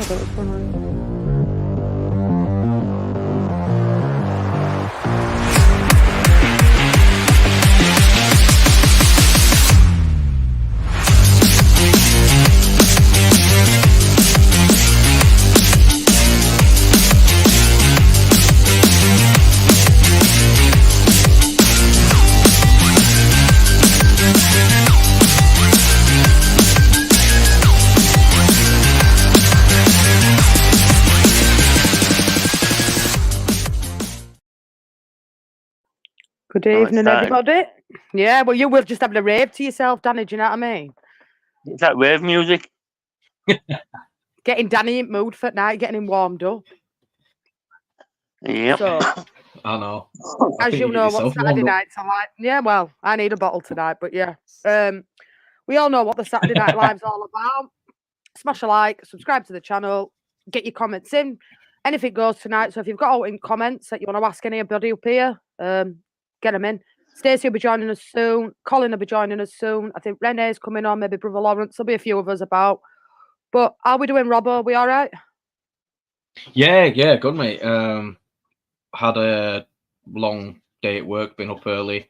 Good evening, everybody. Yeah, well, you were just having a rave to yourself, Danny. Do you know what I mean? It's that rave music. Getting Danny in mood for night, getting him warmed up. Yep. So, I know. as you know, what Saturday nights are like. Yeah, well, I need a bottle tonight, but yeah. We all know what the Saturday Night Live's all about. Smash a like, subscribe to the channel, get your comments in. Anything goes tonight. So if you've got out in comments that you want to ask anybody up here, get them in. Stacy will be joining us soon. Colin will be joining us soon. I think Renee's coming on, maybe Brother Lawrence. There'll be a few of us about. But how are we doing, Robbo? We all right? Yeah, good, mate. Had a long day at work, been up early,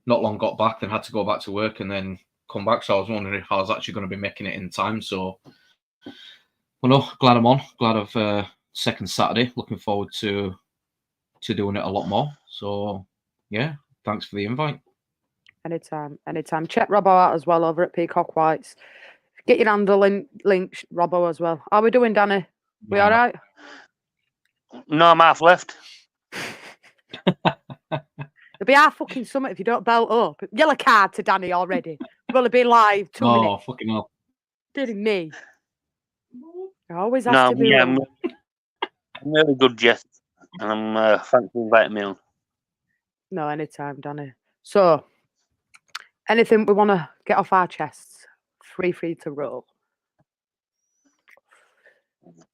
not long got back, then had to go back to work and then come back. So I was wondering if I was actually going to be making it in time. So, well, no, glad I'm on. Glad of second Saturday. Looking forward to doing it a lot more. So, yeah, thanks for the invite. Anytime. Check Robbo out as well over at Peacock Whites. Get your handle link, Robbo, as well. How are we doing, Danny? We all right? No, I'm half left. It'll be our fucking summit if you don't belt up. Yellow card to Danny already. We've only been live 2 minutes. Oh, fucking hell. Didn't me. I always have to be. Yeah, I'm really good, Jess. And I'm thanks for inviting me on. No, anytime, Danny. So, anything we want to get off our chests, free to roll.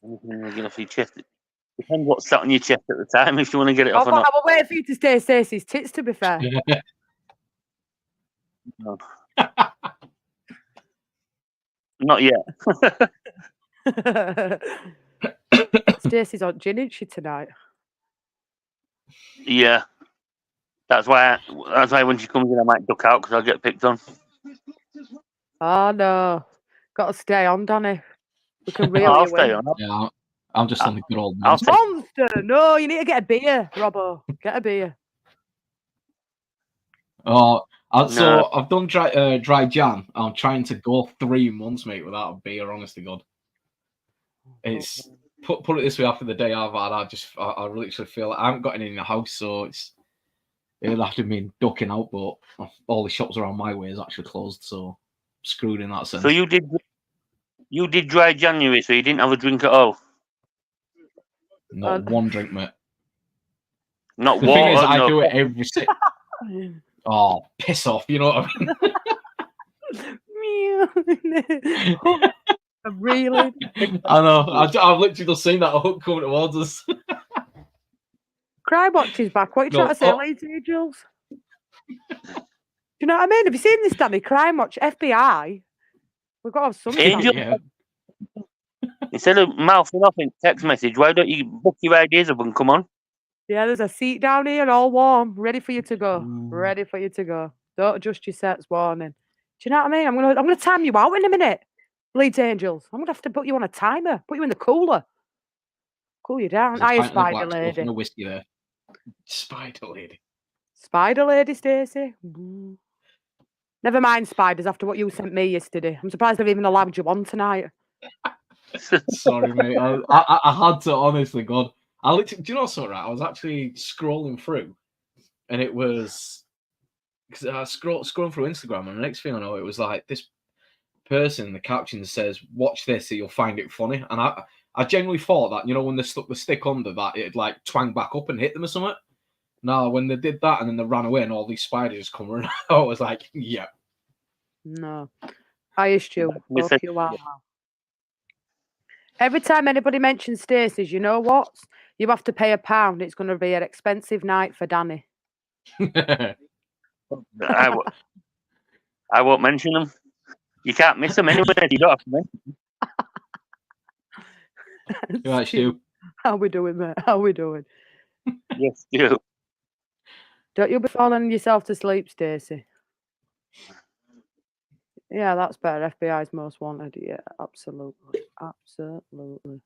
Anything you get off your chest. Depends what's sat on your chest at the time, if you want to get it off or not. I will wait for you to stay Stacey's tits, to be fair. No. Not yet. Stacey's on gin, isn't she, tonight? Yeah. That's why when she comes in, I might duck out because I'll get picked on. Oh, no. Got to stay on, Danny. We can really I'll stay on. Yeah, I'm just on the good old monster. Monster! No, you need to get a beer, Robbo. Get a beer. Oh, so I've done dry Jan. I'm trying to go 3 months, mate, without a beer. Honest to God, it's put it this way. After the day I've had, I literally feel like I haven't got any in the house, so it'll have to mean ducking out. But all the shops around my way is actually closed, so I'm screwed in that sense. So you did dry January, so you didn't have a drink at all. Not one drink, mate. Not the water. Thing is, I do it every single. Oh, piss off! You know what I mean? Really? I know. I've literally just seen that hook coming towards us. Crime Watch is back. What are you trying to say, Leeds Angels? Do you know what I mean? Have you seen this, Danny? Crime Watch, FBI. We've got to have something. Angel, instead of mouthing off in text message, why don't you book your ideas up and come on? Yeah, there's a seat down here, all warm, ready for you to go. Ready for you to go. Don't adjust your sets, warning. Do you know what I mean? I'm gonna time you out in a minute, Leeds Angels. I'm gonna have to put you on a timer, put you in the cooler, cool you down. I Spider Lady. No whiskey there. Spider Lady, Stacy. Never mind spiders after what you sent me yesterday. I'm surprised I've even allowed you on tonight. Sorry, mate. I had to, honestly, God. I literally, do you know something, right? I was actually scrolling through, and it was because I scrolling through Instagram, and the next thing I know, it was like this person. The caption says, "Watch this, you'll find it funny." And I genuinely thought that, you know, when they stuck the stick under that, it'd like twang back up and hit them or something. No, when they did that and then they ran away and all these spiders come around, I was like, yeah. No, I used to. Every time anybody mentions Stacey's, you know what? You have to pay £1. It's going to be an expensive night for Danny. I won't mention them. You can't miss them anyway. You don't have to mention them. You right, Stu? How we doing, mate? How we doing? Yes, Stu. Don't you be falling yourself to sleep, Stacy? Yeah, that's better. FBI's most wanted. Yeah, absolutely. Absolutely.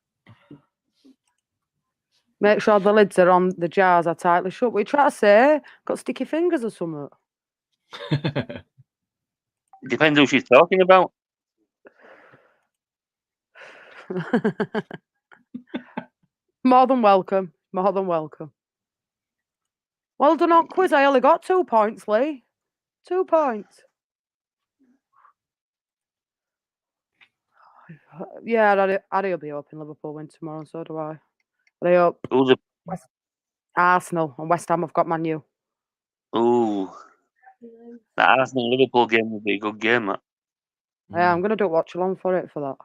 Make sure the lids are on the jars are tightly shut. We try to say, got sticky fingers or something. Depends who she's talking about. More than welcome. More than welcome. Well done on quiz. I only got 2 points, Lee. 2 points. Yeah, Addy will be up in Liverpool win tomorrow, so do I. They up. Who's a... Arsenal and West Ham have got Man U. Ooh. The Arsenal-Liverpool game would be a good game, that. Yeah, I'm going to do a watch along for that.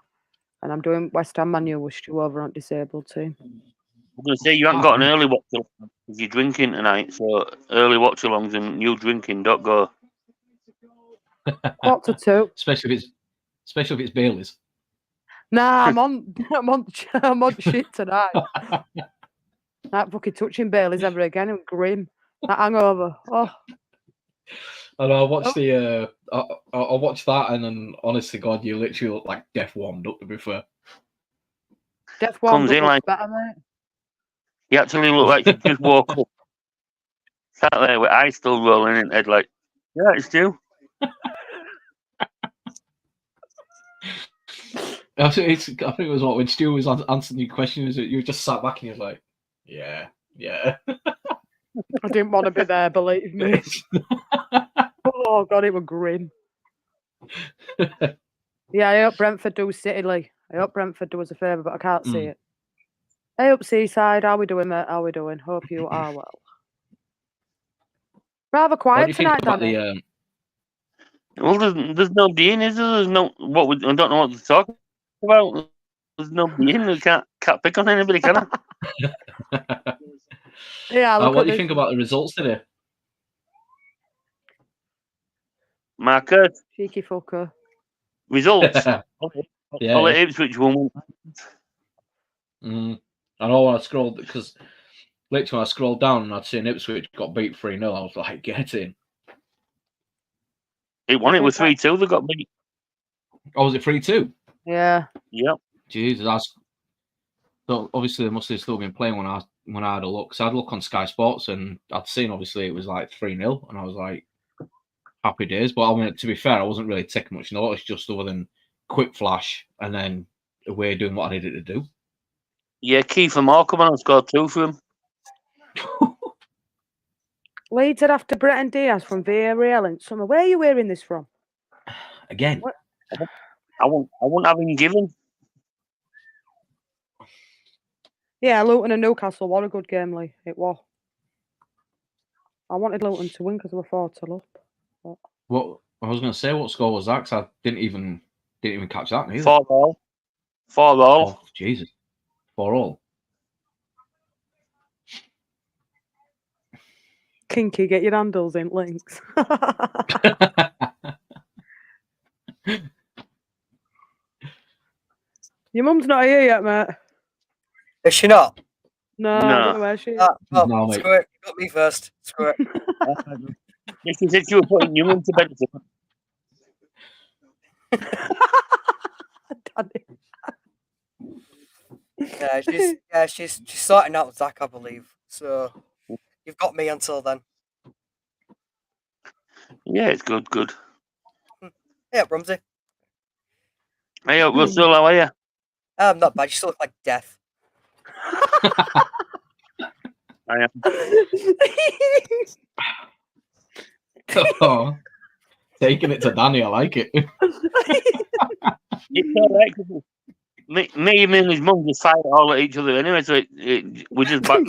And I'm doing West Ham Man U with Stu over on disabled team. I'm going to say you haven't got an early watch along because you're drinking tonight, so early watch alongs and you drinking don't go. 1:45. Especially if it's Bailey's. Nah, I'm on shit tonight. That fucking touching Bailey's ever again and grim. That hangover. Oh. And I watched I watched that, and then honest to God, you literally look like death warmed up. To be fair, Death warmed Comes in up like better, mate. you actually look like you just woke up. Sat there with eyes still rolling in head, like, yeah, it's Stu. I think it was when Stu was answering your questions, you just sat back and you was like, yeah. I didn't want to be there, believe me. Oh God, it was grim. Yeah, I hope Brentford do City, Lee. I hope Brentford do us a favour, but I can't see it. Hey up Seaside, how we doing, mate? How we doing? Hope you are well. Rather quiet tonight, Danny. Well, there's nobody in, is there? There's no I don't know what to talk about. There's nobody in. We can't pick on anybody, can I? Yeah. What do you think about the results today? Marcus. Cheeky fucker. Results. Yeah. All the Ipswich won. I know when I scrolled, because literally when I scrolled down and I'd seen Ipswich got beat 3-0, I was like, get in. It won. It was 3-2. They got beat. Oh, was it 3-2? Yeah. Yep. Jesus, so obviously they must have still been playing when I had a look. So I had a look on Sky Sports and I'd seen obviously it was like 3-0, and I was like, happy days. But I mean, to be fair, I wasn't really taking much notice, just other than quick flash and then away doing what I needed to do. Yeah, Kiefer Moore come on and scored 2 for him. Leeds are after Bretton Diaz from Villarreal in summer. Where are you hearing this from? Again. What? I won't have him given. Yeah, Luton and Newcastle. What a good game, Lee. It was. I wanted Luton to win because they were 4-0 up. But... What I was going to say, what score was that? Because I didn't even catch that neither. 4-4. 4-4. Oh, Jesus. 4-all. Kinky, get your handles in links. Your mum's not here yet, mate. Is she not? No. I don't know where she is. No, mate. Screw it. You got me first. Screw it. She said you were putting you into bed. She's sorting out Zach, I believe. So you've got me until then. Yeah, it's good. Yeah, Brumsy. Hey, Russell, how are you? I'm not bad. You still look like death. I am. Oh, taking it to Danny, I like it. It's all right, 'cause me and his mum just fight all at each other anyway, so we just back.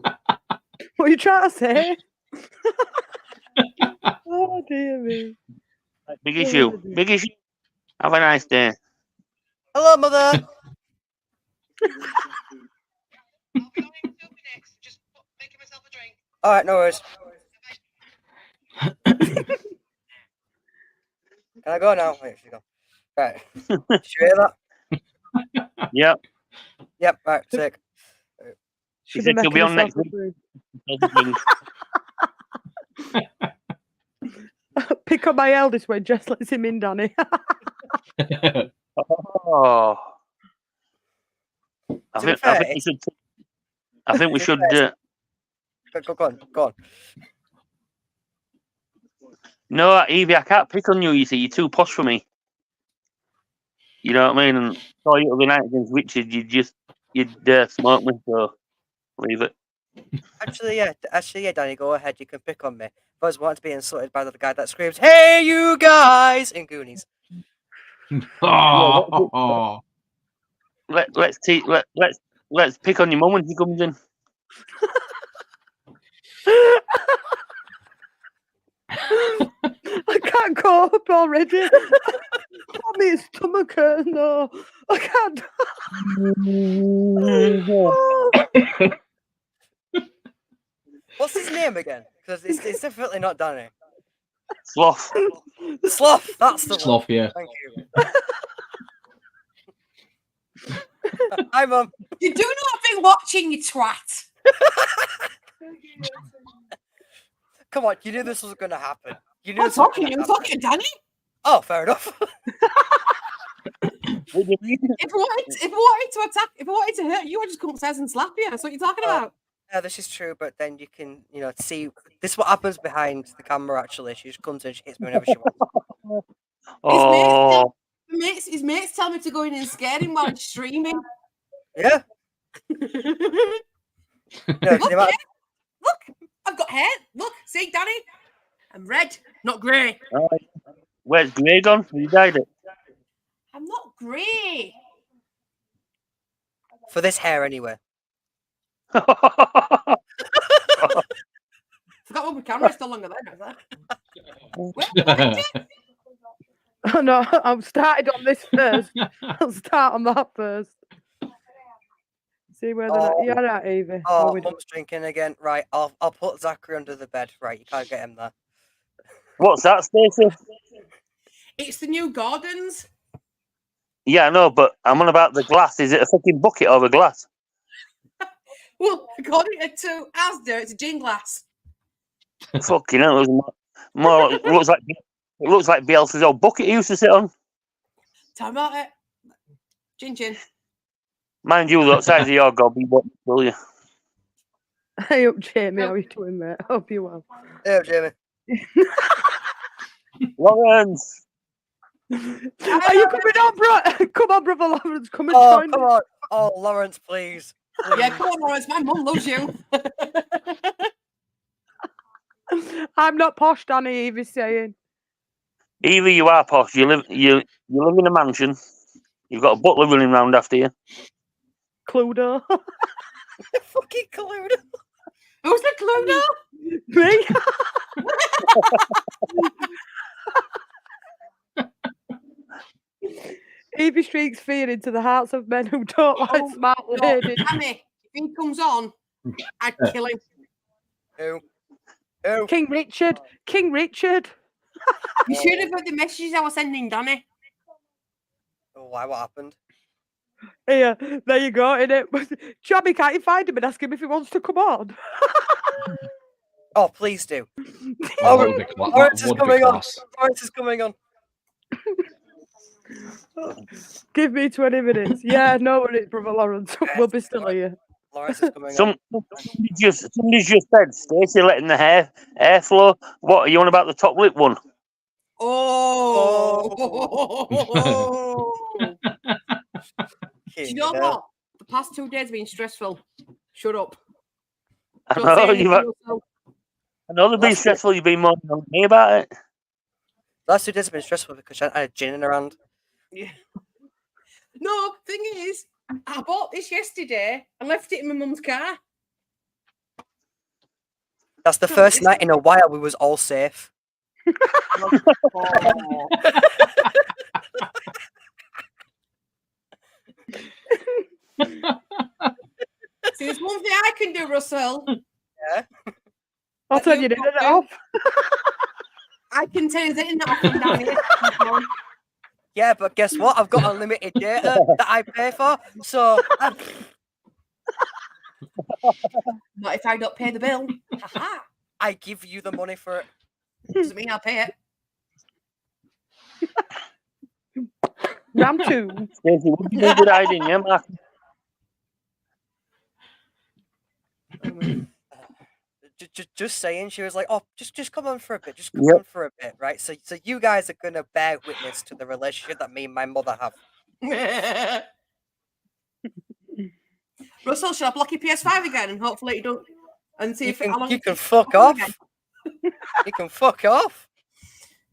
What are you trying to say? Oh, dear me. Big issue. Have a nice day. Hello, mother. All right, no worries. Can I go now? Wait, she go. Right. Did you hear that? Yep. Yep, right, sick. Should She'll be on next myself week. Pick on my eldest when Jess lets him in, Danny. Oh. I To be think fair, we should. I think we should. Go on. No, Evie, I can't pick on you. You see, you're too posh for me. You know what I mean? And saw you the other night against Richard. You'd smoke me. So leave it. Actually, yeah, Danny, go ahead. You can pick on me. If I was wanting to be insulted by the guy that screams, "Hey, you guys!" in Goonies. Let's pick on your mum when she comes in. I can't go up already. My stomach hurts. No, I can't. What's his name again? Because it's definitely not Danny. Sloth. Sloth. That's the Sloth, one. yeah. Thank you. Hi, Mum. You do not be watching, you twat. Come on, you knew this was going to happen. You knew I'm this was talking gonna to you. I'm happen. talking to Danny. Oh, fair enough. What do you mean? If I wanted to attack, if I wanted to hurt you, I'd just come upstairs and slap you. That's what you're talking about. Yeah, this is true, but then you can, see this is what happens behind the camera. Actually, she just comes and she hits me whenever she wants. Oh, His mates tell me to go in and scare him while he's streaming. Yeah. No, Look, I've got hair. Look, see, Danny? I'm red, not grey. where's Grey gone? You dyed it. I'm not grey. for this hair anyway. Forgot what my camera's still longer there. Oh no, I've started on this first. I'll start on that first. See where they're at. You're right, Evie. Oh, Mum's drinking again. Right, I'll put Zachary under the bed. Right, you can't get him there. What's that, Stacy? It's the new Gordons. Yeah, I know, but I'm on about the glass. Is it a fucking bucket or a glass? Well, according to Asda, it's a gin glass. Fucking hell, it looks like Bielsa's old bucket he used to sit on. Tell me about it. Gin. Mind you, the size of your gob, he won't kill you. Hey up, Jamie. How are you doing, mate? Hope you're well. Yeah, Jamie. Lawrence! Are you coming on, bro? Come on, brother Lawrence. Come and Oh, join come me. on. Oh, Lawrence, please. Yeah, come on, Lawrence. My mum loves you. I'm not posh, Danny. Evie's saying. Evie, you are posh. You live in a mansion. You've got a butler running around after you. Cluedo. Fucking Cluedo. Who's the Cluedo? Me. Evie streaks fear into the hearts of men who don't like smart ladies. Tammy, if he comes on, I'd kill him. Who? King Richard. King Richard. You should have heard the messages I was sending, Danny. Oh, why? What happened? Here, there you go, innit? Jobby, can't you find him and ask him if he wants to come on? Oh, please do. Oh, Lawrence is coming on. Lawrence is coming on. Give me 20 minutes. Yeah, no worries, brother Lawrence. We'll be still here. Lawrence is coming on. Somebody just said Stacy letting the hair flow. What are you on about the top lip one? Oh. Do you know Yeah. what? The past 2 days have been stressful. Shut up. I Don't know, say anything yourself. I know they've been stressful. You've been more than me about it. Last 2 days have been stressful because I had gin in around. Yeah. No, thing is, I bought this yesterday and left it in my mum's car. That's the first night in a while we was all safe. Oh. See, there's one thing I can do, Russell. Yeah. I'll turn your internet off. I can turn his internet off and down here. Yeah, but guess what? I've got unlimited data that I pay for, so Not if I don't pay the bill. Haha. I give you the money for it. Doesn't mean I'll pay it. Round 2. Stacey, what do you do with hiding, yeah, Mark? Just saying, she was like, "Oh, just come on for a bit, just come Yep. on for a bit, right?" So you guys are gonna bear witness to the relationship that me and my mother have. Russell, shall I block your PS5 again and hopefully you don't and see You if how long can it takes to fuck come on off. again? You can fuck off.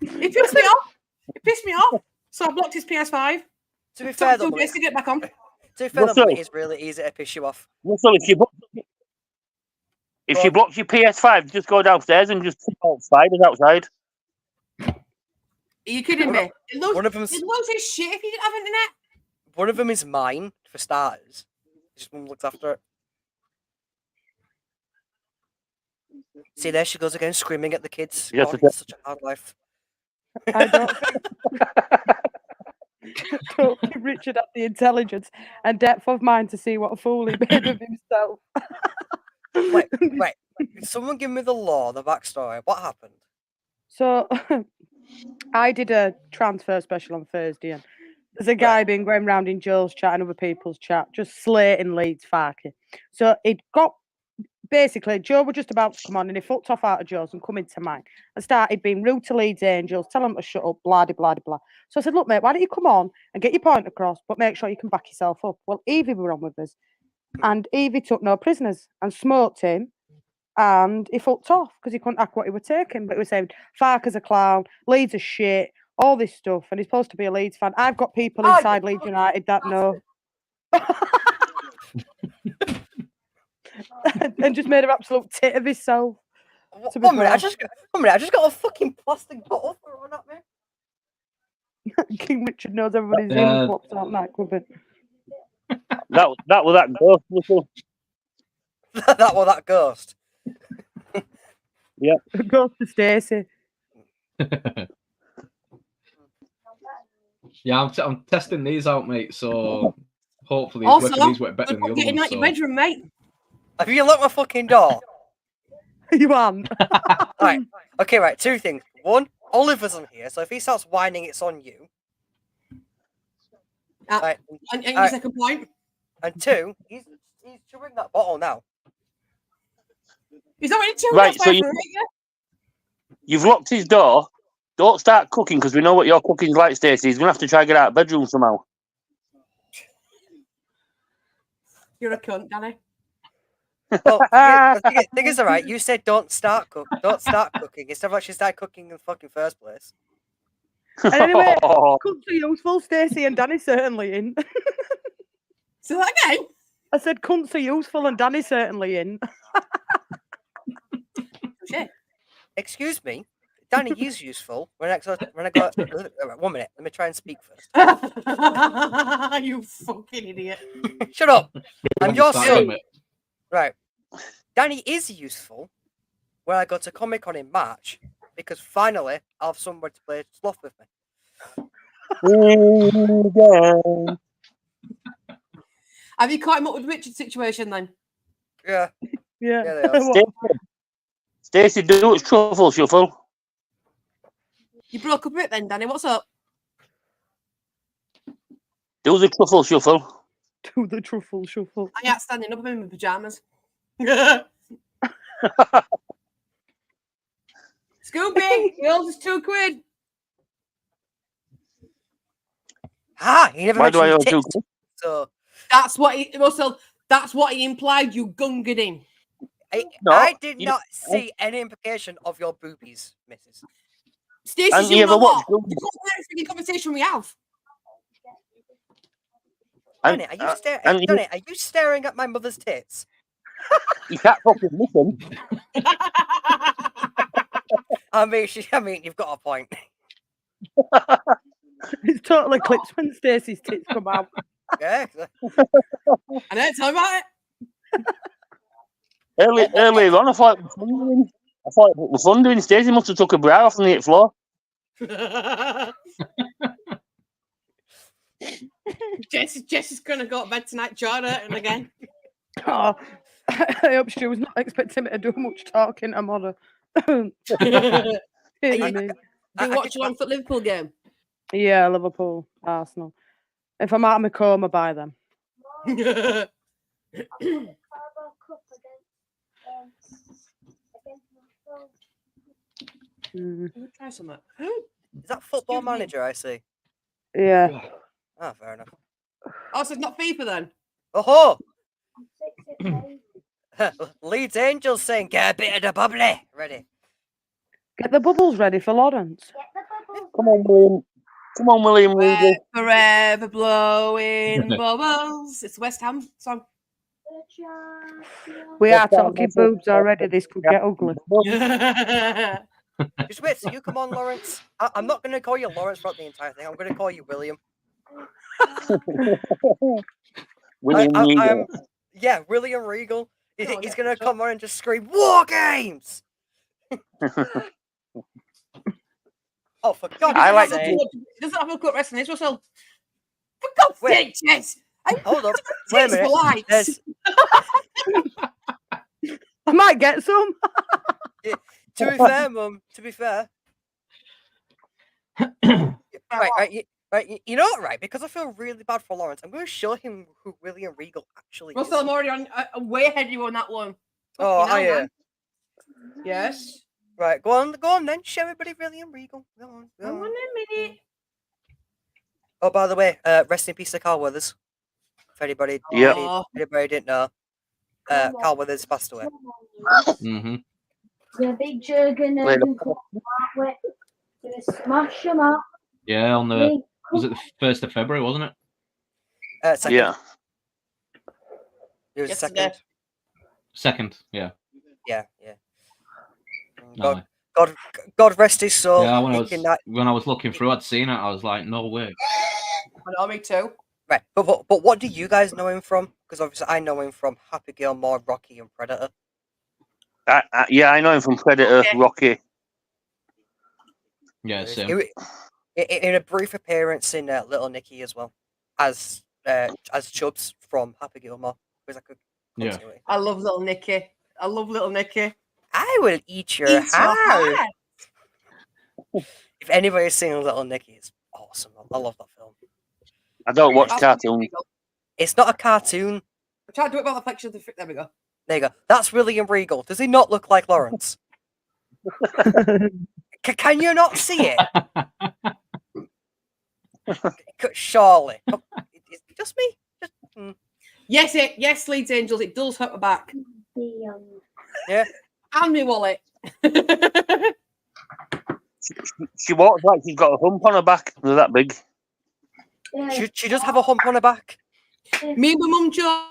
It pissed me off. It pissed me off. So I blocked his PS5. To be Took fair, me 2 though, days to get back on. to be fair, Russell. though, it is really easy to piss you off. Russell, if she blocks your PS5, just go downstairs and just sit outside. Are you kidding me? One of them's It loses shit if you didn't have internet. one of them is mine for starters. Just one looks after it. See, there she goes again, screaming at the kids. Yes, God, it's such a hard life. I don't think Richard had the intelligence and depth of mind to see what a fool he made of himself. Wait. Someone give me the lore, the backstory. What happened? So I did a transfer special on Thursday, and there's a guy been going round in Joe's chat and other people's chat, just slating Leeds Farky. So it got basically Joe was just about to come on, and he fucked off out of Joe's and come into mine and started being rude to Leeds Angels, telling them to shut up, blah blah blah. So I said, look, mate, why don't you come on and get your point across, but make sure you can back yourself up. Well, Evie were on with us, and Evie took no prisoners and smoked him. And he fucked off because he couldn't act what he was taking. But he was saying, Farker's a clown, Leeds are shit, all this stuff. And he's supposed to be a Leeds fan. I've got people inside Leeds United that know. And just made an absolute tit of himself. One minute, I just got a fucking plastic bottle thrown at me. King Richard knows everybody's in pops out nightclubbing. That was that ghost, Russell. That was that ghost. Yeah. Ghost to Stacy. Yeah, I'm testing these out, mate. So hopefully Also, these work better than the other getting ones. out your bedroom, mate. Have you locked my fucking door? You aren't. Right. Okay, right. 2 things. 1, Oliver's on here, so if he starts whining, it's on you. Right. And your second point? And 2, he's chewing that bottle now. He's already chewing Right, that so bottle, you've locked his door. Don't start cooking because we know what your cooking's like, Stacey. He's going to have to try and get out of bedroom somehow. You're a cunt, Danny. Well, the thing is, all right. You said don't start cooking instead of actually start cooking in the fucking first place. And anyway, cunts are useful, Stacey and Danny certainly in. So that again? I said cunts are useful and Danny certainly in. Shit. Excuse me, Danny is useful. When I go, 1 minute. Let me try and speak first. You fucking idiot. Shut up. I'm your son. Mate. Right. Danny is useful when I go to Comic-Con in March because finally I'll have somewhere to play sloth with me. Have you caught him up with Richard's situation then? Yeah. Yeah. Yeah, they are. Stacey, do its truffle shuffle. You broke up a bit then, Danny. What's up? Do the truffle shuffle. Do the truffle shuffle. I ain't standing up. I'm in my pajamas. Scooby, yours is £2. Ah, he never Why do I owe mentioned 2 tits, so That's what he, Russell. That's what he implied. You gungered him. I did not see any implication of your boobies, Mrs. Stacey, And you you know ever what? watched The freaking conversation we have. Danny, are you staring at my mother's tits? You can't fucking listen. I mean, you've got a point. It's totally clips when Stacey's tits come out. Yeah. I know. Tell me about it. Earlier on, I thought it was thundering. Stacey must have took a bra off on the floor. Jess is going to go to bed tonight, Jordan, and again. Oh, I hope she was not expecting me to do much talking. I'm on her. Do you watch along for the Liverpool game? Yeah, Liverpool, Arsenal. If I'm out of my coma by then. Try something. Is that Football Manager? I see. Yeah. Ah, fair enough. Oh, so it's not FIFA then? Oh Leeds Angels saying, "Get a bit of the bubbly." Ready? Get the bubbles ready for Lawrence. Come on, William. Come on, William Regal. Forever blowing bubbles. It's West Ham song. We are talking boobs already. This could get ugly. Just wait till you come on, Lawrence. I'm not going to call you Lawrence throughout the entire thing. I'm going to call you William. William Regal. Yeah, William Regal. He's going to come on and just scream, "War Games!" Oh, for God's sake. Doesn't have a cut wrestling, Russell. For God's sake, Jess. Hold up. Wait a minute. I might get some. To be fair, Mum, to be fair. Right, you know what, right? Because I feel really bad for Lawrence, I'm going to show him who William Regal actually Russell, is. I'm already on way ahead of you on that one. Oh, are you? Yes. Right, go on then. Show everybody William Regal. Go on. Hang on a minute. Oh, by the way, rest in peace to Carl Weathers. If anybody didn't know, Carl Weathers passed away. Mm-hmm. The big jurgen and come that way. Gonna smash them up. Yeah, on the was it the 1st of February, wasn't it? Second. Yeah. It was Yesterday. Second, yeah. Yeah. No. God rest his soul. Yeah, when I was looking through, I'd seen it. I was like, no way. I know, me too. Right, but what do you guys know him from? Because obviously I know him from Happy Gilmore, Rocky, and Predator. Yeah, I know him from Predator, Rocky. Yeah, same. In a brief appearance in Little Nicky as well, as Chubbs from Happy Gilmore. Yeah. I love Little Nicky. I will eat your heart. If anybody's seen Little Nicky, it's awesome. I love that film. I don't watch cartoons. It's not a cartoon. I'm trying to do it by the picture. There we go. There you go. That's William Regal. Does he not look like Lawrence? Can you not see it? Surely. It's just me. Yes, Leeds Angels. It does hurt my back. Yeah. And my wallet. She walks like she's got a hump on her back. They're that big. She does have a hump on her back. Me and my mum, Joe,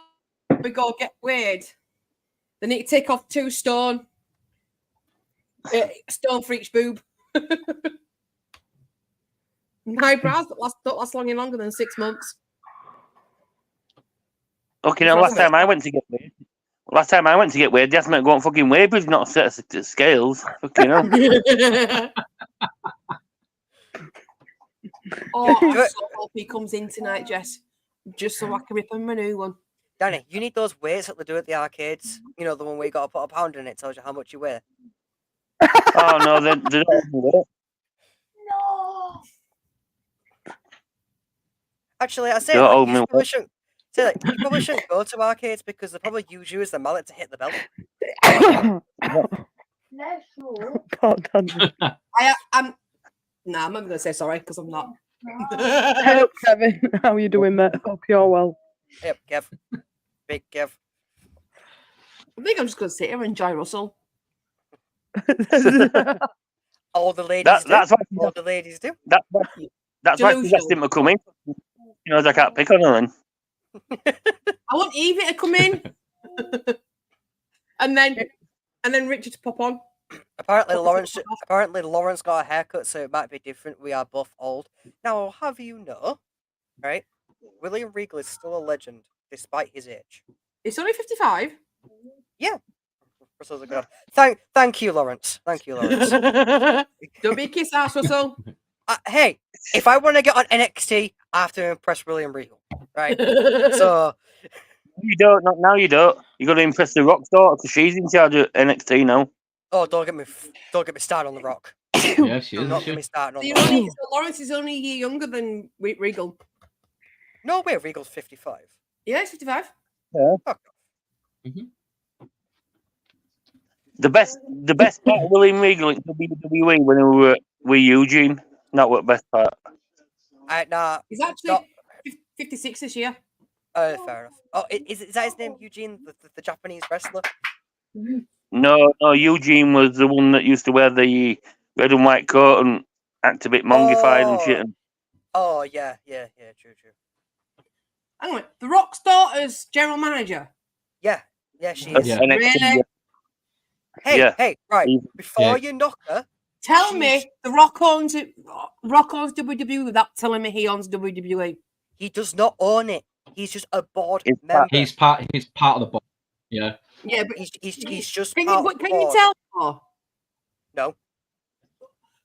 we go get weighed. They need to take off 2 stone. Stone for each boob. My eyebrows don't last long any longer than 6 months. Okay, now last time I went to get weighed, they asked me to go on fucking weigh bridge, not a set of scales. Fucking hell. Oh, I so hope he comes in tonight, Jess. Just so I can rip him a new one. Danny, you need those weights that they do at the arcades. You know, the one where you got to put a pound in it, tells you how much you weigh. Oh, no, they don't do it. No. Actually, I say you probably shouldn't go to arcades because they probably use you as the mallet to hit the bell. No, sure. God, I'm not going to say sorry because I'm not. Hey up, Kevin. How are you doing, mate? Hope you're well. Yep, Kev. Big Kev. I think I'm just going to sit here and enjoy Russell. All the ladies do. That's what All the ladies do. That's why she asked him to come in. You know, I can't pick on her then. I want Evie to come in. and then Richard to pop on. Apparently Lawrence got a haircut, so it might be different. We are both old. Now, I'll have you know, right? William Regal is still a legend, despite his age. He's only 55. Yeah. Russell's a good. Thank you, Lawrence. Thank you, Lawrence. Don't be a kiss ass, Russell. Hey, if I want to get on NXT, I have to impress William Regal, right? So You don't. Not now. You don't. You got to impress the Rock's daughter because she's in charge of NXT now. oh, don't get me started on the Rock. Yeah, she Do is. not She get me started on So the Rock. Lawrence is only a year younger than Regal. No way, Regal's 55. Yeah, he's 55. The best part of William Regal in WWE when he were with Eugene. Not what best part. Nah, He's actually not, 56 this year. fair enough. Oh, is that his name, Eugene, the Japanese wrestler? No, Eugene was the one that used to wear the red and white coat and act a bit mongified and shit. Oh, yeah, true. Hang on, the Rock's daughter's general manager. Yeah, she Of is. Yeah. NXT. Really? Yeah. Hey, right. Yeah. Before you knock her, Tell She's- me the Rock owns it. Rock owns WWE without telling me he owns WWE. he does not own it. He's just a board It's member. He's part of the board. Yeah. Yeah, but He's just can part you, of the can you board. tell? Oh. No.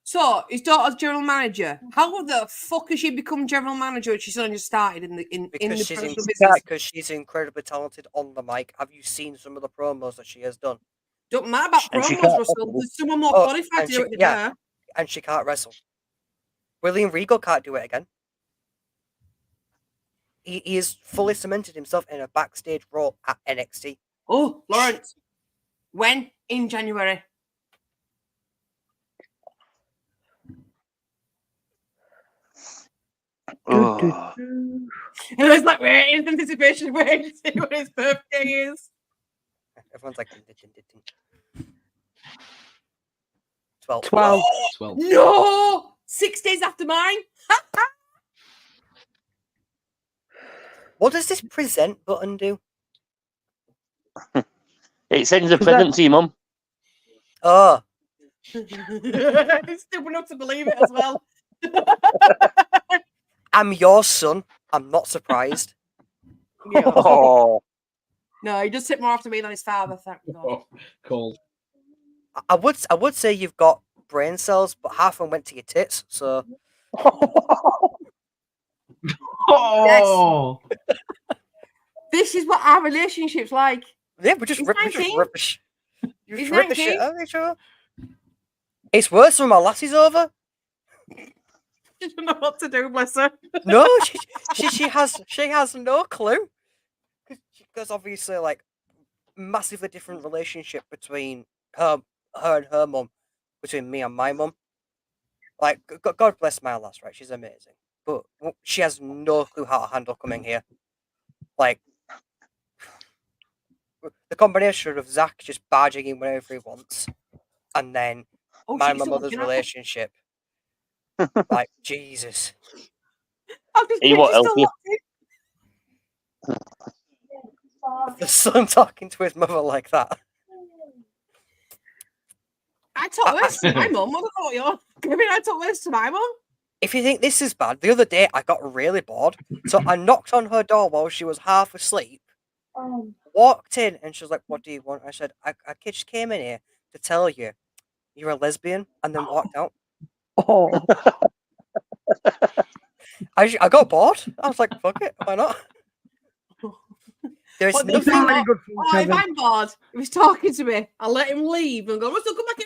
So his daughter's general manager. How the fuck has she become general manager if she's only just started in the Because professional she's business? because she's incredibly talented on the mic. Have you seen some of the promos that she has done? Don't matter about And she promos, can't- Russell. There's someone more Oh, qualified and to do it than yeah. her. And she can't wrestle. William Regal can't do it again. He has fully cemented himself in a backstage role at NXT. Oh, Lawrence. When? In January. Oh. And it's like, wait, in anticipation, waiting to see what his birthday is. Everyone's like, din, din, din, din. 12. 12. 12. No! 6 days after mine. What does this present button do? It sends a present to your mum. Oh, It's stupid enough to believe it as well. I'm your son. I'm not surprised. Yeah. Oh. No, he does sit more after me than his father, thank God. Oh, cold. I would say you've got brain cells, but half of them went to your tits. So Oh. This is what our relationship's like. yeah, we just He's rip 19. the shit. You He's just rip the shit 19. out of each other. It's worse when my lassie's over. She doesn't know what to do, bless her. No, she has no clue. Because obviously, like, massively different relationship between her and her mum, between me and my mum. Like, God bless my lass, right? She's amazing, but she has no clue how to handle coming here. Like, the combination of Zach just barging in whenever he wants, and then Oh, my she's so mother's lucky. relationship. Like, Jesus. I've just He what, still Elfie? locked in. The son talking to his mother like that. I taught this to my mum. I don't know what you're. Maybe I taught this to my mum. If you think this is bad, the other day I got really bored, so I knocked on her door while she was half asleep. Walked in and she was like, "What do you want?" I said, "I just came in here to tell you you're a lesbian," and then walked out. Oh. I got bored. I was like, "Fuck it, why not?" There's What, It's nothing. really good for Oh, if Kevin. I'm bored, if he's talking to me, I'll let him leave and go, Russell, come back in.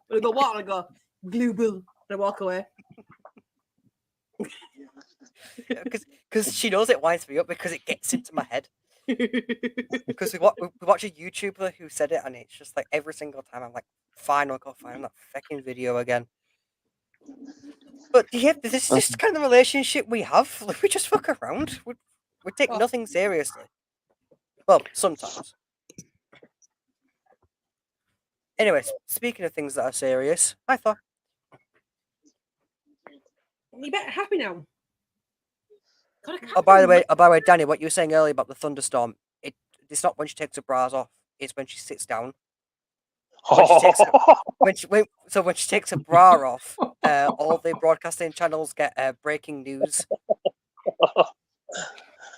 And I go, what? And I go, glue boo. And I walk away. Because she knows it winds me up because it gets into my head. Because we watch a YouTuber who said it, and it's just like every single time I'm like, fine, I'll go find that fucking video again. But yeah, this is just kind of the relationship we have. Like, we just fuck around. We take nothing seriously. Well, sometimes. Anyways, speaking of things that are serious, hi Thor. You better happy now. God, I can't Oh, by the remember. way, Danny, what you were saying earlier about the thunderstorm, it's not when she takes her bras off, it's when she sits down. When she takes her bra off, all the broadcasting channels get breaking news.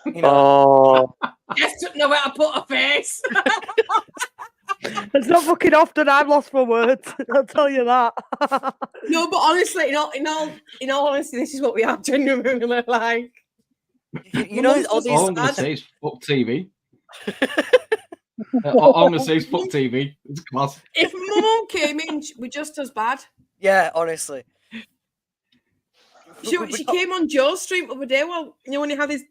You know, Oh. Just don't know where to put her face. It's not fucking often I've lost my words. I'll tell you that. No, but honestly, in all honesty, this is what we are genuinely like. You know, all All I'm these. going to say is fuck TV. All I'm going to say is fuck TV. It's class. If my mum came in, we're just as bad. Yeah, honestly. She came on Joe's stream the other day. Well, you know when you have this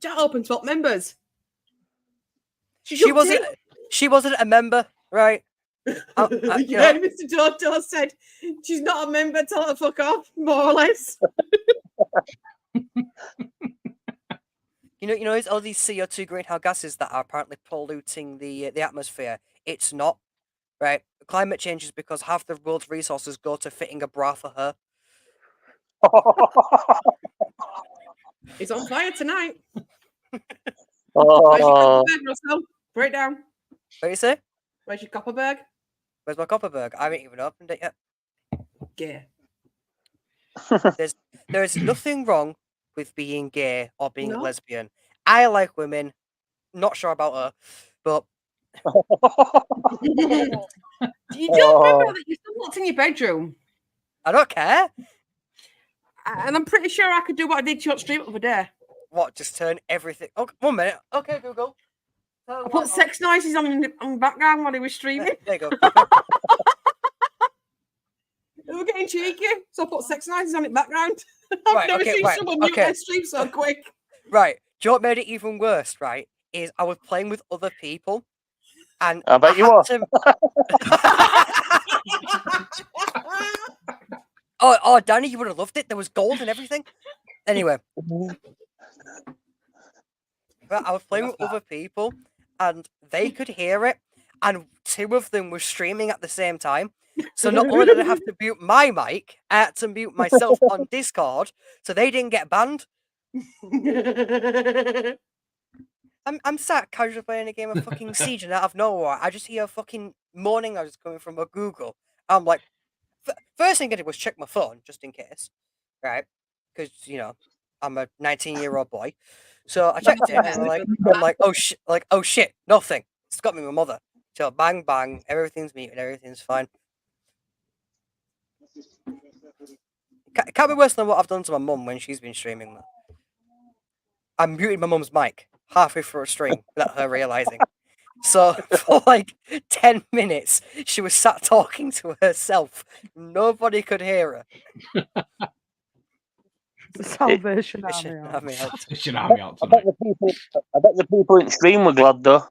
chat open to top members. She wasn't a member, right? Yeah, Mr. Toto said she's not a member. Tell her to fuck off, more or less. You know, it's all these CO2 greenhouse gases that are apparently polluting the atmosphere. It's not, right? Climate change is because half the world's resources go to fitting a bra for her. It's on fire tonight. Oh. Where's your Copperberg, Russell? Break down. What do you say? Where's your Copperberg? Where's my Copperberg? I haven't even opened it yet. Gay. There's nothing wrong with being gay or being No. lesbian. I like women. Not sure about her, but You don't remember that you still locked in your bedroom? I don't care. And I'm pretty sure I could do what I did to your stream the other day. What? Just turn everything. Oh, 1 minute. Okay, Google. I put sex noises on the background while he was streaming. There you go. We were getting cheeky, so I put sex noises on it background. I've Right, never okay, seen right, someone mute okay. their stream so quick. Right. Do you know what made it even worse, right? Is I was playing with other people and I bet you had were. Oh, Danny, you would have loved it. There was gold and everything. Anyway. But I was playing with other people and they could hear it. And 2 of them were streaming at the same time. So not only did I have to mute my mic, I had to mute myself on Discord so they didn't get banned. I'm sat casually playing a game of fucking Siege and out of nowhere, I just hear a fucking moaning I was coming from a Google. I'm like, first thing I did was check my phone just in case, right? Because, you know, I'm a 19-year-old boy. So I checked it and I'm like, oh shit, nothing. It's got me my mother. So bang, bang, everything's muted, everything's fine. Can't be worse than what I've done to my mum when she's been streaming, though. I muted my mum's mic halfway through a stream without her realising. So for like 10 minutes, she was sat talking to herself. Nobody could hear her. The Salvation Salvation Army. Salvation Army out I bet tonight. the people in stream were glad though.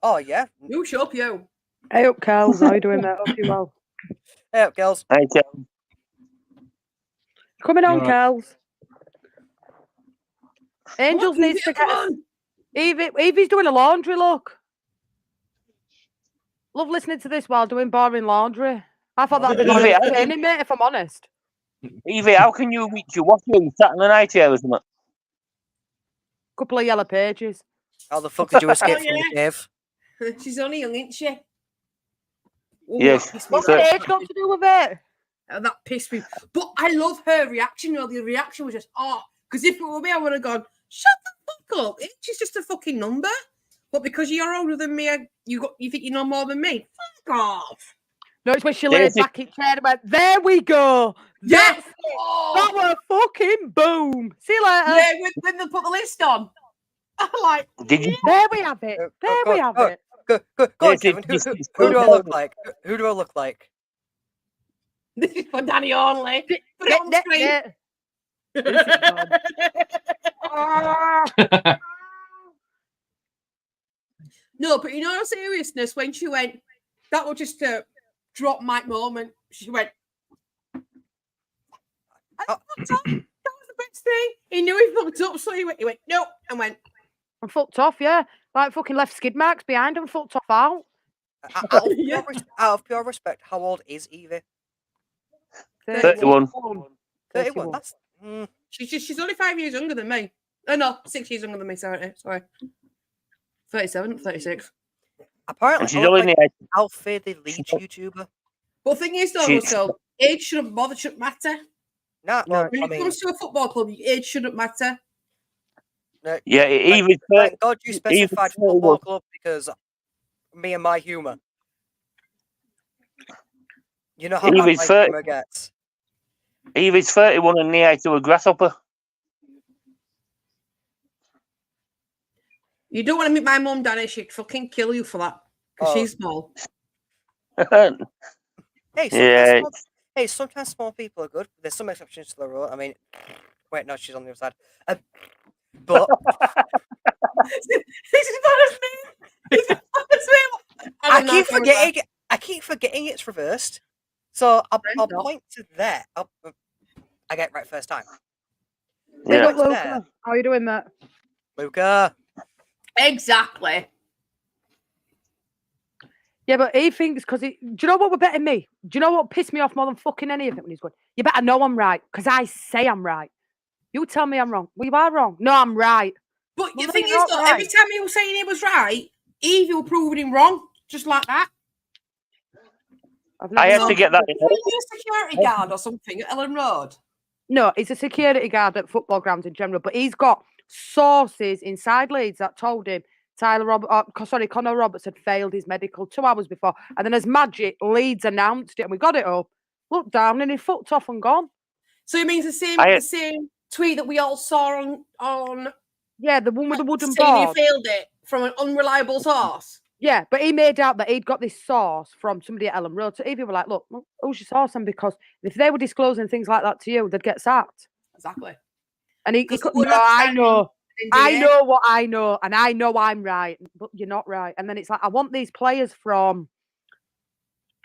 Oh, yeah. You shut up, you. Hey up, Kels. How you doing, mate? Hope you well. Hey up, girls. Hey, Kel. Coming on, You're right. Kels. Angels needs to get. Evie's doing a laundry look. Love listening to this while doing boring laundry. I thought that'd be more entertaining, mate, if I'm honest. Evie, how can you reach your washing Saturday night here, isn't it? Couple of yellow pages. How the fuck did you escape from the cave? She's only young, isn't she? Ooh, Yes. that pissed me What's off. the age got to do with it? That pissed me. But I love her reaction. You know, the reaction was just, because if it were me, I would have gone, shut the fuck up. She's just a fucking number. But because you're older than me, you think you know more than me. Fuck off. No, it's when she laid back in chair and went, there we go. Yes. That was fucking boom. See you later. Yeah, when they put the list on. I'm like, Did you? There we have it. There we have it. Go on, Kevin. Who do I look like? Who do I look like? This is for Danny only. Put it on the screen. This is good. No, but you know, in seriousness, when she went, that was just a drop mic moment. She went, that was the best thing. He knew he fucked up, so he went, nope, and went. I'm fucked off, yeah. Like fucking left skid marks behind him, fucked off out. Out of pure respect, how old is Evie? 31. 31. That's She's only 5 years younger than me. No, 6 years younger than me. Sorry. 37, 36. apparently She's only Alfie, the Leeds YouTuber. But the thing is, though, Russell, age shouldn't matter. Nah, well, When it comes to a football club, age shouldn't matter. No, Yeah, even thank God you specified football club because me and my humour. You know how bad Evie's my 30. humor gets. Evie's 31 and knee high to a grasshopper. Gets. Evie's 31 and knee high to a grasshopper. You don't want to meet my mum, Danny. She'd fucking kill you for that because Oh. she's small. Hey, Yeah. sometimes small people are good. There's some exceptions to the rule. I mean, wait, no, she's on the other side. But This is not his name. This is not his name. I keep forgetting it's reversed. So I'll not. point to that. I get it right first time. Big Yeah. up, Luca. How are you doing, mate? Luca. Exactly. Yeah, but he thinks because do you know what we're betting me? Do you know what pissed me off more than fucking any of it when he's going, you better know I'm right because I say I'm right. You tell me I'm wrong. Well, you are wrong. No, I'm right. But Well, the no, thing you're is, not though, right. every time he was saying he was right, Evie was proving him wrong, just like that. I had to get that. Is he a security guard or something at Ellen Road? No, he's a security guard at football grounds in general, but he's got sources inside Leeds that told him Connor Roberts had failed his medical 2 hours before. And then as magic, Leeds announced it and we got it up. Looked down and he fucked off and gone. So it means the same tweet that we all saw on Yeah, the one with the wooden saying board. he failed it from an unreliable source. Yeah, but he made out that he'd got this source from somebody at Ellen Road. So Evie were like, look, who's your source? And because if they were disclosing things like that to you, they'd get sacked. Exactly. And he Because could, they would no, have I signed know. an I NDA. know what I know, and I know I'm right, but you're not right. And then it's like, I want these players from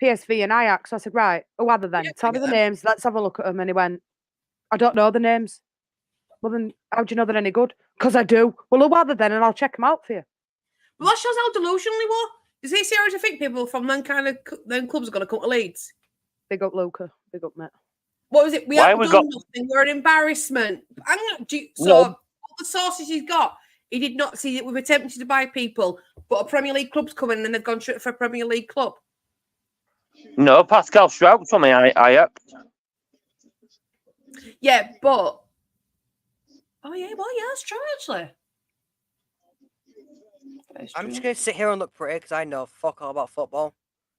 PSV and Ajax. So I said, right, who are they then? Yeah, Tell me the names. Let's have a look at them. And he went, I don't know the names. Well, then how do you know they're any good? Because I do. Well, who are they then? And I'll check them out for you. Well, that shows how delusional he was. Does he seriously think people from them kind of them clubs are going to come to Leeds? Big up, Luca. Big up, mate. What was it? We Why haven't we done got- nothing. We're an embarrassment. So No. all the sources he's got, he did not see that we've attempted to buy people, but a Premier League club's coming and then they've gone straight for a Premier League club. No, Pascal Strout from Ajax. Yeah, but oh yeah, well yeah, that's true actually. That's I'm true. just going to sit here and look pretty because I know fuck all about football.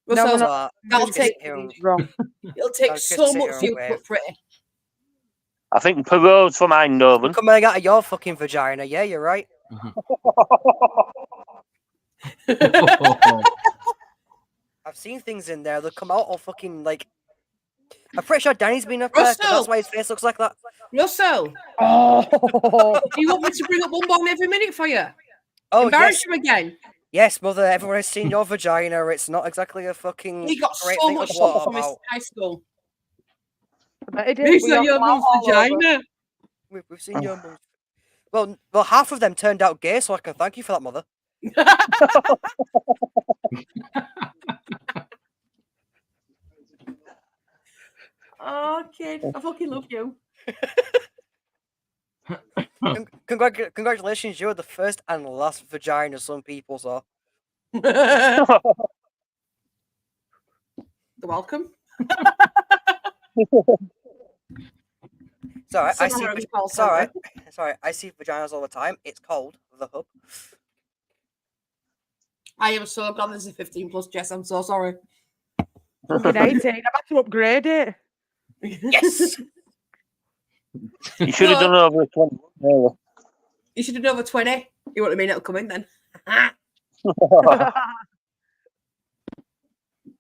Well, No, so no, So that'll I'm just gonna take sit here and- Wrong. it'll take I was so gonna sit much here for you and to look pretty. I think Perot's from Eindhoven. coming out of your fucking vagina. Yeah, you're right. I've seen things in there that come out all fucking like. I'm pretty sure Danny's been up there. 'Cause Russell! that's why his face looks like that. Russell, Oh, do you want me to bring up one bomb every minute for you? Oh Embarrass yes, you again? yes, mother. Everyone has seen your vagina. It's not exactly a fucking. He got great so thing to much gloat shit from his about. high school. I bet he did. Based We on all your come out mum's all over. vagina. We've seen your mum's. Well, half of them turned out gay, so I can thank you for that, mother. Oh, kid, I fucking love you. Congratulations, you're the first and last vagina some people saw. You're welcome. Sorry, I see. Someone call Sorry, center. sorry, I see vaginas all the time. It's called the hub. I am so glad this is 15 plus, Jess. I'm so sorry. Fucking 18. I've had to upgrade it. Yes. You should have done over 20. really. You should have done over 20. You know what I mean? It'll come in then.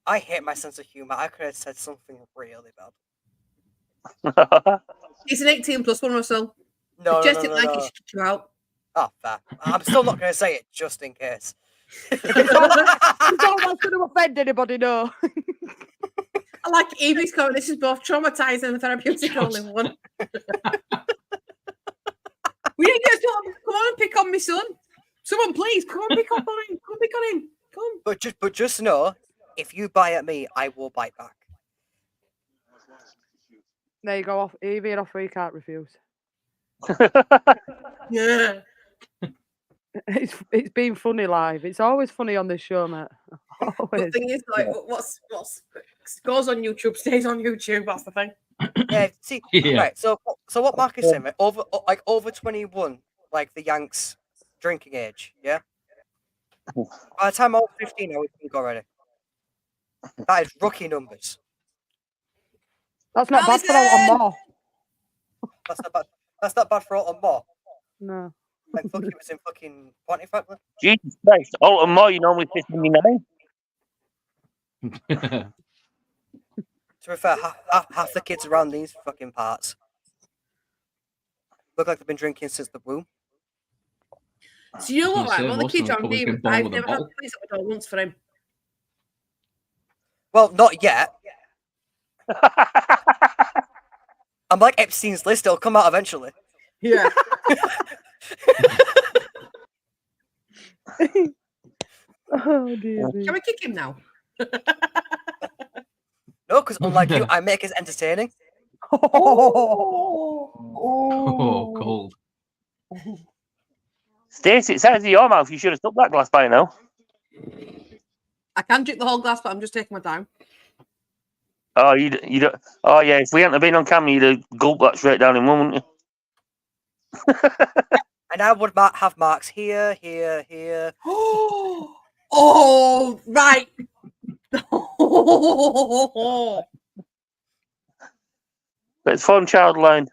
I hate my sense of humor. I could have said something really bad. It's an 18 plus one, Russell. No, If no, Jess no, didn't no, like no. it, she took you out. Oh, fair. I'm still not going to say it just in case. You don't want to offend anybody, no. I like Evie's comment. This is both traumatizing and therapeutic all in one. We need to get someone. Come on and pick on my son. Someone, please, come on, pick on him. Come pick on him. Come. But just know, if you bite at me, I will bite back. There you go. Off Evie, an offer you can't refuse. Yeah. It's been funny live. It's always funny on this show, mate. The Always. thing is, like, what's goes on YouTube stays on YouTube. That's the thing. Yeah. See. Yeah. Right. So what Mark is saying, right? Over 21, like the Yanks drinking age. Yeah. By the time I was 15, I was drunk already. That is rookie numbers. That's not bad for Alton Moore. That's not bad for Alton Moore. No. Like, fuck, he was in fucking Pontefract. Jesus Christ. Alton Moore, you normally fit in your name. To be fair, half the kids around these fucking parts look like they've been drinking since the womb. So you know what, right? Well, the Most of kids them on probably me, been born I've with a never had bottle. police at the door once for him. Well, not yet. I'm like Epstein's list, it'll come out eventually. Yeah. Oh dear. Can we kick him now? No, because unlike you, I make it entertaining. Oh, cold. Stacy, it's out of your mouth. You should have stopped that glass by now. I can drink the whole glass, but I'm just taking my time. Oh, you don't. Oh, yeah. If we hadn't been on camera, you'd have gulped that straight down in one, wouldn't you? And I would have marks here, here, here. Oh, right. But it's fun, child line.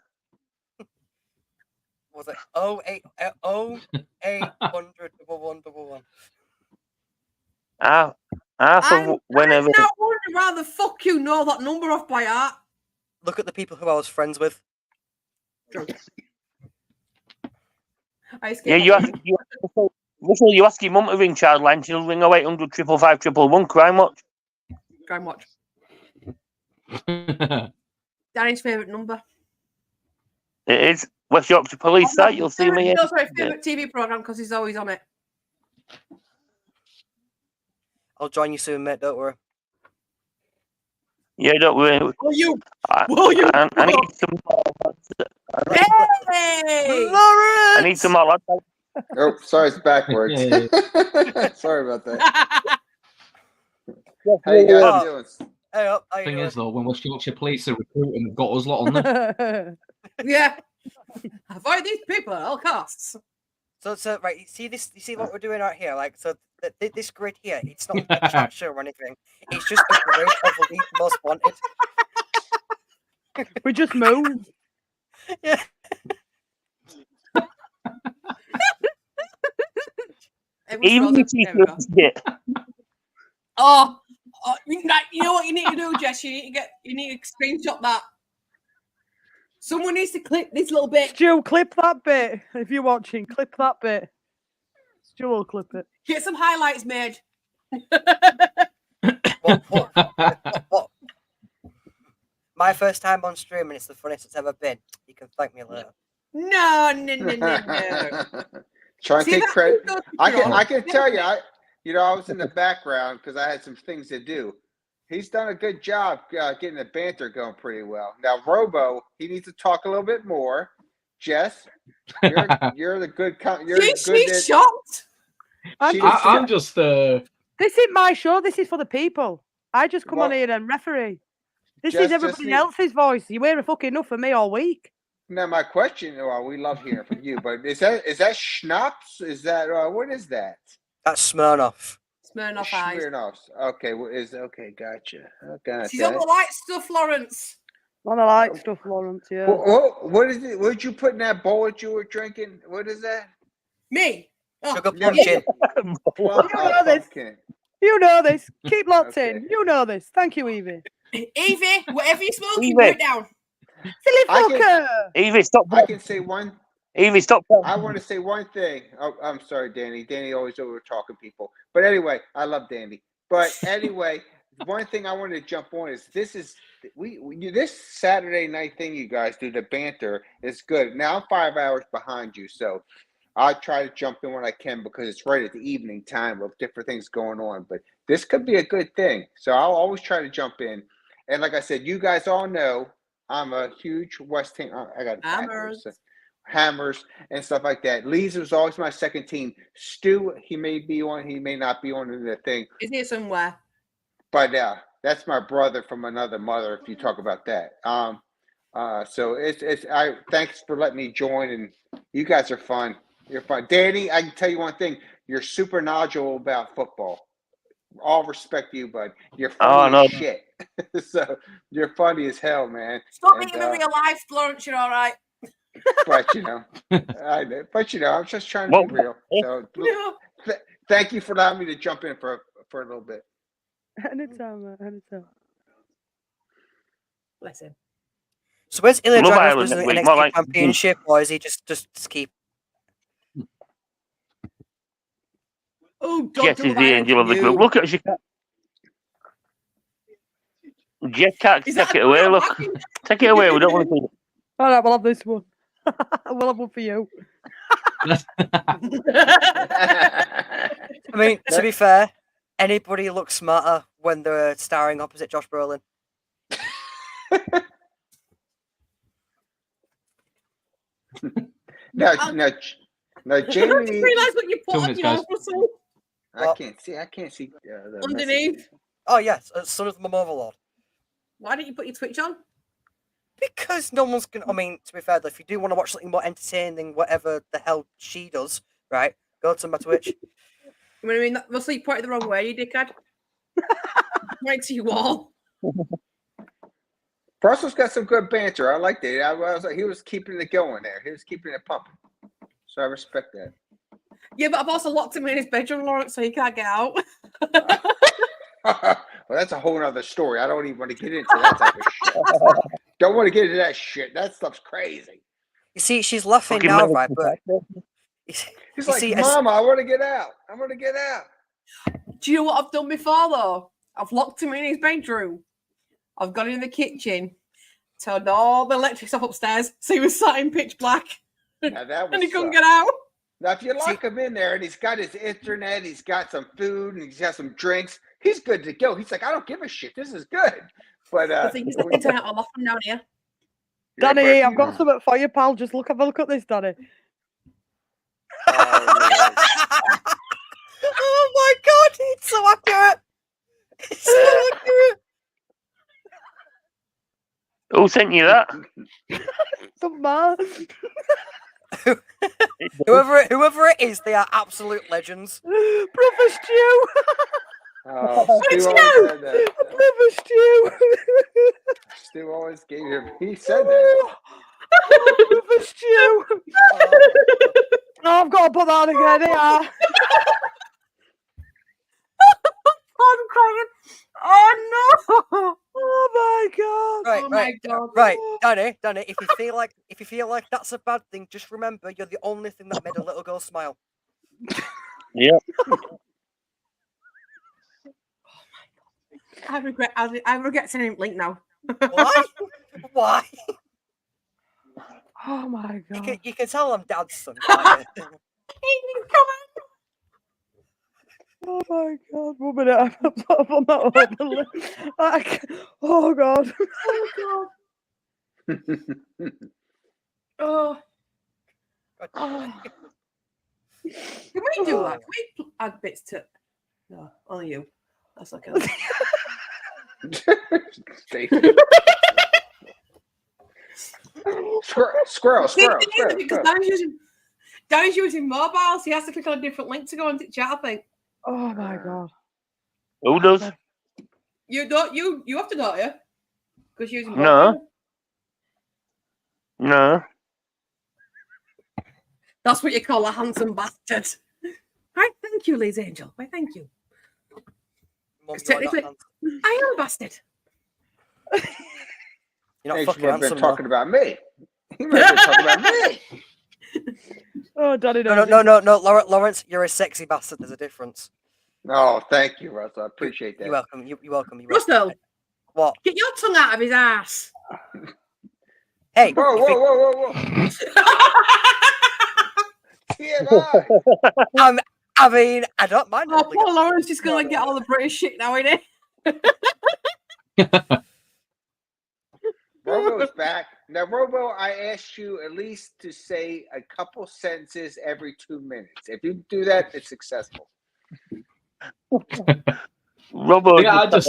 Was it 0800 Half of whenever. I'm now wondering why the fuck you know that number off by heart. Look at the people who I was friends with. Yeah, Russell, you ask your mum to ring child line, she'll ring 0800 555 111. Crime watch. Crime watch. Danny's favourite number. It is West Yorkshire Police site. You'll see me. No, sorry, favourite TV programme because he's always on it. I'll join you soon, mate. Don't worry. Yeah, don't worry. Will you? I need some more lads. Hey! I need some more lads. Oh, sorry, it's backwards. Sorry about that. How you guys doing? Hey up. The thing is, though, when West Yorkshire Police are recruiting, they've got us lot on there. Yeah. Avoid these people at all costs. So right, you see this? You see what we're doing out here? Like, so this grid here, it's not a chat show or anything. It's just a grid of the Leeds most wanted. We just move. Yeah. Even if you get. Oh, you know what you need to do, Jess? You need to screenshot that. Someone needs to clip this little bit. Stu, clip that bit. If you're watching, clip that bit. Stu will clip it. Get some highlights made. What? My first time on stream, and it's the funniest it's ever been. You can thank me later. No. Try and take credit. I can tell you, Yeah. I was in the background because I had some things to do. He's done a good job getting the banter going pretty well. Now, Robo, he needs to talk a little bit more. Jess, you're the good. She's shocked. I'm just. This isn't my show. This is for the people. I just come on Well, here and referee. This Jess, is everybody else's voice. You hear fucking enough for me all week. Now, my question, well, we love hearing from you, but is that schnapps? Is that what is that? That's Smirnoff. Smirnoff eyes. Smirnoffs. Okay, gotcha. Okay. She's on the light stuff, Lawrence. On the light stuff, Lawrence. Yeah. What is it? What did you put in that bowl that you were drinking? What is that? Me. Oh, Sugar punching. You know this. Keep locked in. You know this. Thank you, Evie. Evie, whatever you're smoking, put it down. Silly fucker. Evie, stop. I can say one. Evie, stop. I want to say one thing. Oh, I'm sorry, Danny. Danny always over talking people. But anyway, I love Danny. But anyway, one thing I wanted to jump on is this Saturday night thing you guys do, the banter, is good. Now I'm 5 hours behind you, so I'll try to jump in when I can because it's right at the evening time with different things going on. But this could be a good thing. So I'll always try to jump in. And like I said, you guys all know I'm a huge West Ham. I got Hammers and stuff like that. Leeds was always my second team. Stu, he may be on, he may not be on in the thing. Is here somewhere? But that's my brother from another mother. If you talk about that, so it's. Thanks for letting me join, and you guys are fun. You're fun, Danny. I can tell you one thing: you're super knowledgeable about football. all respect to you, bud. You're funny no. as shit. So you're funny as hell, man. Stop And, being in real life, Lawrence. You're all right. But you know, I'm just trying to Well, be real. So thank you for allowing me to jump in for a little bit. Anytime, man. Anytime. Bless him. So where's Ilya Love Dragunov Island losing the this week, NXT more like- Championship, or is he just keep? Oh, don't Jet do is the that angel of the to group. you. Look at she can't. Jet can't Is take that it away. not Look, laughing? take it away. We don't want to see it. All right, we'll have this one. We'll have one for you. I mean, to be fair, anybody looks smarter when they're starring opposite Josh Brolin. No, I Jamie. just realised what you put 2 on minutes, your guys. Russell I can't see the message. underneath. Oh yes, Son of the Overlord. Why didn't you put your Twitch on? Because no one's gonna. I mean, to be fair, though, if you do want to watch something more entertaining, whatever the hell she does, right? Go to my Twitch. I mean, Russell, you pointed the wrong way, you dickhead. Right to you all. Russell's got some good banter. I liked it. I was like, he was keeping it going there. He was keeping it pumping. So I respect that. Yeah, but I've also locked him in his bedroom, Lawrence, so he can't get out. Well, that's a whole other story. I don't even want to get into that type of shit. Don't want to get into that shit. That stuff's crazy. You see, she's laughing Fucking now, mother- right? But He's you like, see, Mama, I want to get out. I want to get out. Do you know what I've done before, though? I've locked him in his bedroom. I've gone in the kitchen, turned all the electrics off upstairs, so he was sat in pitch black, Now that was and he couldn't get out. Now, if you lock him in there and he's got his internet, he's got some food, and he's got some drinks, he's good to go. He's like, I don't give a shit. This is good. But I think he's the internet all off him down here. Danny, I've got something for you, pal. Just have a look at this, Danny. oh my god, it's so accurate. It's so accurate. Who sent you that? Some man. Whoever it is, they are absolute legends. Brother Stew. Oh, Stu always said that. Brother Stew. Stu always gave him. He said that. Brother Stew. Oh, I've got to put that on again. Yeah. I'm crying. Oh no! Oh my god. Right, Oh my God. right, Danny. If you feel like that's a bad thing, just remember you're the only thing that made a little girl smile. Yeah. I regret sending him link now. Why? Why? Oh my god. You can tell I'm dad's son. Can't you? Oh my god. 1 minute. I'm not open. Oh god. Oh god. Oh. Oh. Can we do that? Can we add bits to? No, only you. That's okay. Stacy. Squirrel. Because Danny's using mobile, so he has to click on a different link to go into chat, I think. Oh my god. Who does? You don't. You have to, don't you? Because you're using No. mobile. No. That's what you call a handsome bastard. Right, thank you, Leeds Angel. Why, thank you. Mum, Because you're not technically, handsome. I am a bastard. You're not He fucking might have been handsome. talking about me. He might have been talking about me. Oh, Danny. No, Lawrence, you're a sexy bastard. There's a difference. Oh, thank you, Russell. I appreciate that. You're welcome. You're welcome. Russell, What? get your tongue out of his ass. Hey. Whoa. TMI. I mean, I don't mind. Oh, poor Lawrence is going to get all the British shit now, isn't he? Robo's back. Now, Robo, I asked you at least to say a couple sentences every 2 minutes. If you do that, it's successful. Robert. Yeah, I just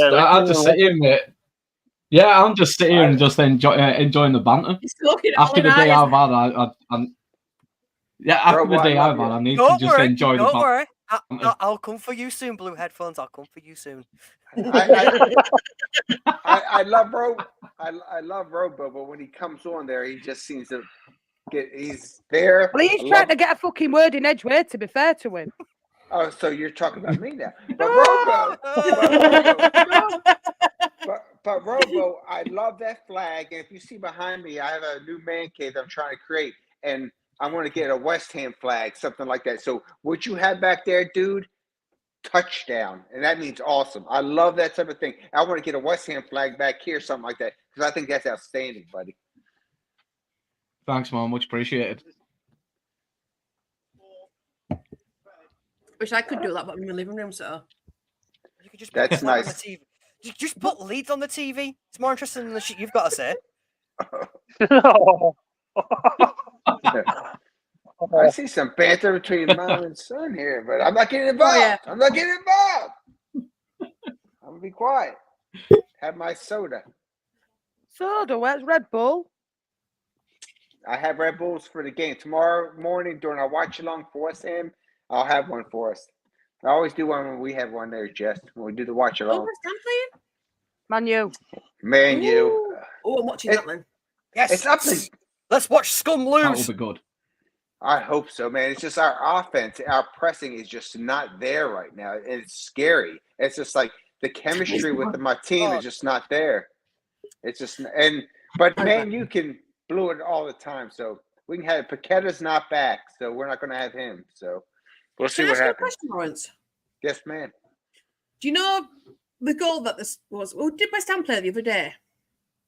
sit here, mate. Yeah, I'm just sitting here and just enjoying the banter. After the day I've had, I need to just enjoy the banter. I'll come for you soon, Blue Headphones. I'll come for you soon. I love I love Robo, but when he comes on there, he just seems to he's there. Well, he's trying to get a fucking word in edgeways, to be fair to him. Oh, so you're talking about me now. But No! but Robo, I love that flag. And if you see behind me, I have a new man cave that I'm trying to create, and I want to get a West Ham flag, something like that. So what you have back there, dude, touchdown. And that means awesome. I love that type of thing. I want to get a West Ham flag back here, something like that, because I think that's outstanding, buddy. Thanks, man. Much appreciated. Wish I could do that, but I'm in my living room, so. You could just That's put nice. nice. On the TV. You just put Leeds on the TV. It's more interesting than the shit you've got to say. I see some banter between mom and son here, but I'm not getting involved. yeah. I'm not getting involved. I'm going to be quiet. Have my soda. Soda, where's Red Bull? I have Red Bulls for the game. Tomorrow morning during our watch along for West Ham, I'll have one for us. I always do one when we have one there, Jess, when we do the watch Oh, along. what's Dan playing? Man, you. Man, you. Oh, I'm watching that then. Yes. It's up in. Let's watch Scum That will lose. be good. I hope so, man. It's just our offense, our pressing is just not there right now. It's scary. It's just like the chemistry with my team is just not there. It's just but man, you can blow it all the time. So we can have Paqueta's not back, so we're not going to have him. So we'll see Can I what ask you a happens. question, Lawrence? Yes, ma'am. Do you know the goal that this was? Oh, did West Ham play the other day?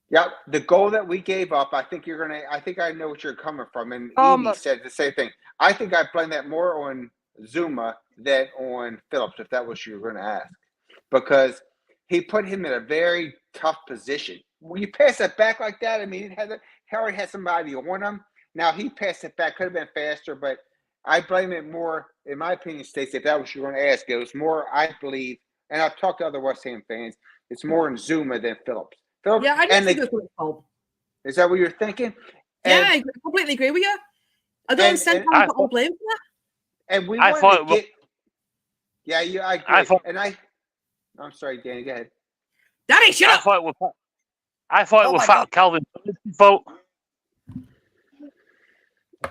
Yeah, the goal that we gave up, I think I know what you're coming from. And Edie said the same thing. I think I blame that more on Zuma than on Phillips, if that was what you were going to ask. Because he put him in a very tough position. When you pass it back like that, I mean, he already had somebody on him. Now he passed it back, could have been faster, but I blame it more, in my opinion, Stacy, if that was what you were going to ask. It was more, I believe, and I've talked to other West Ham fans, it's more in Zuma than Phillips. Yeah, I didn't think it was fault. Is that what you're thinking? Yeah, I completely agree with you. I don't understand how you got all blame for that. And we wanted to get. Yeah, I agree. I'm sorry, Danny. Go ahead. Danny, shut up. I thought it was Fat Calvin Phillips' fault.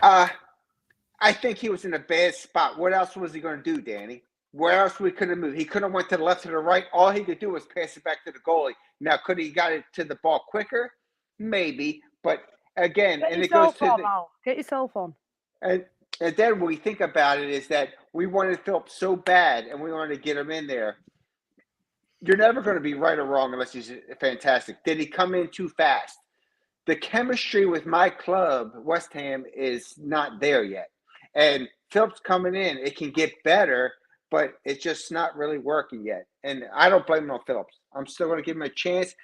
I think he was in a bad spot. What else was he going to do, Danny? Where else we could have moved? He could have went to the left or the right. All he could do was pass it back to the goalie. Now, could he got it to the ball quicker? Maybe, but again, Get yourself on. And then when we think about it, is that we wanted Phillips so bad, and we wanted to get him in there. You're never going to be right or wrong unless he's fantastic. Did he come in too fast? The chemistry with my club, West Ham, is not there yet. And Phillips coming in, it can get better, but it's just not really working yet. And I don't blame him on Phillips. I'm still going to give him a chance.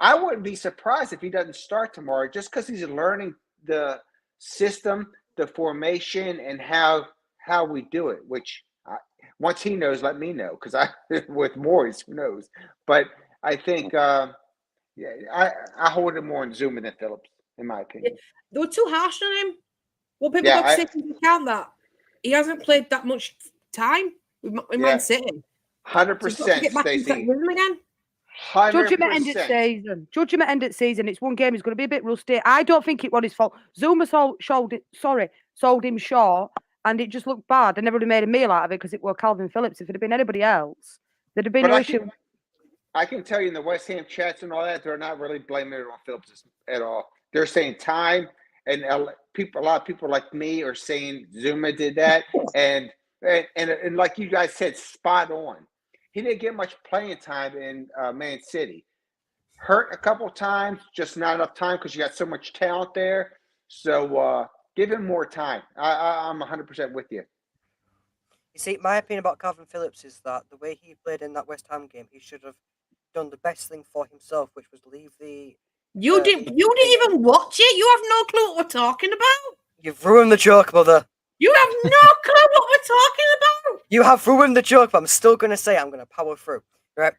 I wouldn't be surprised if he doesn't start tomorrow, just because he's learning the system, the formation, and how we do it, which once he knows, let me know, because with Morris, who knows. But I think I hold him more in Zuma than Phillips, in my opinion. Yeah, they were too harsh on him. Well, people got to take into account that he hasn't played that much time with Man City. 100%, Stacy. 100%. Judge him at end of season. Judge him at end of season. It's one game. He's going to be a bit rusty. I don't think it was his fault. Zuma sold him short, and it just looked bad. And everybody made a meal out of it because it was Calvin Phillips. If it had been anybody else, there'd have been no issue. I can tell you in the West Ham chats and all that, they're not really blaming it on Phillips at all. They're saying time, and a lot of people like me are saying Zuma did that, and like you guys said, spot on. He didn't get much playing time in Man City. Hurt a couple times, just not enough time because you got so much talent there. So give him more time. I'm 100% with you. You see, my opinion about Calvin Phillips is that the way he played in that West Ham game, he should have done the best thing for himself, which was leave the. You didn't even watch it. You have no clue what we're talking about. You've ruined the joke, mother. You have no clue what we're talking about. You have ruined the joke, but I'm still going to say I'm going to power through. Right?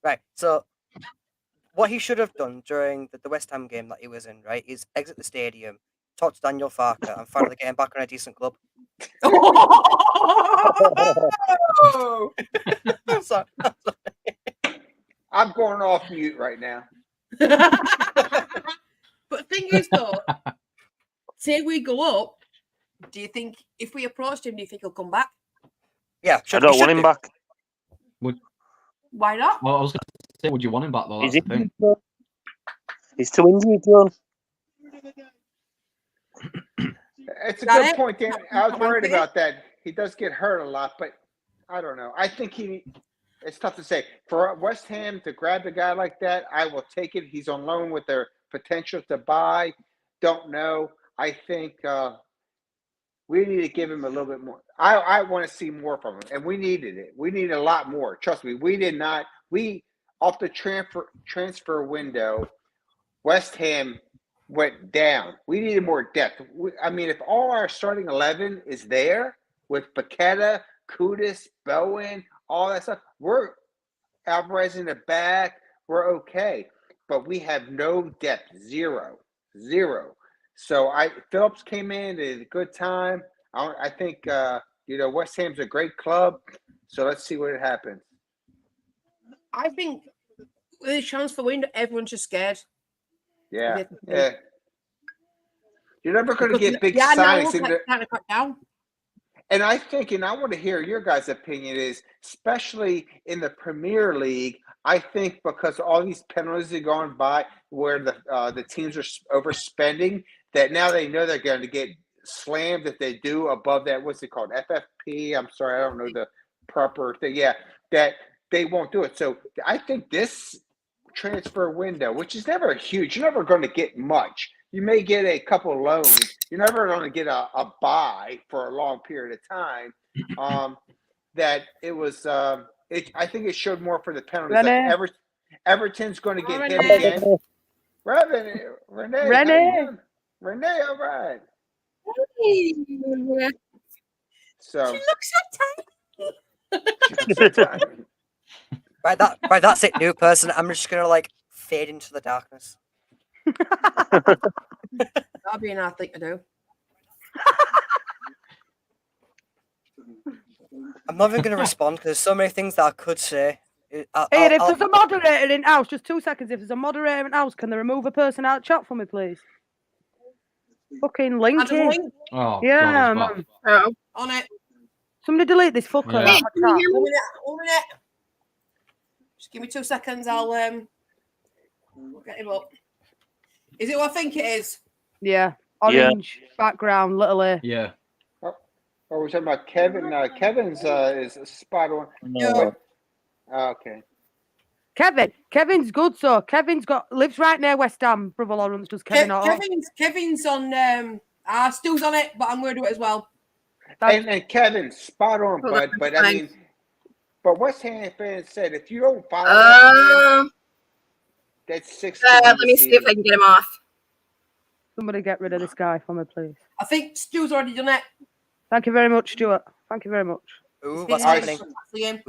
Right. So, what he should have done during the West Ham game that he was in, right, is exit the stadium, talk to Daniel Farker, and finally get him back on a decent club. Oh, Oh! I'm sorry. I'm going off mute right now. But thing is, though, say we go up, do you think if we approached him, do you think he'll come back? Yeah, I don't want him back. Why not? Well, I was going to say, would you want him back though? That's He's the thing. He's too injury prone. It's a Got good it? point, Dan. I was Not worried one about that. He does get hurt a lot, but I don't know. I think it's tough to say. For West Ham to grab a guy like that, I will take it. He's on loan with their potential to buy. Don't know. I think we need to give him a little bit more. I want to see more from him, and we needed it. We needed a lot more. Trust me, we did not. We off the transfer window, West Ham went down. We needed more depth. I mean, if all our starting 11 is there with Paqueta, Kudus, Bowen, all that stuff, we're Alvarez in the back. We're okay, but we have no depth. Zero. So Phillips came in at a good time. I think West Ham's a great club. So let's see what happens. I think with the transfer window, everyone's just scared. Yeah. You're never going to get big no, signings. trying to cut down. And I think, and I want to hear your guys' opinion is, especially in the Premier League, I think because all these penalties have gone by where the teams are overspending, that now they know they're going to get slammed if they do above that. What's it called? FFP? I'm sorry, I don't know the proper thing. Yeah, that they won't do it. So I think this transfer window, which is never huge, you're never going to get much. You may get a couple loans. You're never going to get a buy for a long period of time. That it was. I think it showed more for the penalties. Like Everton's going to get hit again. Renee, all right. So She looks so tiny. Right, that's it, new person. I'm just gonna fade into the darkness. That'd be an odd thing to do. I'm not even gonna respond because there's so many things that I could say. If there's a moderator in house, just 2 seconds. If there's a moderator in house, can they remove a person out of chat for me, please? Fucking linky. Oh, yeah, God, man. Oh, on it. Somebody delete this fucker. Yeah. Out of my chat. 1 minute. Just give me 2 seconds. I'll get him up. Is it what I think it is? Yeah. Orange background, little A. Yeah. Oh, we're talking about Kevin. Kevin's is spot on. No. Okay. Kevin's good, so Kevin's lives right near West Ham. Brother Lawrence does Kevin. Kevin's on Stu's on it, but I'm going to do it as well. And Kevin, spot on, bud. But I mean, but West Ham fans said if you don't follow, that's 6. Let me see if I can get him off. Somebody get rid of this guy for me, please. I think Stu's already done it. Thank you very much, Stuart. Thank you very much. Ooh, what's happening?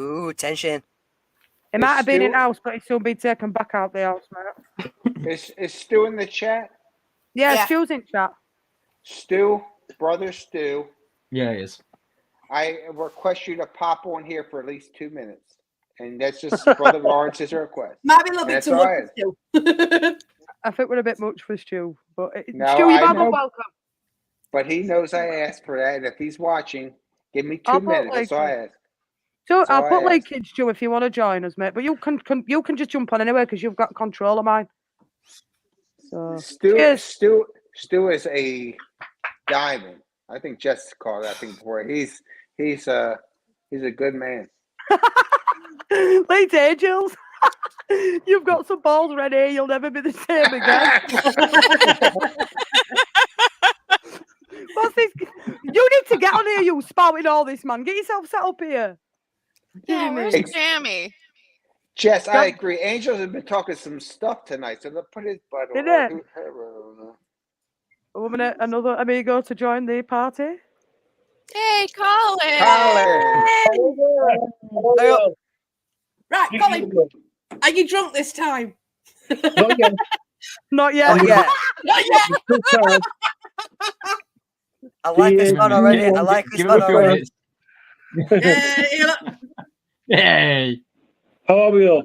Ooh, tension. It might have been in house, but it's still been taken back out the house, mate. Is Stu in the chat? Yeah, Stu's in chat. Stu, brother Stu. Yeah, he is. I request you to pop on here for at least 2 minutes. And that's just Brother Lawrence's request. Might be a little bit too much for Stu. I think we're a bit much for Stu. But No, Stu, you're I know. welcome. But he knows I asked for that. And if he's watching, give me 2 minutes. That's all I ask. So I'll put like kids, Stu, if you want to join us, mate. But you can just jump on anyway because you've got control of mine. So Stu is a diamond. I think Jess called that thing before. He's a good man. Late Angels. You've got some balls ready. You'll never be the same again. What's this? You need to get on here, you spouting all this, man. Get yourself set up here. Yeah, where's Jamie? Jess, I agree. Angels have been talking some stuff tonight, so they'll put his butt on. Did it? A minute, another amigo to join the party. Hey, Colin! Right, Colin. Are you drunk this time? Not yet. Not yet. Not yet. Not yet. I like this one already. I like this one already. Hey. How are we all?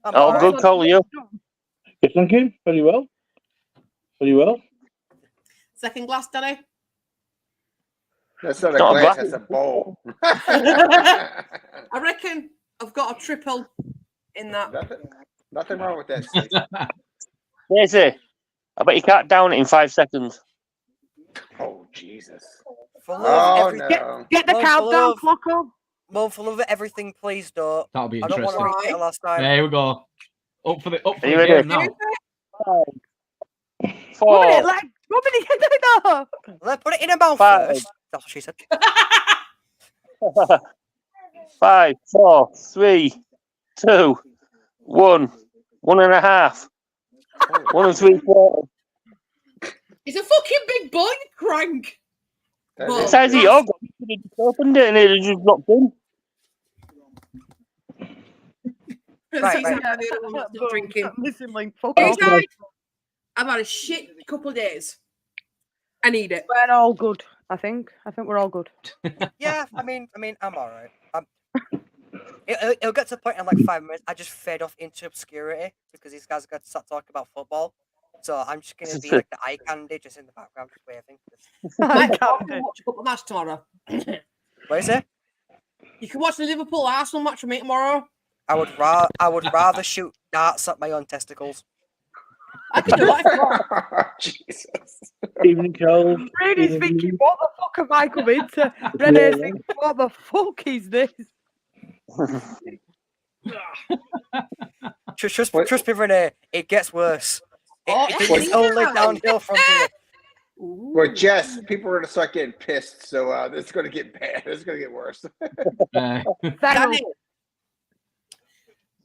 I'm Oh, alright. good call, you. Yes, thank you. Very well. Very well. Second glass, Danny. That's not a Not a glass, glass. that's a bowl. I reckon I've got a triple in that. Nothing wrong with that, Stacy. Daisy, I bet you can't down it in 5 seconds. Oh, Jesus. Full of Oh, everything. no. Get the Mum, countdown clock on. Mum, full of everything, please don't. That'll be I don't want to interesting. repeat it last time. There we go. Up for the Are you game ready? now. 4, Like, 1 minute, no. Let's put it in her mouth 5. first. That's what she said. 5, 4, 3, 2, 1, 1.5, 1 3/4. He's a fucking big boy, you crank. That Well, is Size of big. your gun, you could have just opened it and it had just dropped in. Right, He's right. the other one that's not drinking. Missing link. Fuck He's off. like, I've had a shit couple of days. I need it. We're all good. I think we're all good. Yeah, I mean, I'm alright. It'll get to the point in like 5 minutes. I just fade off into obscurity because these guys are going to start talking about football. So I'm just going to be like the eye candy just in the background, just waving. I can watch a couple match tomorrow. What is it? You can watch the Liverpool Arsenal match with me tomorrow. I would rather shoot darts at my own testicles. I can do that. Jesus. Evening, Carl. Brady's thinking, what the fuck have I come into? Renee's thinking, what the fuck is this? Trust me, Renee, it gets worse. It Oh, is only downhill from here. Well, Jess, people are going to start getting pissed, so this is going to get bad. It's going to get worse. Danny,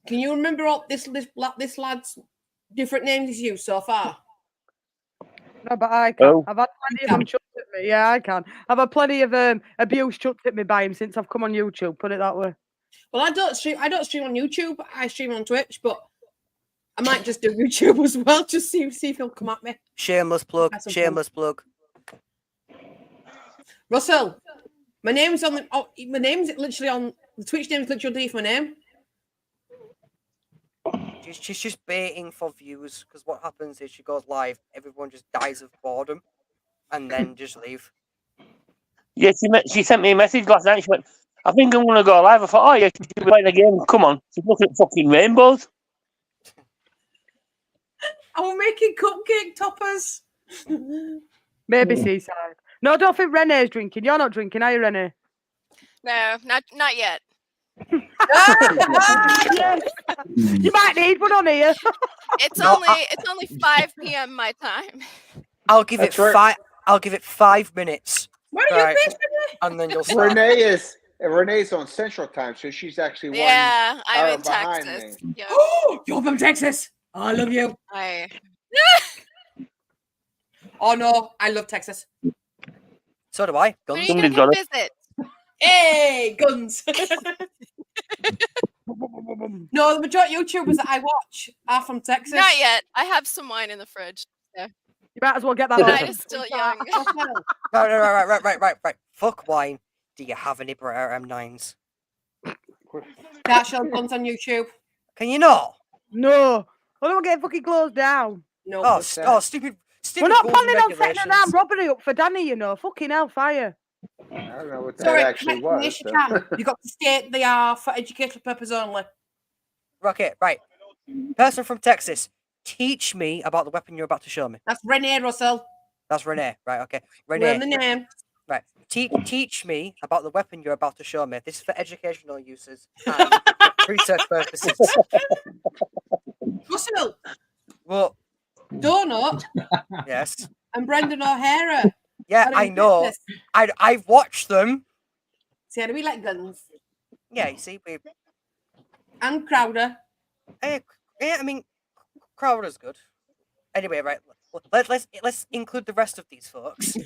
can you remember all this lad's different names he's used so far? No, but I can't. Oh. I've had plenty of them chucked at me. Yeah, I can. I've had plenty of abuse chucked at me by him since I've come on YouTube. Put it that way. Well, I don't stream on YouTube. I stream on Twitch, but I might just do YouTube as well. Just see if he'll come at me. Shameless plug. That's a Shameless plug. Russell, my name's on the. Oh, my name's literally on the Twitch name's literally underneath my name. She's just baiting for views because what happens is she goes live, everyone just dies of boredom, and then just leave. Yeah, she sent me a message last night. She went, I think I'm going to go live. I thought, oh, yeah, she's playing a game. Come on. She's looking at fucking rainbows. I'm making cupcake toppers. Maybe Seaside. No, I don't think Renee's drinking. You're not drinking, are you, Renee? No, not yet. Yes. You might need one on here. It's No, only 5 p.m. my time. I'll give That's it right. I'll give it 5 minutes, Where are you Right. based, Renee? and then you'll start. Renee's on Central Time, so she's actually Yeah, I'm hour in behind Texas. me. Yeah, You're from Texas. I love you. Oh no, I love Texas. So do I. When are Guns. you gonna Somebody's come got it. visit? Hey, guns. No, the majority of YouTubers that I watch are from Texas. Not yet. I have some wine in the fridge. So. You might as well get that The on. night is still young. Right. Fuck wine. Do you have any Beretta M9s? Can't show guns on YouTube. Can you not? No. I don't get fucking closed down. No. Oh, What's that? stupid. We're not rules and planning on setting an regulations. armed robbery up for Danny, you know. Fucking hellfire. I don't know what that Sorry, actually was. yes, you so. can. You got to state they are for educational purpose only. Okay, right. Person from Texas, teach me about the weapon you're about to show me. That's Renee Russell. That's Renee, right? Okay, Learn Renee. the name. Right. Teach me about the weapon you're about to show me. This is for educational uses and research purposes. Russell, Well, Donut, yes. and Brendan O'Hara. Yeah, are I in know. Texas. I've watched them. See, how do we like guns? Yeah, you see, we. And Crowder. Yeah, I mean, Crowder's good. Anyway, right. Let's include the rest of these folks.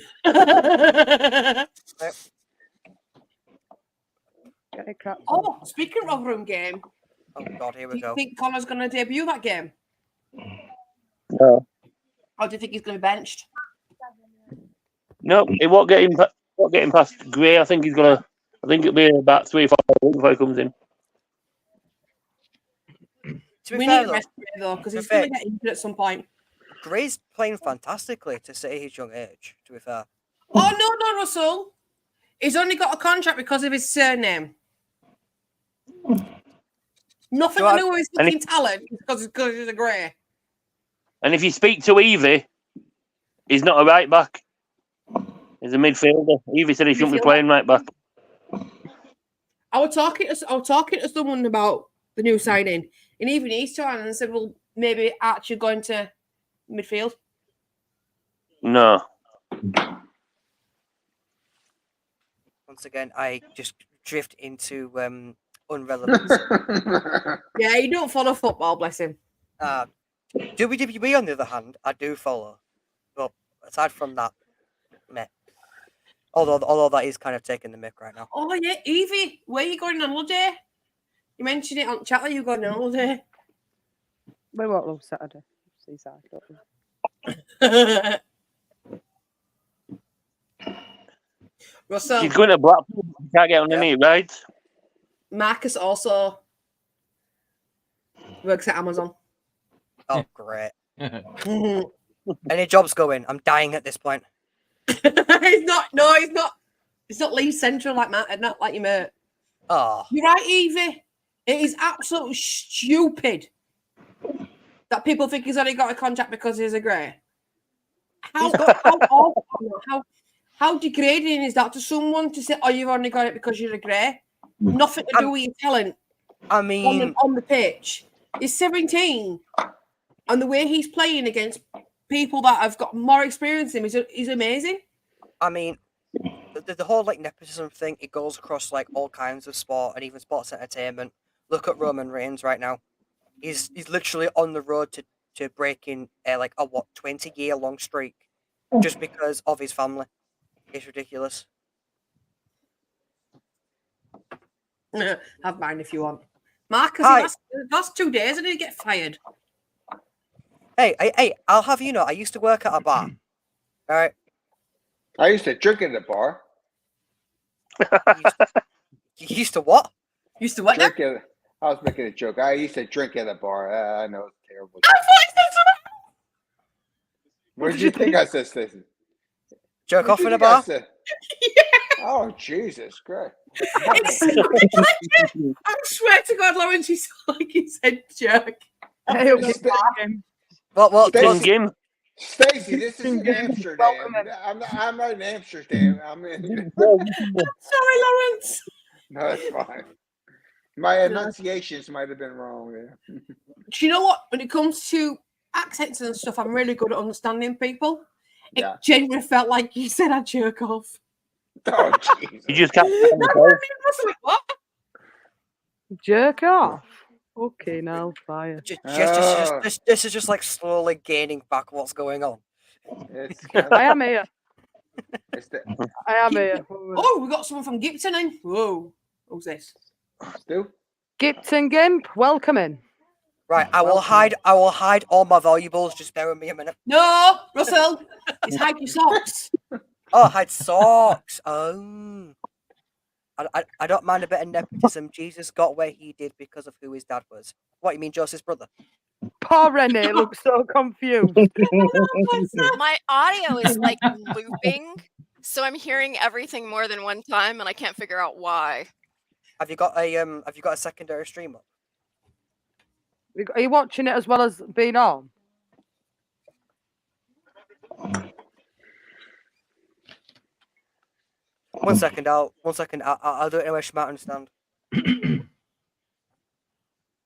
Oh, speaking of room game, Oh God, here do we you go. think Connor's going to debut that game? No. Or do you think he's going to be benched? No, it won't get him. Won't get him past Gray. I think he's gonna. I think it'll be about 3 or 4 weeks before he comes in. To be We fair, need though, rest though, because he's to be going to fair- get injured at some point. Gray's playing fantastically to say his young age. To be fair, Oh no, Russell. He's only got a contract because of his surname. Nothing to do with his fucking talent because he's a Gray. And if you speak to Evie, he's not a right back. He's a midfielder. Evie said he shouldn't be playing right back. I was talking to someone about the new signing, and even he's trying and said, "Well, maybe Archie going to midfield." No. once again, I just drift into irrelevance. Yeah, you don't follow football, bless him. WWE, on the other hand, I do follow. But aside from that, meh. Although that is kind of taking the mick right now. Oh yeah, Evie, where are you going on holiday? You mentioned it on chat that you going on holiday. We won't love Saturday. Seaside, don't we? Russell, She's going to Blackpool. You can't get on any rides. Marcus also works at Amazon. Oh, great. Any jobs going? I'm dying at this point. He's not. No, he's not. It's not Leeds Central like Matt, not like your mate. Oh, You're right, Evie. It is absolutely stupid that people think he's only got a contract because he's a Grey. How degrading is that to someone to say, "Oh, you've only got it because you're a Grey"? Nothing to do with your talent. I mean, on the pitch, he's 17, and the way he's playing against people that have got more experience than him is amazing. I mean, the whole like nepotism thing, it goes across like all kinds of sport and even sports entertainment. Look at Roman Reigns right now. He's literally on the road to breaking like a 20-year long streak just because of his family. It's ridiculous. Have mine if you want. Marcus, last 2 days and he get fired. Hey, I'll have you know, I used to work at a bar. All right. I used to drink in the bar. You used to what? Used to what? I was making a joke. I used to drink at a bar. I know it's terrible. I thought he said something. What did you think I said, Stacy? Jerk off in a bar? Yeah. Oh, Jesus Christ. I swear to God, Lawrence, he sounded like he said jerk. Well, Game. Stacy, this is Amsterdam. I'm not in Amsterdam. I'm in. Sorry, Lawrence. No, that's fine. My enunciations might have been wrong. Yeah. Do you know what? When it comes to accents and stuff, I'm really good at understanding people. It genuinely felt like you said I jerk off. Oh, Jesus. You just can't. What? Jerk off. Okay, now fire. This is just like slowly gaining back what's going on. I am here. I am here. Oh, we got someone from Gibson in. Whoa. Who's this? Gibson Gimp, welcome in. Right, I will hide all my valuables. Just bear with me a minute. No, Russell, it's hide your socks. Oh, hide socks. Oh, I don't mind a bit of nepotism. Jesus got where he did because of who his dad was. What, you mean Joseph's brother? Poor Renee looks so confused. My audio is like looping, so I'm hearing everything more than one time, and I can't figure out why. Have you got a secondary stream up? Are you watching it as well as being on? One second. I'll do it in a way she might understand.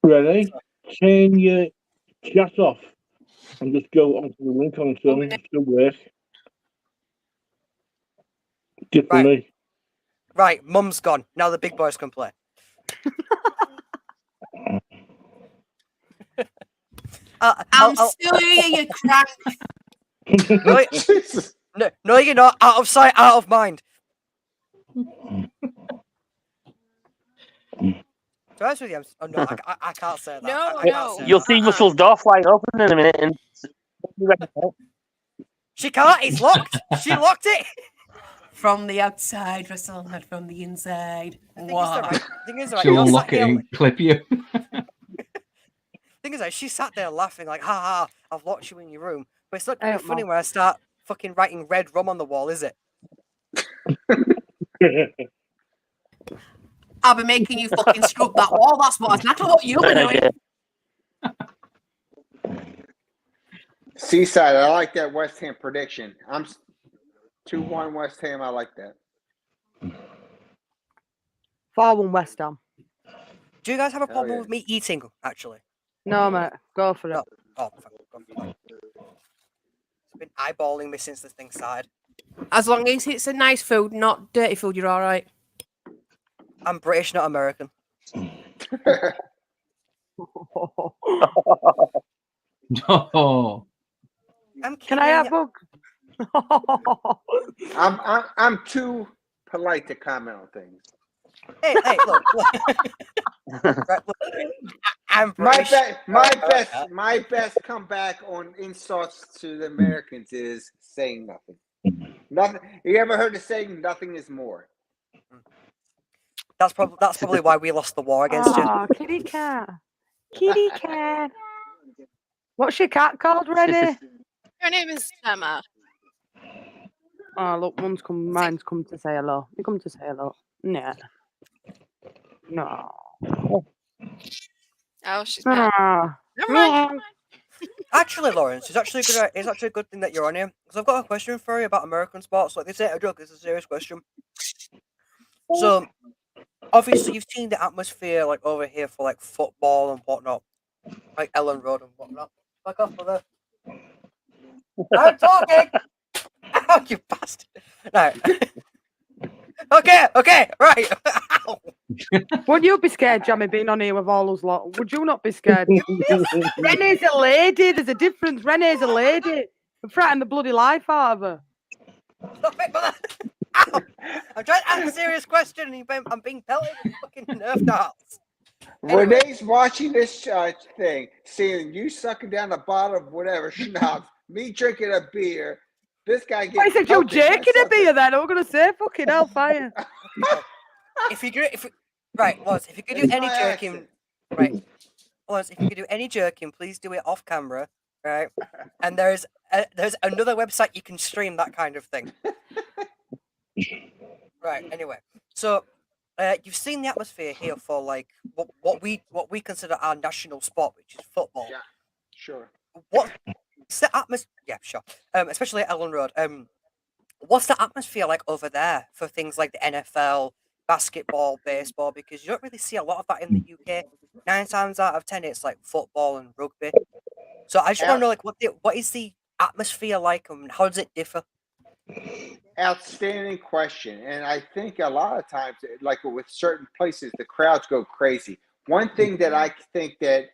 Ready? Turn your chat off and just go onto the link on its own. Still work. Good for me. Right, Mum's gone. Now the big boys can play. I'm still here, you crank. No, you're not. Out of sight, out of mind. To be honest with you, I can't say that. No. You'll see Russell's door flying open in a minute. And she can't. It's locked. She locked it. From the outside, Russell, not from the inside. She'll unlock it and clip you. Thing is, like, she sat there laughing like, "Ha ha! I've locked you in your room." But it's not I gonna be don't funny know. when I start fucking writing red rum on the wall, is it? I'll be making you fucking scrub that wall. That's what you'll be doing. Seaside, I like that West Ham prediction. I'm 2-1 West Ham. I like that. 4-1 West Ham. Do you guys have a Hell problem yeah. with me eating? Actually, No, mate. Go for it. no. Oh, fuck. It's been eyeballing me since this thing started. As long as it's a nice food, not dirty food, you're all right. I'm British, not American. No. Can I have book? I'm too polite to comment on things. Hey, look. Right, look. I'm British. My best comeback on insults to the Americans is saying nothing. Nothing. You ever heard the saying "nothing is more"? That's probably why we lost the war against you. Oh, kitty cat. Kitty cat. What's your cat called, Rennie? Her name is Emma. Oh, look, mine's come to say hello. You come to say hello. Nah. No. Oh, she's mad. Ah. Never mind. Actually, Lawrence, it's actually a good thing that you're on here because I've got a question for you about American sports. Like, this ain't a joke; it's a serious question. So, obviously, you've seen the atmosphere like over here for like football and whatnot, like Ellen Road and whatnot. Back off, brother. I'm talking. Oh, you bastard! No. Okay, right. Ow. Would you be scared, Jamie, being on here with all those lot? Would you not be scared? Renee's a lady. There's a difference. Renee's a lady. I'm frightened the bloody life out of her. Stop it, brother. Ow. I'm trying to ask a serious question and I'm being pelted with fucking Nerf darts. Anyway. Renee's watching this thing, seeing you sucking down a bottle of whatever schnapps, me drinking a beer, this guy getting. I said you're jaking a beer then. I'm going to say fucking hellfire. If you could do any jerking, right? Lawrence, if you could do any jerking, please do it off camera, right? And there's another website you can stream that kind of thing. Right. Anyway, so you've seen the atmosphere here for like what we consider our national sport, which is football. Yeah, sure. What's the atmosphere? Yeah, sure. Especially at Ellen Road. What's the atmosphere like over there for things like the NFL, basketball, baseball? Because you don't really see a lot of that in the UK. 9 times out of 10, it's like football and rugby. So I just want to know, like, what is the atmosphere like, and how does it differ? Outstanding question. And I think a lot of times, like with certain places, the crowds go crazy. One thing that I think that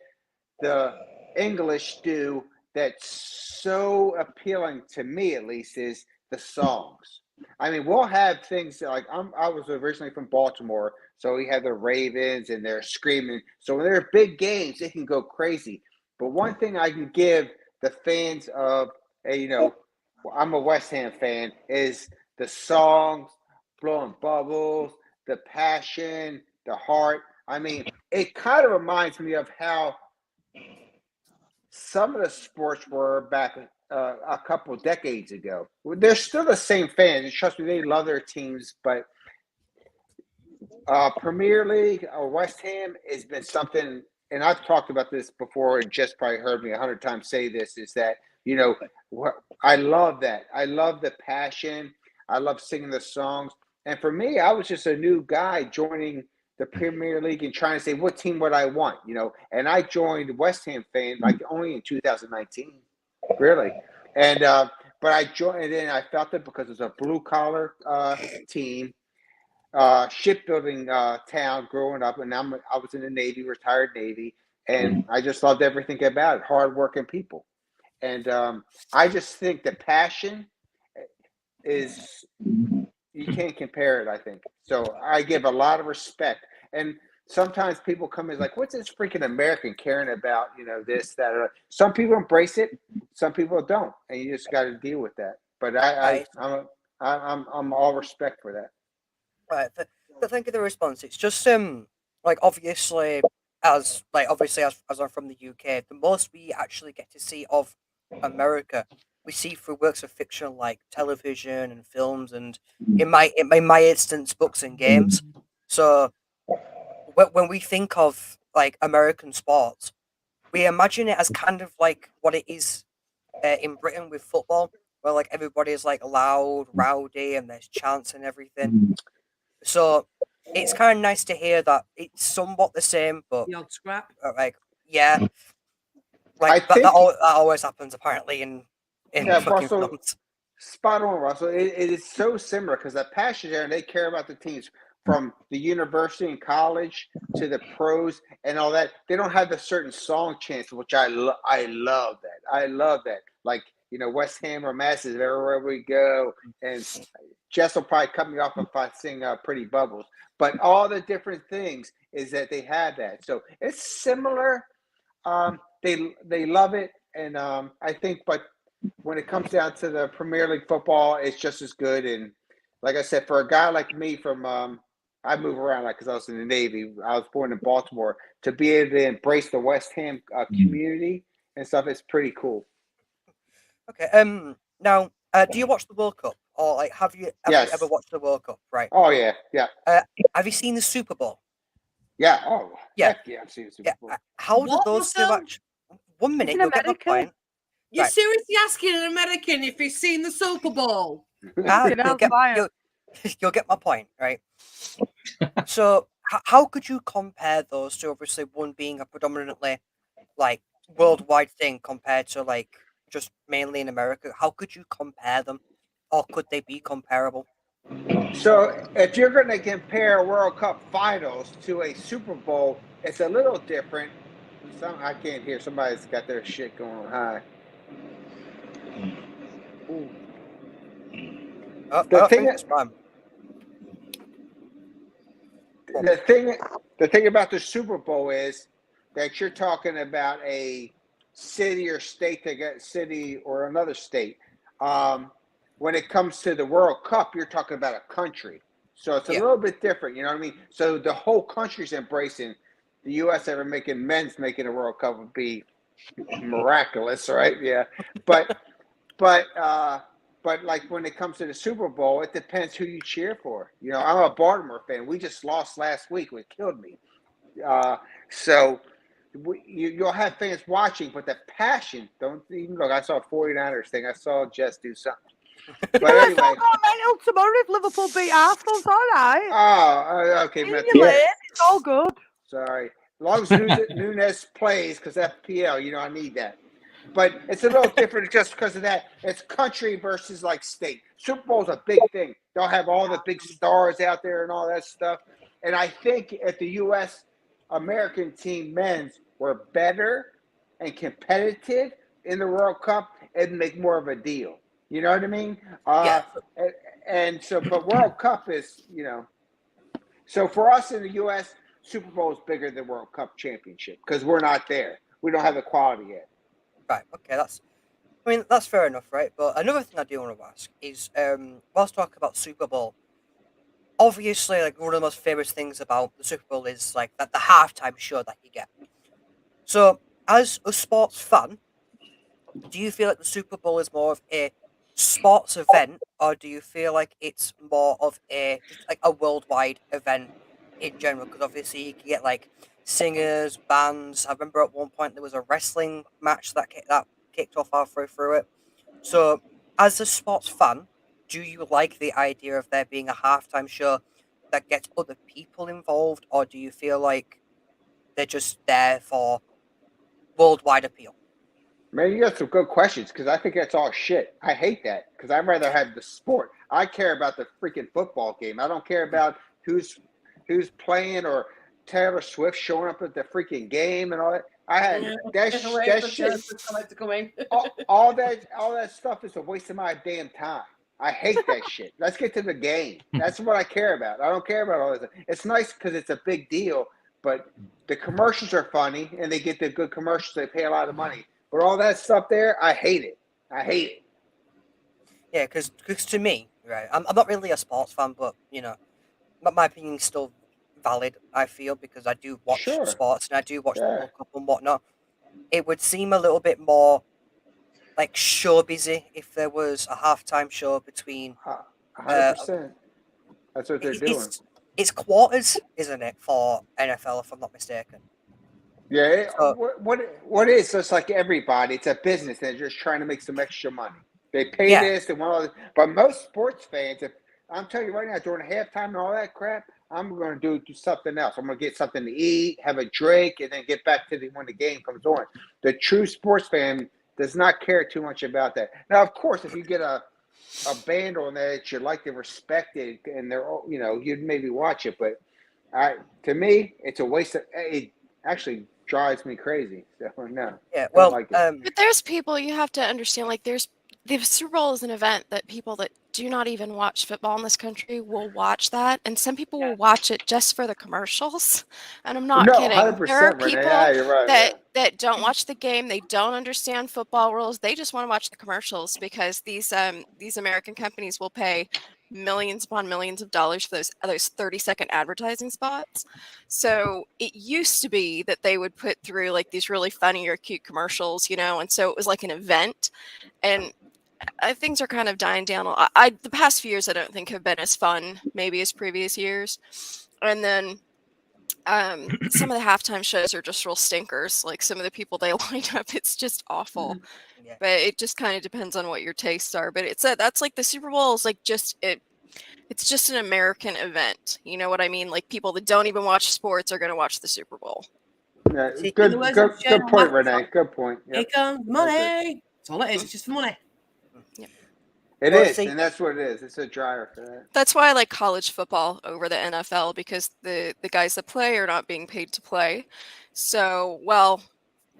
the English do that's so appealing to me, at least, is the songs. I mean, we'll have things like I was originally from Baltimore, so we have the Ravens and they're screaming. So when there are big games, it can go crazy. But one thing I can give the fans of, I'm a West Ham fan, is the songs, blowing bubbles, the passion, the heart. I mean, it kind of reminds me of how some of the sports were back a couple of decades ago. They're still the same fans. Trust me, they love their teams. But Premier League or West Ham has been something, and I've talked about this before and just probably heard me 100 times say this, is that, I love that. I love the passion. I love singing the songs. And for me, I was just a new guy joining the Premier League and trying to say, what team would I want, And I joined West Ham fan like only in 2019, really. And but I joined it, and I felt it because it was a blue collar team, shipbuilding town growing up, and I was in the Navy, retired Navy, and I just loved everything about it. Hardworking people, and I just think the passion is. You can't compare it, I think. So I give a lot of respect. And sometimes people come in like, what's this freaking American caring about, this, that, or Some people embrace it. Some people don't. And you just got to deal with that. But I'm all respect for that. Right. Thank you for the response. It's just like obviously as I'm from the UK, the most we actually get to see of America, we see through works of fiction like television and films, and in my instance, books and games. So when we think of like American sports, we imagine it as kind of like what it is in Britain with football, where like everybody is like loud, rowdy, and there's chants and everything. So it's kind of nice to hear that it's somewhat the same, but The odd scrap. like yeah, I like that think that always happens apparently in yeah, fucking Russell, films. spot on, Russell. It is so similar because that passion there, and they care about the teams from the university and college to the pros and all that. They don't have the certain song chants, which I love that. I love that. Like, you know, West Ham or Masses everywhere we go. And Jess will probably cut me off if I sing Pretty Bubbles. But all the different things is that they have that. So it's similar. They love it. And I think, but when it comes down to the Premier League football, it's just as good. And like I said, for a guy like me from I move around because I was in the Navy. I was born in Baltimore. To be able to embrace the West Ham community and stuff, it's pretty cool. Okay. Now, do you watch the World Cup, or like have you ever watched the World Cup? Right. Oh yeah, yeah. Have you seen the Super Bowl? Yeah. Oh yeah. Heck yeah, I've seen the Super Bowl. How do those two actually? 1 minute, you'll get my point. You're Right. seriously asking an American if he's seen the Super Bowl? You'll get my point, right? So, how could you compare those two? Obviously, one being a predominantly like worldwide thing compared to like just mainly in America. How could you compare them, or could they be comparable? So, if you're going to compare World Cup finals to a Super Bowl, it's a little different. I can't hear. Somebody's got their shit going high. The thing about the Super Bowl is that you're talking about a city or state or another state. When it comes to the World Cup, you're talking about a country. So it's a little bit different, you know what I mean? So the whole country's embracing the U.S. men's making a World Cup would be miraculous, right? Yeah. But like when it comes to the Super Bowl, it depends who you cheer for. You know, I'm a Baltimore fan. We just lost last week, which killed me. So you'll have fans watching, but the passion, don't even look. I saw a 49ers thing. I saw Jess do something. But anyway. It's all got mental tomorrow if Liverpool beat Arsenal. It's all right. Oh, okay. It's all good. Sorry. As long as Nunes plays, because FPL, you know, I need that. But it's a little different just because of that. It's country versus like state. Super Bowl's a big thing. They'll have all the big stars out there and all that stuff. And I think if the U.S. American team men's were better and competitive in the World Cup, it'd make more of a deal. You know what I mean? And so, but World Cup is, you know. So for us in the U.S., Super Bowl is bigger than World Cup championship because we're not there. We don't have the quality yet. Right. Okay. That's fair enough, right? But another thing I do want to ask is, whilst talking about Super Bowl, obviously, like one of the most famous things about the Super Bowl is like that the halftime show that you get. So, as a sports fan, do you feel like the Super Bowl is more of a sports event, or do you feel like it's more of just like a worldwide event in general? Because obviously you can get like singers, bands. I remember at one point there was a wrestling match that kicked off halfway through it. So, as a sports fan, do you like the idea of there being a halftime show that gets other people involved, or do you feel like they're just there for worldwide appeal? Man, you got some good questions because I think that's all shit. I hate that because I'd rather have the sport. I care about the freaking football game. I don't care about who's playing or Taylor Swift showing up at the freaking game and all that. I had that shit. all that stuff is a waste of my damn time. I hate that shit. Let's get to the game. That's what I care about. I don't care about all this. It's nice because it's a big deal, but the commercials are funny and they get the good commercials. They pay a lot of money. But all that stuff there, I hate it. I hate it. Yeah, because to me, Right. I'm not really a sports fan, but my opinion's still valid. I feel because I do watch Sure. sports and I do watch the Yeah. World Cup and whatnot. It would seem a little bit more like show busy if there was a halftime show between. 100%. That's what they're doing. It's quarters, isn't it, for NFL? If I'm not mistaken. Yeah. So, What is? It's like everybody. It's a business. They're just trying to make some extra money. They pay Yeah. this and all this. But most sports fans, if I'm telling you right now, during halftime and all that crap, I'm going to do something else. I'm going to get something to eat, have a drink, and then get back to when the game comes on. The true sports fan does not care too much about that. Now, of course, if you get a band on there that you like to respect it, and they're you'd maybe watch it. But to me, it's a waste of. It actually drives me crazy. So no. yeah. Well, like it. But there's people you have to understand. Like, the Super Bowl is an event that people that do not even watch football in this country will watch that, and some people will watch it just for the commercials. And I'm not No, kidding. There are 100%, Renee. people Yeah, you're right. that don't watch the game. They don't understand football rules. They just want to watch the commercials because these American companies will pay millions upon millions of dollars for those 30-second advertising spots. So it used to be that they would put through like these really funny or cute commercials, and so it was like an event. And things are kind of dying down. The past few years I don't think have been as fun maybe as previous years. And then some of the halftime shows are just real stinkers. Like some of the people they line up, it's just awful. Yeah. But it just kind of depends on what your tastes are. But that's like the Super Bowl is like it's just an American event. You know what I mean? Like people that don't even watch sports are going to watch the Super Bowl. Yeah, See, good in the words of point, Jen, Renee. Good point. Here Yep. comes money. That's all it is. It's just for money. It Well, is, see- and that's what it is. It's a dryer for that. That's why I like college football over the NFL because the guys that play are not being paid to play. So, well,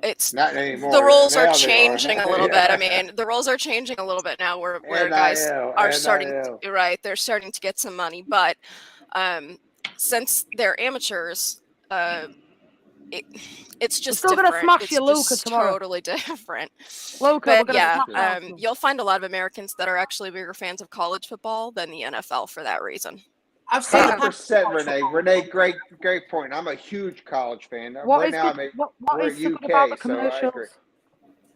it's Not anymore. the rules are Now they changing a little Yeah. bit. I mean, the rules are changing a little bit now where NIL, guys are starting NIL. they're starting to get some money, but since they're amateurs, it's just still gonna different. smash It's you, Luca, just tomorrow. totally different. Luca, we're But gonna yeah, smash Arsenal. you'll find a lot of Americans that are actually bigger fans of college football than the NFL for that reason. I've seen 100%, Renee. Renee, great point. I'm a huge college fan. What Right is now, good, we're what is at so good about the UK, so I commercials? agree.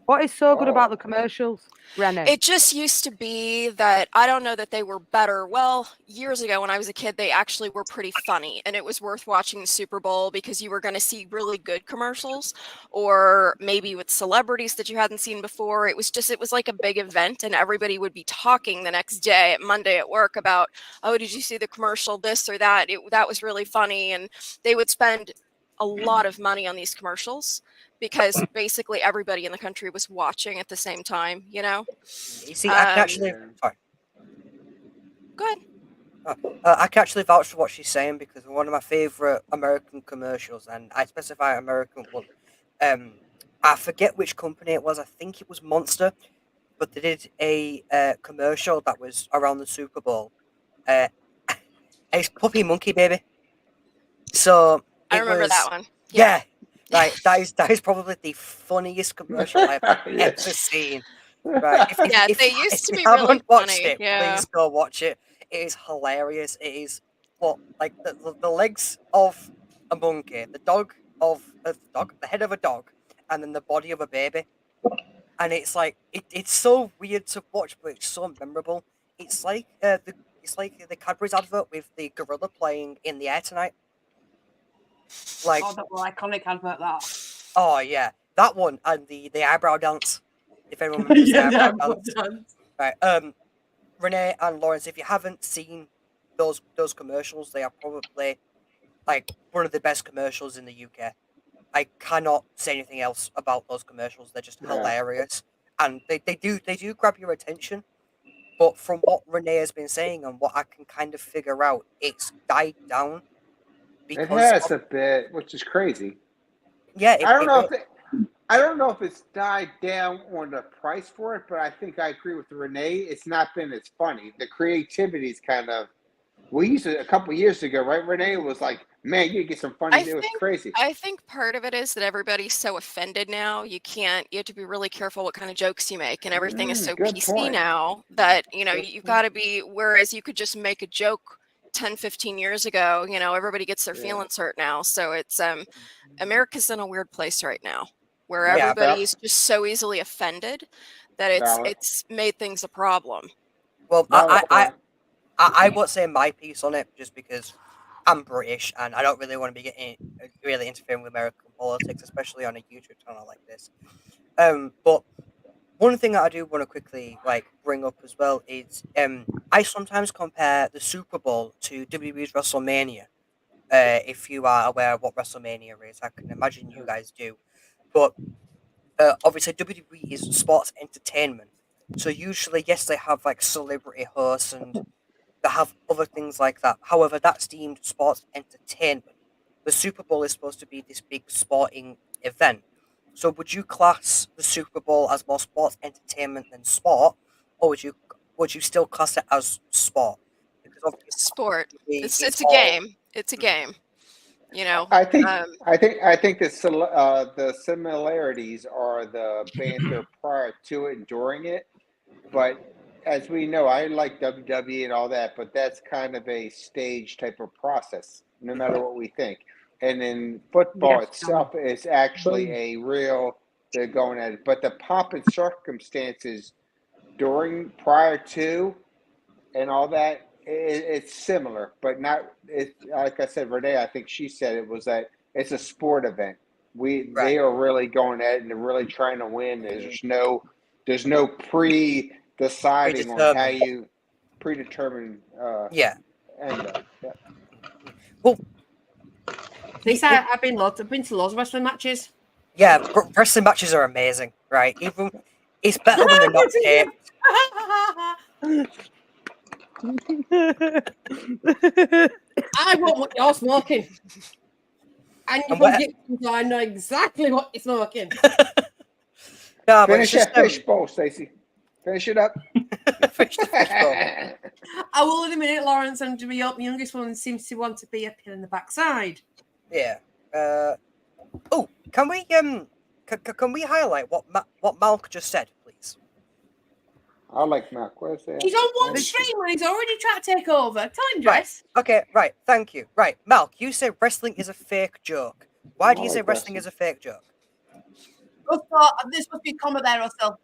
What is so good Oh. about the commercials, Renee? It just used to be that I don't know that they were better. Well, years ago when I was a kid, they actually were pretty funny, and it was worth watching the Super Bowl because you were going to see really good commercials, or maybe with celebrities that you hadn't seen before. It was like a big event, and everybody would be talking the next day, Monday at work about, oh, did you see the commercial, this or that? That was really funny, and they would spend a lot of money on these commercials because basically everybody in the country was watching at the same time, You see, I can actually. Sorry. Go ahead. I can actually vouch for what she's saying because one of my favorite American commercials, and I specify American one. I forget which company it was. I think it was Monster, but they did a commercial that was around the Super Bowl. It's Puppy Monkey Baby. So I remember that one. Yeah. Like that is probably the funniest commercial I've Yeah. ever seen. Right. If they you used to be haven't really watched funny. it, please go watch it. It is hilarious. It is like the legs of a monkey, the head of a dog, and then the body of a baby. And it's like it's so weird to watch, but it's so memorable. It's like the Cadbury's advert with the gorilla playing In the Air Tonight. Like, oh, that was iconic advert, that. Oh yeah, that one and the eyebrow dance. If anyone remembers the eyebrow dance. Right. Renee and Lawrence, if you haven't seen those commercials, they are probably like one of the best commercials in the UK. I cannot say anything else about those commercials. They're just hilarious, and they do grab your attention. But from what Renee has been saying and what I can kind of figure out, it's died down. It has a bit, which is crazy. Yeah, I don't know if it's died down on the price for it, but I think I agree with Renee. It's not been as funny. The creativity's kind of We used to, a couple of years ago, right, Renee? It was like, man, you get some funny. It was crazy. I think part of it is that everybody's so offended now. You have to be really careful what kind of jokes you make, and everything is so Good PC point. now that, you've got to be, whereas you could just make a joke 10, 15 years ago, everybody gets their feelings hurt now. So it's, America's in a weird place right now where Yeah, everybody's just so easily offended that Valid. it's made things a problem. Well, Valid point. I won't say my piece on it just because I'm British and I don't really want to be really interfering with American politics, especially on a YouTube channel like this. But one thing that I do want to quickly bring up as well is I sometimes compare the Super Bowl to WWE's WrestleMania. If you are aware of what WrestleMania is, I can imagine you guys do. But obviously WWE is sports entertainment. So usually, yes, they have celebrity hosts and they have other things like that. However, that's deemed sports entertainment. The Super Bowl is supposed to be this big sporting event. So would you class the Super Bowl as more sports entertainment than sport, or would you still class it as sport? Because obviously Sport. It's a all- game. It's a game. I think the similarities are the banter prior to it and during it. But as we know, I like WWE and all that, but that's kind of a stage type of process, no matter what we think. And then football itself is actually a real, they're going at it. But the pomp and circumstances prior to, and all that, it's similar, but not. It's like I said, Renee. I think she said it was that it's a sport event. They are really going at it and they're really trying to win. There's no pre-deciding on how you predetermine. End up. Yeah. Well, I've been to lots of wrestling matches. Yeah, wrestling matches are amazing, right? Even it's better when they're not taped. I want what you're smoking. And you can get so I know exactly what you're smoking. No, Finish that fish bowl, Stacy. Finish it up. Finish the fish bowl. I will in a minute, Lawrence, and my youngest one seems to want to be a pin in the backside. Yeah. Can we highlight what Malk just said, please? I like Malk. What is that? He's on one stream and he's already trying to take over. Tell him, Jess. Right. Okay, right. Thank you. Right, Malk, you say wrestling is a fake joke. Why do you say wrestling is a fake joke? This must be a comma there, Russell.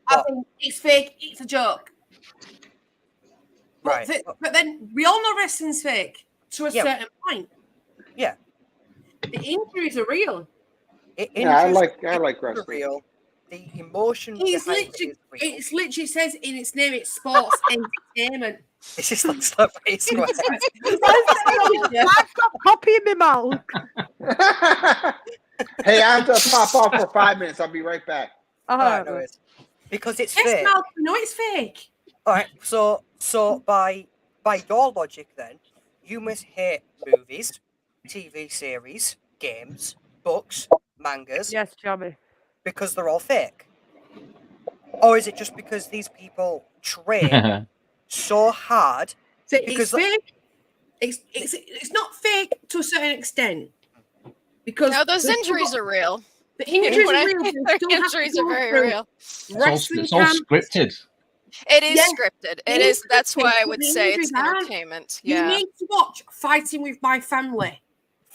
I think it's fake. It's a joke. Right. But then we all know wrestling's fake to a certain point. Yeah. The injuries are real. I like wrestling. Real. The emotion. It literally says in its name, it's sports entertainment. It's just like stuff. Stop copying me, Malk. Hey, I have to pop off for 5 minutes. I'll be right back. No, because it's fake. Malk, no, it's fake. All right. So by your logic, then you must hate movies, TV series, games, books, mangas. Yes, Jobby. Because they're all fake? Or is it just because these people train so hard? So it's fake. It's not fake to a certain extent. Because no, those injuries are real. The injuries are real. The injuries are very real. It's all scripted. It is scripted. It is. That's why I would say it's entertainment. Yeah. You need to watch Fighting with My Family.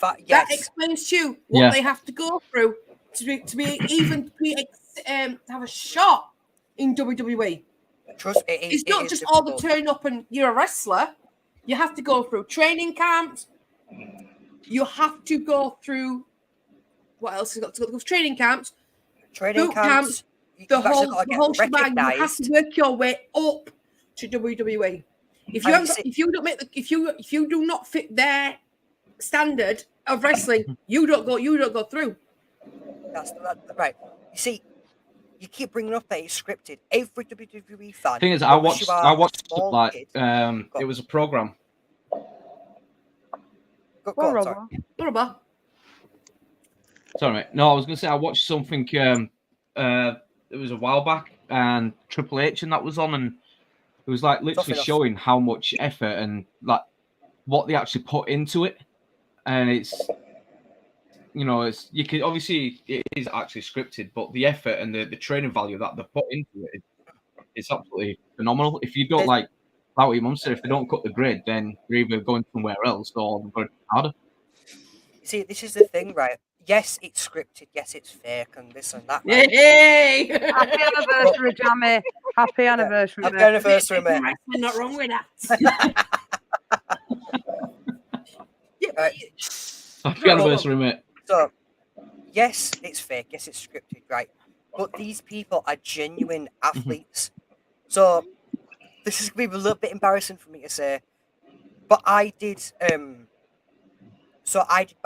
That explains to you what they have to go through to have a shot in WWE. It's not just all the turn up and you're a wrestler. You have to go through training camps. You have to go through what else? You've got to go through training camps, boot camps. The whole shebang. You have to work your way up to WWE. If you do not fit their standard of wrestling, you don't go through. That's right. You see, you keep bringing up that it's scripted. Every WWE fan. The thing is, I watched it was a program. Sorry, mate. No, I was going to say I watched something. It was a while back, and Triple H and that was on, and It was like literally enough. showing how much effort and like what they actually put into it, and it's you can obviously it is actually scripted, but the effort and the training value that they put into it is absolutely phenomenal. If you don't like what your mum said, if they don't cut the grid, then you're either going somewhere else or they're going harder. See, this is the thing, right? Yes, it's scripted. Yes, it's fake and this and that. Right? Yay! Happy anniversary, Jamie. Happy anniversary, Happy mate. anniversary, mate. I'm not wrong with that. Right. Happy anniversary, mate. So, yes, it's fake. Yes, it's scripted, right? But these people are genuine athletes. So, this is going to be a little bit embarrassing for me to say, but I did. So I did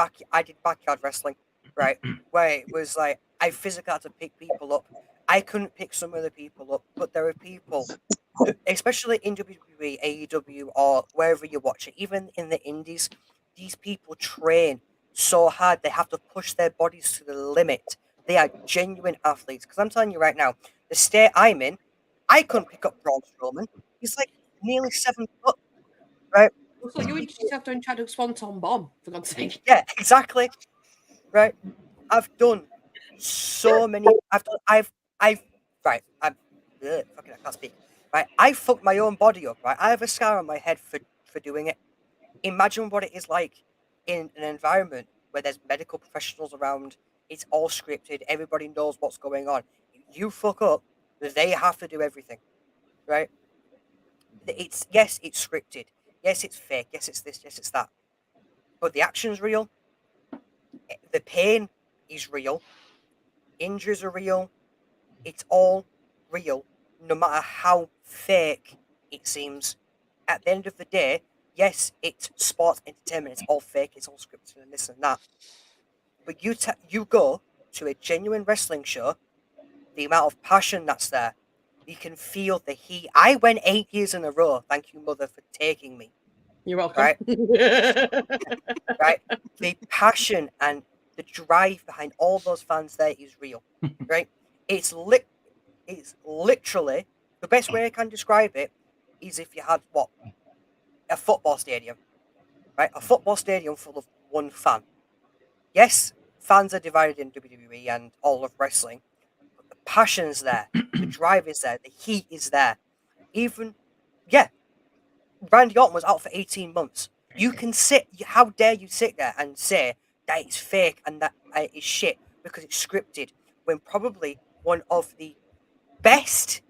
backyard wrestling, right? Where it was like I physically had to pick people up. I couldn't pick some other people up, but there are people, especially in WWE, AEW, or wherever you watch it, even in the indies, these people train so hard they have to push their bodies to the limit. They are genuine athletes. Because I'm telling you right now, the state I'm in, I couldn't pick up Braun Strowman. He's like nearly 7 foot, right? So you introduced yourself to Chadwick Swanton Bomb, for God's sake. Yeah, exactly. Right. I've done so many. Right. Fucking, I can't speak. Right. I fucked my own body up. Right. I have a scar on my head for doing it. Imagine what it is like in an environment where there's medical professionals around. It's all scripted. Everybody knows what's going on. You fuck up, they have to do everything. Right. It's scripted. Yes, it's fake. Yes, it's this. Yes, it's that. But the action's real. The pain is real. Injuries are real. It's all real, no matter how fake it seems. At the end of the day, yes, it's sports entertainment. It's all fake. It's all scripted and this and that. But you go to a genuine wrestling show, the amount of passion that's there, you can feel the heat. I went 8 years in a row. Thank you, mother, for taking me. You're welcome. Right? Right? The passion and the drive behind all those fans there is real. Right? It's literally the best way I can describe it is if you had a football stadium, right? A football stadium full of one fan. Yes, fans are divided in WWE and all of wrestling, but the passion's there, the drive is there, the heat is there. Even, Randy Orton was out for 18 months. You can how dare you sit there and say that it's fake and that it is shit because it's scripted when probably one of the best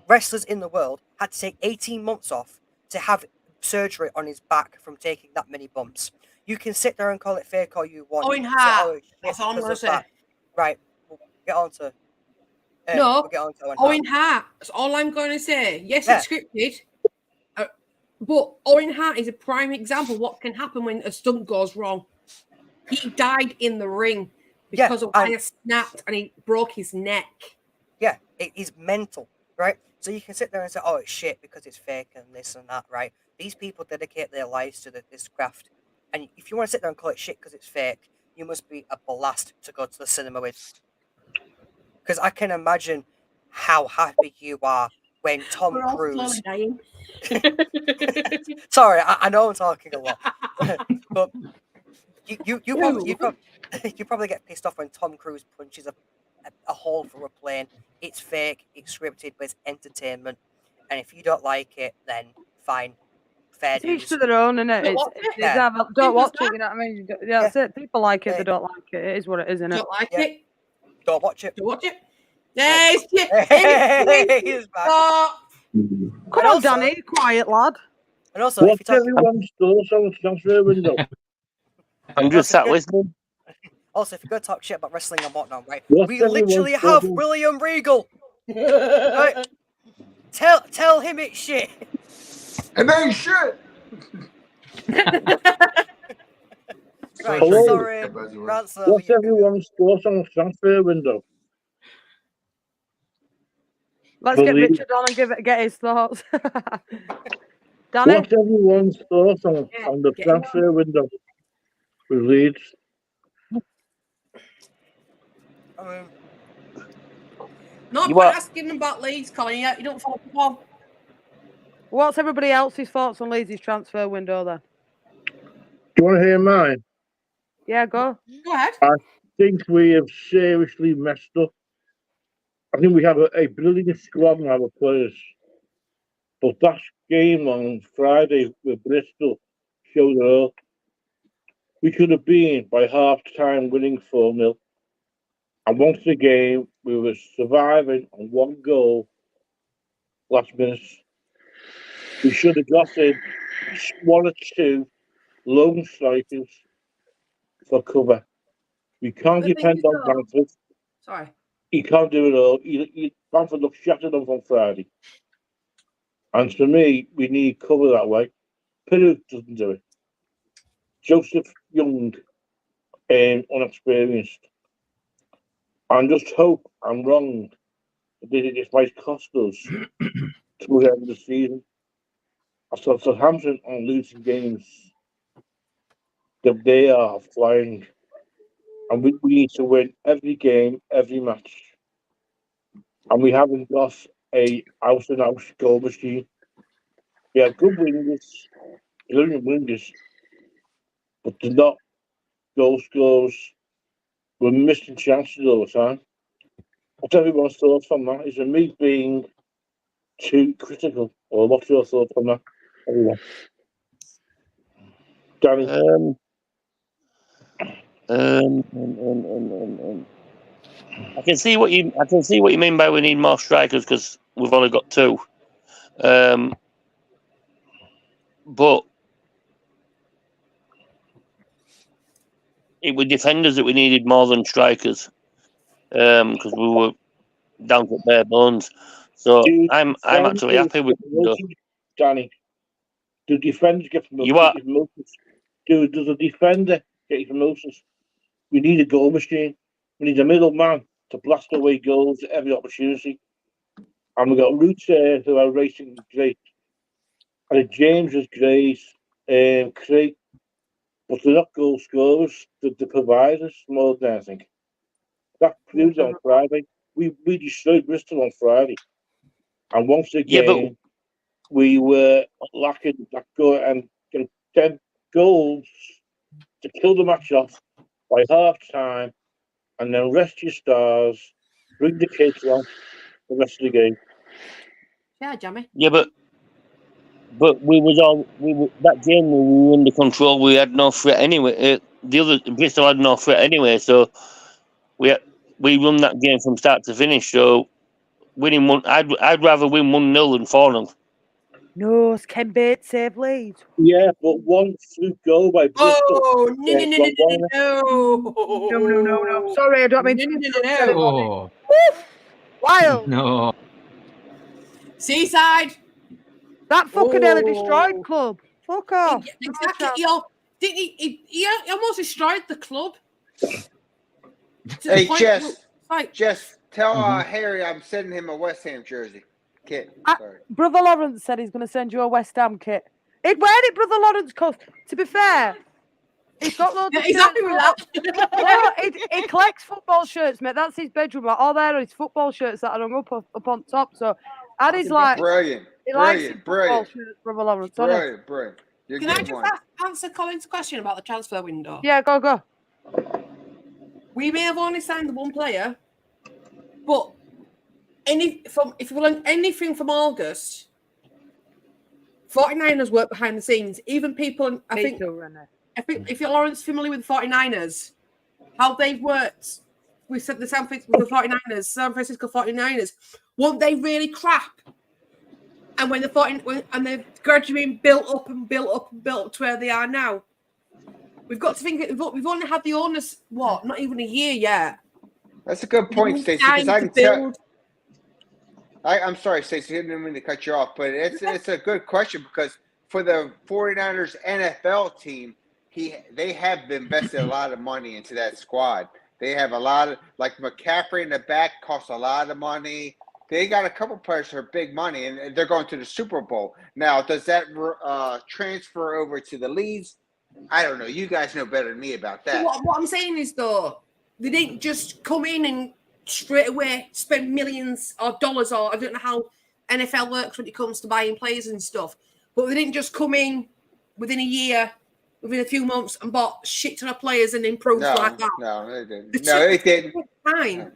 wrestlers in the world had to take 18 months off to have surgery on his back from taking that many bumps. You can sit there and call it fake all you want. Owen Say, Hart. it's shit That's all I'm because going to of say. that. Right. We'll get on to No, we'll get on to Owen Hart. That's all I'm going to say. Yes, Yeah. it's scripted. But Owen Hart is a prime example of what can happen when a stunt goes wrong. He died in the ring because a wire snapped and he broke his neck. Yeah, it is mental, right? So you can sit there and say, oh, it's shit because it's fake and this and that, right? These people dedicate their lives to this craft. And if you want to sit there and call it shit because it's fake, you must be a blast to go to the cinema with. Because I can imagine how happy you are when Tom We're all Cruise... slowly dying. Sorry, I know I'm talking a lot. But you probably get pissed off when Tom Cruise punches a hole through a plane. It's fake, it's scripted, but it's entertainment. And if you don't like it, then fine. Fair It's each dues. to their own, isn't it? Don't watch it, you know what I mean? That's it. People like it, they don't like it. It is what it is, isn't it? Don't like it. Don't watch it. Don't watch it. Yes, He's back. Come on, Danny, quiet lad. And also, What's everyone's thoughts on the transfer window? I'm just sat listening. Also, if you're going to talk shit about wrestling and whatnot, right? What's We literally everyone's have thoughts? William Regal. Right? Tell him it's shit. It ain't shit. Right, Hello. sorry. Rants over, What's you everyone's thoughts on the transfer window? Let's get Richard on and get his thoughts. Danny? What's everyone's thoughts on the transfer window with Leeds? Not quite asking about Leeds, Colin. You don't follow football. What's everybody else's thoughts on Leeds' transfer window then? Do you want to hear mine? Yeah, go. Go ahead. I think we have seriously messed up. I think we have a brilliant squad and our players. But that game on Friday with Bristol showed it all. We could have been, by half-time, winning 4-0. And once again, we were surviving on one goal last minute. We should have got in one or two lone strikers for cover. We can't The thing depend is, on though- Banter. Sorry. He can't do it all. Banter looked shattered up on Friday. And for me, we need cover that way. Peru doesn't do it. Joseph Young, unexperienced. I just hope I'm wrong. This might cost us through the end of the season. I saw Southampton on losing games. That they are flying. And we need to win every game, every match. And we haven't got a out-and-out goal machine. We have good wingers, brilliant wingers, but they're not goal scorers. We're missing chances all the time. What's everyone's thoughts on that? Is it me being too critical, or what's your thoughts on that? Everyone. Danny? I can see what you mean by we need more strikers because we've only got 2. But it was defenders that we needed more than strikers because we were down to bare bones. So I'm actually happy with Danny. Do defenders get promoted? You are. Does a defender get promotions? We need a goal machine. We need a middleman to blast away goals at every opportunity. And we've got Roots who are racing great. And James is great, Craig, but they're not goal scorers. They're providers more than anything. That proved on Friday. We destroyed Bristol on Friday. And once again, we were lacking that goal and 10 goals to kill the match off by half time, and then rest your stars, bring the kids on the rest of the game. Yeah, Jamie. Yeah, but that game we were under control. We had no threat anyway. The other Bristol had no threat anyway, so we won that game from start to finish. So winning one, I'd rather win 1-0 than 4-0. No, it's Ken Bates save Leeds. Yeah, but one fluke goal by Bristol. Oh, no. Sorry, I don't mean to. No. Wild. No. Seaside. That fucker nearly destroyed club. Fuck off. Exactly. He almost destroyed the club. Hey, Jess, tell Harry I'm sending him a West Ham jersey. Kit. Brother Lawrence said he's going to send you a West Ham kit. Where did Brother Lawrence cost? To be fair, he's got loads of he's shirts. happy with that. No, he collects football shirts, mate. That's his bedroom. Like, all there are his football shirts that are hung up on top. So, and he's like, brilliant. He likes his football shirts, Brother Lawrence. Brilliant. Can I just answer Colin's question about the transfer window? Yeah, go. We may have only signed the one player, but if you learn anything from August, 49ers work behind the scenes. Even people, I think if you're Lawrence familiar with 49ers, how they've worked, we said the San Francisco 49ers, weren't they really crap? And when they've gradually been built up to where they are now. We've got to think we've only had the owners, not even a year yet. That's a good point, Stacy, because I can tell. I'm sorry, Stacy, I didn't mean to cut you off, but it's a good question because for the 49ers NFL team, they have invested a lot of money into that squad. They have a lot of, like McCaffrey in the back costs a lot of money. They got a couple players for big money, and they're going to the Super Bowl. Now, does that transfer over to the Leeds? I don't know. You guys know better than me about that. What I'm saying is, though, they didn't just come in and straight away spend millions or dollars, or I don't know how NFL works when it comes to buying players and stuff. But they didn't just come in within a year, within a few months, and bought shit ton of players and improved like that. No, they didn't. They No, they didn't. took time.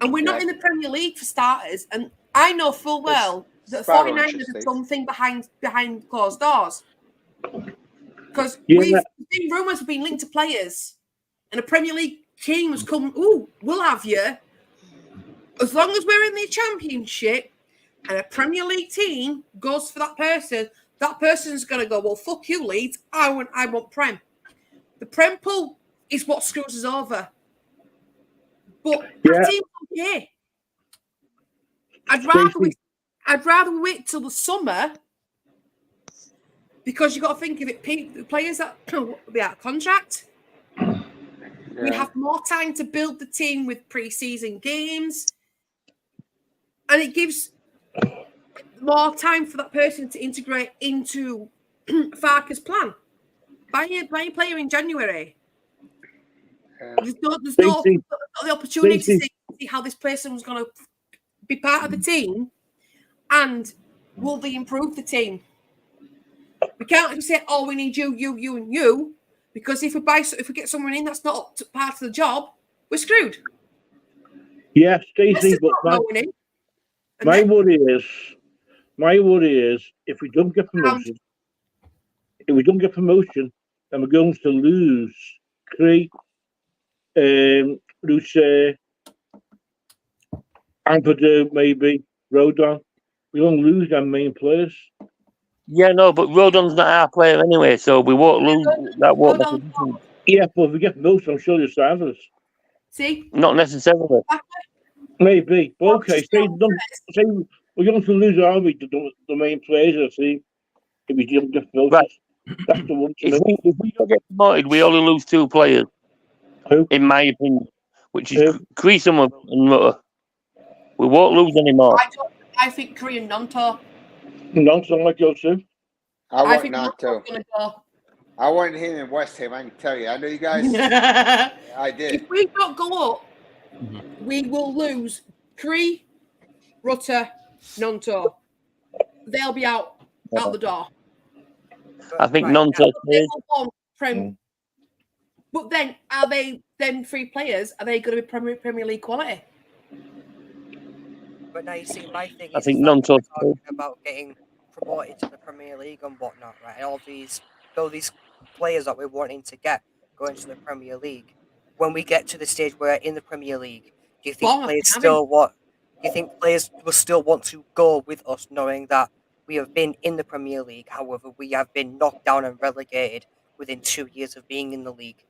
And we're not in the Premier League for starters. And I know full well that 49ers is something behind closed doors. Because we've seen rumours have been linked to players. And a Premier League team has come, we'll have you. As long as we're in the Championship and a Premier League team goes for that person's going to go, well, fuck you, Leeds. I want Prem. The Prem pull is what screws us over. But our team's okay. I'd rather wait till the summer because you've got to think of it, players that will be out of contract. Yeah. We have more time to build the team with pre-season games. And it gives more time for that person to integrate into Farker's plan. Buy a player in January. There's no the opportunity to see how this person was going to be part of the team and will they improve the team. We can't just say, we need you, and you, because if we get someone in that's not part of the job, we're screwed. Yeah, Stacy, but my worry is if we don't get promotion, then we're going to lose Cree, Luce, Ampadu, maybe Rodon. We're going to lose our main players. Yeah, no, but Rodon's not our player anyway, so we won't lose that. Won't yeah, but if we get promotion, I'm sure you'll sign us. See? Not necessarily. Maybe. But okay, say we're going to lose our the main players of the team if we don't get promoted. Right. That's the one. If we don't get promoted, we only lose 2 players. Who? In my opinion, which is Creasum and Rutter. We won't lose any more. I think Korean Nanto. Nanto might go too. I think Nanto. I wanted him in West Ham, I can tell you. I know you guys. I did. If we don't go up, we will lose Cree, Rutter, Nanto. They'll be out the door. I think Nanto. But then, are they then 3 players? Are they going to be Premier League quality? But now you see, my thing I is think Nanto about getting promoted to the Premier League and whatnot, right? And all these players that we're wanting to get going to the Premier League. When we get to the stage where we're in the Premier League, do you think players will still want to go with us, knowing that we have been in the Premier League? However, we have been knocked down and relegated within 2 years of being in the league.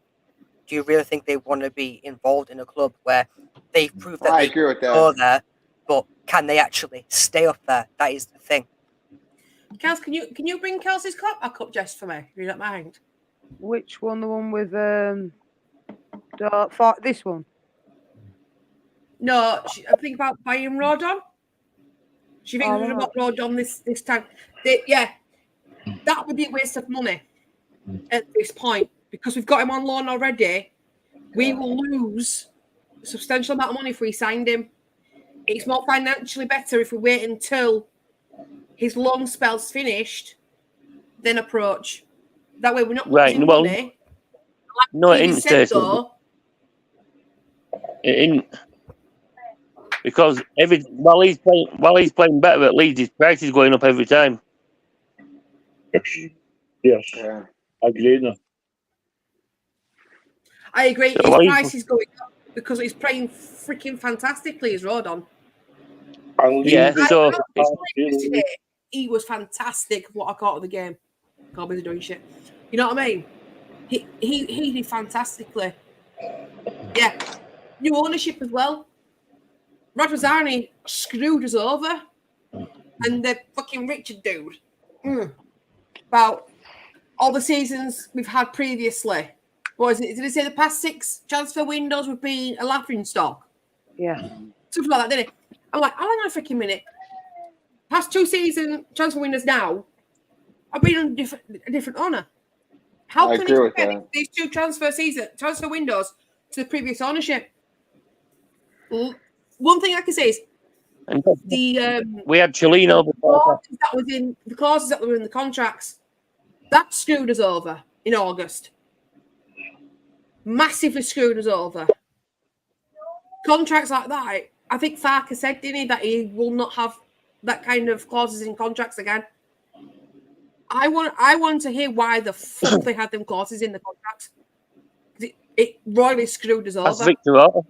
Do you really think they want to be involved in a club where they've proved that they can go there, but can they actually stay up there? That is the thing. Kels, can you bring Kelsey's cup up just for me? If you don't mind. Which one? The one with this one? No, I think about buying Rodon. She thinks about Rodon this time. That would be a waste of money at this point because we've got him on loan already. We will lose a substantial amount of money if we signed him. It's more financially better if we wait until his loan spell's finished, then approach. That way we're not losing money. No, it isn't, Stacy. It isn't. Because while he's playing better at Leeds, his price is going up every time. Yes. Yeah. I agree. I agree. His price is going up because he's playing freaking fantastically as Rodon. Yeah, so today, he was fantastic. What I caught of the game, can't be doing shit. You know what I mean? He did fantastically. Yeah, new ownership as well. Radrazani screwed us over, and the fucking Richard dude. About all the seasons we've had previously. What is it? Did he say the past 6 transfer windows would be a laughing stock? Yeah, something like that, didn't it? I'm like, hang on a freaking minute. Past 2 season transfer windows now, I've been on a different owner. How can you compare these 2 transfer windows to the previous ownership? One thing I can say is And the we had Chelino before. the clauses that were in the contracts that screwed us over in August. Massively screwed us over. Contracts like that. I think Farker said, didn't he, that he will not have that kind of clauses in contracts again. I want to hear why the fuck they had them clauses in the contracts. It royally screwed us over. That's Victor Orta.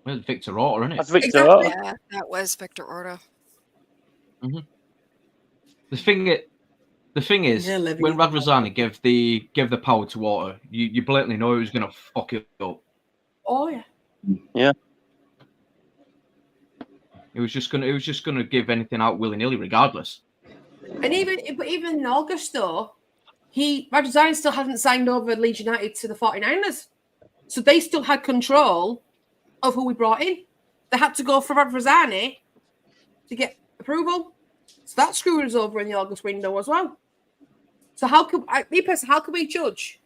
Well, Victor Orta, isn't it? That's Victor Exactly. Orta. Yeah, that was Victor Orta. Mm-hmm. The thing is, Yeah, Levy. when Radrizzani gave the power to Orta, you blatantly know he was going to fuck it up. Oh yeah. Yeah. He was just gonna give anything out willy-nilly, regardless. And even in August though, Radrizzani still hadn't signed over Leeds United to the 49ers. So they still had control of who we brought in. They had to go for Radrizzani to get approval. So that screwed us over in the August window as well. So how can we judge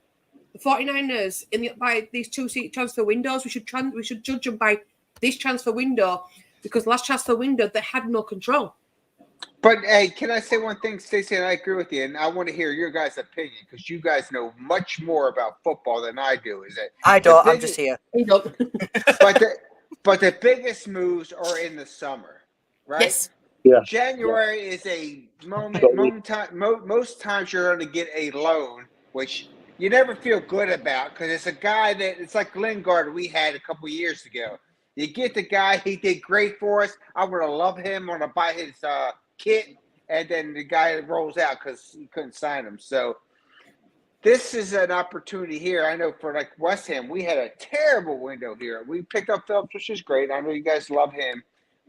the 49ers by these two transfer windows? We should judge them by this transfer window because last transfer window they had no control. But hey, can I say one thing, Stacy? And I agree with you, and I want to hear your guys' opinion because you guys know much more about football than I do. Is it? I don't. I'm just here. But the biggest moves are in the summer, right? Yes. Yeah. January is a most times you're going to get a loan, which you never feel good about because it's a guy that it's like Lingard we had a couple years ago. You get the guy, he did great for us. I would have loved him. I want to buy his kit, and then the guy rolls out because he couldn't sign him. So this is an opportunity here. I know for like West Ham, we had a terrible window here. We picked up Phillips, which is great. I know you guys love him,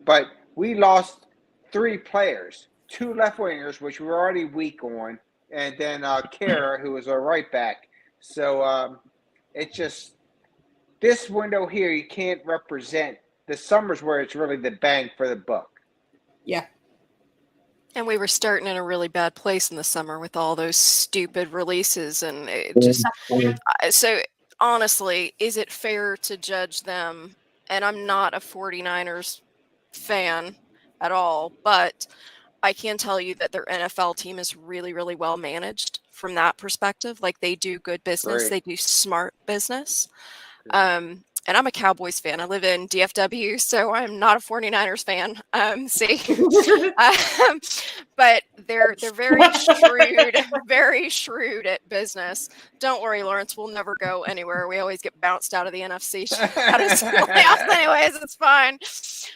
but we lost 3 players, 2 left wingers, which we were already weak on, and then Kara, who was a right back. So it's just this window here, you can't represent the summers where it's really the bang for the buck. Yeah. And we were starting in a really bad place in the summer with all those stupid releases, and it just so honestly, is it fair to judge them? And I'm not a 49ers fan at all, but I can tell you that their NFL team is really, really well managed from that perspective. Like they do good business, Right. they do smart business. And I'm a Cowboys fan. I live in DFW, so I'm not a 49ers fan. But they're very shrewd at business. Don't worry, Lawrence, we'll never go anywhere. We always get bounced out of the NFC. Out of playoffs anyways, it's fine.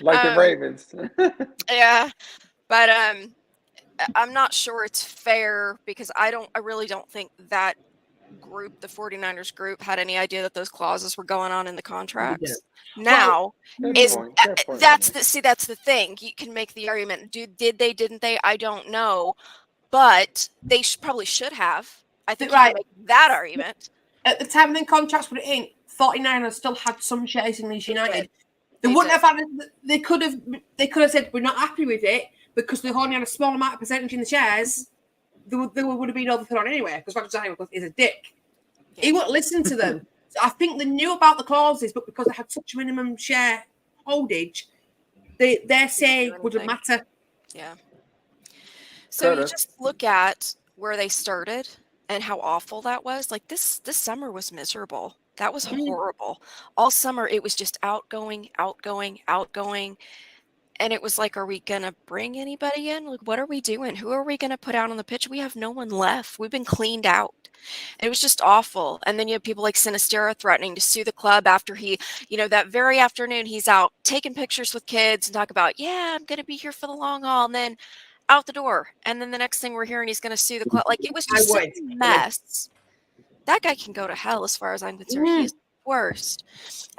Like the Ravens. Yeah, but I'm not sure it's fair because I really don't think that group, the 49ers group, had any idea that those clauses were going on in the contracts. Now that's the thing. You can make the argument, did they, didn't they? I don't know, but they probably should have. I think you can make that argument. At the time the contracts put it in, 49ers still had some shares in Leeds United. They wouldn't have had. They could have said we're not happy with it because they only had a small amount of percentage in the shares. They would have been overthrown anyway because Radrizzani is a dick. Yeah. He wouldn't listen to them. So I think they knew about the clauses, but because they had such a minimum share holdage, their say wouldn't matter. Yeah. So you just look at where they started and how awful that was. Like this summer was miserable. That was horrible. All summer it was just outgoing. And it was like, are we going to bring anybody in? Like, what are we doing? Who are we going to put out on the pitch? We have no one left. We've been cleaned out. It was just awful. And then you have people like Sinistera threatening to sue the club after he, that very afternoon, he's out taking pictures with kids and talk about, yeah, I'm going to be here for the long haul. And then out the door. And then the next thing we're hearing, he's going to sue the club. Like, it was just such a mess. That guy can go to hell as far as I'm concerned. He is the worst.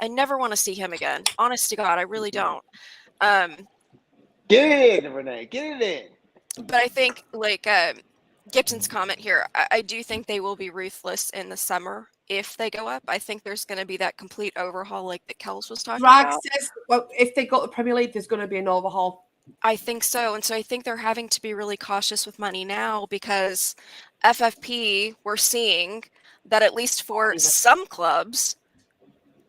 I never want to see him again. Honest to God, I really don't. Get it in, Renee. Get it in. But I think, like Gibson's comment here, I do think they will be ruthless in the summer if they go up. I think there's going to be that complete overhaul, like that Kels was talking about. Says, well, if they got the Premier League, there's going to be an overhaul. I think so. And so I think they're having to be really cautious with money now because FFP, we're seeing that at least for some clubs,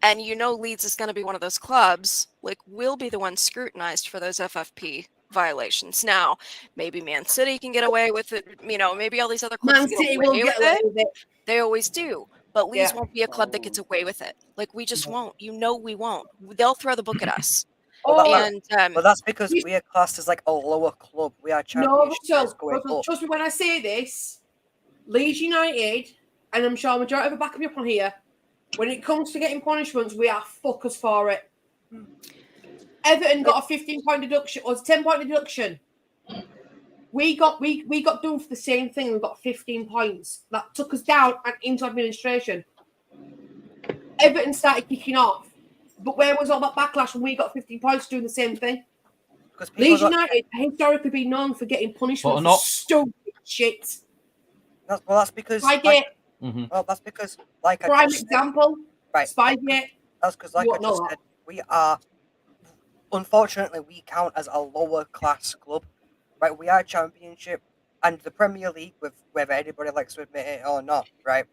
And Leeds is going to be one of those clubs, like, will be the one scrutinized for those FFP violations. Now, maybe Man City can get away with it. Maybe all these other clubs Man get City away will with get away it. with it. They always do. But Leeds Yeah. won't be a club that gets away with it. Like, we just won't. We won't. They'll throw the book at us. And Well, that's because we are classed as like a lower club. We are No, championship going up. trust me when I say this. Leeds United, and I'm sure a majority of the back of me up on here, when it comes to getting punishments, we are fuckers for it. Everton got a 15-point deduction, or 10-point deduction. We got done for the same thing. We got 15 points. That took us down and into administration. Everton started kicking off. But where was all that backlash when we got 15 points doing the same thing? Leeds United historically been known for getting punishment for stupid shit. That's because Spygate. Well, that's because like prime example. Right. Spygate. That's because like I just said, we are unfortunately we count as a lower class club. Right? We are championship and the Premier League, with whether anybody likes to admit it or not, right?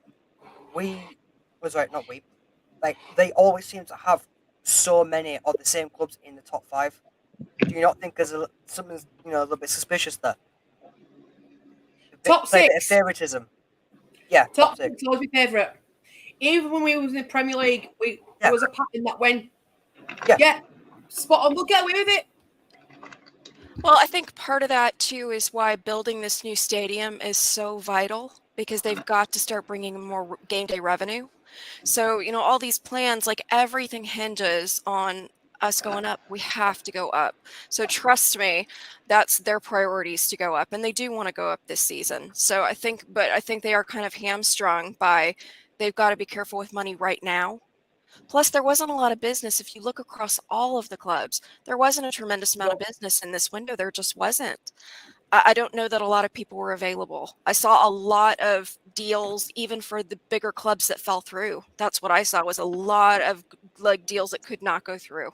Like they always seem to have so many of the same clubs in the top 5. Do you not think there's something a little bit suspicious there? Top 6. A bit of favoritism. Yeah, top 6 was my favourite. Even when we was in the Premier League, there was a pattern that went, spot on. We'll get away with it. Well, I think part of that too is why building this new stadium is so vital, because they've got to start bringing more game day revenue. So, all these plans, like everything hinges on us going up. We have to go up. So trust me, that's their priorities to go up. And they do want to go up this season. So I think they are kind of hamstrung by, they've got to be careful with money right now. Plus, there wasn't a lot of business. If you look across all of the clubs, there wasn't a tremendous amount of business in this window. There just wasn't. I don't know that a lot of people were available. I saw a lot of deals, even for the bigger clubs, that fell through. That's what I saw, was a lot of deals that could not go through.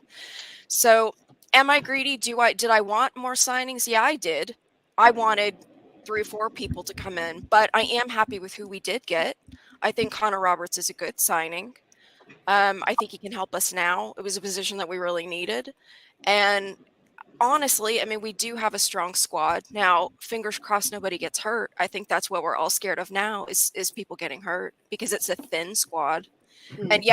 So am I greedy? Did I want more signings? Yeah, I did. I wanted 3 or 4 people to come in, but I am happy with who we did get. I think Connor Roberts is a good signing. I think he can help us now. It was a position that we really needed. And honestly, we do have a strong squad. Now, fingers crossed nobody gets hurt. I think that's what we're all scared of now is people getting hurt, because it's a thin squad. And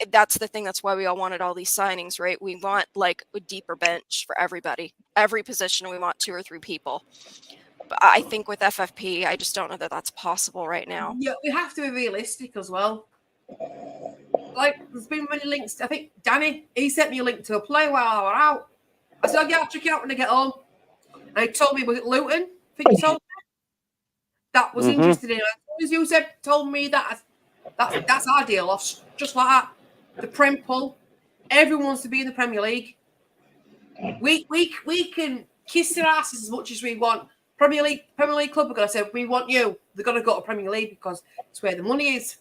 that's the thing. That's why we all wanted all these signings, right? We want a deeper bench for everybody. Every position, we want 2 or 3 people. But I think with FFP, I just don't know that that's possible right now. Yeah, we have to be realistic as well. There's been many links. I think Danny, he sent me a link to a play while I was out. I said, I'll check it out when I get home. And he told me, was it Luton? I think he told me. That was interested in it. As you said, told me that's our deal off. Just like that. The Prem pull. Everyone wants to be in the Premier League. We can kiss their asses as much as we want. Premier League club are going to say, we want you. They're going to go to Premier League because it's where the money is.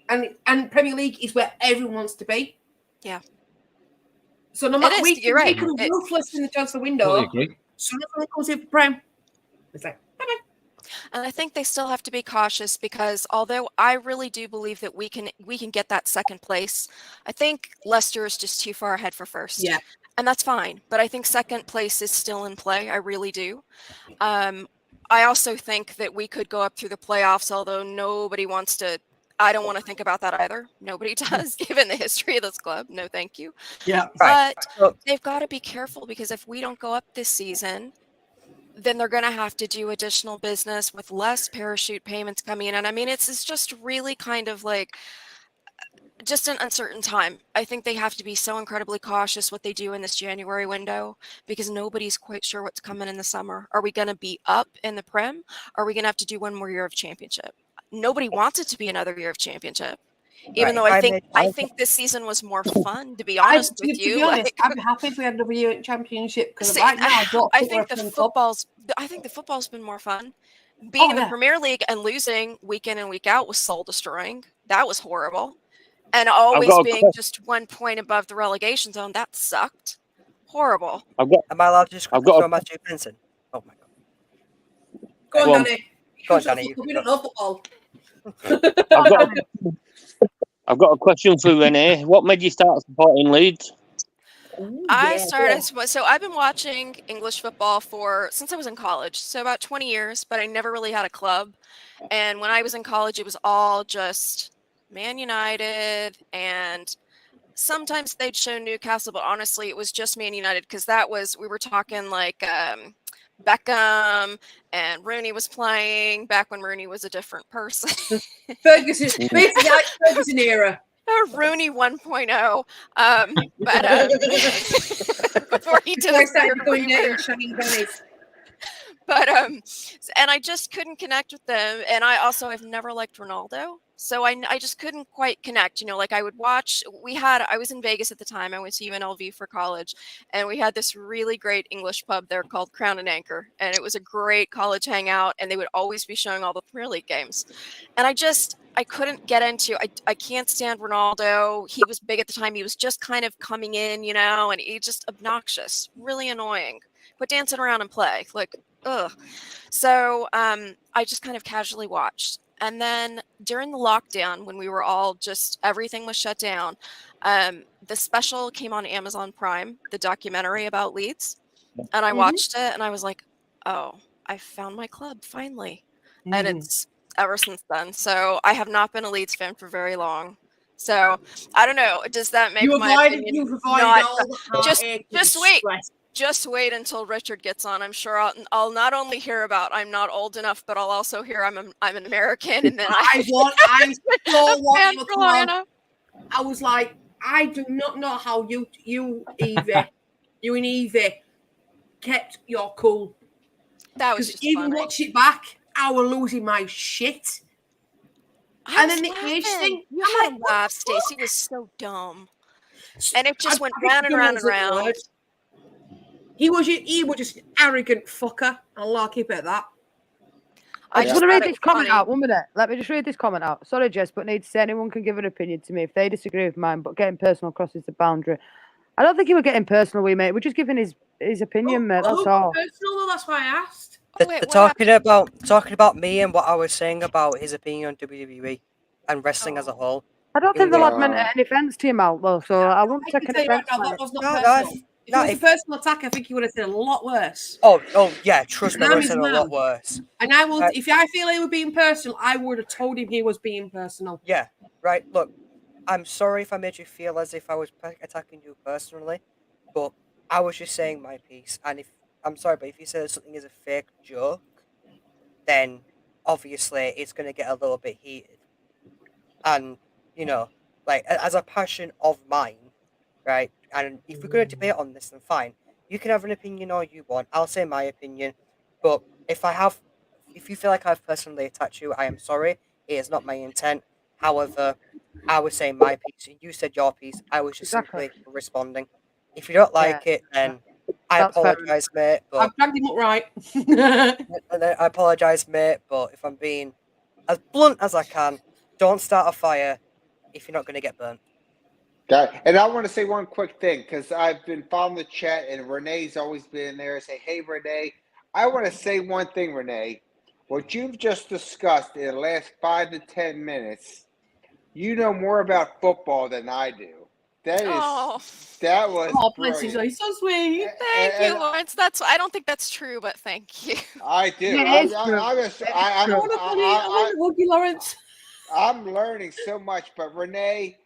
And Premier League is where everyone wants to be. Yeah. So no matter we you're right. can be ruthless in the transfer window. Soon as someone comes in for Prem, it's like, bye-bye. And I think they still have to be cautious, because although I really do believe that we can get that second place, I think Leicester is just too far ahead for first. Yeah. And that's fine. But I think second place is still in play. I really do. I also think that we could go up through the playoffs, although nobody wants to. I don't want to think about that either. Nobody does, given the history of this club. No, thank you. Yeah. But they've got to be careful, because if we don't go up this season, then they're going to have to do additional business with less parachute payments coming in. And it's just really kind of just an uncertain time. I think they have to be so incredibly cautious what they do in this January window, because nobody's quite sure what's coming in the summer. Are we going to be up in the Prem? Are we going to have to do one more year of championship? Nobody wants it to be another year of championship. Even though I think this season was more fun, to be honest with you. To be honest, I'd be happy if we had another year in championship, because right now I think the football's been more fun. Being in the Premier League and losing week in and week out was soul destroying. That was horrible. And always being just 1 point above the relegation zone, that sucked. Horrible. Am I allowed to just throw Matthew Benson? Oh my god. Go on, Danny. Go on, Danny. We don't know football. I've got a question for Renee. What made you start supporting Leeds? I started, so I've been watching English football since I was in college, so about 20 years, but I never really had a club. And when I was in college, it was all just Man United, and sometimes they'd show Newcastle, but honestly, it was just Man United because we were talking like Beckham and Rooney was playing back when Rooney was a different person. Ferguson, basically like Ferguson era. Rooney 1.0. But before he did I his started weird going there rewear. and shiny bunnies. But and I just couldn't connect with them, and I've never liked Ronaldo, so I just couldn't quite connect. You know, like I would watch. I was in Vegas at the time. I went to UNLV for college, and we had this really great English pub there called Crown and Anchor, and it was a great college hangout. And they would always be showing all the Premier League games, and I couldn't get into. I can't stand Ronaldo. He was big at the time. He was just kind of coming in, you know, and he just obnoxious, really annoying. Quit dancing around and play, like. Ugh. So I just kind of casually watched. And then during the lockdown, when we were all everything was shut down, the special came on Amazon Prime, the documentary about Leeds. And I watched it and I was like, oh, I found my club finally. And it's ever since then. So I have not been a Leeds fan for very long. So I don't know. Does that make my opinion not? Just wait. Just wait until Richard gets on. I'm sure I'll not only hear about I'm not old enough, but I'll also hear I'm an American, and then I was like, I do not know how you and Evie kept your cool. That was just even funny. watch it back, I was losing my shit. And then the age thing, you had to laugh. Stacy was so dumb, and it just went round and round and round. He was just an arrogant fucker. I'll keep it at that. I just want to read this comment out. 1 minute. Let me just read this comment out. Sorry, Jess, but need to say anyone can give an opinion to me if they disagree with mine, but getting personal crosses the boundary. I don't think he was getting personal, mate. We're just giving his opinion, mate. That's all. Personal, though, that's why I asked. They're talking about me and what I was saying about his opinion on WWE and wrestling as a whole. I don't think the lad meant any offence to him out, though, so I won't take an offence. That was not personal. If it was a personal attack, I think he would have said a lot worse. Oh yeah, trust me, I would have said a lot worse. And I will, if I feel he was being personal, I would have told him he was being personal. Yeah, right. Look, I'm sorry if I made you feel as if I was attacking you personally, but I was just saying my piece. And I'm sorry, but if you say something is a fake joke, then obviously it's going to get a little bit heated. And you know, like as a passion of mine. Right, and if we're going to debate on this, then fine. You can have an opinion all you want. I'll say my opinion, but if you feel like I've personally attacked you, I am sorry. It is not my intent. However, I was saying my piece. You said your piece. I was just simply responding. If you don't like it, then I apologise, mate. But I've dragged him up right. I apologise, mate. But if I'm being as blunt as I can, don't start a fire if you're not going to get burnt. And I want to say one quick thing because I've been following the chat and Renee's always been there. Say, hey, Renee. I want to say one thing, Renee. What you've just discussed in the last 5 to 10 minutes, you know more about football than I do. That was bless you, he's so sweet. Thank you, Lawrence. I don't think that's true, but thank you. I do. Lawrence. I'm learning so much, but Renee.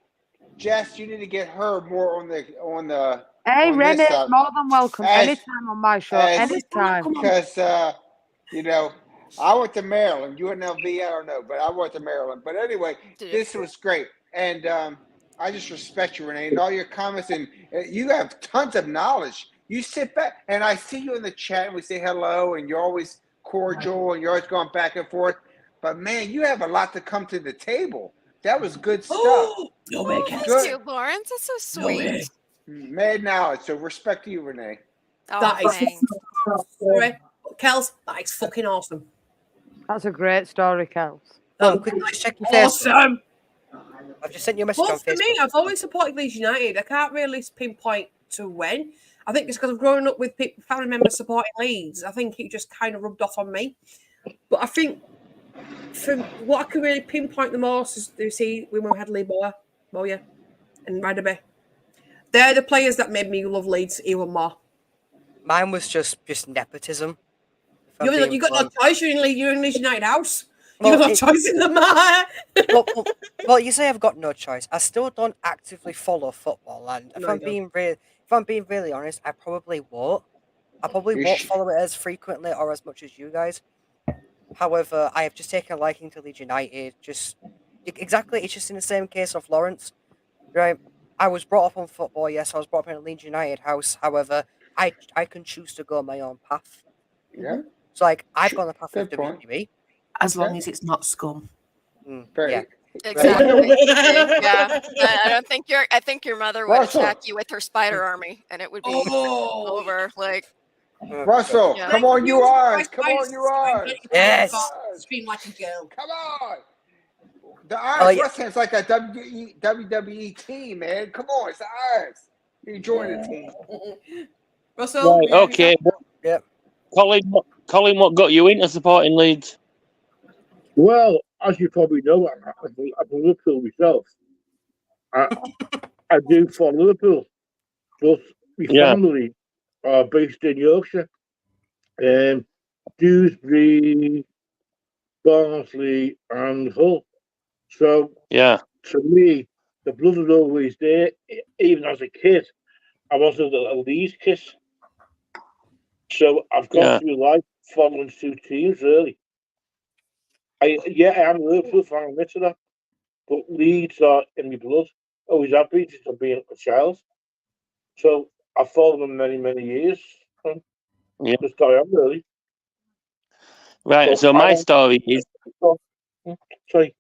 Jess, you need to get her more on the. Hey, Renee, more than welcome. Anytime on my show. Anytime. Because I went to Maryland. UNLV, I don't know, but I went to Maryland. But anyway, this was great, and I just respect you, Renee, and all your comments. And you have tons of knowledge. You sit back, and I see you in the chat, and we say hello, and you're always cordial, and you're always going back and forth. But man, you have a lot to come to the table. That was good stuff. Thank you, Lawrence. That's so sweet. Mad knowledge. So respect to you, Renee. That is Kels, that is fucking awesome. That's a great story, Kels. Quickly check your face. Awesome. I've just sent you a message on Facebook. For me, I've always supported Leeds United. I can't really pinpoint to when. I think it's because I've grown up with family members supporting Leeds. I think it just kind of rubbed off on me. But I think from what I can really pinpoint the most is, you see, when we had Lee Boer Oh yeah, and Radaby. They're the players that made me love Leeds even more. Mine was just nepotism. if I'm You being got no blunt. choice. You're in Leeds United house. You Well, got no choice in the matter. well, you say I've got no choice. I still don't actively follow football, and if No, you I'm being really honest, I probably won't. I probably won't follow it as frequently or as much as you guys. However, I have just taken a liking to Leeds United. Exactly, it's just in the same case of Lawrence, right? I was brought up on football. Yes, I was brought up in a Leeds United house. However, I can choose to go my own path. Yeah. So like I've gone the path Good of point. WWE. As long as it's not scum. Yeah. Exactly. Yeah. I don't think I think your mother would Russell. attack you with her spider army, and it would be over. Like Russell, Yeah. come on, you R's. Come on, you R's. Yes. Scream like a girl. Come on. The R's. West Ham's like a WWE team, man. Come on, it's the R's. You join the team. Russell. Right, okay. Yep. Colin, what got you into supporting Leeds? Well, as you probably know, I'm a Liverpool myself. I do for Liverpool, but my family are based in Yorkshire. Dewsbury, Barnsley, and Hull. So, to me, the blood was always there. Even as a kid, I was a Leeds kid. So I've gone through life following two teams, really. I am a Liverpool fan, I admit to that. But Leeds are in my blood. Always have been since being a child. So I've followed them many, many years. Just carry on, really. Right, so my story is... Sorry.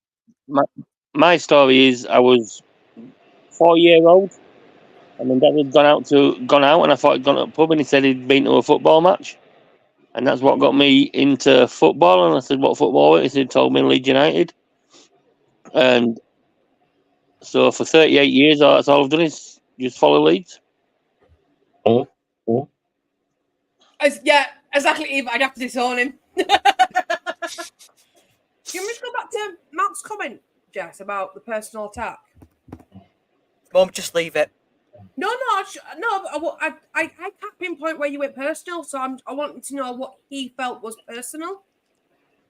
My story is I was 4-year-old, and my dad had gone out, and I thought he'd gone to a pub, and he said he'd been to a football match, and that's what got me into football. And I said, "What football?" He said, "Told me Leeds United," and so for 38 years, that's all I've done is just follow Leeds. Yeah, exactly. Eve, I'd have to disown him. Can we just go back to Matt's comment, Jess, about the personal attack? Mum, just leave it. No. I can't pinpoint where you went personal, so I wanted to know what he felt was personal,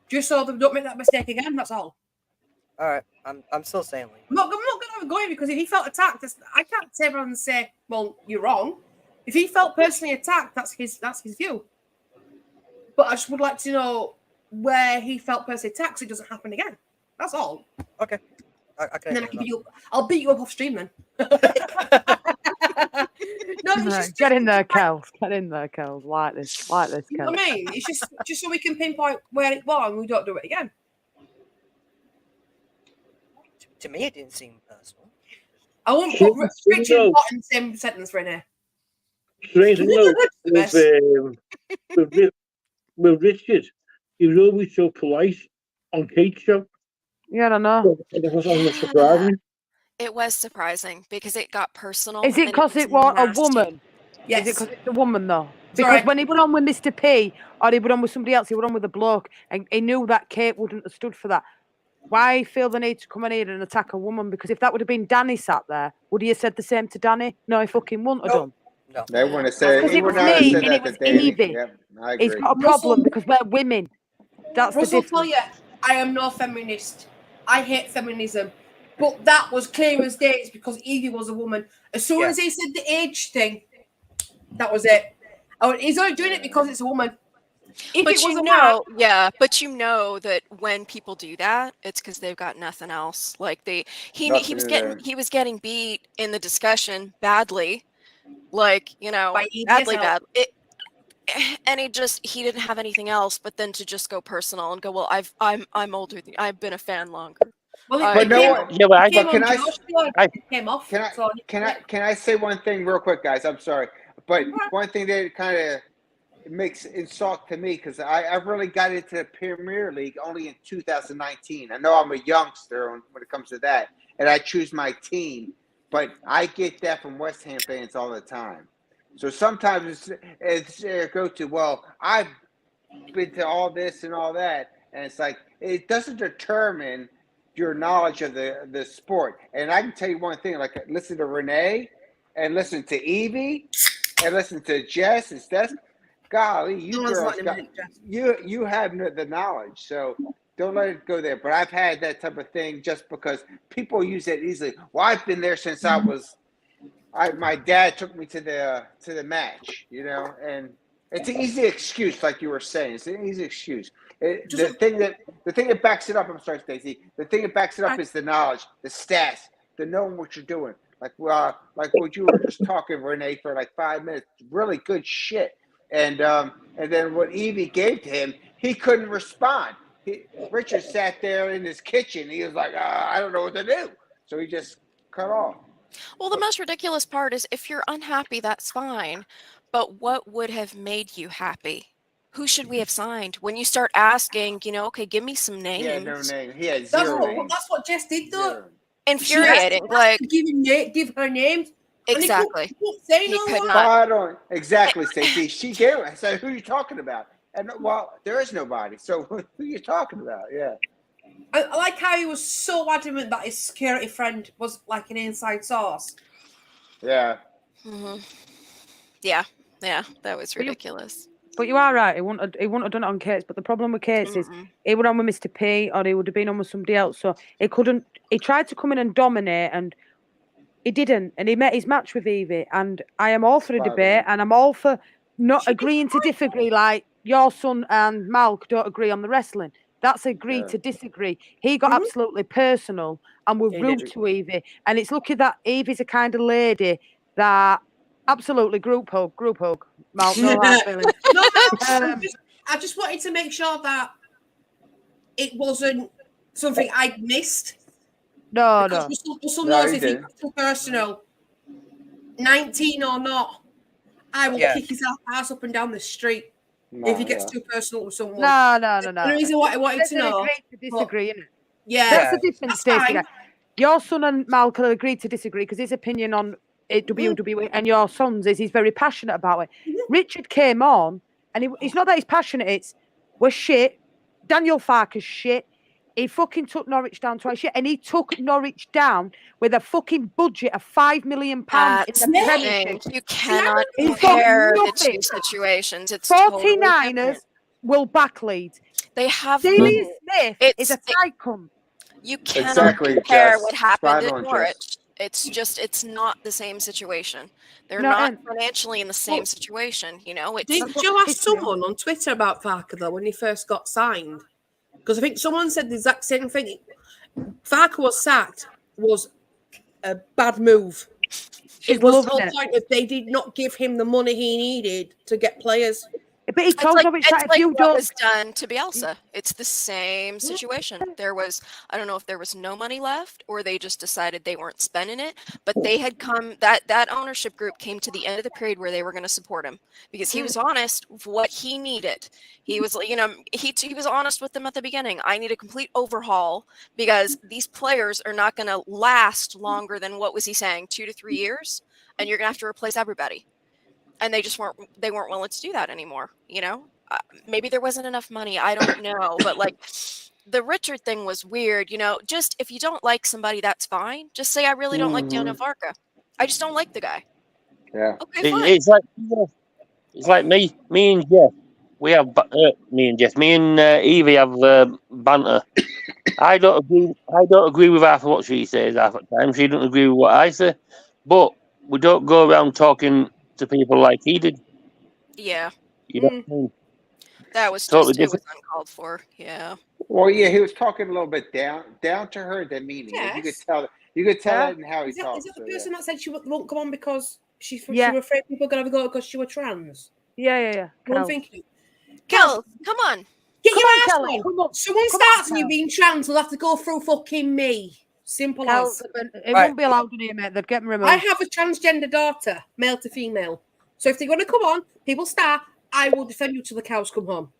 just so they don't make that mistake again. That's all. All right, I'm still saying leave. I'm not going to have it going because if he felt attacked, I can't turn around and say, "Well, you're wrong." If he felt personally attacked, that's his view. But I just would like to know where he felt personally attacked so it doesn't happen again. That's all. Okay. And then I'll beat you up off stream then. No, it's Get in there, Kels. Get in there, Kels. Like this, Kels. You know what I mean? It's just so we can pinpoint where it was and we don't do it again. To me, it didn't seem personal. I won't put Richard in the same sentence for in here. Strange with Richard, he was always so polite on Kate's show. Yeah, I know. It was surprising. it was surprising because it got personal. Is it because it was a woman? Yes. Is it because it's a woman though? Because when he went on with Mr. P or he went on with somebody else, he went on with a bloke, and he knew that Kate wouldn't have stood for that. Why feel the need to come in here and attack a woman? Because if that would have been Danny sat there, would he have said the same to Danny? No, he fucking wouldn't have done. No. They wouldn't have said Because he it would was not have me said and that it was to Danny. Evie. Yep, I He's agree. got a problem because we're women. That's the Russell, difference. tell you, I am no feminist. I hate feminism. But that was clear as day. It's because Evie was a woman. As soon as he said the age thing, that was it. Oh, he's only doing it because it's a woman. If But it was you a know, but you know that when people do that, it's because they've got nothing else. Like he was getting beat in the discussion badly, like badly. And he didn't have anything else, but then to just go personal and go, well, I'm older than I've been a fan longer. Well, can I say one thing real quick, guys? I'm sorry, but one thing that kind of makes insult to me because I really got into the Premier League only in 2019. I know I'm a youngster when it comes to that, and I choose my team, but I get that from West Ham fans all the time. So sometimes it's go to, well, I've been to all this and all that, and it's like it doesn't determine your knowledge of the sport. And I can tell you one thing: like listen to Renee, and listen to Evie, and listen to Jess and Steph. Golly, you No one's girls letting got him in, Jess. you have the knowledge. So don't let it go there. But I've had that type of thing just because people use it easily. Well, I've been there since I was. My dad took me to the match, and it's an easy excuse, like you were saying. It's an easy excuse. The thing that backs it up. I'm sorry, Stacy. The thing that backs it up is the knowledge, the stats, the knowing what you're doing. Like what you were just talking, Renee, for like 5 minutes. Really good shit. And then what Evie gave to him, he couldn't respond. Richard sat there in his kitchen. He was like, I don't know what to do. So he just cut off. Well, the most ridiculous part is if you're unhappy, that's fine. But what would have made you happy? Who should we have signed? When you start asking, okay, give me some names. He had no name. He had zero names. That's what Jess did, though. Zero. Infuriating. Like, give her names. Exactly. He could not. Exactly, Stacy. She gave it. I said, who are you talking about? And, well, there is nobody. So who are you talking about? Yeah. I like how he was so adamant that his security friend was like an inside source. Yeah. Mm-hmm. Yeah, that was ridiculous. But you are right. He wouldn't have done it on Kate's. But the problem with Kate's is he would on with Mr. P, or he would have been on with somebody else. So he couldn't. He tried to come in and dominate, and he didn't. And he met his match with Evie. And I am all for a debate, and I'm all for not agreeing to disagree. Like your son and Malk don't agree on the wrestling. That's agree to disagree. He got absolutely personal and was rude to Evie. And it's lucky that Evie's a kind of lady that absolutely group hug. Malk, no hard feelings. I just wanted to make sure that it wasn't something I'd missed. No. Russell knows if he gets too personal, 19 or not, I will kick his ass up and down the street. If he gets too personal with someone. No. The reason why I wanted to know. Agree to disagree, isn't it? Yeah. That's the difference, Stacey. Your son and Malcolm agreed to disagree because his opinion on WWE and your son's is he's very passionate about it. Richard came on, and it's not that he's passionate, we're shit. Daniel Farker's shit. He fucking took Norwich down twice, and he took Norwich down with a fucking budget of £5 million in the Premiership. You cannot compare the two situations. It's 49ers will back Leeds. They have Celia Smith is a icon. You cannot compare what happened at Norwich. It's not the same situation. They're not financially in the same situation. Did Joe ask someone on Twitter about Farker though when he first got signed? Because I think someone said the exact same thing. Farker was sacked was a bad move. It was the whole point if they did not give him the money he needed to get players. But he told them it's like what was done to Bielsa. It's the same situation. I don't know if there was no money left or they just decided they weren't spending it, but they had that ownership group came to the end of the period where they were going to support him because he was honest with what he needed. He was, he was honest with them at the beginning. I need a complete overhaul because these players are not going to last longer than what was he saying, 2 to 3 years, and you're going to have to replace everybody. And they weren't willing to do that anymore. Maybe there wasn't enough money. I don't know. But like the Richard thing was weird. Just if you don't like somebody, that's fine. Just say, I really don't like Daniel Farker. I just don't like the guy. Yeah. Okay, fine. It's like me and Jeff. We have me and Evie have banter. I don't agree with half of what she says half the time. She doesn't agree with what I say. But we don't go around talking to people like he did. Yeah. You know what I mean? That was totally just different. It was uncalled for. Yeah. Well, yeah, he was talking a little bit down to her demeaning. Yes. You could tell that in how he talks. Is that the person that said she won't come on because she was afraid people were going to go because she was trans? Yeah. What I'm thinking. Kel, come on. Get your ass on. Someone starts and you being trans, they'll have to go through fucking me. Simple as. It won't be allowed in here, mate. They'd get me removed. I have a transgender daughter, male to female. So if they're going to come on, people start, I will defend you till the cows come home.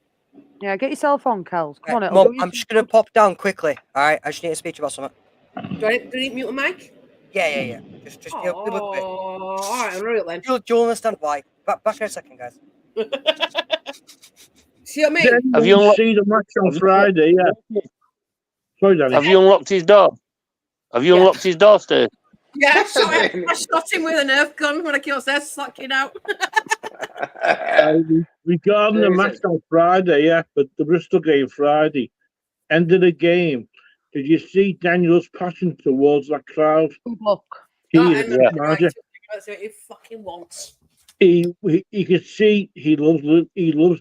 Yeah, get yourself on, Kels. Come on, Mum, I'm just going to pop down quickly. All right, I just need to speak about something. Do I need to mute the mic? Yeah. Just quick. All right, I'm real then. You'll understand why. Back in a second, guys. See what I mean? Have you see the match on Friday? Yeah. Sorry, Danny. Have you unlocked his door? Have you unlocked his door, Steve? Yeah, I shot him with a Nerf gun when I killed Seth slacking out. We got on the match on Friday, yeah, but the Bristol game Friday. End of the game. Did you see Daniel's passion towards that crowd? Good luck. He is a manager. That's what he fucking wants. He can see he loves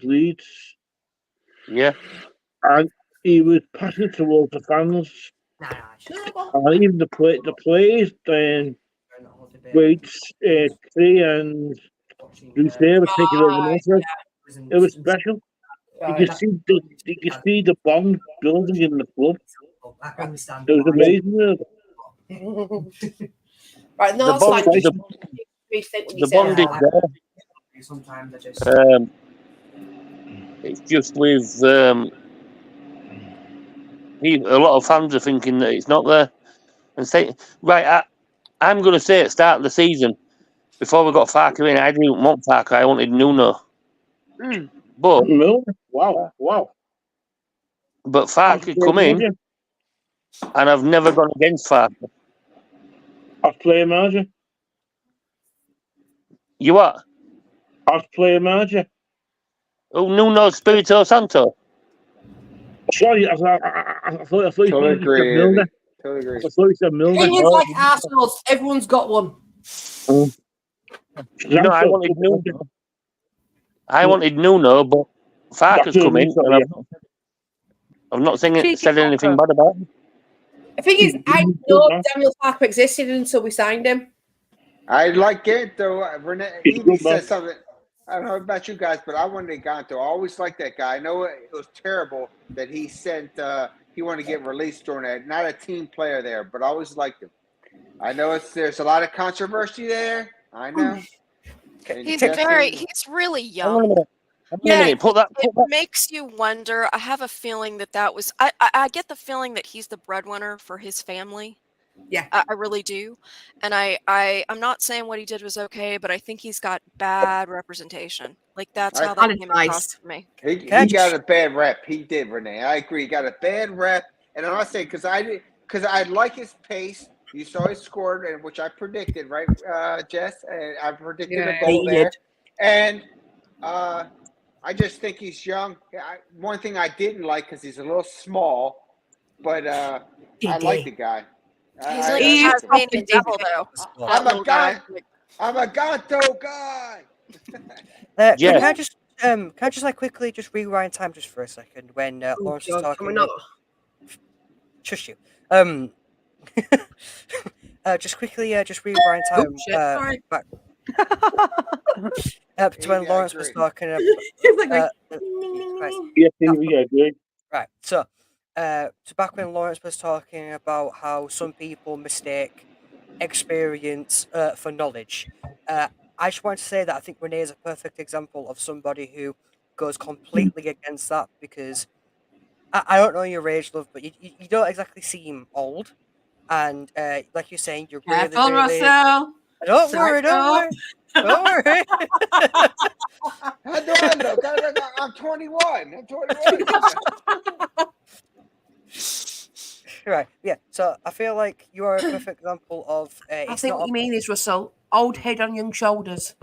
Leeds. Yeah. And he was passionate towards the fans. And even the players, then Waits, Tree and Bruce there were taking over Northwood. It was special. You could see the bond building in the club. It was amazing. Right, no, the bond is there. Sometimes I just. It's just with a lot of fans are thinking that it's not there, and say right. I'm going to say at the start of the season, before we got Farker in, I didn't want Farker. I wanted Nuno. But wow. But Farker come in, and I've never gone against Farker. I've player manager. You what? I've player manager. Oh, Nuno Espirito Santo. Sorry, I thought Totally you said Milner. Totally agree. I thought you said Milner. Thing is, like Arsenal's, everyone's got one. No, I wanted Nuno. I wanted Nuno, but Farker's come in, and I've not said anything bad about him. The thing is, I know Daniel Farker existed until we signed him. I like it though. Renee, he said something. I don't know about you guys, but I wanted Ganto. I always liked that guy. I know it was terrible that he sent. He wanted to get released during that. Not a team player there, but I always liked him. I know there's a lot of controversy there. I know. He's really young. It makes you wonder. I have a feeling that was. I get the feeling that he's the breadwinner for his family. Yeah, I really do, and I'm not saying what he did was okay, but I think he's got bad representation. Like that's how that came across to me. He got a bad rep. He did, Renee. I agree. He got a bad rep, and I'm not saying because I like his pace. You saw he scored, and which I predicted, right, Jess? And I predicted a goal there. And I just think he's young. One thing I didn't like because he's a little small, but I like the guy. He's like a Tasmanian devil, though. I'm a Ganto guy. Can I just like quickly just rewind time just for a second when Lawrence was talking? Shush you. Just quickly, just rewind time back to when Lawrence was talking about. Right. So back when Lawrence was talking about how some people mistake experience for knowledge, I just want to say that I think Renee is a perfect example of somebody who goes completely against that because I don't know your age, love, but you don't exactly seem old. And like you're saying, you're really, Careful, Russell. Don't worry. How do I look? I'm 21. Right, yeah. So I feel like you are a perfect example of. I think what you mean is, Russell, old head on young shoulders.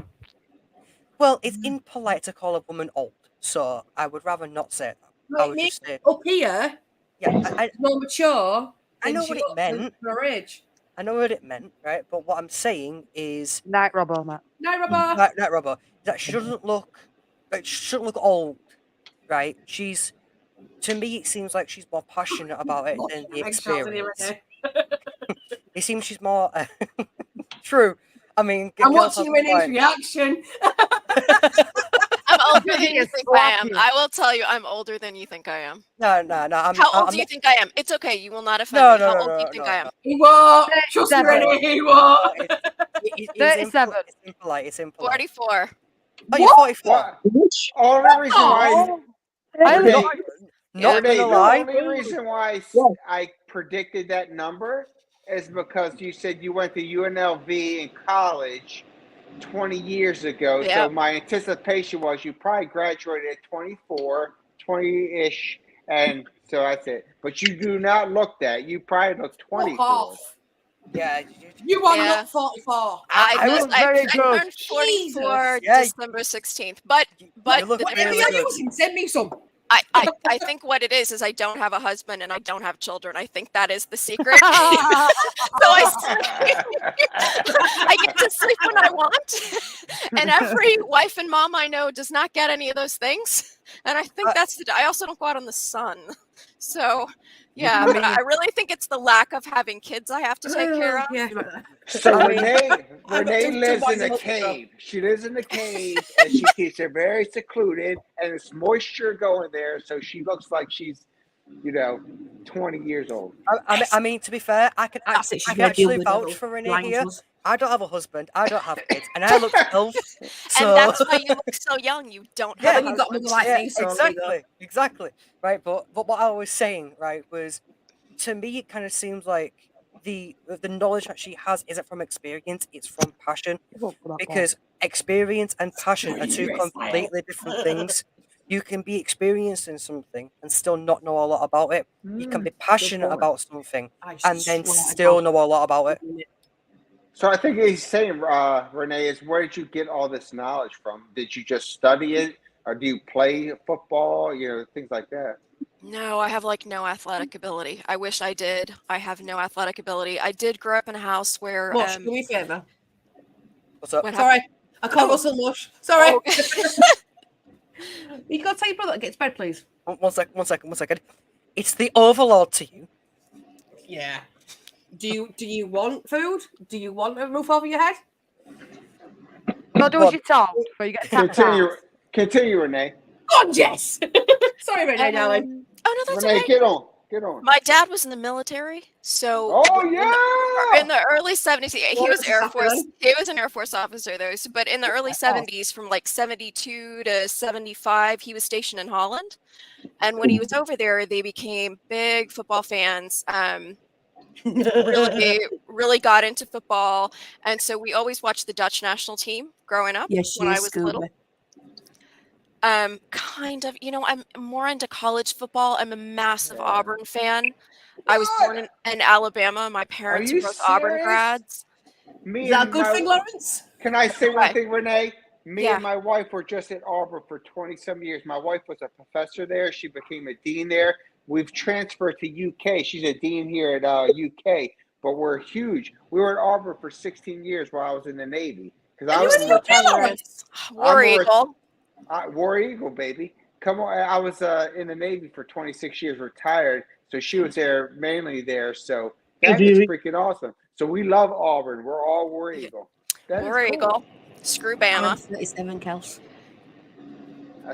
Well, it's impolite to call a woman old, so I would rather not say that. I would just say up here. Yeah, I more mature. I know what it meant. Her age. I know what it meant, right? But what I'm saying is Night Robbo, Matt. Night Robbo. That she doesn't look. She shouldn't look old, right? To me, it seems like she's more passionate about it than the experience. It seems she's more true. I mean, I'm watching Renee's reaction. I'm older than you think I am. I will tell you, I'm older than you think I am. No. How old do you think I am? It's okay. You will not offend me. How old do you think I am? He won't. Trust me, Renee. He won't. 37. It's impolite. 44. Oh, you're 44. Only reason why. Not gonna lie. The only reason why I predicted that number is because you said you went to UNLV in college 20 years ago. Yep. So my anticipation was you probably graduated at 24, 20-ish, And so I said, but you do not look that. You probably look 24. off. Yeah. You are Yeah. not 44. I look very good. turned 44 Yeah. December 16th, but You but look Whatever really you're good. using, send me some. I think what it is I don't have a husband and I don't have children. I think that is the secret. So I get to sleep when I want, and every wife and mom I know does not get any of those things. And I think I also don't go out in the sun. So yeah, but I really think it's the lack of having kids I have to take care of. Yeah. So I mean, Renee two lives boys in a and a girl. cave. She lives in a cave, and she keeps her very secluded, and there's moisture going there, so she looks like she's, 20 years old. I mean, to be fair, I can That's it. She's I can gonna deal actually with vouch it, for Renee lying here. to us. I don't have a husband. I don't have kids, and I look 12. So And that's why you look so young. You don't Yeah, have a you got husband. the like me, so exactly, right. But what I was saying, right, was to me it kind of seems like the knowledge that she has isn't from experience; it's from passion. Because experience and passion are two completely different things. You can be experienced in something and still not know a lot about it. You can be passionate about something and then still know a lot about it. So I think he's saying, Renee, is where did you get all this knowledge from? Did you just study it, or do you play football? Things like that. No, I have like no athletic ability. I wish I did. I have no athletic ability. I did grow up in a house where Mush, do me a favour. What's up? what Sorry, I can't go so much. Sorry. Oh. You gotta tell your brother to get to bed, please. One second. It's the overlord to you. Yeah. Do you want food? Do you want a roof over your head? Not do as you're told before you get tapped out. Continue, Renee. God, yes. Sorry about that, darling. Oh no, that's Renee, okay. get on. My dad was in the military, so in the early 70s, he was Air Force. He was an Air Force officer, though. But in the early 70s, from like 72 to 75, he was stationed in Holland. And when he was over there, they became big football fans. Really got into football, and so we always watched the Dutch national team growing up when I was little. Kind of, I'm more into college football. I'm a massive Auburn fan. I was born in Alabama. My parents are both Auburn grads. Is that a good thing, Lawrence? Can I say one thing, Renee? Me Yeah. and my wife were just at Auburn for 20-some years. My wife was a professor there. She became a dean there. We've transferred to UK. She's a dean here at UK, but we're huge. We were at Auburn for 16 years while I was in the Navy. Because I was retired. War Eagle. War Eagle, baby. Come on. I was in the Navy for 26 years, retired. So she was there, mainly there. So that is freaking awesome. So we love Auburn. We're all War Eagle. War Eagle. Screw Bama. 37 Kels.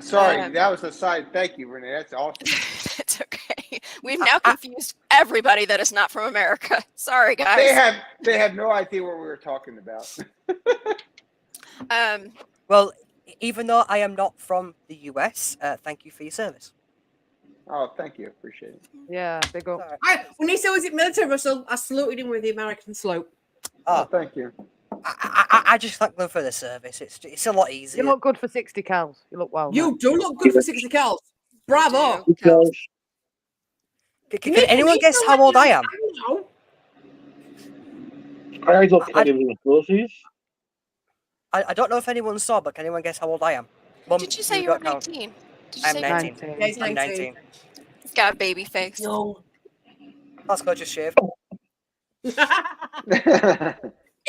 Sorry, that was a side. Thank you, Renee. That's awesome. It's okay. We've now confused everybody that is not from America. Sorry, guys. They have no idea what we were talking about. Well, even though I am not from the US, thank you for your service. Oh, thank you. Appreciate it. Yeah, big up. When he said was it military, Russell, I saluted him with the American salute. Oh, thank you. I just thank them for the service. It's a lot easier. You look good for 60 cows. You look well. You do look good for 60 cows. Bravo. Can anyone guess how old I am? I don't know if anyone saw, but can anyone guess how old I am? Mum, Did you say you were 19? I'm 19. Yeah, he's I'm 19. He's got a baby face. No. That's got just shaved.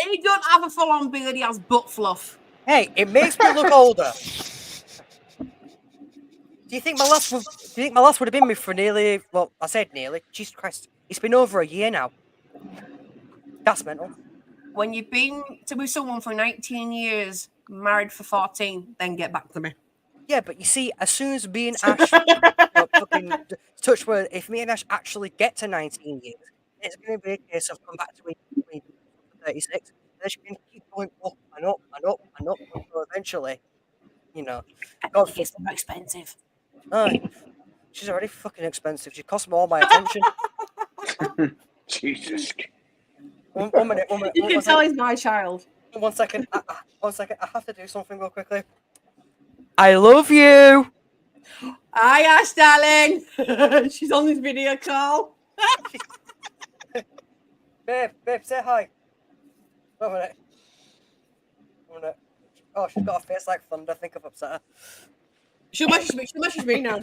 He don't have a full-on beard. He has butt fluff. Hey, it makes me look older. Do you think my last would have been me for nearly? Well, I said nearly. Jesus Christ, it's been over a year now. That's mental. When you've been with someone for 19 years, married for 14, then get back to me. Yeah, but you see, as soon as me and Ash, fucking touch wood, if me and Ash actually get to 19 years, it's going to be a case of come back to me 36. Then she can keep going up and up and up and up until eventually, God, it's more expensive. She's already fucking expensive. She costs me all my attention. Jesus. One minute. You can tell he's my child. 1 second. 1 second. I have to do something real quickly. I love you. Hi, Ash, darling. She's on this video call. Babe, say hi. One minute. Oh, she's got a face like thunder. I think I've upset her. She'll message me now.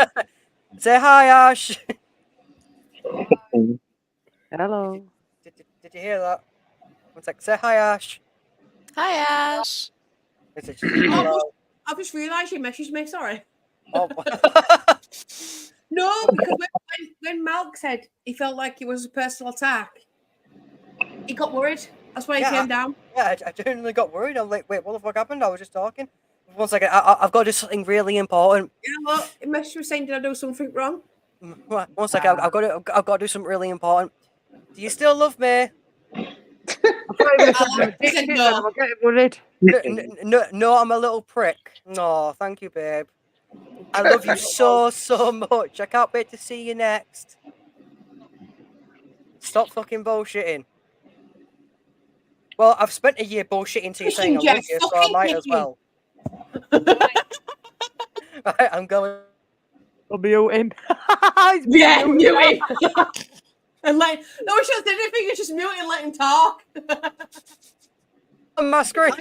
Say hi, Ash. Hello. Did you hear that? One sec. Say hi, Ash. Hi, Ash. Hello. I've just realised you messaged me. Sorry. Oh. No, because when Malk said he felt like it was a personal attack, he got worried. That's why he came down. Yeah, I genuinely got worried. I'm like, wait, what the fuck happened? I was just talking. 1 second, I've got to do something really important. You know what? He messaged me saying, did I do something wrong? 1 second, I've got to do something really important. Do you still love me? I'm getting worried. No, I'm a little prick. No, thank you, babe. I love you so much. I can't wait to see you next. Stop fucking bullshitting. Well, I've spent a year bullshitting to you saying I love you, so I might as well. Right, I'm going. I'll mute him. Yeah, mute him. And like, no, she doesn't do anything. You just mute and let him talk. On my screen.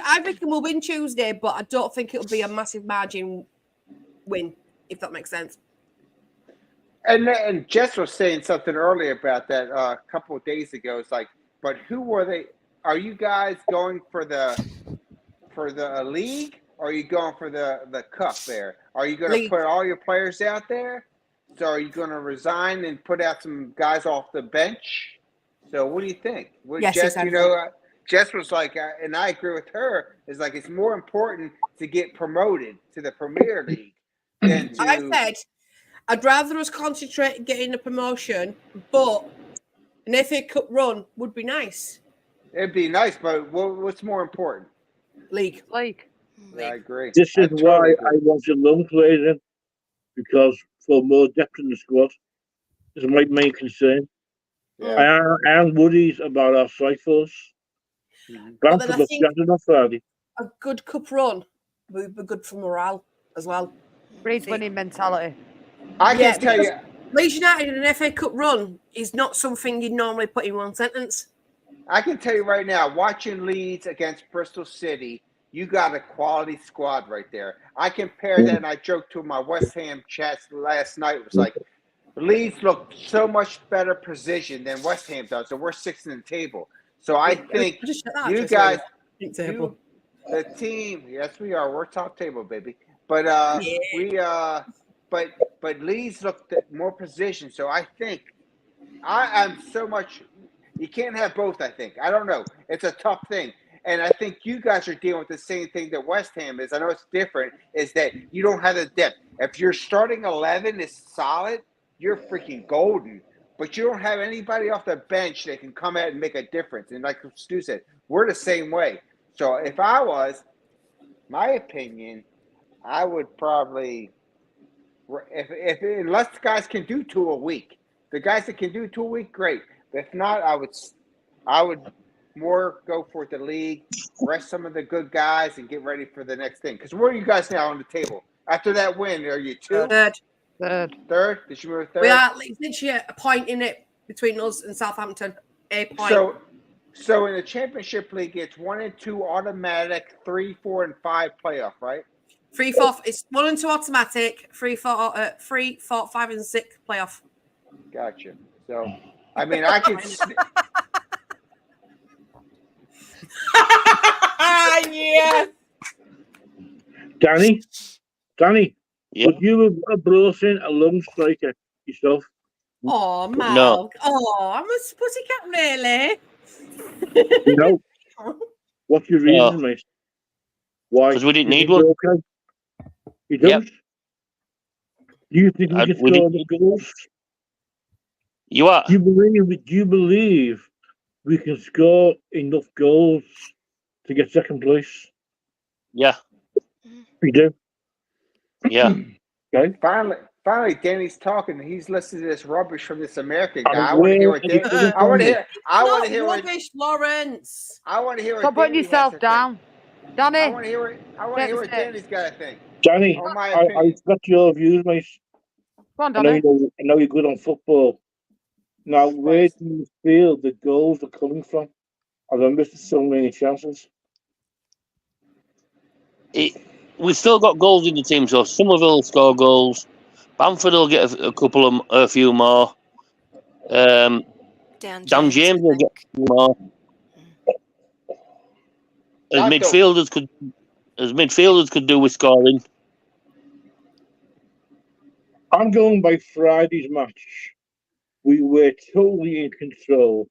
I reckon we'll win Tuesday, but I don't think it'll be a massive margin win, if that makes sense. And Jess was saying something earlier about that a couple of days ago. It's like, but who were they? Are you guys going for the league, or are you going for the cup there? Are you going to put all your players out there? So are you going to resign and put out some guys off the bench? So what do you think? Yes, Jess, exactly. Jess was like, and I agree with her, is like it's more important to get promoted to the Premier League than to... I said, I'd rather us concentrate getting a promotion, but an FA Cup run would be nice. It'd be nice, but what's more important? League. Yeah, I agree. This is why I wanted loan players in, because for more depth in the squad is my main concern. Yeah. I am worried about our strike force. Banter looked shattered on Friday. A good cup run would be good for morale as well. Breeds winning mentality. I can tell you, Leeds United in an FA Cup run is not something you'd normally put in one sentence. I can tell you right now, watching Leeds against Bristol City, you got a quality squad right there. I compare that, and I joked to my West Ham chats last night. It was like, Leeds look so much better positioned than West Ham does, so we're sixth in the table. So I think you guys, the team, yes, we are. We're top table, baby. But but Leeds look more positioned. So I think I'm so much. You can't have both. I think. I don't know. It's a tough thing. And I think you guys are dealing with the same thing that West Ham is. I know it's different, is that you don't have the depth. If your starting 11 is solid, you're freaking golden. But you don't have anybody off the bench that can come out and make a difference. And like Stu said, we're the same way. So if I was, my opinion, I would probably, if unless the guys can do 2 a week. The guys that can do 2 a week, great. But if not, I would more go for the league, rest some of the good guys, and get ready for the next thing. Because where are you guys now on the table? After that win, are you 2? Third? Did you move 3rd? We are literally a point in it between us and Southampton. A point. So in the Championship League, it's 1 and 2 automatic, 3, 4, and 5 playoff, right? 3, 4. It's 1 and 2 automatic. 3, 4, 5, and 6 playoff. Gotcha. So, I mean, I can. Yeah. Danny, yeah. Would you have brought in a lone striker yourself? Oh, Mal. No. Oh, I'm a pussycat, really. No. What's your reason, mate? Why? Because we didn't need one. Okay? You don't? Do you think we can score the goals? You are. Do you believe we can score enough goals to get second place? Yeah. We do. Yeah. Okay. Finally, Danny's talking. He's listening to this rubbish from this American guy. I want to hear what Danny. I want to hear. Rubbish, Lawrence. I want to hear. Stop putting yourself down. Danny, I want to hear take the what stage. Danny's got to think. Danny, On my I opinion. expect your views, mate. Go on, I know, Danny. I know you're good on football. Now, where do you feel the goals are coming from? Have I missed so many chances? We've still got goals in the team, so Somerville will score goals. Bamford will get a few more. Dan James will get a few more. As midfielders could do with scoring. I'm going by Friday's match. We were totally in control.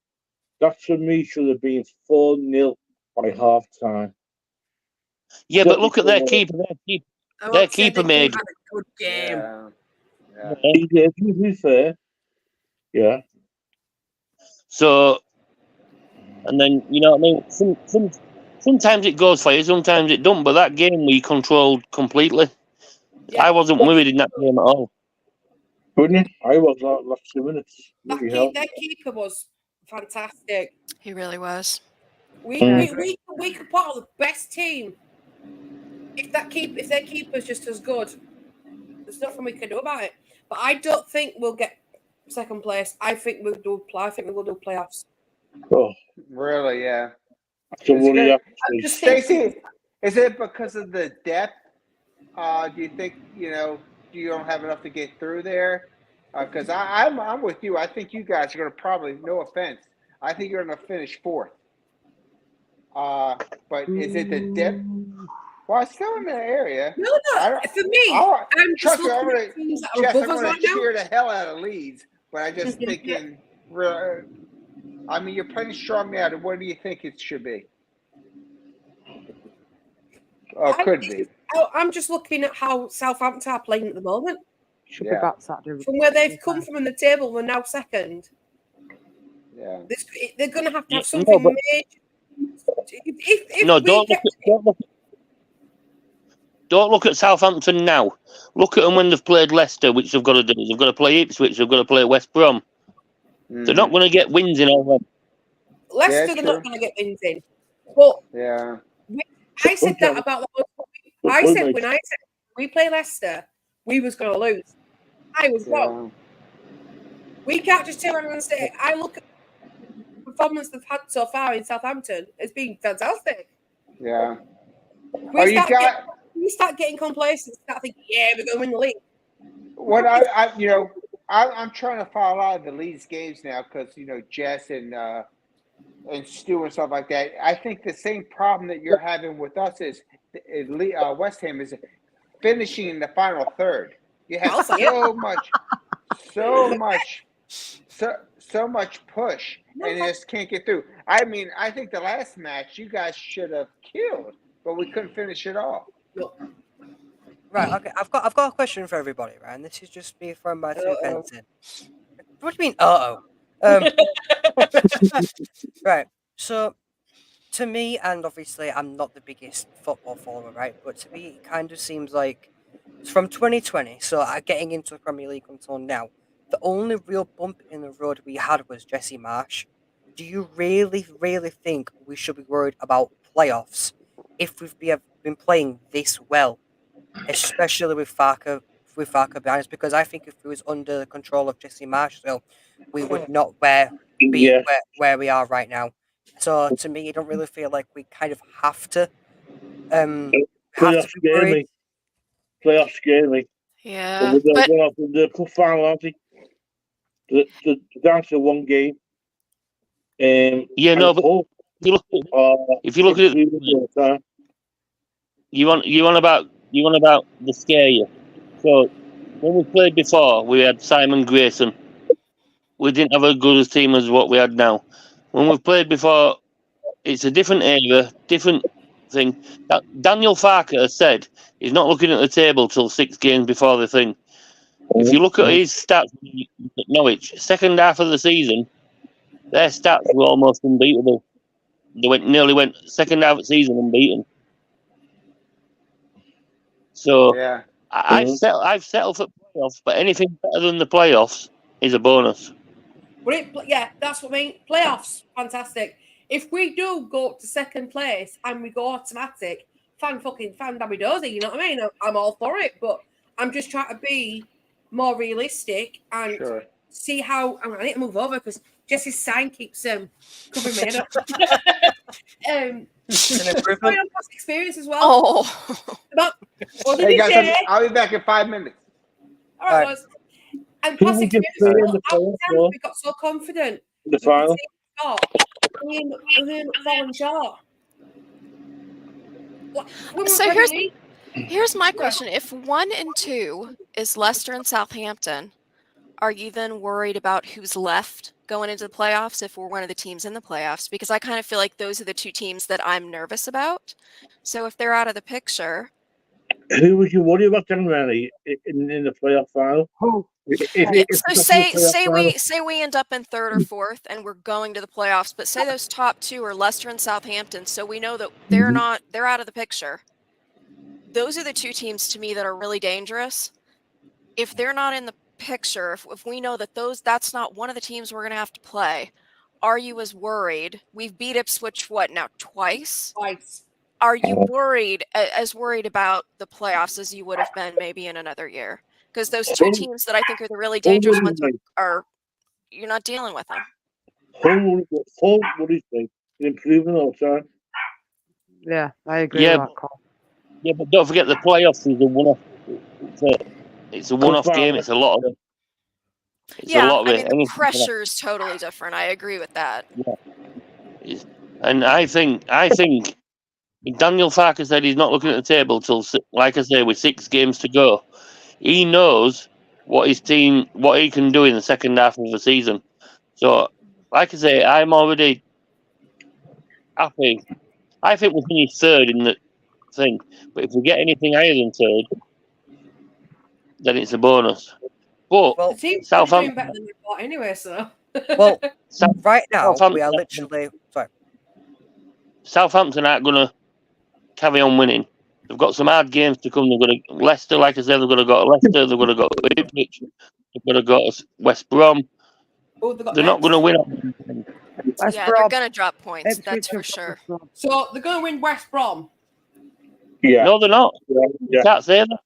That for me should have been 4-0 by half time. Yeah, but look at their keeper. Their keeper made. Had a good game. Yeah. He did, to be fair. Yeah. So, and then, you know what I mean? Sometimes it goes for you, sometimes it don't, but that game we controlled completely. Yeah. I wasn't worried in that game at all. Wouldn't you? I was last 2 minutes. That keeper was fantastic. He really was. We could put out the best team. If their keeper's just as good, there's nothing we can do about it. But I don't think we'll get second place. I think we'll do playoffs. Oh, really? Yeah. Stacey, is it because of the depth? Do you think you don't have enough to get through there? Because I'm with you. I think you guys are going to probably, no offense, I think you're going to finish fourth. But is it the depth? Well, it's still in the area. No. For me, I'm just looking at teams that are above us right now. Cheer the hell out of Leeds, but I just thinking. I mean, you're playing strong now. What do you think it should be? Or could be. I'm just looking at how Southampton are playing at the moment. Should be back Saturday. From where they've come from in the table, we're now second. Yeah. They're going to have something major. Don't look at Southampton now. Look at them when they've played Leicester, which they've got to do. They've got to play Ipswich. They've got to play West Brom. They're not going to get wins in all them. Leicester, they're not going to get wins in. But yeah, I said that about the. I said when we play Leicester, we was going to lose. I was wrong. We can't just turn around and say, I look at the performance they've had so far in Southampton. It's been fantastic. Yeah. We start getting complacent. Start thinking, yeah, we're going to win the league. What I'm trying to follow a lot of the Leeds games now because Jess and Stu and stuff like that. I think the same problem that you're having with us is West Ham is finishing in the final third. You have so much push, and you just can't get through. I mean, I think the last match you guys should have killed, but we couldn't finish it off. Right, okay. I've got a question for everybody, right? And this is just me throwing my 2 pence in. What do you mean, right. So, to me, and obviously I'm not the biggest football follower, right? But to me, it kind of seems like from 2020, so getting into the Premier League until now, the only real bump in the road we had was Jesse Marsh. Do you really, really think we should be worried about playoffs if we've been playing this well, especially with Farker behind us? Because I think if it was under the control of Jesse Marsh, we would not be where we are right now. So to me, I don't really feel like we kind of have to. Playoffs scare me. Yeah, but the cup final, aren't they? They're down to one game. But if you look at it, you want about the scare you. So when we played before, we had Simon Grayson. We didn't have as good a team as what we had now. When we've played before, it's a different era, different thing. Daniel Farker has said he's not looking at the table till 6 games before the thing. If you look at his stats at Norwich, second half of the season, their stats were almost unbeatable. They nearly went second half of the season unbeaten. So I've settled for playoffs, but anything better than the playoffs is a bonus. That's what I mean. Playoffs, fantastic. if we do go up to second place and we go automatic, fan dabby dozy, you know what I mean? I'm all for it, but I'm just trying to be more realistic and see how. I need to move over because Jesse's sign keeps covering me head up. It's an improvement. On past experience as well. Oh, But, Hey guys, I'll be back in 5 minutes. All right, boys. And past experience, we got so confident. The final. And then falling short. so here's my question: if 1 and 2 is Leicester and Southampton, are you then worried about who's left going into the playoffs if we're one of the teams in the playoffs? Because I kind of feel like those are the 2 teams that I'm nervous about. So if they're out of the picture, who would you worry about generally in the playoff final? Say we end up in 3rd or 4th and we're going to the playoffs, but say those top 2 are Leicester and Southampton, so we know that they're out of the picture. Those are the 2 teams to me that are really dangerous. If they're not in the picture, if we know that that's not one of the teams we're going to have to play, are you as worried? We've beat Ipswich twice. Are you worried about the playoffs as you would have been maybe in another year? Because those 2 teams that I think are the really dangerous ones are you're not dealing with them. Full worries me. Improving all the time. Yeah, I agree with that call. Yeah, but don't forget the playoffs is a one-off. It's a one-off game. It's a lot of it. The pressure is totally different. I agree with that. Yeah. And I think Daniel Farker said he's not looking at the table till, like I say, with 6 games to go. He knows what he can do in the second half of the season. So, like I say, I'm already happy. I think we'll finish 3rd in the thing, but if we get anything higher than 3rd, then it's a bonus. But the team's doing better than we thought anyway, so. Well, right now we are literally sorry. Southampton aren't going to carry on winning. They've got some hard games to come. They've got Leicester, like I said, they've got to go to Leicester. They've got to go to Ipswich. They've got to go to West Brom. They're not going to win. They're going to drop points. That's for sure. So they're going to win West Brom. Yeah. No, they're not. You can't say that.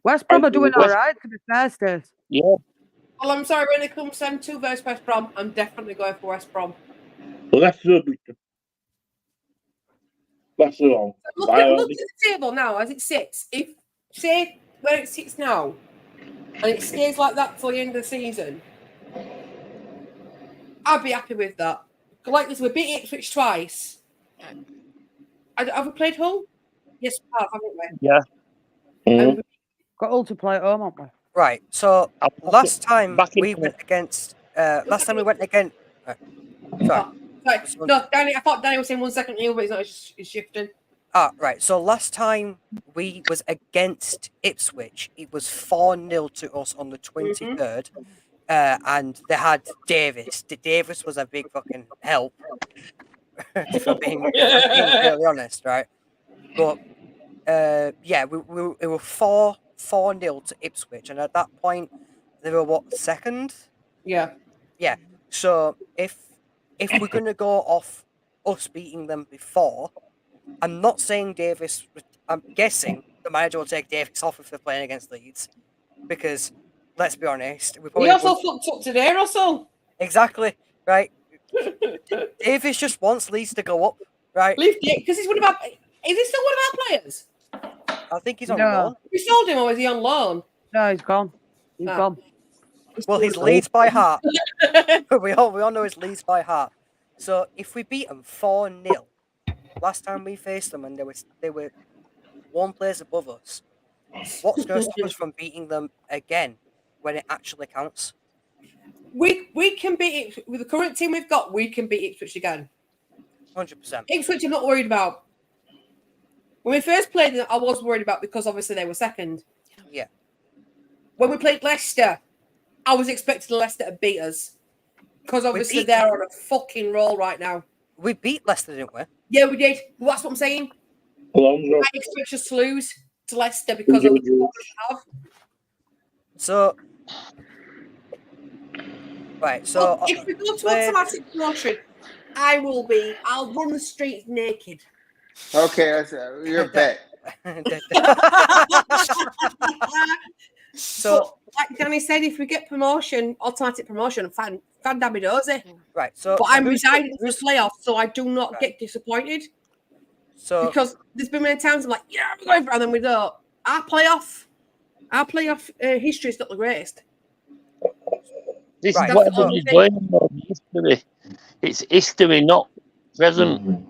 West Brom are doing all right, to be fair, Stace. Yeah. Well, I'm sorry, when it comes to 2 versus West Brom, I'm definitely going for West Brom. Well, that's the wrong. Look at the table now as it sits. If, say, where it sits now, and it stays like that for the end of the season, I'd be happy with that. Like this, we beat Ipswich twice. Have we played Hull? Yes, we have, haven't we? Yeah. Mm-hmm. Got Hull to play at home, haven't we? Right. So last time we went against. Sorry. No, Danny. I thought Danny was saying 1 second here, but he's not. He's shifting. Right. So last time we was against Ipswich, it was 4-0 to us on the 23rd. And they had Davis. Davis was a big fucking help, if I'm being really honest, right? But we were 4-0 to Ipswich, and at that point they were what, 2nd? Yeah. Yeah. So if we're gonna go off us beating them before, I'm not saying Davis. I'm guessing the manager will take Davis off if they're playing against Leeds, because let's be honest, we also fucked up today, Russell. Exactly right. Davis just wants Leeds to go up, right? Because he's one of our. Is he still one of our players? I think he's on loan. We sold him, or is he on loan? No, he's gone. He's gone. Well, he's Leeds by heart. we all know he's Leeds by heart. So if we beat them 4-0, last time we faced them, and they were 1 place above us, what's going to stop us from beating them again when it actually counts? We can beat it with the current team we've got. We can beat Ipswich again. 100%. Ipswich, I'm not worried about. When we first played them, I was worried about because obviously they were 2nd. Yeah. When we played Leicester, I was expecting Leicester to beat us because obviously they're on a fucking roll right now. We beat Leicester, didn't we? Yeah, we did. Well, that's what I'm saying. I expect us to lose to Leicester because of what we have. So, right. So if we go to automatic promotion, I'll run the streets naked. Okay, that's your bet. So, but like Danny said, if we get promotion, automatic promotion, fan dammy dozy. Right. So, But so I'm who's resigning who's- for the playoffs, so I do not get disappointed. So Because there's been many times I'm like, yeah, we're going for it, and then we don't. Our playoff history is not the greatest. This Right, is what that's everybody's the going on. History. It's history, not present.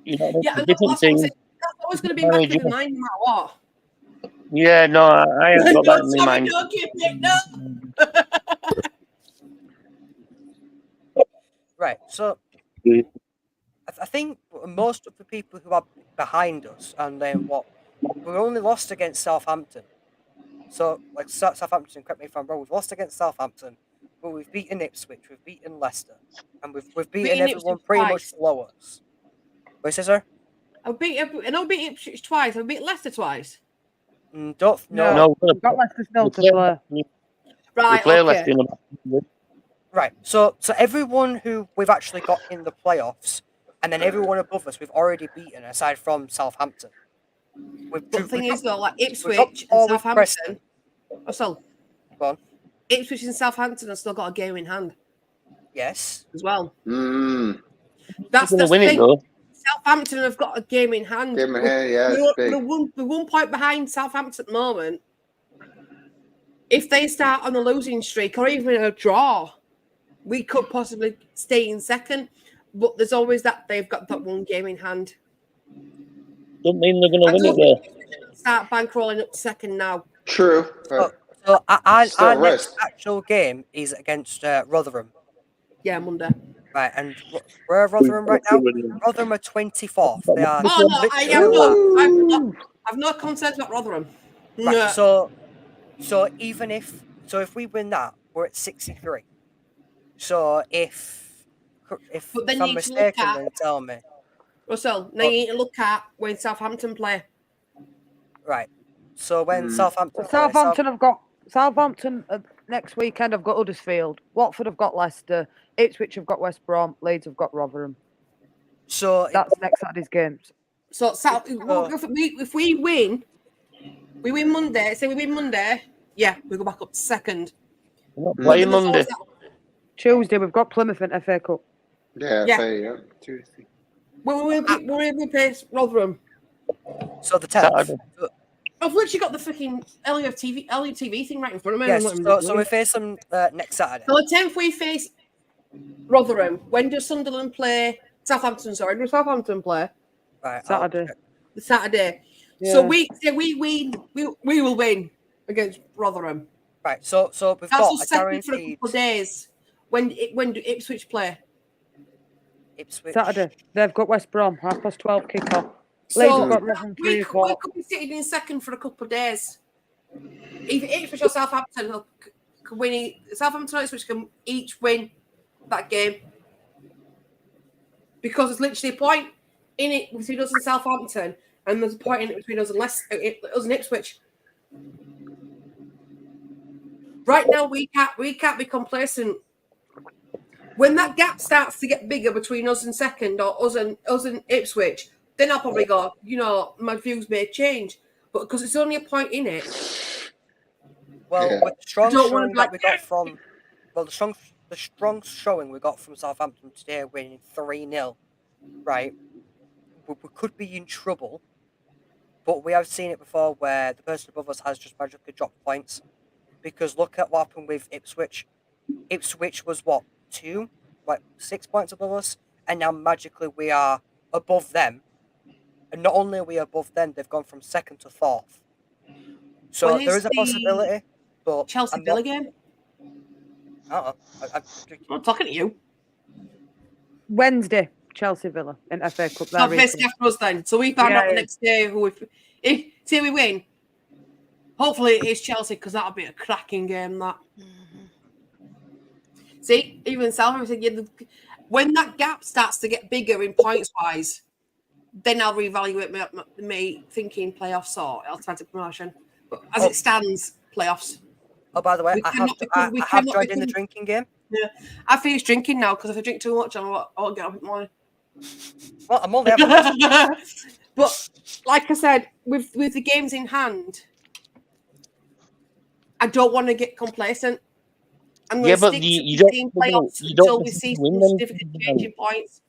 You know, Yeah, it's a and different that's what I'm thing. saying. That's always going to be back Manager. in my mind no matter what. Yeah, no, I haven't got that in my Sorry, mind. don't give me no. right. So I think most of the people who are behind us, and then we only lost against Southampton. So like Southampton, correct me if I'm wrong. We've lost against Southampton, but we've beaten Ipswich, we've beaten Leicester, and we've beaten everyone Ipswich pretty twice. much below us. What is it, sir? I beat Ipswich twice. I beat Leicester twice. No. No, we've got Leicester still to play. We Right, play okay. Leicester in the Right. So everyone who we've actually got in the playoffs, and then everyone above us, we've already beaten, aside from Southampton. But the thing is, though, like we've Ipswich got and all with Southampton. Preston. So, Go on. Ipswich and Southampton have still got a game in hand Yes. as well. We're That's gonna the win it thing. though. Southampton have got a game in hand. Game in hand, yeah, it's big. We're 1 point behind Southampton at the moment. If they start on a losing streak or even a draw, we could possibly stay in second. But there's always that they've got that one game in hand. Don't mean they're gonna I win it don't though. think we should start bankrolling up to second now. True. So our Still next risk. actual game is against Rotherham. Yeah, Monday. Right, and where are Rotherham right now? Rotherham are 24th. They are. Oh no, I've no concerns about Rotherham. Right, so if we win that, we're at 63. So if But then I'm you need to look mistaken, at- then tell me. Russell, now you need to look at when Southampton play. Right. So when Southampton play, Southampton have got next weekend. Have got Huddersfield. Watford have got Leicester. Ipswich have got West Brom. Leeds have got Rotherham. So That's next Saturday's games. So if we win Monday. Say we win Monday, yeah, we go back up to second. We're not playing Monday. Tuesday we've got Plymouth in FA Cup. Yeah. Tuesday. We'll be playing Rotherham. So the 10th. Saturday. I've literally got the freaking Elliot TV thing right in front of me. Yes. So we face them next Saturday. So the 10th we face Rotherham. When does Sunderland play? Southampton, sorry. Does Southampton play? Right. Saturday. The Saturday. Yeah. So we will win against Rotherham. Right. So we've That's got us a second for a guaranteed couple of days. When do Ipswich play? Ipswich. Saturday. They've got West Brom. 12:30 kick-off. So Leeds have got Rotherham 3 we o'clock. could be sitting in second for a couple of days. Either Ipswich or Southampton can win. Southampton or Ipswich can each win that game. Because there's literally a point in it between us and Southampton, and there's a point in it between us and us and Ipswich. Right now, we can't be complacent. When that gap starts to get bigger between us and second, or us and Ipswich, then I'll probably go, my views may change. But because it's only a point in it. Well, Yeah. with the strong I don't showing want, that we got from, the strong showing we got from Southampton today, winning 3-0, right? We could be in trouble, but we have seen it before where the person above us has just magically dropped points. Because look at what happened with Ipswich. Ipswich was 6 points above us, and now magically we are above them. And not only are we above them, they've gone from second to fourth. So When there is is a possibility, but Chelsea Villa game? I don't know. I'm talking to you. Wednesday, Chelsea Villa in FA Cup. So basically after us then. So we found out the next day if say we win. Hopefully it's Chelsea because that'll be a cracking game. That. See, even Southampton said, when that gap starts to get bigger in points wise, then I'll reevaluate me thinking playoffs or automatic promotion. But as it stands, playoffs. Oh, by the way, We I cannot- have we joined cannot in the become- drinking game. Yeah. I finished drinking now because if I drink too much, I'll get up in the morning. Well, I'm only having But like I said, with the games in hand, I don't want to get complacent. I'm going Yeah, to but stick to you the don't. team playoffs You don't until we see win some them significant games in change hand. in points.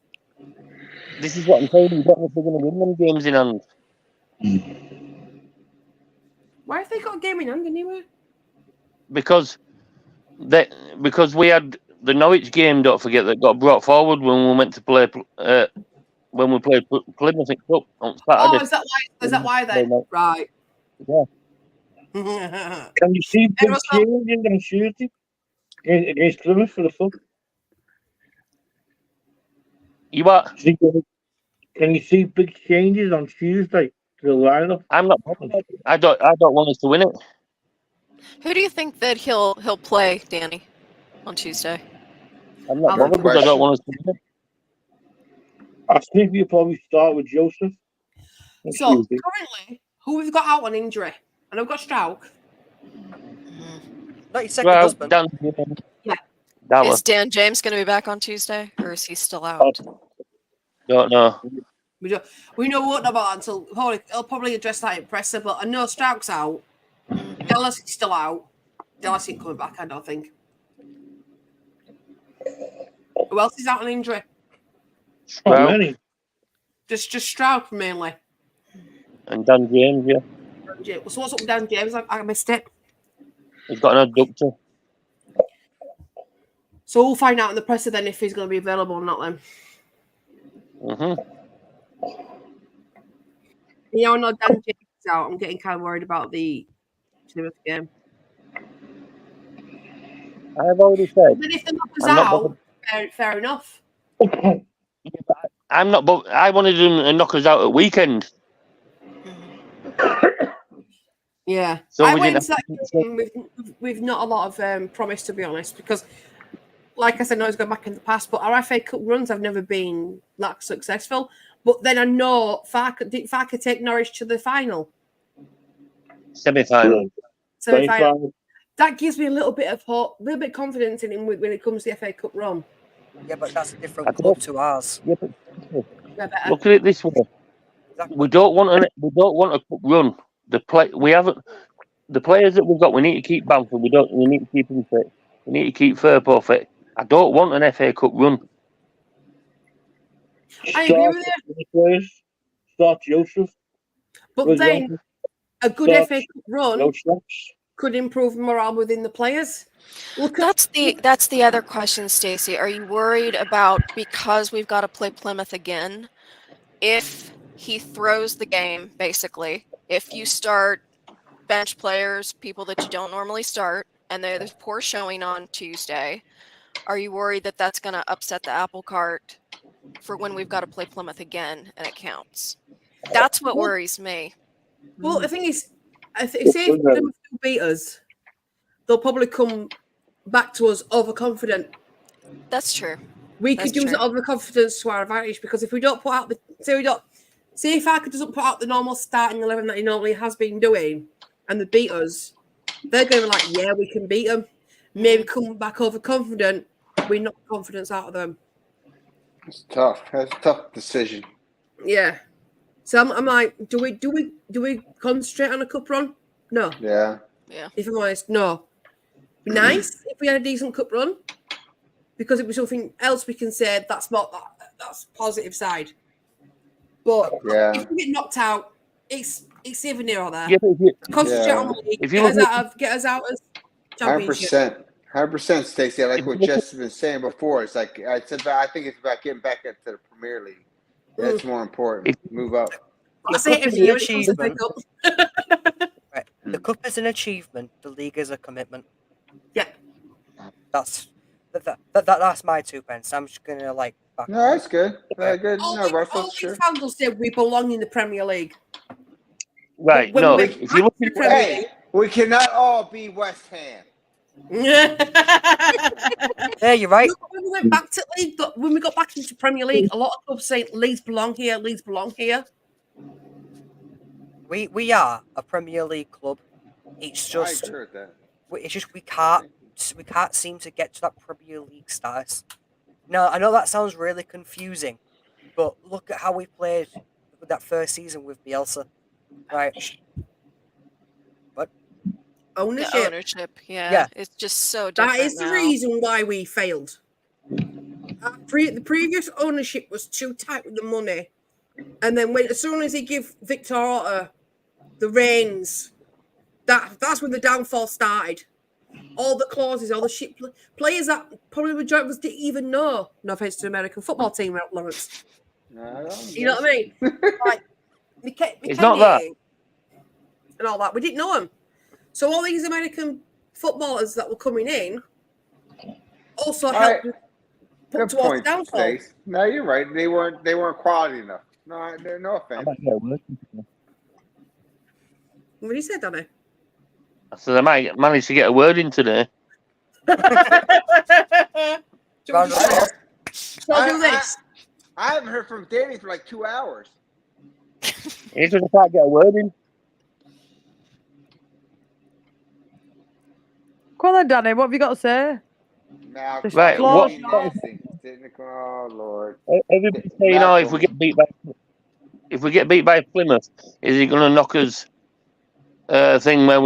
This is what I'm saying. You don't know if they're going to win them games in hand. Why have they got a game in hand anyway? Because we had the Norwich game. Don't forget that got brought forward when we went to play when we played Plymouth Cup on Saturday. Oh, is that why? Is that why then? Right. Yeah. Can you see big What's up? changes on Tuesday against Plymouth for the fun? You what? Can you see big changes on Tuesday to the lineup? I'm not bothered. I don't want us to win it. Who do you think that he'll play, Danny, on Tuesday? I'm not Good bothered because I don't want us to win it. I think you'll probably start with Joseph. So currently, who we've got out on injury? And I've got Strauch. Not your second husband. Yeah. Is Dan James going to be back on Tuesday, or is he still out? Don't know. We know we won't know about that until he'll probably address that in presser. But I know Strauch's out. Dallas is still out. Dallas ain't coming back, I don't think. Who else is out on injury? Many. Just Strauch mainly. And Dan James, yeah. So what's up with Dan James? I missed it. He's got an adductor. So we'll find out in the presser then if he's going to be available or not then. You know, Dan James is out. I'm getting kind of worried about the Plymouth game. I've already said. Then if the knockers out, fair enough. I'm not. But I wanted them to knock us out at weekend. Yeah. So I we went didn't into that game with not a lot of promise, to be honest, because, like I said, I was going back in the past, but our FA Cup runs have never been that successful. But then I know did Farker take Norwich to the final? Semi-final. That gives me a little bit of hope, a little bit of confidence in him when it comes to the FA Cup run. Yeah, but that's a different club to ours. Yeah, but look at it this way: we don't want a cup run. The players that we've got. We need to keep Banter. We need to keep them fit. We need to keep Firpo fit. I don't want an FA Cup run. I agree with you. Start Joseph. But then a good FA Cup run could improve morale within the players. That's the other question, Stacy. Are you worried about, because we've got to play Plymouth again, if he throws the game, basically, if you start bench players, people that you don't normally start, and there's poor showing on Tuesday, are you worried that that's going to upset the apple cart for when we've got to play Plymouth again and it counts? That's what worries me. Well, the thing is, say if Plymouth beat us, they'll probably come back to us overconfident. That's true. We could use the overconfidence to our advantage, because if we don't put out say if Arca doesn't put out the normal starting 11 that he normally has been doing, and they beat us, they're going to be like, yeah, we can beat them. Maybe come back overconfident. We knock confidence out of them. It's tough. That's a tough decision. Yeah. So I'm like, do we concentrate on a cup run? No. Yeah. If I'm honest, no. Be nice if we had a decent cup run, because it was something else we can say that's positive side. But if we get knocked out, it's either near or there. Concentrate on the league. Get us out as championship. 100%, Stacy. I like what Jess has been saying before. It's like I think it's about getting back into the Premier League. That's more important. Move up. I say it every year. Right. The cup is an achievement. The league is a commitment. Yeah. That's my 2 pence. I'm just gonna back. No, that's good. Very good. All no, Russell, sure. fans will say we belong in the Premier League. Right. No. If you look at Hey, we cannot all be West Ham. Yeah, you're right. When we went back to league, when we got back into Premier League, a lot of clubs say Leeds belong here. Leeds belong here. We are a Premier League club. It's just I agree with that. It's just we can't seem to get to that Premier League status. Now, I know that sounds really confusing, but look at how we played that first season with Bielsa, right? The Ownership. ownership, yeah, Yeah. it's just so That different is the now. reason why we failed. The previous ownership was too tight with the money, and then as soon as he gave Victor Orta the reins, that's when the downfall started. All the clauses, all the shit players that probably majority of us didn't even know. No offense to the American football team, Lawrence. You know what I mean? Like It's not that. and all that. We didn't know them. So all these American footballers that were coming in also helped put towards point, downfall. Stace. No, you're right. They weren't quality enough. No offense. What did you say, Danny? I said I might manage to get a word in today. Shall we do this? I haven't heard from Danny for like 2 hours. He just can't get a word in. Go on then, Danny. What have you got to say? Now, Right, what- Oh Lord! Everybody's saying, "Oh, if we get beat by Plymouth, is he going to knock us?" Thing where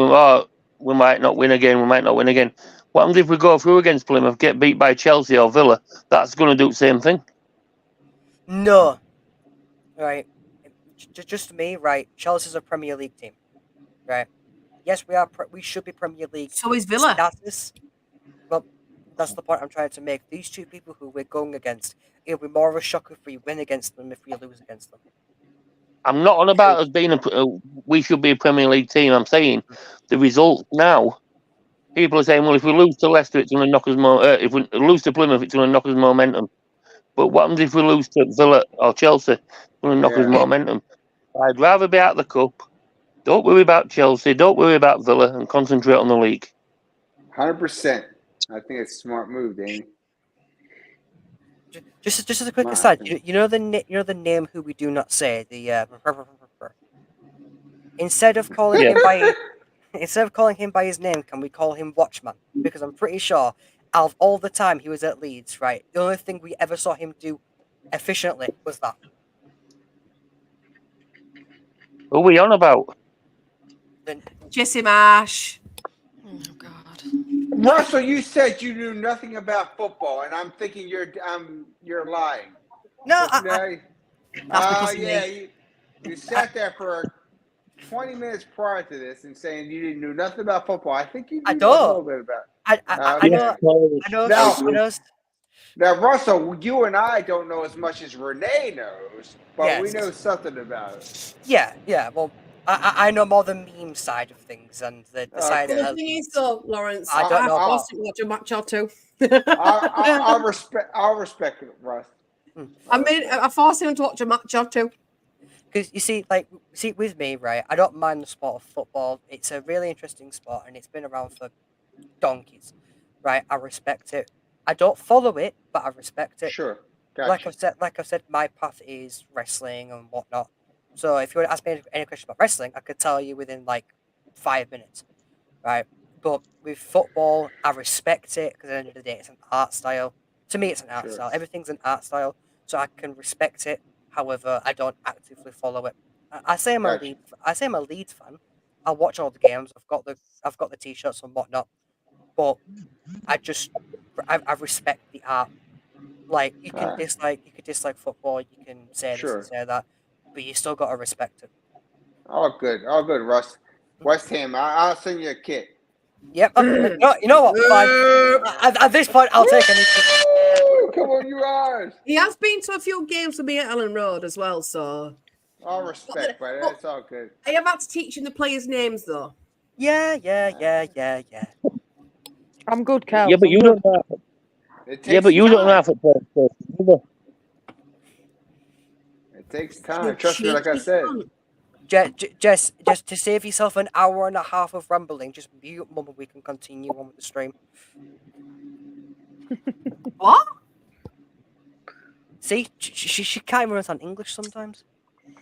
we might not win again. We might not win again. What happens if we go through against Plymouth, get beat by Chelsea or Villa? That's going to do the same thing. No. Right. Just me, right? Chelsea's a Premier League team, right? Yes, we are. We should be Premier League. So is Villa. Status. Well, that's the point I'm trying to make. These two people who we're going against, it'll be more of a shock if we win against them if we lose against them. I'm not on about us being we should be a Premier League team. I'm saying the result now. People are saying, well, if we lose to Leicester, it's going to knock us more. If we lose to Plymouth, it's going to knock us momentum. But what happens if we lose to Villa or Chelsea? It's going to knock us momentum. I'd rather be out of the cup. Don't worry about Chelsea. Don't worry about Villa, and concentrate on the league. 100%. I think it's a smart move, Danny. Just as a quick aside, you know the name who we do not say, the instead of calling him by his name, can we call him Watchman? Because I'm pretty sure out of all the time he was at Leeds, right, the only thing we ever saw him do efficiently was that. Who are we on about? Jesse Marsh. Oh God. Russell, you said you knew nothing about football, and I'm thinking you're lying. No, you sat there for 20 minutes prior to this and saying you didn't know nothing about football. I think you knew a little bit about it. I know. Now, Russell, you and I don't know as much as Renee knows, but we know something about it. Yeah. Well, I know more the meme side of things and the side. Well, the thing is, though, Lawrence, I don't know. I'll watch a match or two. I'll respect it, Russ. I forced him to watch a match or two. Because you see, with me, right? I don't mind the sport of football. It's a really interesting sport, and it's been around for donkeys, right? I respect it. I don't follow it, but I respect it. Sure. Gotcha. Like I've said, my path is wrestling and whatnot. So if you want to ask me any questions about wrestling, I could tell you within like 5 minutes, right? But with football, I respect it because at the end of the day, it's an art style. To me, it's an art style. Everything's an art style, so I can respect it. However, I don't actively follow it. I say I'm a Leeds fan. I watch all the games. I've got the t-shirts and whatnot. But I respect the art. Like you can dislike football. You can say this and say that, but you still got to respect it. All good, Russ. West Ham, I'll send you a kit. Yep. You know what? Fine. At this point, I'll take anything. Come on, you guys. He has been to a few games with me at Ellen Road as well, so. All respect, but it's all good. I have had to teach him the players' names, though. Yeah. I'm good, Kel. Yeah, but you don't know. Yeah, but you don't know how to play either. It takes time. Trust me, like I said. Just to save yourself an hour and a half of rambling, just mute Mum and we can continue on with the stream. What? See, she can't even understand English sometimes.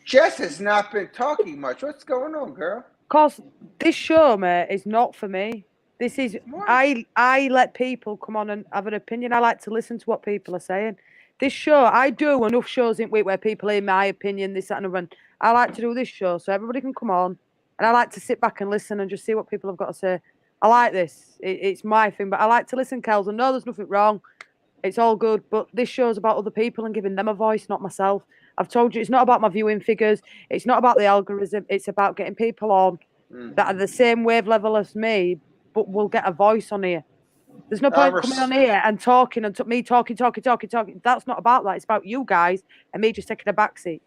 Jess has not been talking much. What's going on, girl? Of course, this show, mate, is not for me. This is I let people come on and have an opinion. I like to listen to what people are saying. This show, I do enough shows in week where people hear my opinion, this, that, and other. I like to do this show so everybody can come on, and I like to sit back and listen and just see what people have got to say. I like this. It's my thing, but I like to listen, Kels, and no, there's nothing wrong. It's all good, but this show's about other people and giving them a voice, not myself. I've told you, it's not about my viewing figures. It's not about the algorithm. It's about getting people on that are the same wave level as me, but will get a voice on here. There's no point coming on here and talking and me talking. That's not about that. It's about you guys and me just taking a backseat.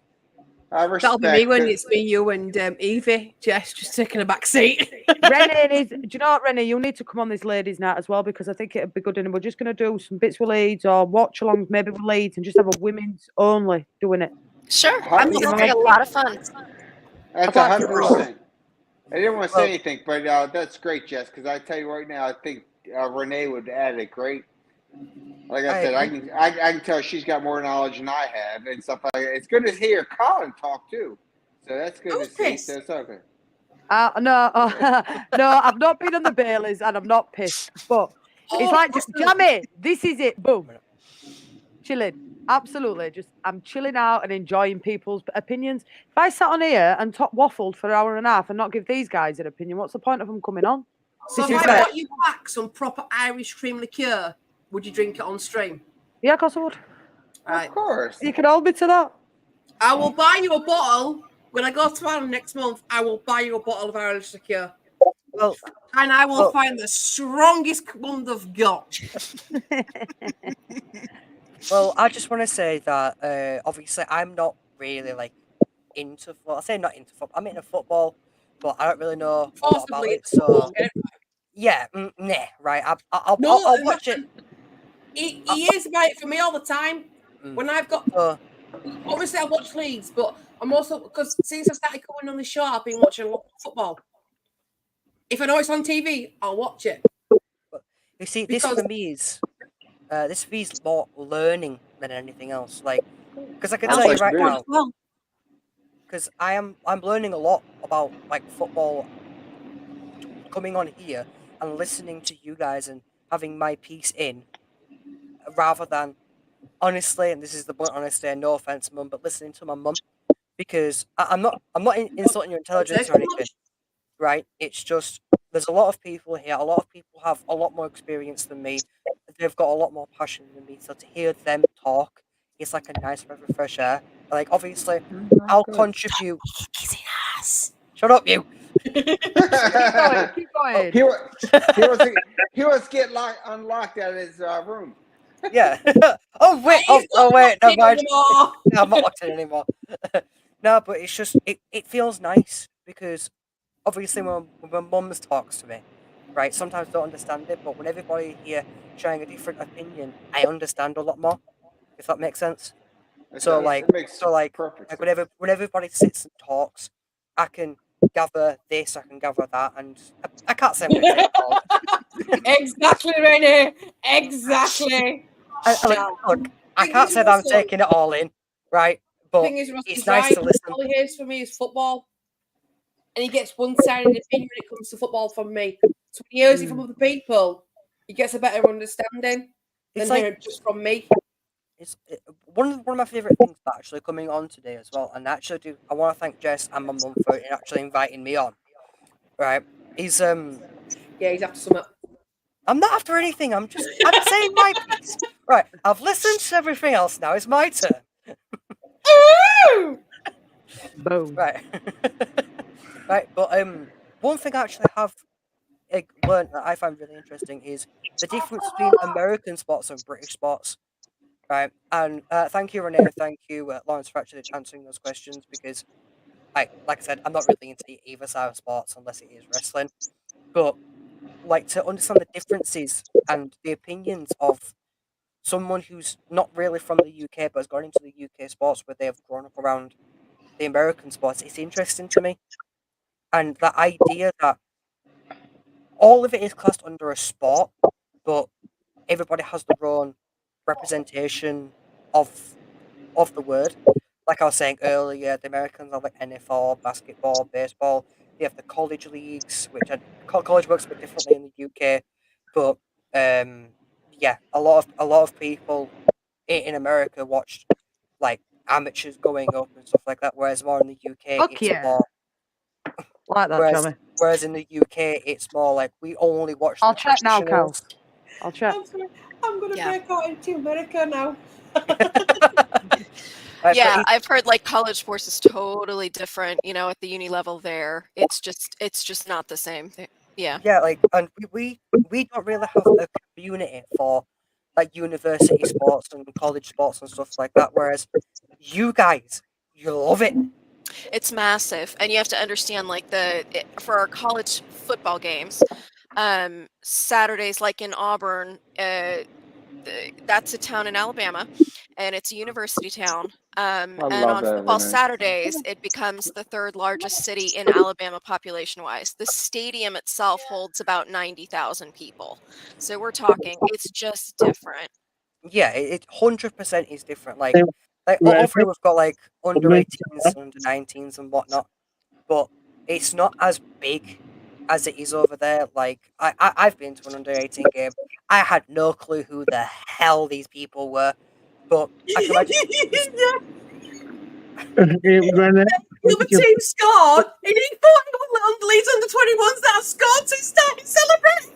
That'll be me when it's me, you, and Evie, Jess, just taking a back seat. Renee do you know what, Renee? You need to come on this ladies' night as well because I think it'd be good. And we're just going to do some bits with Leeds or watch alongs, maybe with Leeds, and just have a women's only doing it. Sure, I'm going to make a lot of fun. That's 100%. I didn't want to say anything, but that's great, Jess. Because I tell you right now, I think Renee would add a great. Like I said, I can tell she's got more knowledge than I have and stuff like that. It's good to hear Colin talk too, so that's good to see. So it's okay. No, I've not been on the Baileys and I'm not pissed, but it's like just Jamie. This is it. Boom, chilling. Absolutely, just I'm chilling out and enjoying people's opinions. If I sat on here and waffled for an hour and a half and not give these guys an opinion, what's the point of them coming on? So if I brought you back some proper Irish cream liqueur, would you drink it on stream? Yeah, of course I would. Right. Of course. You can hold me to that. I will buy you a bottle when I go to Ireland next month. I will buy you a bottle of Irish liqueur. Well, and I will find the strongest one they've got. Well, I just want to say that obviously I'm not really like into football. I say not into football. I'm into football, but I don't really know a lot about it. So yeah, nah, right. I'll watch it. He is about it for me all the time. When I've got obviously I watch Leeds, but I'm also because since I started coming on the show, I've been watching a lot of football. If I know it's on TV, I'll watch it. But you see, this for me is more learning than anything else. Like, because I can tell you right now, because I'm learning a lot about like football coming on here and listening to you guys and having my piece in, rather than honestly, and this is the blunt honesty, no offense, mum, but listening to my mum, because I'm not insulting your intelligence or anything, right? It's just there's a lot of people here. A lot of people have a lot more experience than me. They've got a lot more passion than me. So to hear them talk, it's like a nice breath of fresh air. Like obviously, I'll contribute. Easy ass. Shut up, you. Keep going. He was get unlocked out of his room. Yeah. Oh wait. Never mind. No, I'm not locked in anymore. No, but it's just it feels nice because obviously when mum talks to me, right? Sometimes I don't understand it, but when everybody here sharing a different opinion, I understand a lot more. If that makes sense. So when everybody sits and talks, I can gather this, I can gather that, and I can't say I'm going to Exactly, Renee. Exactly. Look, I can't say that I'm taking it all in, right? But it's nice to listen. All he hears from me is football, and he gets one-sided opinion when it comes to football from me. So when he hears it from other people, he gets a better understanding than hearing it just from me. It's one of my favorite things about actually coming on today as well, and I want to thank Jess and my mum for actually inviting me on. Right? He's he's after something. I'm not after anything. I'm saying my piece. Right? I've listened to everything else. Now it's my turn. Boom. Right. Right. But one thing I actually have learned that I find really interesting is the difference between American sports and British sports. Right, and thank you, Renee. Thank you, Lawrence, for actually answering those questions because, like I said, I'm not really into either side of sports unless it is wrestling. But like to understand the differences and the opinions of someone who's not really from the UK but has gone into the UK sports where they have grown up around the American sports, it's interesting to me. And the idea that all of it is classed under a sport, but everybody has their own representation of the word. Like I was saying earlier, the Americans have like NFL, basketball, baseball. They have the college leagues, which college works a bit differently in the UK, but yeah, a lot of people in America watched like amateurs going up and stuff like that, whereas more in the UK Fuck it's yeah. more Like that, Tommy. whereas in the UK it's more like we only watch I'll the check now, Cal. professionals. I'll check. I'm gonna Yeah. break out into America now. Yeah, I've heard like college sports is totally different, you know, at the uni level there. It's just not the same thing. Yeah. Yeah, like, and we don't really have a community for like university sports and college sports and stuff like that. Whereas you guys, you love it. It's massive, and you have to understand like for our college football games, Saturdays like in Auburn, that's a town in Alabama, and it's a university town. And love on that, football Renee. Saturdays, it becomes the third largest city in Alabama population-wise. The stadium itself holds about 90,000 people. So we're talking, it's just different. Yeah, it 100% is different. Like Right. over here we've got like under 18s, under 19s, and whatnot, but it's not as big as it is over there. Like I've been to an under 18 game. I had no clue who the hell these people were, but I can imagine. Renee, The other team scored, and he thought it was the Leeds under 21s that scored, so he started celebrating.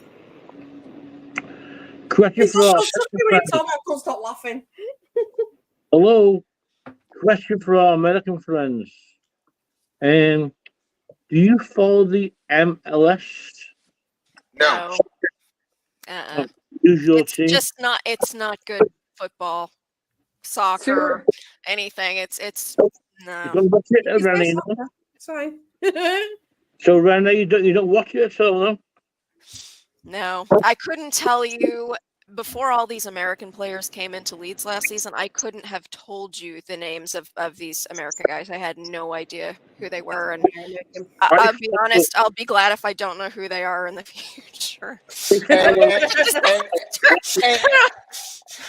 question He's for our so stupid when you tell me I can't stop laughing. hello. Question for our American friends. Do you follow the MLS? No. Uh-uh. Who's your It's team? just not. It's not good football, soccer, anything. It's no. You don't watch it, Is there Renee? soccer? It's fine. So Renee, you don't watch it at all, no? No, I couldn't tell you before all these American players came into Leeds last season. I couldn't have told you the names of these American guys. I had no idea who they were, and I'll be honest. I'll be glad if I don't know who they are in the future.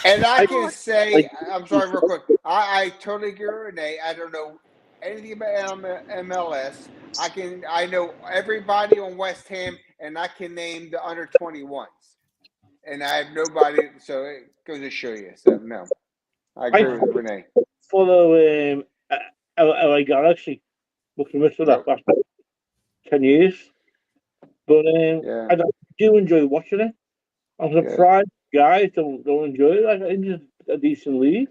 And I can say, I'm sorry, real quick. I totally agree with Renee. I don't know anything about MLS. I know everybody on West Ham, and I can name the under 21s. And I have nobody, so it goes to show you. So no, I agree with Renee. Follow LA Galaxy. Looking for that last 10 years. But I do enjoy watching it. I'm surprised guys don't enjoy it. It's just a decent league.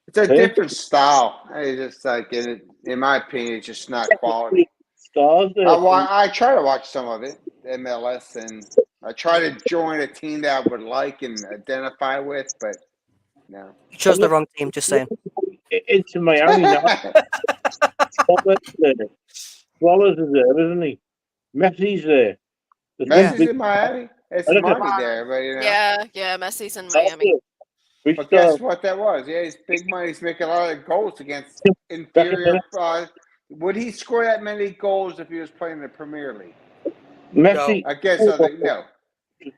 It's a different style. It's just like, in my opinion, it's just not quality. Stars there. I try to watch some of it, MLS, and I try to join a team that I would like and identify with, but no. You chose the wrong team, just saying. Into Miami now. Suarez is there, isn't he? Messi's there. Messi's in Miami. It's money there, but you know. Yeah, Messi's in Miami. But guess what that was? Yeah, he's big money. He's making a lot of goals against inferior. Would he score that many goals if he was playing in the Premier League? Messi. I guess no.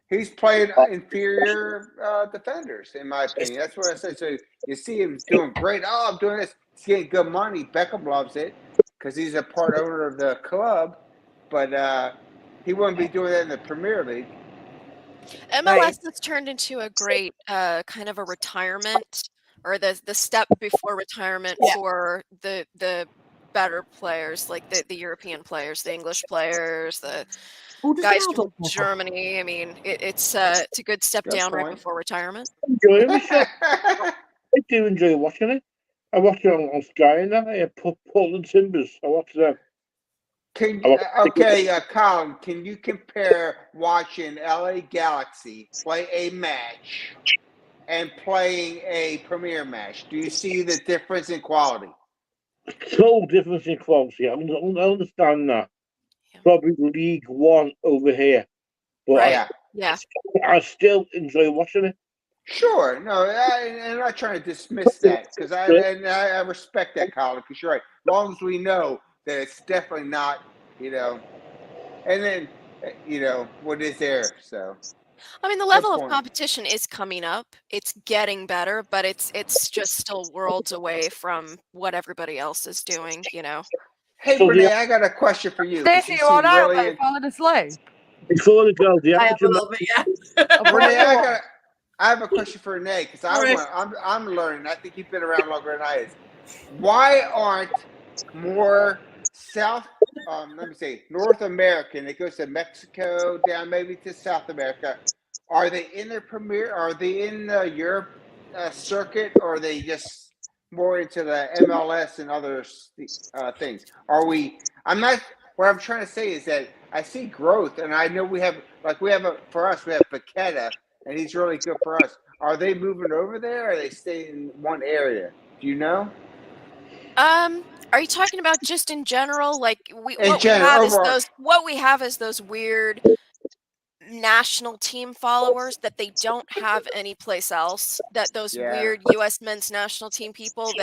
He's playing inferior defenders, in my opinion. That's what I say. So you see him doing great. Oh, I'm doing this. He's getting good money. Beckham loves it because he's a part owner of the club. But he wouldn't be doing that in the Premier League. MLS has turned into a great kind of a retirement, or the step before retirement for the better players, like the European players, the English players, the guys from Germany. I mean, it's a good step down right before retirement. I do enjoy watching it. I watch it on Sky and that. Portland Timbers. I watch them. Colin, can you compare watching LA Galaxy play a match and playing a Premier match? Do you see the difference in quality? Total difference in quality. I understand that. Probably League One over here. But I still enjoy watching it. Sure. No, I'm not trying to dismiss that because I respect that, Colin, because you're right. As long as we know that it's definitely not, and then, what is there? So, I mean, the level of competition is coming up. It's getting better, but it's just still worlds away from what everybody else is doing, Hey, So Renee, I got a question for you. 'cause Stacey, you you all seem right, really mate? Falling asleep? before the go, the I have average a little bit, yeah. Renee, What? I have a question for Renee because Alright. I'm learning. I think you've been around longer than I is. Why aren't more let me say North American? It goes to Mexico, down maybe to South America. Are they in the Premier? Are they in the Europe circuit, or are they just more into the MLS and other things? Are we? I'm not. What I'm trying to say is that I see growth, and I know for us we have Paqueta, and he's really good for us. Are they moving over there, or are they staying in one area? Do you know? Are you talking about just in general? Like In what we general, have is overall, those weird national team followers that they don't have anyplace else. That those yeah, weird U.S. men's national team people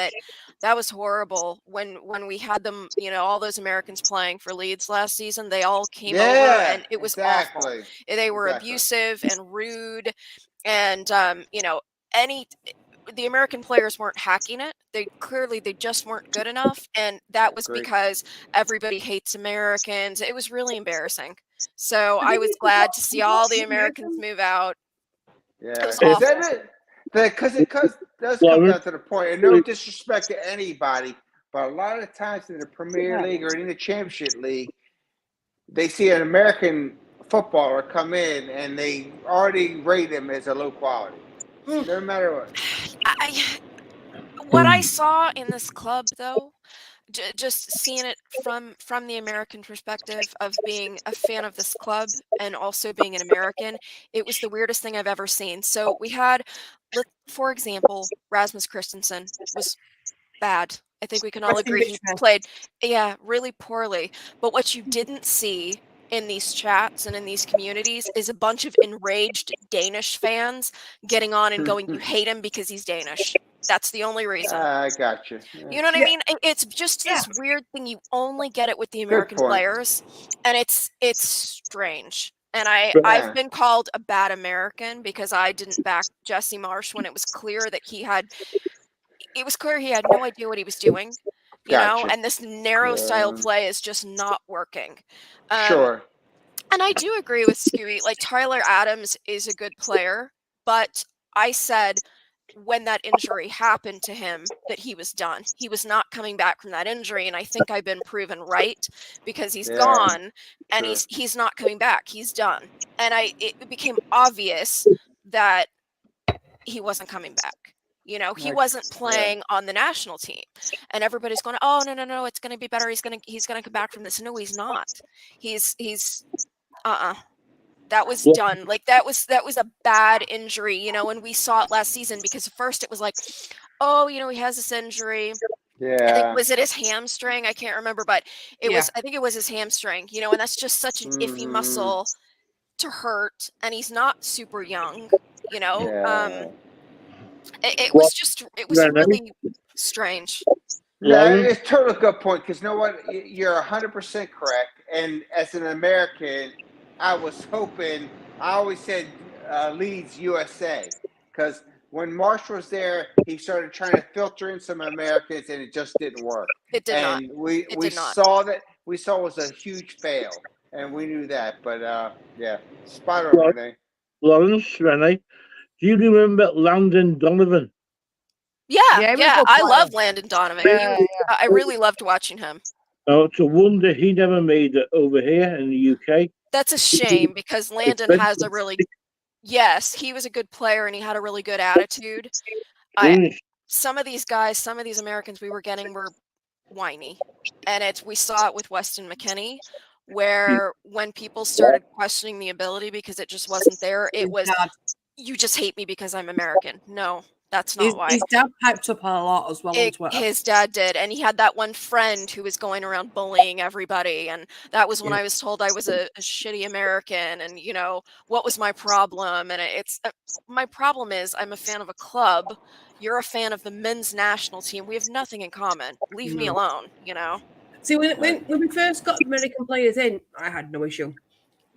that was horrible when we had them. You know, all those Americans playing for Leeds last season. They all came over, yeah, and it was awful. exactly, They were exactly. abusive and rude, and you know, the American players weren't hacking it. They just weren't good enough, and that was Agree. because everybody hates Americans. It was really embarrassing. So I I think was it's glad what- to see what all the American- Americans move out. It Yeah, was is awful. that it? Because it does come Lauren, down to the point, and no disrespect to anybody, but a lot of times in the Premier Yeah. League or in the Championship League, they see an American footballer come in and they already rate him as a low quality, no matter what. What I saw in this club, though, just seeing it from the American perspective of being a fan of this club and also being an American, it was the weirdest thing I've ever seen. So we had, for example, Rasmus Christensen was bad. I think we can all agree he played, really poorly. But what you didn't see in these chats and in these communities is a bunch of enraged Danish fans getting on and going, "You hate him because he's Danish." That's the only reason. I got you. You know what I mean? It's just this weird thing. You only get it with the American players, and it's strange. And I've been called a bad American because I didn't back Jesse Marsh when it was clear that he had no idea what he was doing, you know, Gotcha. and this narrow style play is just not working. Sure. And I do agree with Scooey. Like, Tyler Adams is a good player, but I said when that injury happened to him that he was done. He was not coming back from that injury, and I think I've been proven right because he's gone and Sure. he's not coming back. He's done. And it became obvious that he wasn't coming back. You know, he wasn't playing on the national team, and everybody's going, "Oh, no, it's going to be better. He's going to come back from this." No, he's not. He's that was done. Like, that was a bad injury, you know, and we saw it last season because at first it was like, oh, you know, he has this injury. I think, was it his hamstring? I can't remember, but I think it was his hamstring, you know, and that's just such an iffy muscle to hurt, and he's not super young, you know. It was really strange. Yeah, it's totally good point because you know what? You're 100% correct. And as an American, I was hoping, I always said Leeds USA because when Marsh was there, he started trying to filter in some Americans and it just didn't work. It did not. And we not. saw it was a huge fail and we knew that. But yeah, spot on, Renee. Lawrence, Renee, do you remember Landon Donovan? Yeah, I love Landon Donovan. I really loved watching him. Oh, it's a wonder he never made it over here in the UK. That's a shame because Landon has a really, he was a good player and he had a really good attitude. Some of these guys, some of these Americans we were getting were whiny, and we saw it with Weston McKennie, where when people started questioning the ability because it just wasn't there, it was, you just hate me because I'm American. No. That's not why. His dad piped up a lot as well on Twitter. His dad did, and he had that one friend who was going around bullying everybody, and that was when I was told I was a shitty American, and, you know, what was my problem? And my problem is I'm a fan of a club. You're a fan of the men's national team. We have nothing in common. Leave me alone, you know? See, when we first got American players in, I had no issue.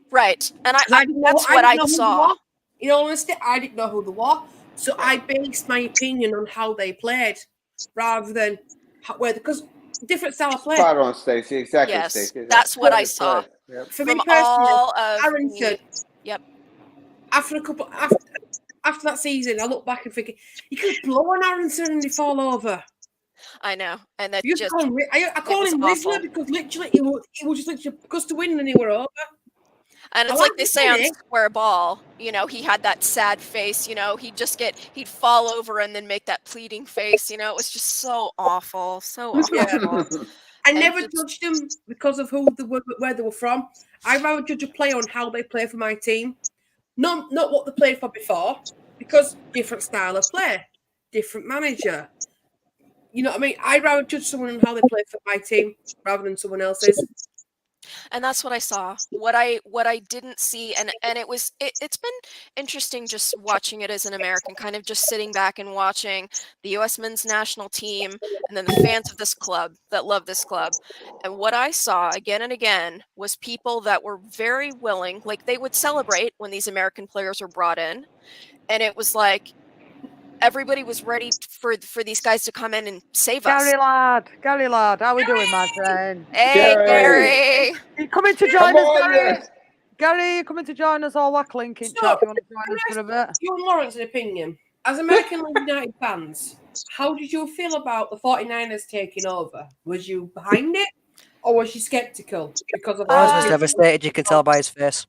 Right, and that's what I saw. In all honesty, I didn't know who they were. So I based my opinion on how they played rather than because different style of play. Spot on, Stacy. Exactly, Yes, Stacy. that's what I Perfect saw. play. Yep. For me From personally, all of Aaron the, said, yep. after that season, I look back and think you could blow on Aronson and he fall over. I know, and that You just call him, I call was him awful. Rizzler because literally he was just literally gust to win and he were over. And it's like they say on Square Ball, you know, he had that sad face, you know, he'd fall over and then make that pleading face, you know, it was just so awful, so awful. I And never just- judged them because of where they were from. I rather judge a player on how they play for my team, not what they played for before, because different style of play, different manager. You know what I mean? I'd rather judge someone on how they play for my team rather than someone else's. And that's what I saw. What I didn't see, and it's been interesting just watching it as an American, kind of just sitting back and watching the U.S. men's national team, and then the fans of this club that love this club. And what I saw again and again was people that were very willing, like they would celebrate when these American players were brought in, and it was like everybody was ready for these guys to come in and save us. Gary lad, how we doing, my friend? Hey, Gary. You coming to join us, Gary? Gary, you coming to join us? All that clinking chat. If you want to join us for a bit? Your Lawrence's opinion, as American Leeds United fans, how did you feel about the 49ers taking over? Was you behind it, or was you skeptical because of? I was devastated. You can tell by his face.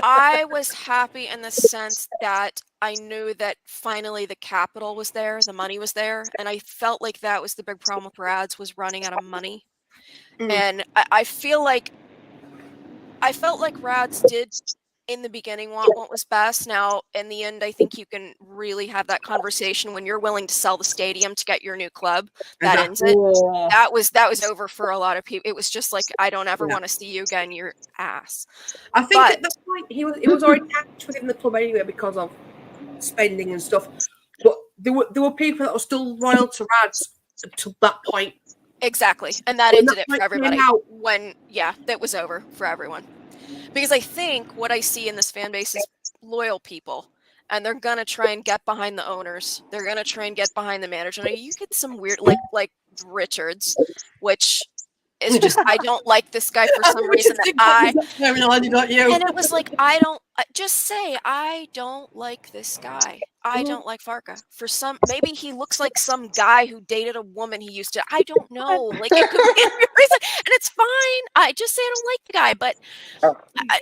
I was happy in the sense that I knew that finally the capital was there, the money was there, and I felt like that was the big problem with Rads was running out of money. And I felt like Rads did in the beginning want what was best. Now, in the end, I think you can really have that conversation when you're willing to sell the stadium to get your new club. That ends it. That was over for a lot of people. It was just like, I don't ever want to see you again, your ass. I think at that point he was already attached within the club anyway because of spending and stuff. But there were people that were still loyal to Rads to that point. Exactly, and that ended it for everybody. That was over for everyone. Because I think what I see in this fan base is loyal people, and they're gonna try and get behind the owners. They're gonna try and get behind the manager. And you get some weird, like Richards, which is just I don't like this guy for some reason. And it was like I don't like this guy. I don't like Farka for some. Maybe he looks like some guy who dated a woman he used to. I don't know. Like it could be a reason, and it's fine. I just say I don't like the guy, but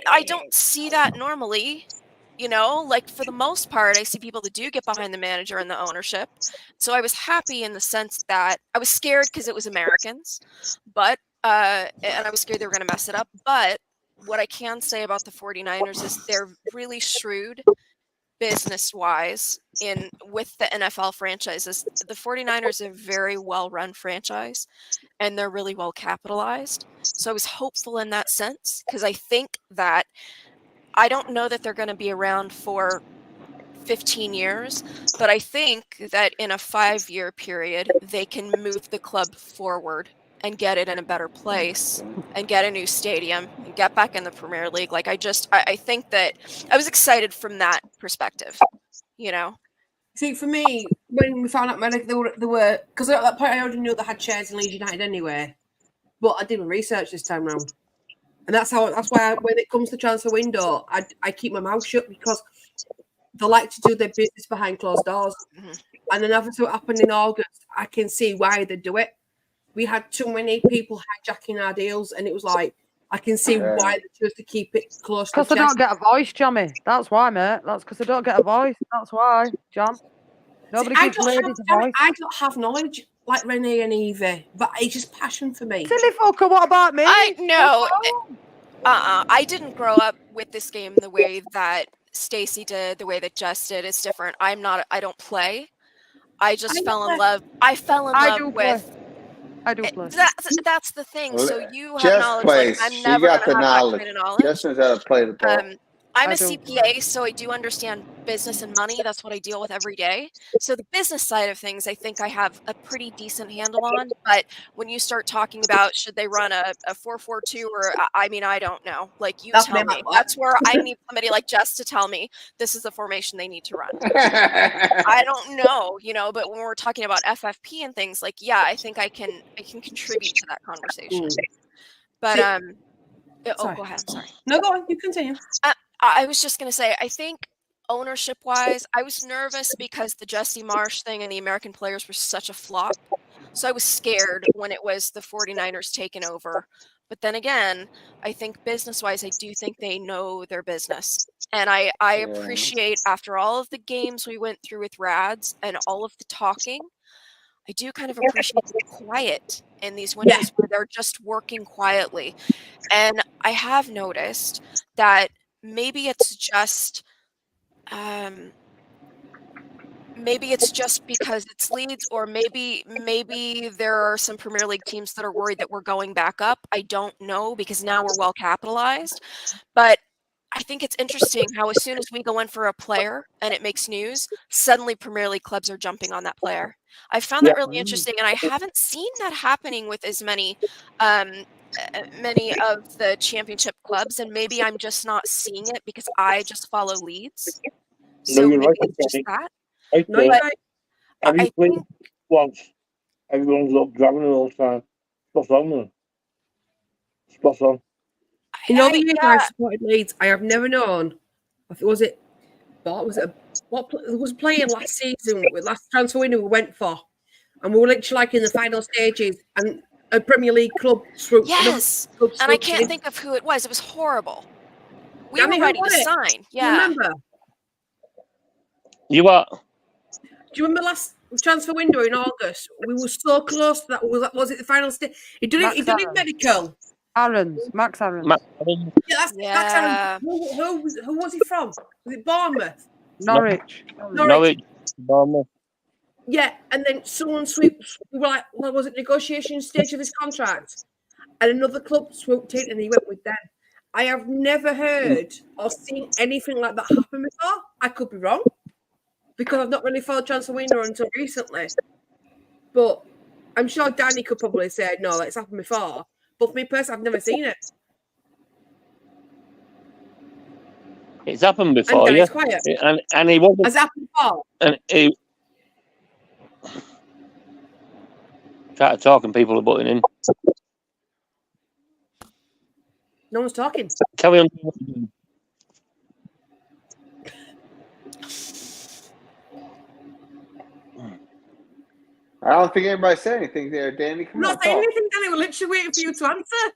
I don't see that normally. You know, like for the most part, I see people that do get behind the manager and the ownership. So I was happy in the sense that I was scared because it was Americans, but and I was scared they were going to mess it up. But what I can say about the 49ers is they're really shrewd business-wise with the NFL franchises. The 49ers are a very well-run franchise, and they're really well capitalized. So I was hopeful in that sense because I think that I don't know that they're going to be around for 15 years, but I think that in a 5-year period, they can move the club forward and get it in a better place and get a new stadium and get back in the Premier League. Like I think that I was excited from that perspective, you know? See, for me, when we found out they were because at that point I already knew they had shares in Leeds United anyway, but I did my research this time round. And that's why when it comes to transfer window, I keep my mouth shut because they like to do their business behind closed doors. Mm-hmm. And then after what happened in August, I can see why they do it. We had too many people hijacking our deals, and it was like I can see why they choose to keep it close. Because they don't get a voice, Jammy. That's why, mate. That's because they don't get a voice. That's why, Jam. Nobody gives ladies a voice. I don't have knowledge like Renee and Evie, but it's just passion for me. Silly fucker, what about me? I know. I didn't grow up with this game the way that Stacy did, the way that Jess did. It's different. I don't play. I just fell in love. I fell in love with. I do play. That's the thing. So you have Jess knowledge. Plays. Like, I'm never got the have knowledge. that kind of knowledge. Jess knows how to play the ball. I'm I a do. CPA, so I do understand business and money. That's what I deal with every day. So the business side of things, I think I have a pretty decent handle on. But when you start talking about should they run a 4-4-2 or I mean, I don't know. Like you That's tell me, me. what? That's where I need somebody like Jess to tell me this is the formation they need to run. I don't know, you know, but when we're talking about FFP and things, like, yeah, I think I can contribute to that conversation. But oh, Sorry. go ahead. I'm sorry. No, go on. You continue. I was just going to say, I think ownership wise, I was nervous because the Jesse Marsh thing and the American players were such a flop. So I was scared when it was the 49ers taking over. But then again, I think business wise, I do think they know their business. And I appreciate after all of the games we went through with Rads and all of the talking, I do kind of appreciate the quiet in these windows where they're just working quietly. And I have noticed that maybe it's just because it's Leeds, or maybe there are some Premier League teams that are worried that we're going back up. I don't know, because now we're well capitalized. But I think it's interesting how as soon as we go in for a player and it makes news, suddenly Premier League clubs are jumping on that player. I found that really interesting, and I haven't seen that happening with as many of the championship clubs, and maybe I'm just not seeing it because I just follow Leeds. So No, you're maybe right, it's just Jenny. that. Right No, there. you're right. Have you I played think once? Everyone's up grabbing it all the time. Spot on, man. Spot on. In all the years I've yeah, supported Leeds, I have never known. Was it was playing last season with last transfer window we went for, and we were literally like in the final stages, and a Premier League club swooped. yes, Club and I swooped can't in. think of who it was. It was horrible. We Danny, were who ready won to it? sign. Do you Yeah. remember? You what? Do you remember last transfer window in August? We were so close to that. Was it the final stage? He did Max his Aaron. medical. Max Aaron. Yeah, that's Max Aaron. Who was he from? Was it Bournemouth? Norwich. Norwich. Bournemouth. Yeah, and then someone swooped. We were like, well, was it negotiation stage of his contract? And another club swooped in, and he went with them. I have never heard or seen anything like that happen before. I could be wrong, because I've not really followed transfer window until recently. But I'm sure Danny could probably say, no, it's happened before. But for me personally, I've never seen it. It's happened before, And yeah. Danny's quiet. And he wasn't. Has it happened before? And he started talking, people are butting in. No one's talking. Carry on. I don't think anybody said anything there, Danny. Come We're on, not saying talk. anything, Danny. We're literally waiting for you to answer.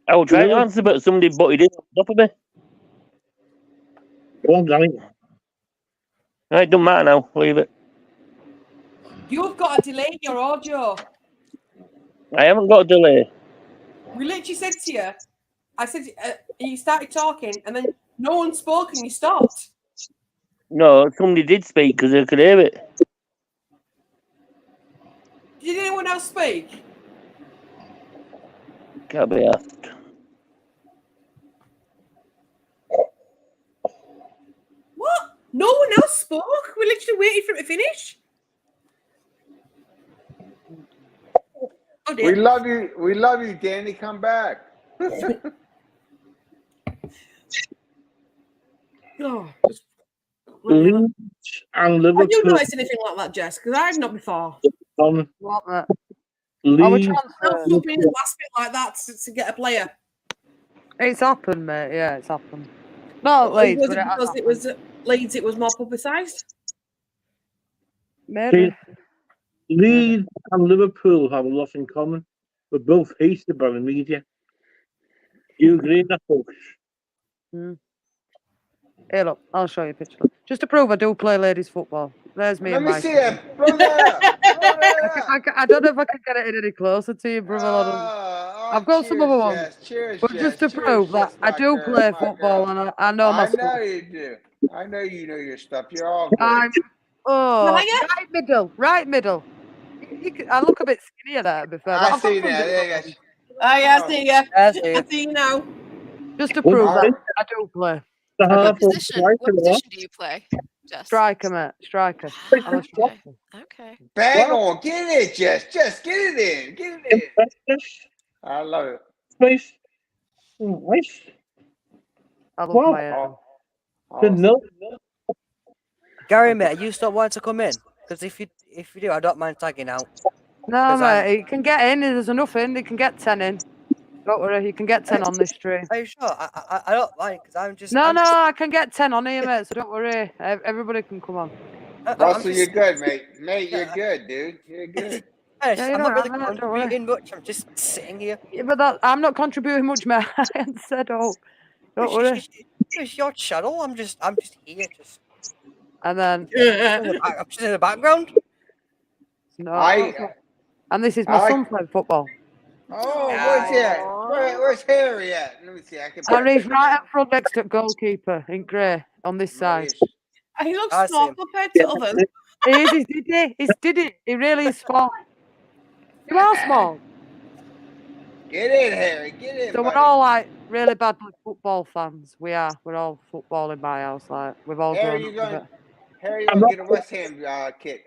I was trying to answer, but somebody butted in on top of me. Go on, Danny. It doesn't matter now. Leave it. You've got a delay in your audio. I haven't got a delay. We literally said to you, I said, you started talking, and then no one spoke, and you stopped. No, somebody did speak because I could hear it. Did anyone else speak? Can't be asked. What? No one else spoke? We literally waited for it to finish. Oh, dear. We love you. We love you, Danny. Come back. Oh, Leeds and have Liverpool. you noticed anything like that, Jess? Because I've not before. On What? Our Leeds. Not transfer. swooping in the last bit like that to get a player. It's happened, mate. Yeah, it's happened. Not Leeds, Was but it it has because it happened. was Leeds? It was more publicised. Maybe. Leeds and Liverpool have a lot in common. We're both hated by the media. You agree with that, folks? Here, look, I'll show you a picture. Just to prove I do play ladies football. There's me Let and me my see son. it. Brother. I don't know if I can get it any closer to you, brother. I've got some other ones. Cheers, But just to prove that I do play football and I know my I know stuff. you do. I know you know your stuff. You're all good. Right middle. I look a bit skinnier there, to be fair. I see that. Oh, yeah, I see you. I see I see you now. Just to prove that Alright. I do play. The I half don't- of striker. What position do you play, Jess? Striker, mate. Striker. I'm a Okay. striker. Okay. Bang on. Get it in, Jess. Just get it in. Get it in. Impressive. I love it. Nice. Nice. I love Wow. my Good Awesome. note. Gary, mate, are you still wanting to come in? Because if you do, I don't mind tagging out. No, 'Cause I'm- mate, you can get in. There's enough in. You can get 10 in. Don't worry, you can get 10 on this stream. Are you sure? I don't mind because I'm just. No, I'm no, just- I can get 10 on here, mate, so don't worry. Everybody can come on. I'm Russell, just- you're good, mate. Mate, you're Yeah. good, dude. You're good. I'm Yeah, you not really don't have it, don't worry. contributing much. I'm just sitting here. Yeah, but I'm not contributing much, mate. I said, oh, don't worry. It's your channel. I'm just here. And then, I'm just in the background. no. I- And this is my I- son playing football. Oh, where's he at? Where's Harry at? Let me see. I can. And he's right up front next to goalkeeper in grey on this side. He looks I see small him. compared to others. He's Diddy. He's Diddy. He really is small. You are small. Get in, Harry. Get in. So we're buddy. all like really bad football fans. We are. We're all football in my house. Like we've all Harry, grown you up going? with it. Harry, you gonna get a West Ham kit?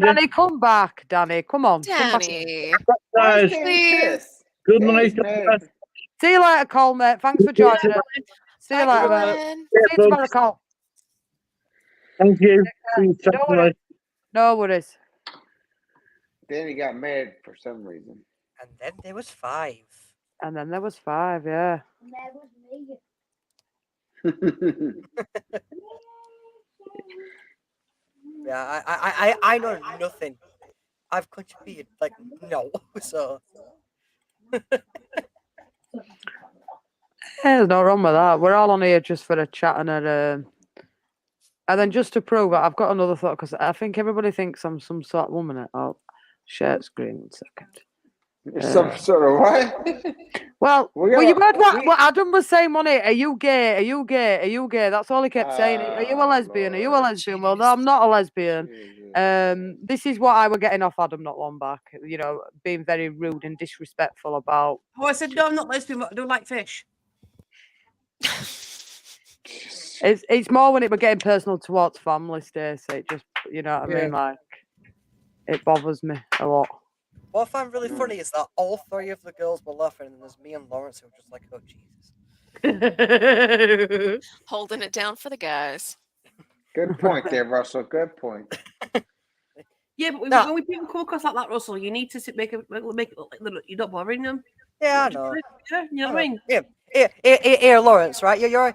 Danny, come back, Danny. Come on. Come back. Danny. Guys, Please. good Danny's night. mad. See you later, Cole, mate. Thanks for joining us. See you Bye, later, mate. Colin. See you tomorrow, Cole. Thank you. See you Don't worry. No worries. Danny got mad for some reason. And then there was 5. And then there was 5, yeah. And there was me. Yeah, I know nothing. I've contributed like no, so. There's no wrong with that. We're all on here just for a chat and and then just to prove it, I've got another thought because I think everybody thinks I'm some sort of woman. I'll share screen 1 second. Some sort of what? Well, We well, you got- heard what, we- what Adam was saying on it. Are you gay? Are you gay? Are you gay? That's all he kept saying. Are you a Oh, lesbian? Are you a Lord. lesbian? Well, no, I'm not a lesbian. Jesus. This is what I were getting off Adam not long back. You know, being very rude and disrespectful about. Oh, I said, no, I'm not lesbian, but I do like fish. It's more when it were getting personal towards family, Stacy. It just, you know what I mean? Like, it bothers me a lot. What I find really funny is that all 3 of the girls were laughing, and there's me and Lawrence who were just like, "Oh Jesus!" Holding it down for the guys. Good point there, Russell. Good point. Yeah, but No. when we people come across like that, Russell, you need to make it look like you're not bothering them. Yeah, I know. Yeah, you know what I mean? Here, Lawrence, right? You're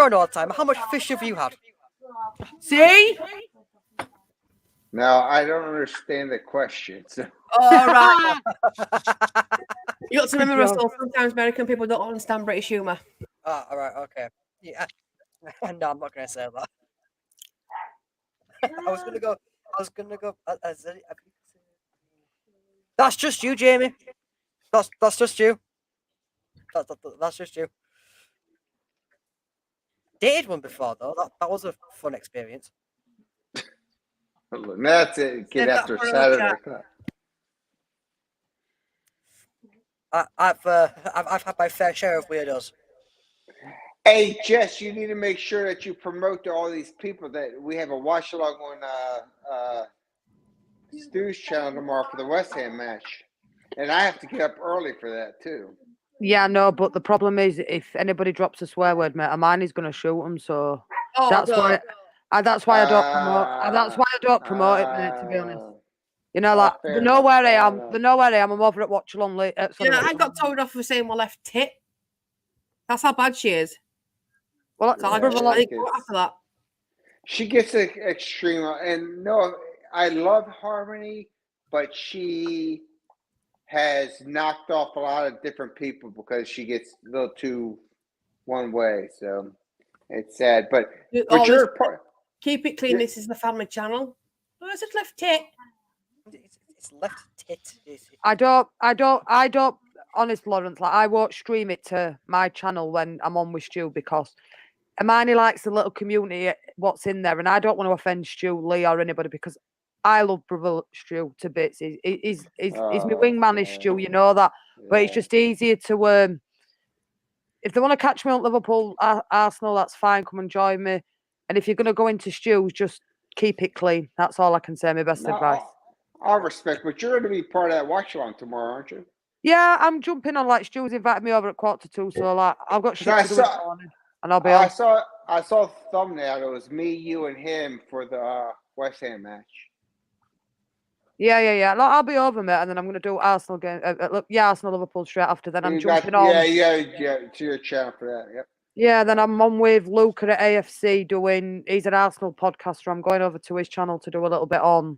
an old timer. How much fish have you had? See? Now I don't understand the question. So. All right. You got to remember, Good job. Russell, sometimes American people don't understand British humour. Ah, all right, okay. Yeah. No, I'm not gonna say that. I was gonna go. That's just you, Jamie. That's just you. That's just you. Dated one before though. That was a fun experience. That's it. Get Save that after for another Saturday. I've had my fair share of weirdos. Hey, Jess, you need to make sure that you promote to all these people that we have a watch along on Stu's channel tomorrow for the West Ham match. And I have to get up early for that too. Yeah, no, but the problem is if anybody drops a swear word, mate, Hermione's going to shoot them. So Oh, that's no. why. That's why I don't promote. That's why I don't promote it, mate. To be honest, you know, like fair they know enough, where I fair am. enough. They know where I am. I'm over at Watch Along late. Yeah, I got told off for saying my left tit. That's how bad she is. Well, So I brother, just like, like, go after that. She gets extreme, and no, I love Harmony, but she has knocked off a lot of different people because she gets a little too one way. So it's sad, but Oh, your this- part. Keep it clean. Yeah. This is the family channel. Oh, it's just left tit. It's left tit. I don't. Honest, Lawrence, like I won't stream it to my channel when I'm on with Stu because Hermione likes the little community what's in there, and I don't want to offend Stu, Lee, or anybody because I love brother Stu to bits. He's my wingman, is Stu. You know that, but it's just easier to if they want to catch me on Liverpool, Arsenal, that's fine. Come and join me. And if you're going to go into stews, just keep it clean. That's all I can say. My best advice. I'll respect, but you're going to be part of that watch along tomorrow, aren't you? Yeah, I'm jumping on. Like Stu's invited me over at 1:45, so like I've got shit to do in the morning, and I'll be on. I saw a thumbnail. It was me, you, and him for the West Ham match. Yeah. Like, I'll be over, mate, and then I'm going to do Arsenal game. Arsenal Liverpool straight after. Then I'm jumping on. Yeah, to your channel for that. Yep. Yeah, then I'm on with Luca at AFC doing. He's an Arsenal podcaster. I'm going over to his channel to do a little bit on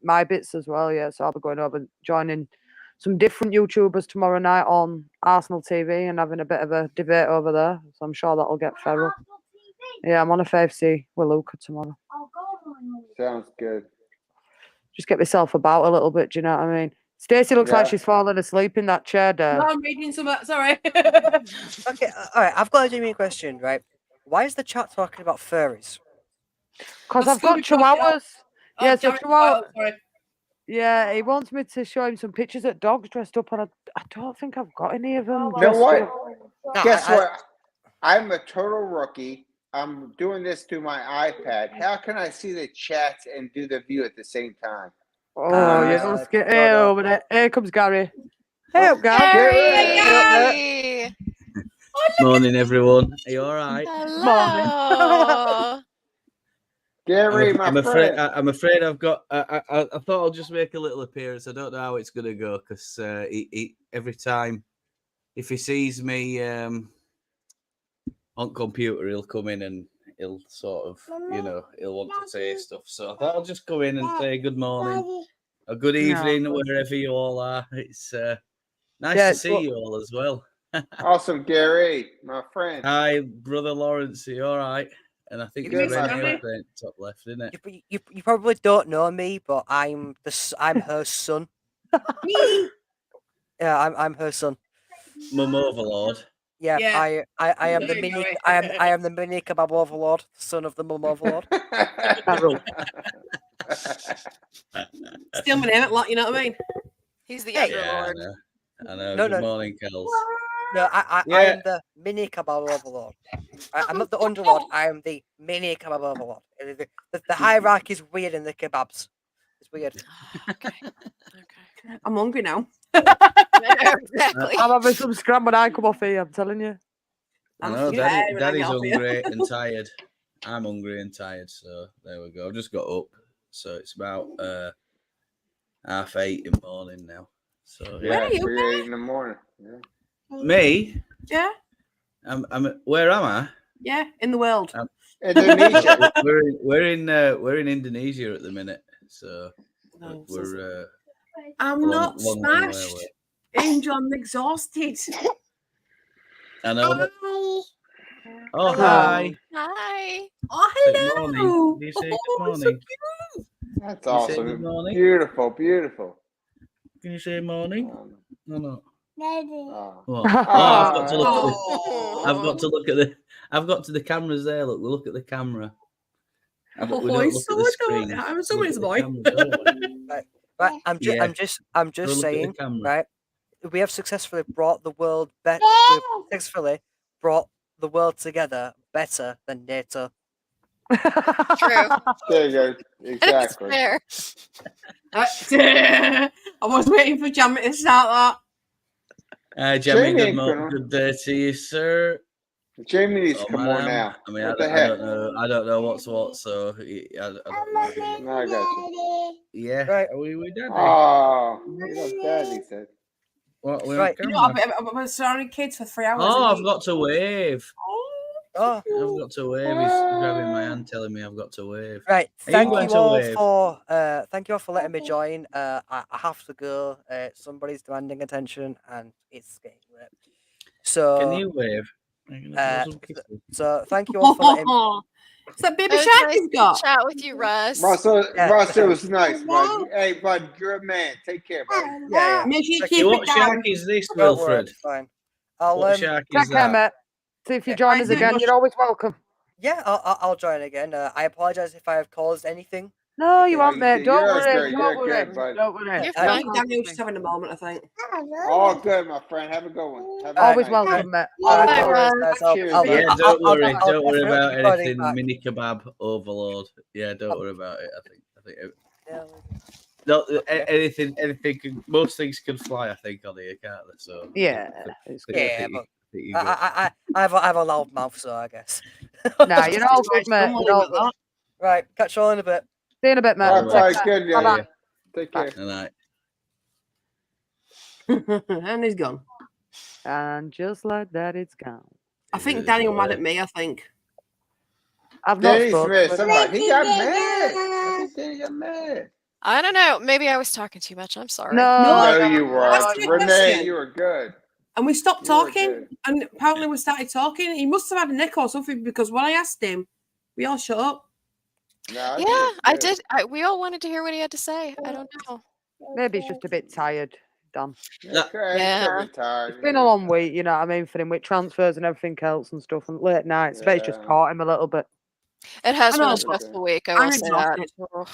my bits as well. Yeah, so I'll be going over and joining some different YouTubers tomorrow night on Arsenal TV and having a bit of a debate over there. So I'm sure that'll get feral. Yeah, I'm on a FAFC with Luca tomorrow. Sounds good. Just get myself about a little bit, do you know what I mean? Stacey looks like she's falling asleep in that chair there. No, I'm reading some. Sorry. Okay, all right. I've got a genuine question, right? Why is the chat talking about furries? Because I've got chihuahuas. Yeah, so chihuahua. Yeah, he wants me to show him some pictures of dogs dressed up, and I don't think I've got any of them. You know what? Guess what? I'm a total rookie. I'm doing this through my iPad. How can I see the chats and do the view at the same time? Oh, yeah, let's get over there. Here comes Gary. Hey up, Gary. Morning, everyone. Are you all right? Hello. Gary, I'm afraid I've got. I thought I'll just make a little appearance. I don't know how it's going to go because he every time, if he sees me on computer, he'll come in and he'll sort of, he'll want to say stuff. So I thought I'll just go in and say good morning or good evening, wherever you all are. It's nice to see you all as well. Awesome, Gary, my friend. Hi, brother Lawrence. Are you all right? And I think it's top left, isn't it? You probably don't know me, but I'm her son. Yeah, I'm her son. Mum Overlord. Yeah. I am the mini I am the mini kebab overlord, son of the Mum Overlord. Steal my name at lot, you know what I mean? He's the underlord. I know. Good morning, Kels. No, I am the mini kebab overlord. I'm not the underlord. I am the mini kebab overlord. The hierarchy is weird in the kebabs. It's weird. Okay. I'm hungry now. Exactly. I'm having some scram when I come off here, I'm telling you. I know, Daddy's hungry and tired. I'm hungry and tired, so there we go. I've just got up, so it's about 8:30 in the morning now. So yeah, 3:08 in the morning. Yeah. Me? Yeah. Where am I? Yeah, in the world. Indonesia. we're in Indonesia at the minute, so we're. I'm not smashed. Angel, I'm exhausted. I know. Oh, hi. Hi. Oh, hello. Good morning. Can you say good morning? So that's awesome. Good morning? Beautiful. Can you say morning? No. Oh. I've got to look. I've got to the cameras there. Look at the camera. We don't look at the screen. I'm someone's boy. Right. I'm just saying. Right. We have successfully brought the world together better than NATO. True. There you go. Exactly. I was waiting for Jamie to start that. Jamie, good day to you, sir. Jamie needs to come on now. I mean, I don't know what's what, so I don't know. No, I got you. Yeah. Right. Are we daddy? Oh, you love daddy, said. What? Right. I've been surrounding kids for 3 hours. Oh, I've got to wave. Oh, I've got to wave. He's grabbing my hand, telling me I've got to wave. Right. Thank you all for letting me join. I have to go. Somebody's demanding attention, and it's getting late. So can you wave? So thank you all for letting me. It's that baby shark he's got. Chat with you, Russ. Russ, it was nice, bud. Hey, bud, you're a man. Take care, bud. Yeah. Make sure you keep what it down. shark is this, Wilfred? Fine. What shark is that? Mate. See if you join us again. You're always welcome. Yeah, I'll join again. I apologize if I have caused anything. No, you aren't, mate. Don't You're worry. good. Don't You're worry. good, bud. Don't worry. You're I fine. think Daniel's just having a moment, I think. All good, my friend. Have a good one. Have a Always good night. welcome, mate. All right, Bye, no worries, Ron. guys. Cheers, I'll- bud. Yeah, I'll- don't I'll- worry. I'll Don't worry definitely about be joining anything. back. Mini kebab overload. Yeah, don't worry about it. I think. Yeah, No, anything. Most things can fly. I think on here, can't they? So Yeah. It's good. yeah, but I have a loud mouth, so I guess. Nah, you're all good, mate. You're all good. Right, catch you all in a bit. See you in a bit, mate. All right, Take bye. care. Good. Bye-bye. Yeah. Take care. All right. And he's gone. And just like that, it's gone. I think Daniel mad at me, I think. I've not Danny spoken. Smith, to him. somebody. He got mad. I think Danny got mad. I don't know. Maybe I was talking too much. I'm sorry. No, No, you weren't. Ask me a Renee, question. you were good. And we stopped You were talking. good. And apparently we started talking. He must have had a nick or something because when I asked him, we all shut up. No, Yeah, think it's I good. did. We all wanted to hear what he had to say. I don't know. Maybe he's just a bit tired, Dan. Okay, Yeah. it's tired. It's been a long week, you know what I mean, for him with transfers and everything else and stuff and late nights. But it's just Yeah. caught him a little bit. It has I been know, a but stressful week. I I'm will say that. exhausted. Ugh.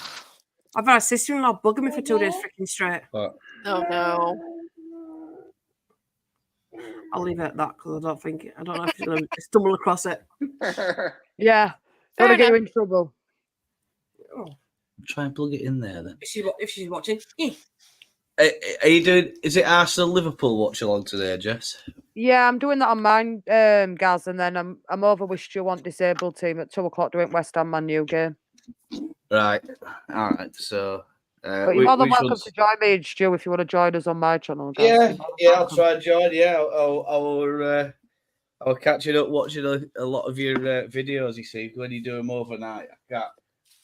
I've had a sister-in-law bugging me for 2 days freaking straight. Oh no. I'll leave it at that because I don't know if she's going to stumble across it. Yeah. Don't want to get you in trouble. Try and plug it in there then. If she's watching. Yeah. Are you doing? Is it Arsenal Liverpool watch along today, Jess? Yeah, I'm doing that on mine, Gaz, and then I'm over with Stu Want Disabled team at 2:00 doing West Ham Man U game. Right. All right. So. But you're more than welcome to join me, Stu, if you want to join us on my channel. Gaz. Yeah, I'll try and join. Yeah, I'll catching up watching a lot of your videos. You see, when you do them overnight,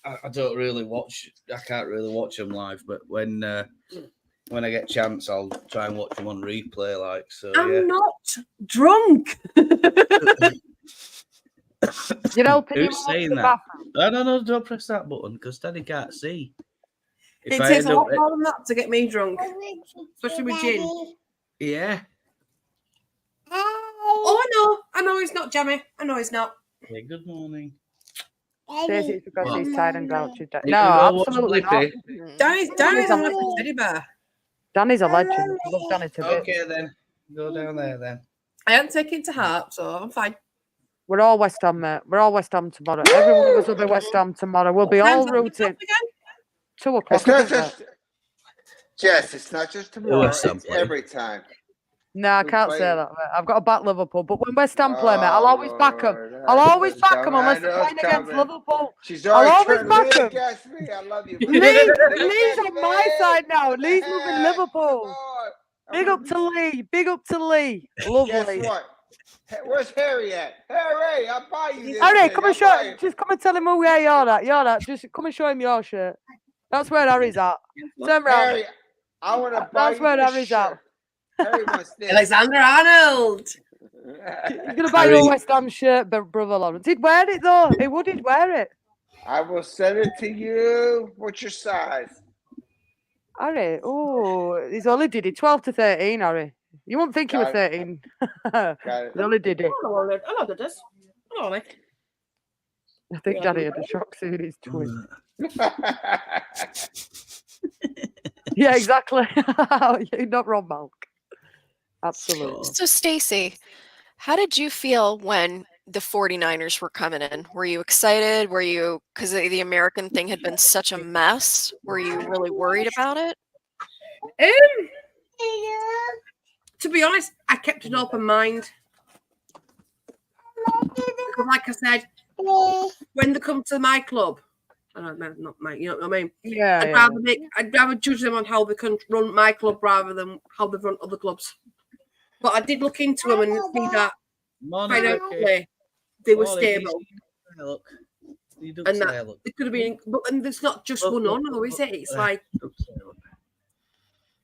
I don't really watch. I can't really watch them live, but when I get a chance, I'll try and watch them on replay. Like so. I'm not drunk. You know, Who's saying that? No, don't press that button because Daddy can't see. It takes a lot more than that to get me drunk, especially with gin. Yeah. Oh, I know he's not jammy. I know he's not. Yeah, good morning. Stacey, it's because he's tired and grouchy. You No, know what's absolutely not. Blippi? Danny's a little teddy bear. Danny's a legend. I love Danny to bits. Okay, then. Go down there, then. I haven't taken it to heart, so I'm fine. We're all West Ham, mate. We're all West Ham tomorrow. Every one of us will be West Ham tomorrow. We'll be all rooting. 2:00. It's not just, Jess, it's not just tomorrow. West Ham It's play. every time. No, I We can't play- say that, mate. I've got to back Liverpool. But when West Ham play, mate, I'll always back them. Lord, I'll I know always it's back them coming. unless I they're know playing it's against coming. Liverpool. She's I'll always always trying back to them. against me. I love you. Lee's on my side now. Lee's moving Come Liverpool. on. Big up to Lee. Big up to Lee. Lovely. Guess what? Where's Harry at? Harry, I'll buy you this. Harry, thing. come I'll and show. buy you. Just come and tell him who you're at. You're at. Just come and show him your shirt. That's where Harry's at. Turn round. Harry, I want to buy That's you where this Harry's shirt. at. Harry wants this. Alexander Arnold. You're gonna buy your West Ham shirt, but brother Lawrence. He'd wear it though. He would. He'd wear it. I will send it to you. What's your size? Harry. Oh, he's only did it 12 to 13. Harry. You wouldn't think he was Got it. 13. Got it. He only did it. Hello, this. Hello, Nick. I think Daddy had a shock seeing his twin. Yeah, exactly. You're not wrong, Malk. Absolutely. So, Stacy, how did you feel when the 49ers were coming in? Were you excited? Were you, because the American thing had been such a mess, were you really worried about it? To be honest, I kept an open mind. Because like I said, when they come to my club, not my, you know what I mean? Yeah. I'd rather judge them on how they can run my club rather than how they run other clubs. But I did look into them and see that financially they were stable. Look. You don't And say that look. it could have been, but and there's not just one owner, is it? It's like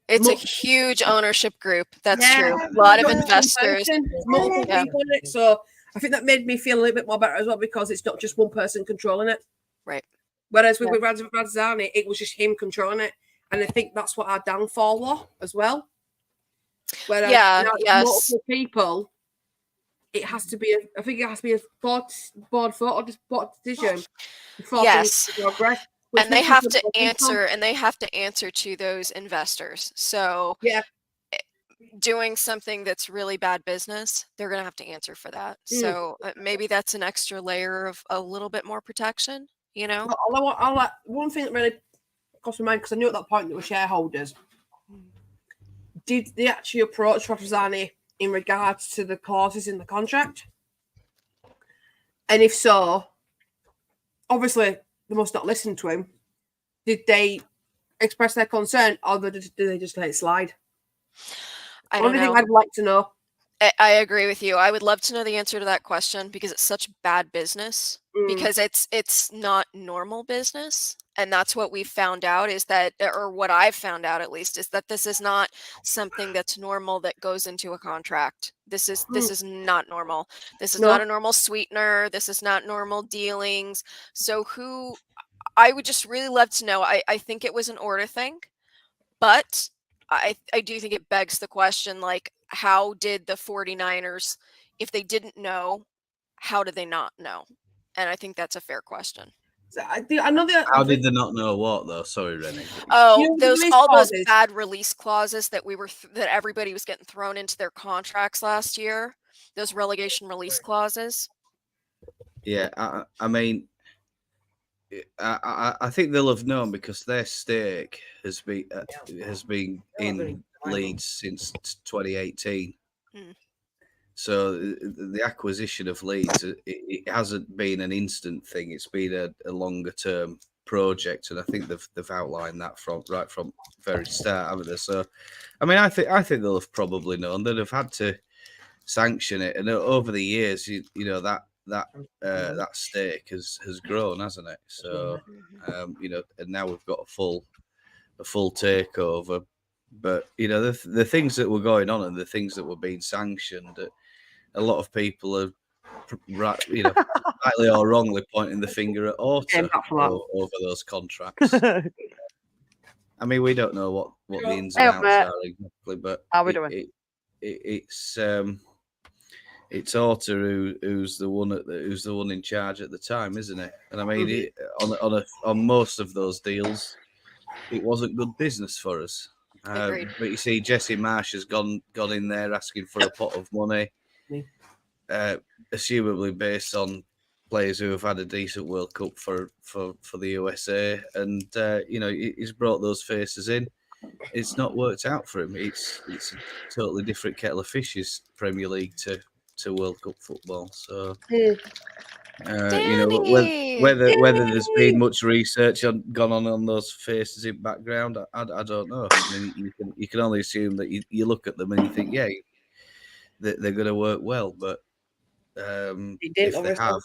It's a huge ownership group. That's Yeah. true. A lot of Not just one investors. person, there's multiple Yeah. people in it. So I think that made me feel a little bit more better as well because it's not just one person controlling it. Right. Whereas with Radzani, it was just him controlling it. And I think that's what our downfall was as well. Whereas Yeah, now it's yes. multiple people, it has to be I think it has to be a board vote or just board decision before Yes. things progress. And they have to answer, to those investors. So yeah, doing something that's really bad business, they're going to have to answer for that. So maybe that's an extra layer of a little bit more protection, you know? Well, one thing that really crossed my mind, because I knew at that point they were shareholders. Did they actually approach Rafsanjani in regards to the clauses in the contract? And if so, obviously they must not listen to him. Did they express their concern, or did they just let it slide? I don't know. Only thing I'd like to know. I agree with you. I would love to know the answer to that question because it's such bad business. Because it's not normal business, and that's what we found out is that, or what I've found out at least, is that this is not something that's normal that goes into a contract. This is not normal. This is not a normal sweetener. This is not normal dealings. So I would just really love to know. I think it was an order thing, but I do think it begs the question, like, how did the 49ers, if they didn't know, how did they not know? And I think that's a fair question. So I know How did they not know what though? Sorry, Rennie. Oh, those bad release clauses that that everybody was getting thrown into their contracts last year. Those relegation release clauses. Yeah, I mean, I think they'll have known because their stake has been in Leeds since 2018. So the acquisition of Leeds, it hasn't been an instant thing. It's been a longer term project, and I think they've outlined that from very start, haven't they? So, I mean, I think they'll have probably known that they've had to sanction it, and over the years, you know that stake has grown, hasn't it? So, you know, and now we've got a full takeover. But you know, the things that were going on and the things that were being sanctioned, a lot of people are, you know, rightly or wrongly pointing the finger at Orta over those contracts. I mean, we don't know what the ins and outs are exactly, but how we doing? It's Orta who's the one in charge at the time, isn't it? And I mean, on most of those deals, it wasn't good business for us. But you see, Jesse Marsh has gone in there asking for a pot of money, assumably based on players who have had a decent World Cup for the USA, and you know, he's brought those faces in. It's not worked out for him. It's a totally different kettle of fish, is Premier League to World Cup football. So, you know, whether there's been much research gone on those faces in background, I don't know. I mean, you can only assume that you look at them and you think, yeah, they're going to work well, but if they have,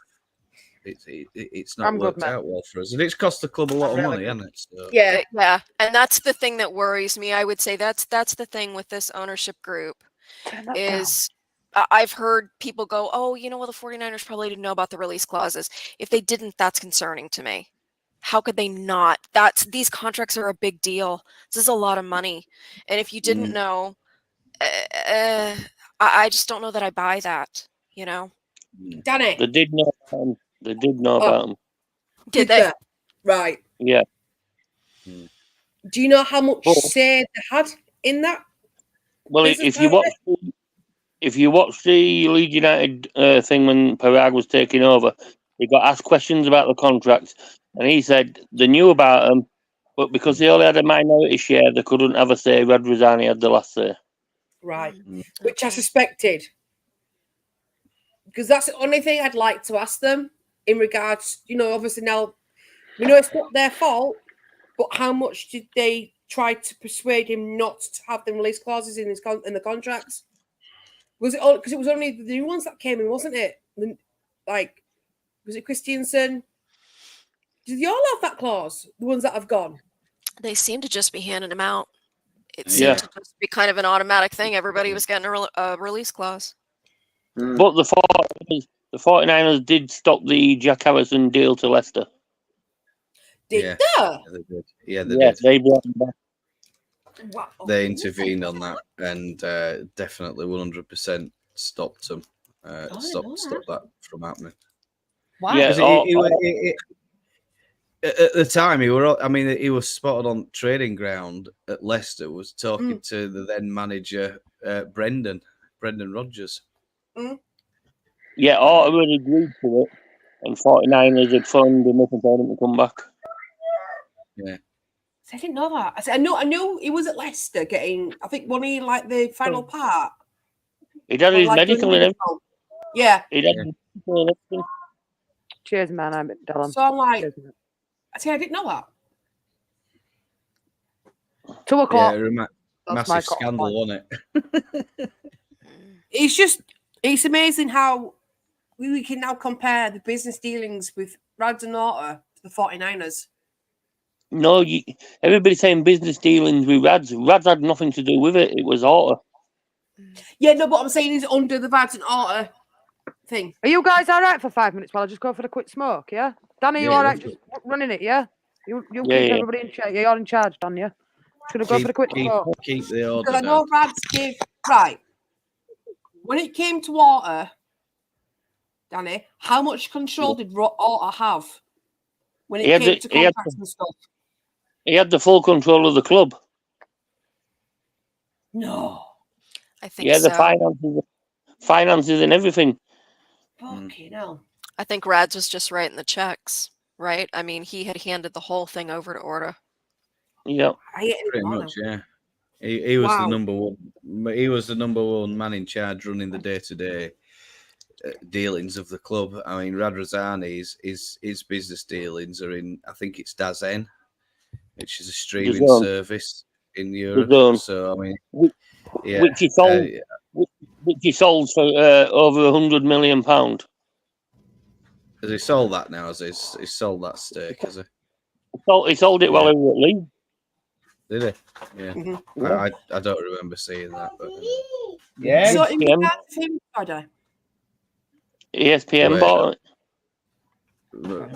it's not worked out well for us, and it's cost the club a lot of money, hasn't it? So. Yeah, and that's the thing that worries me. I would say that's the thing with this ownership group is. I've heard people go, oh, you know, well, the 49ers probably didn't know about the release clauses. If they didn't, that's concerning to me. How could they not? These contracts are a big deal. This is a lot of money. And if you didn't know, I just don't know that I buy that, you know? Danny. They did know about them. Did they? Right. Yeah. Do you know how much say they had in that? Well, if you watch the Leeds United thing when Parag was taking over, he got asked questions about the contract, and he said they knew about them, but because they only had a minority share, they couldn't have a say. Rafsanjani had the last say. Right, which I suspected, because that's the only thing I'd like to ask them in regards. You know, obviously now we know it's not their fault, but how much did they try to persuade him not to have the release clauses in the contracts? Was it all because it was only the new ones that came in, wasn't it? Like, was it Christiansen? Did they all have that clause? The ones that have gone? They seem to just be handing them out. It seemed to just be kind of an automatic thing. Everybody was getting a release clause. But the 49ers did stop the Jack Harrison deal to Leicester. Did they did. Yeah, they did. They brought them back. Wow. They intervened on that and definitely 100% stopped them. Stopped that from happening. Wow. Yeah, at the time, he was spotted on training ground at Leicester. Was talking to the then manager Brendan Rodgers. Yeah, Orta had agreed to it, and 49ers had phoned him up and told him to come back. Yeah. I didn't know that. I knew he was at Leicester getting. I think one of like the final part. He'd had his medical and everything. Yeah. He'd had his medical and everything. Cheers, man. I'm Dylan. So I'm like, I didn't know that. 2 o'clock. Yeah, massive scandal, wasn't it? It's amazing how we can now compare the business dealings with Rads and Orta to the 49ers. No, everybody's saying business dealings with Rads. Rads had nothing to do with it. It was Orta. Yeah, no, but I'm saying is under the Rads and Orta thing. Are you guys all right for 5 minutes while I just go for a quick smoke, yeah? Dan, are you all right just running it, yeah? You keep everybody in charge. You're in charge, Dan, yeah? Just going to go for a quick smoke. Keep the order. Because I know Rads gave... Right. When it came to Orta, Danny, how much control did Orta have when it came to contracts and stuff? He had the full control of the club. No. I think so. The finances and everything. Fucking hell. I think Rads was just writing the checks, right? I mean, he had handed the whole thing over to Orta. Yeah. Pretty much, yeah. He was the number one. He was the number one man in charge running the day-to-day dealings of the club. I mean, Radrazani's his business dealings are in. I think it's DAZN, which is a streaming service in Europe. So I mean, which he sold for over £100 million. Has he sold that now? Has he sold that stake? Has he? He sold it while he was at Leeds. Did he? Yeah. Mm-hmm. I don't remember seeing that, but So in regards to him, ESPN bought it.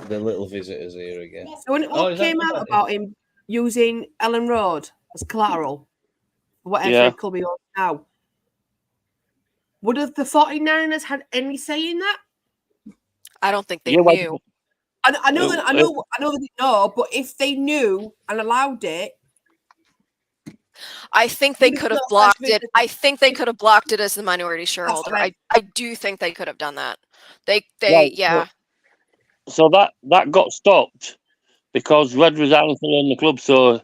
The little visitors here again. So when it came out about him using Ellen Road as collateral, whatever club he owns now, would have the 49ers had any say in that? I don't think they knew. I know they didn't know, but if they knew and allowed it, I think they could have blocked it. I think they could have blocked it as the minority shareholder. I do think they could have done that. So that got stopped because Radrazani still owned the club. So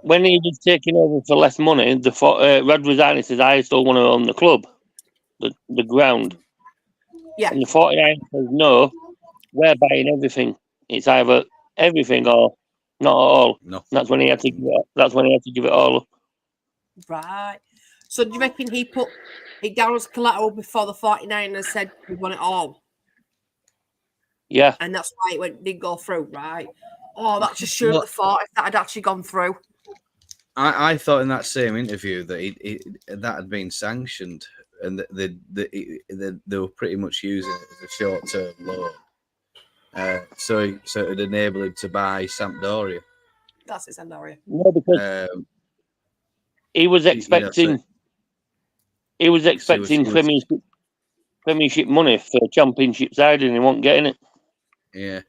when he was taking over for less money, Radrazani says, "I still want to own the club, the ground." Yeah. And the 49 says, "No, we're buying everything. It's either everything or not at all." No. And that's when he had to give it all up. Right. So do you reckon he put it down as collateral before the 49ers said we want it all? Yeah. And that's why it didn't go through, right? Oh, that's just sure the thought if that had actually gone through. I thought in that same interview that that had been sanctioned and that they were pretty much using it as a short-term loan. So it'd enable him to buy Sampdoria. That's it, Sampdoria. No, because he was expecting Premiership money for a Championship side, and he wasn't getting it. Yeah,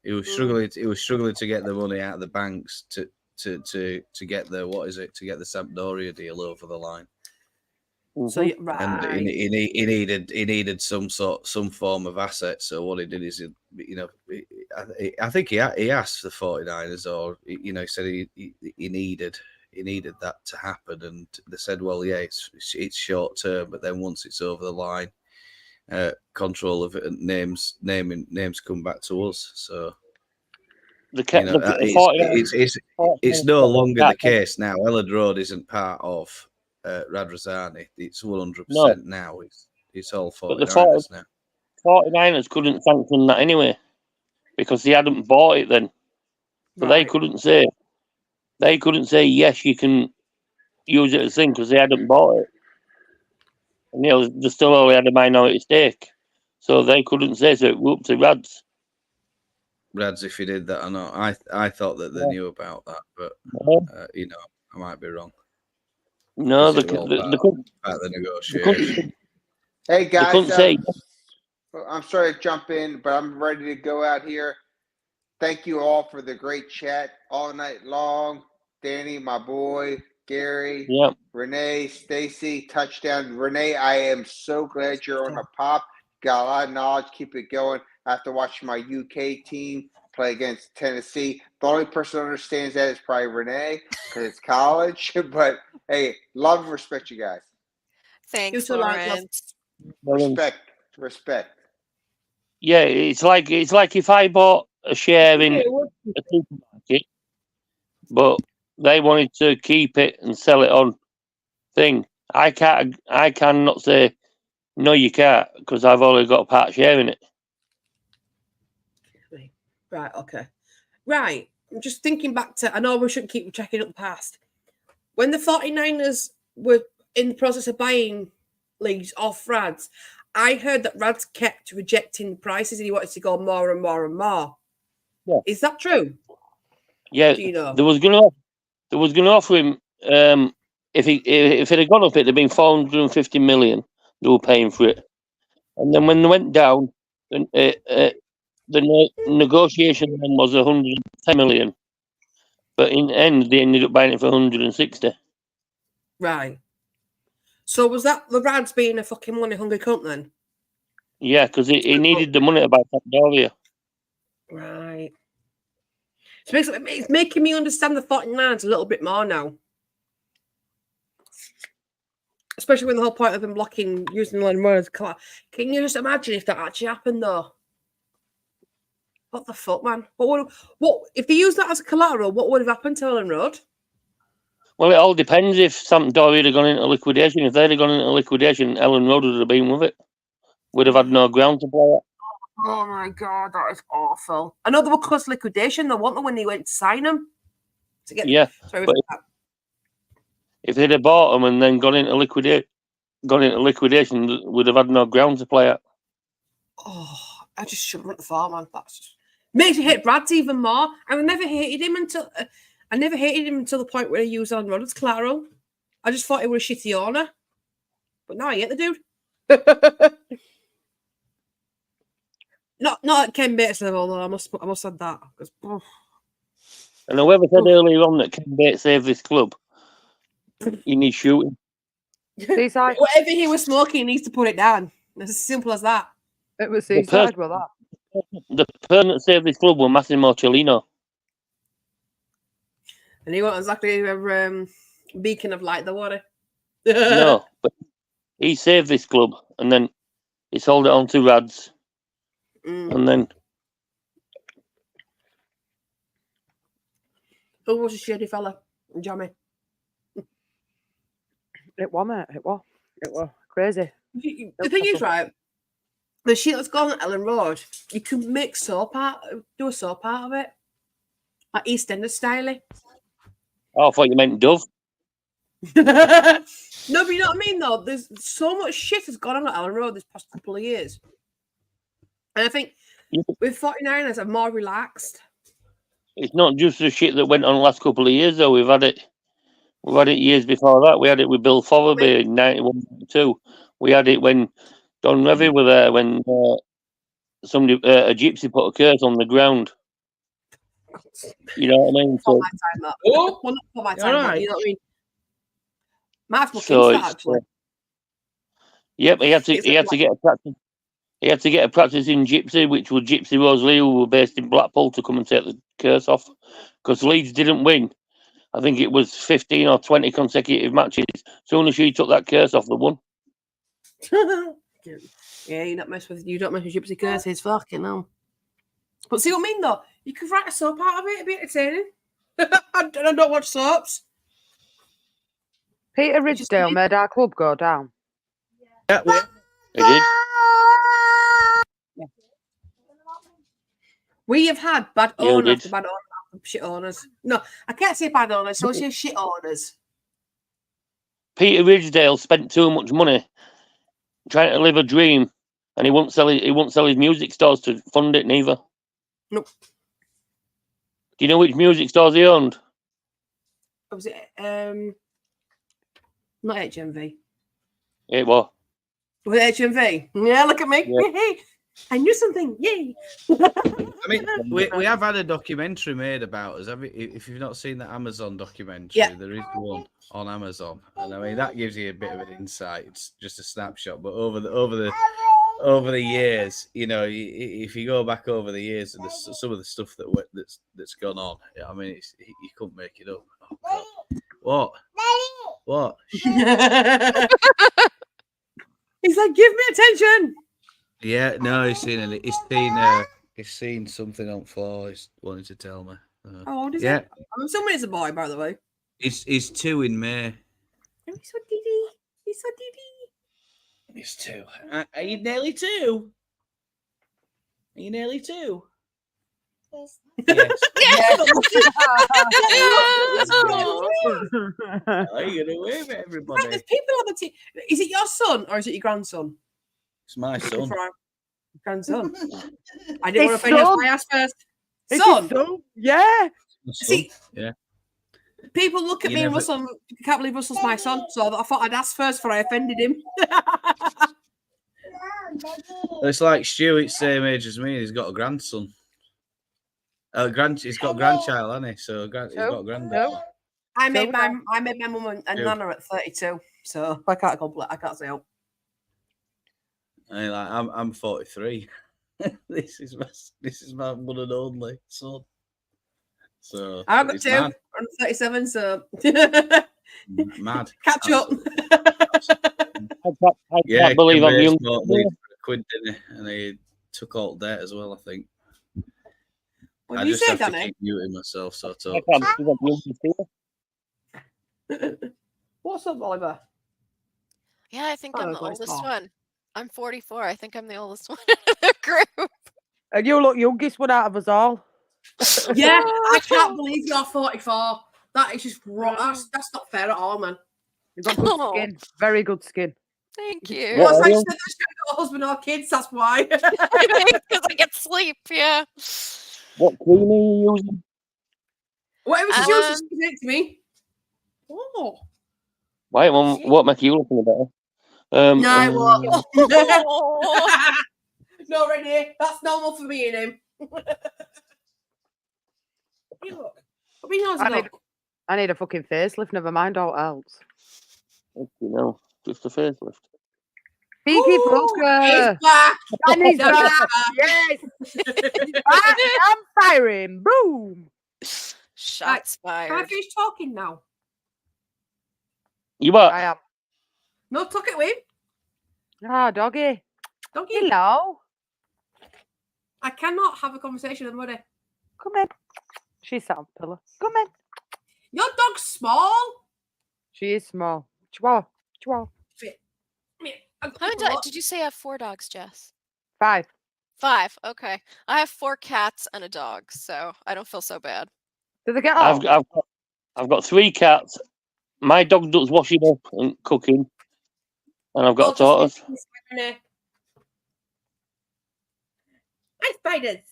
he was struggling. He was struggling to get the money out of the banks to get the the Sampdoria deal over the line. So right, and he needed some form of asset. So what he did is, I think he asked the 49ers, or he said he needed that to happen, and they said, well, yeah, it's short term, but then once it's over the line, control of it and names come back to us. So it's no longer the case now. Ellen Road isn't part of Radrazani. It's 100% now. It's all 49ers now. 49ers couldn't sanction that anyway because they hadn't bought it then, so they couldn't say yes, you can use it as a thing because they hadn't bought it, and they still only had a minority stake, so they couldn't say. So it were up to Rads if he did that or not. I thought that they knew about that, but I might be wrong. No, the negotiation. Hey guys, couldn't say. I'm sorry to jump in, but I'm ready to go out here. Thank you all for the great chat all night long. Danny, my boy, Gary, Yep. Renee, Stacy, touchdown. Renee, I am so glad you're on the pop. Got a lot of knowledge. Keep it going. After watching my UK team play against Tennessee, the only person who understands that is probably Renee because it's college. But hey, love and respect you guys. Thanks, too, Lawrence. Lawrence. Respect. Yeah, it's like if I bought a share in a supermarket, but they wanted to keep it and sell it on thing. I cannot say no, you can't, because I've only got a part share in it. Right, okay. Right. I'm just thinking back to, I know we shouldn't keep checking up the past. When the 49ers were in the process of buying leagues off Rads, I heard that Rads kept rejecting the prices and he wanted to go more and more and more. Yeah. Is that true? Yeah, Do you know? there was gonna offer him if it had gone up, it'd have been 450 million. They were paying for it, and then when they went down, the negotiation then was 110 million, but in the end they ended up buying it for 160. Right. So was that the Rads being a fucking money hungry cunt then? Yeah, because he needed the money to buy Sampdoria. Right. So it's making me understand the 49ers a little bit more now. Especially when the whole point of them blocking using the line as collateral. Can you just imagine if that actually happened though? What the fuck, man? What if they used that as collateral? What would have happened to Ellen Road? Well, it all depends if Sampdoria had gone into liquidation. If they'd have gone into liquidation, Ellen Road would have been with it. Would have had no ground to play at. Oh my god, that is awful. I know they were close to liquidation, though, weren't they, when they went to sign them? To get, yeah, sorry, but if they'd have bought them and then gone into liquidation, would have had no ground to play at. Oh, I just shouldn't went far, man. That's just makes me hate Brad's even more. I never hated him until the point where he used on Rod as collateral. I just thought he was a shitty owner, but now I hate the dude. Not at Ken Bates level, though. I must add that. And whoever said earlier on that Ken Bates saved this club, he needs shooting. Seaside. Whatever he was smoking, he needs to put it down. It's as simple as that. It was Seaside with that. The person that saved this club was Massimo Cellino. And he wasn't exactly a beacon of light, though, was he? No, but he saved this club, and then he sold it on to Rads, and then. Who was a shady fella? Jammy. It was, mate. It was crazy. The thing is, right, the shit that's gone on Ellen Road, you can make do a soap out of it. Like EastEnders style. Oh, I thought you meant Dove. No, but you know what I mean, though? There's so much shit has gone on at Ellen Road this past couple of years. And I think with 49ers, I'm more relaxed. It's not just the shit that went on the last couple of years, though. We've had it years before that. We had it with Bill Fotherby in 91, 92. We had it when Don Revy were there, when somebody, a gypsy put a curse on the ground. You know what I mean? For my time, that. Well, not for my time, but you know what I mean? Might have to look into that, actually. Yep, he had to get a practice. He had to get a practice in gypsy, which was Gypsy Rose Lee, who were based in Blackpool, to come and take the curse off, because Leeds didn't win. I think it was 15 or 20 consecutive matches. As soon as she took that curse off, they won. Yeah, you don't mess with gypsy curses, fucking hell. But see what I mean, though? You could write a soap out of it, it'd be entertaining. I don't watch soaps. Peter Ridgedale made our club go down. Yeah, he did. Yeah. We have had bad owner after bad owner after shit owners. No, I can't say bad owners, so I say shit owners. Peter Ridgedale spent too much money trying to live a dream, and he won't sell his music stores to fund it neither. Nope. Do you know which music stores he owned? Was it not HMV? It was. Was it HMV? Yeah, look at me. Yeah. I knew something. Yay! I mean, we have had a documentary made about us. If you've not seen the Amazon documentary, there is one on Amazon, and I mean that gives you a bit of an insight. It's just a snapshot, but over the years, you know, if you go back over the years and some of the stuff that's gone on, I mean, you couldn't make it up. Oh, God. What? He's like, give me attention. Yeah, no, he's seen something on the floor. He's wanting to tell me. How old is he? Yeah, I'm assuming it's a boy, by the way. he's 2 in May. Oh, he's so dee. He's so dee. He's 2. Are you nearly 2? Are you nearly 2? Yes. Are you gonna wave at everybody? There's people on the team. Is it your son or is it your grandson? It's my son. Grandson. I didn't want to offend you. I asked first. Son. Yeah. See, yeah. People look at me and Russell. Can't believe Russell's my son. So I thought I'd ask first before I offended him. It's like Stuart's same age as me. He's got a grandson. He's got a grandchild, hasn't he? So he's got a granddaughter. I made my mum and Nana at 32, so I can't complain. I can't say oh. I'm 43. This is my one and only son. So I've got 2. Mad. I'm 37, so mad. Catch up. I can't believe I'm young. £1, didn't he? And he took all debt as well, I think. What I do you just say, have Danny? to keep muting myself, so I can't believe I'm young. What's up, Oliver? Yeah, I think I'm the oldest one. I'm 44. I think I'm the oldest one in the group. And you look youngest one out of us all. Yeah, I can't believe you're 44. That is just wrong. That's not fair at all, man. You've got good skin. Very good skin. Thank you. Well, I said there's no husband or kids, that's why. Because I get sleep, yeah. What cream are you using? Whatever she uses, she gives it to me. Oh. Why? What make you look any better? No, it won't. No, Renee, that's normal for me and him. You look. I need a fucking facelift, never mind all else. You know, just a facelift. Peaky Booker! He's back! And he's back! Yes! I'm firing! Boom! Shots fired. Can I finish talking now? You what? I am. No, tuck it with. Ah, doggy. Doggy. Hello. I cannot have a conversation with somebody. Come in. She's sat on the pillow. Come in. Your dog's small. She is small. Chihuahua. Did you say I have 4 dogs, Jess? 5. 5. Okay. I have 4 cats and a dog, so I don't feel so bad. Do they get off? I've got 3 cats. My dog does washing up and cooking, and I've got a tortoise. Hi, spiders.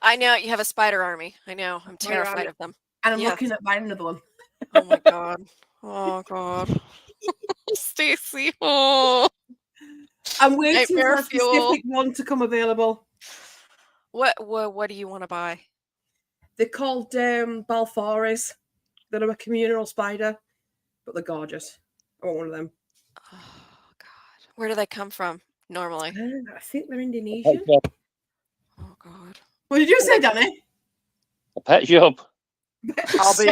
I know you have a spider army. I know. I'm terrified of them. And I'm looking at buying another one. Oh my god. Oh god. Stacy. Oh. I'm waiting for a specific one to come available. What do you want to buy? They're called Balfours. They're a communal spider, but they're gorgeous. I want one of them. Oh god. Where do they come from normally? I think they're Indonesian. Oh god. What did you say, Danny? A pet shop. I'll be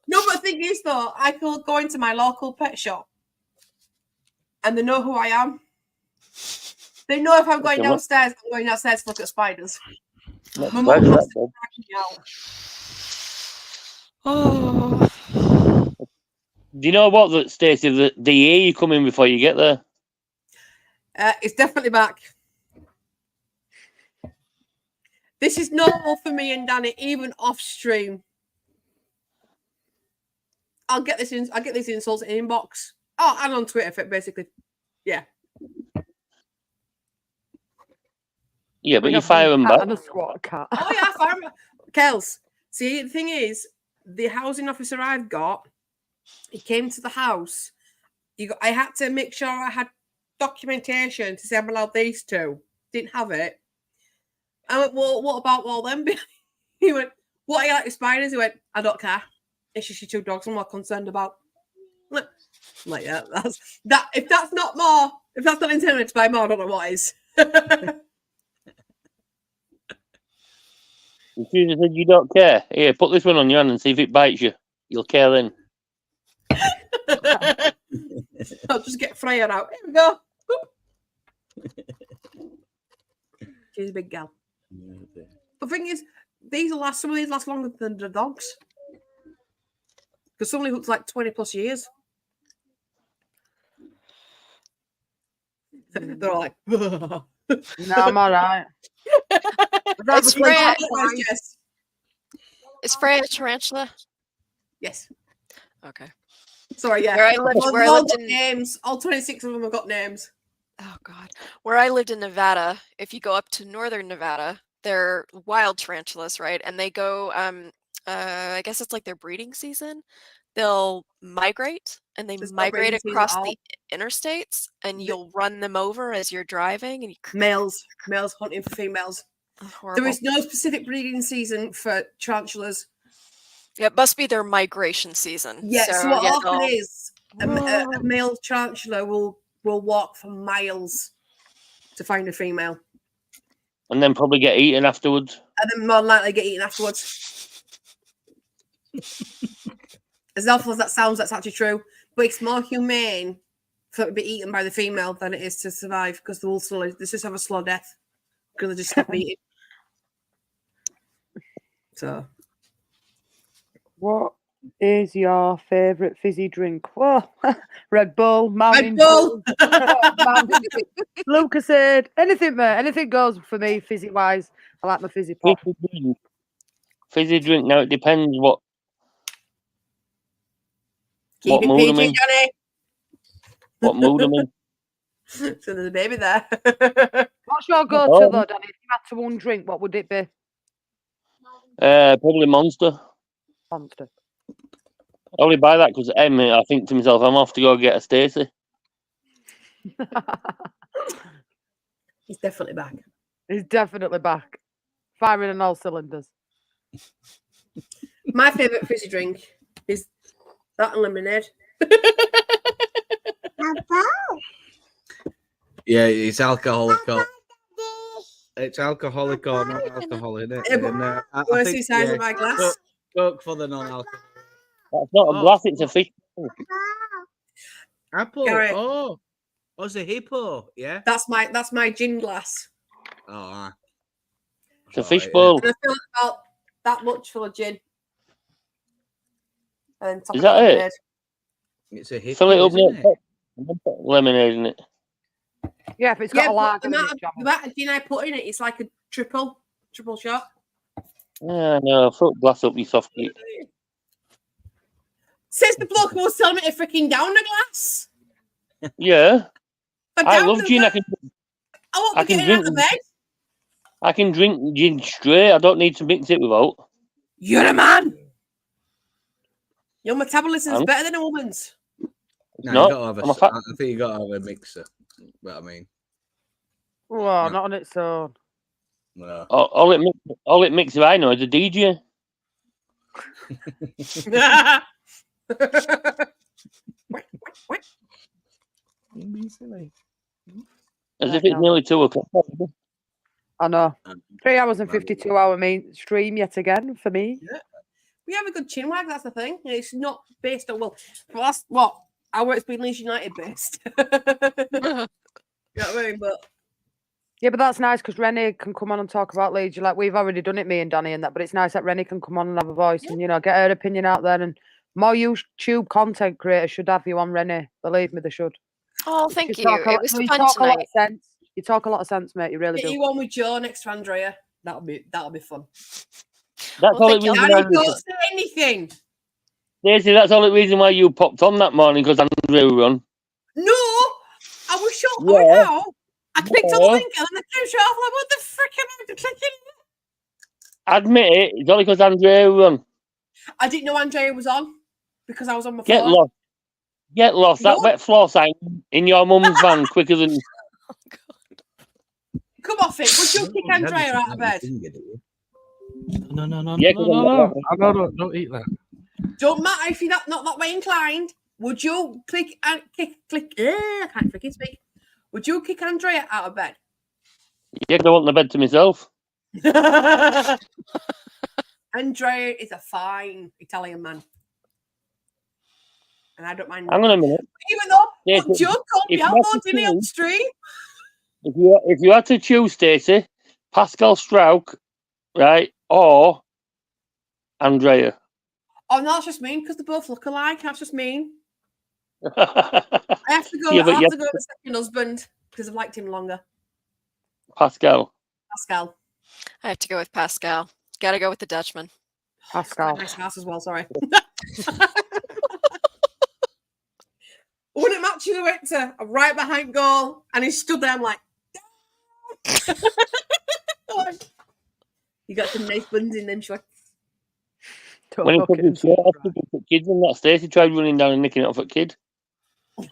No, but the thing is, though, I could go into my local pet shop and they know who I am. They know if I'm going downstairs, I'm going downstairs to look at spiders. My mum has to drag me out. Oh. Do you know what, Stacey? The year you come in before you get there. It's definitely back. This is normal for me and Danny, even off stream. I'll get these insults in inbox. Oh, and on Twitter, basically. Yeah. Yeah, but you fire them back. And a squat cat. Oh yeah, fire them. Kels, see, the thing is, the housing officer I've got, he came to the house. I had to make sure I had documentation to say I'm allowed these two. Didn't have it. I went, well, what about all them? He went, what are you like with spiders? He went, I don't care. It's just your two dogs I'm more concerned about. I'm like, yeah, that's that. If that's not intended to buy more, I don't know what is. If you said you don't care, here, put this one on your hand and see if it bites you. You'll care then. I'll just get Freya out. Here we go. She's a big gal. The thing is, some of these last longer than the dogs. Because some looks like 20 plus years. They're all like, No, I'm all right. Is Freya a tarantula? Yes. Okay. Sorry, yeah. Where I lived in names. All 26 of them have got names. Oh God. Where I lived in Nevada, if you go up to northern Nevada, they're wild tarantulas, right? And they go I guess it's like their breeding season. They'll migrate and they migrate across the interstates and you'll run them over as you're driving and males hunting for females. Horrible. There is no specific breeding season for tarantulas. Yeah, it must be their migration season. Yeah, so what often is a male tarantula will walk for miles to find a female. And then probably get eaten afterwards. And then more than likely get eaten afterwards. As awful as that sounds, that's actually true. But it's more humane for it to be eaten by the female than it is to survive because they just have a slow death because they just stop eating. So, what is your favourite fizzy drink? Whoa, Red Bull, Mountain Dew, Lucasade, anything, mate. Anything goes for me, fizzy wise. I like my fizzy pop. Fizzy drink. Now it depends what. Keep it mood I'm PG, in. Johnny. What mood I'm in. So there's a baby there. What's your go-to though, Danny? If you had to one drink, what would it be? Probably Monster. Monster. I only buy that because I think to myself, I'm off to go get a Stacy. He's definitely back. He's definitely back. Firing on all cylinders. My favourite fizzy drink is that and lemonade. Yeah, it's alcoholic. It's alcoholic or not alcoholic, isn't it? Yeah, where's the size of my glass? Coke for the non-alcoholic. That's not a glass, it's a fish. Apple. Garrett. Oh, it's a hippo. Yeah. That's my gin glass. Oh, it's a fish bowl. And I feel about that much full of gin. And is that it? lemonade. It's a hippo. Fill it up, isn't it? lemonade in it. Yeah, if it's got a large the amount of gin I put in it, it's like a triple shot. Yeah, no, fill the glass up, you soft geek. Says the bloke who was selling me to freaking down the glass. Yeah. I down love the gin. glass. I can drink. Out of bed. I can drink gin straight. I don't need to mix it with oat. You're a man. Your metabolism's better than a woman's. No, you gotta have I think you gotta have a mixer. But I mean, well, not on its own. No. All it mixes, I know, is a DJ. As if it's nearly 2 o'clock. I know. 3 hours and 52-hour stream yet again for me. Yeah. We have a good chin wag, that's the thing. It's not based on, that's what our work's been Leeds United based. You know what I mean? Yeah, but that's nice because Rennie can come on and talk about Leeds. Like, we've already done it, me and Danny, and that. But it's nice that Rennie can come on and have a voice and get her opinion out there. And more YouTube content creators should have you on, Rennie. Believe me, they should. Oh, thank you. It was fun tonight. A lot of sense. You talk a lot of sense, mate. You really do. Get you on with Joe next to Andrea. That'll be fun. That's all the reason. Danny, don't say anything. Daisy, that's all the reason why you popped on that morning because Andrea were on. No, I was shocked. Yeah. How? I clicked on the link and then I came straight off like, what the frick am I clicking? Admit it, it's only because Andrea were on. I didn't know Andrea was on because I was on my phone. Get lost. Get lost. That wet floor sign in your mum's van quicker than. Come off it. Would you kick Andrea out of bed? No. Yeah, No, don't eat that. Don't matter if you're not that way inclined. Would you click? I can't freaking speak. Would you kick Andrea out of bed? Yeah, I want the bed to myself. Andrea is a fine Italian man. And I don't mind. Hang on a minute. Even though, Yeah, but Joe called me out on dinner on stream. If you had to choose, Stacy, Pascal Strauch, right, or Andrea. Oh, no, that's just mean because they both look alike. That's just mean. Yeah, I have to go. I have to go with the second husband because I've liked him longer. Pascal. I have to go with Pascal. Got to go with the Dutchman. Pascal. Nice house as well. Sorry. Wouldn't match you went to a right behind goal and he stood there. I'm like, you got some nice buns in them shorts. When he took his shirt off to put kids in that, Stacy tried running down and nicking it off a kid.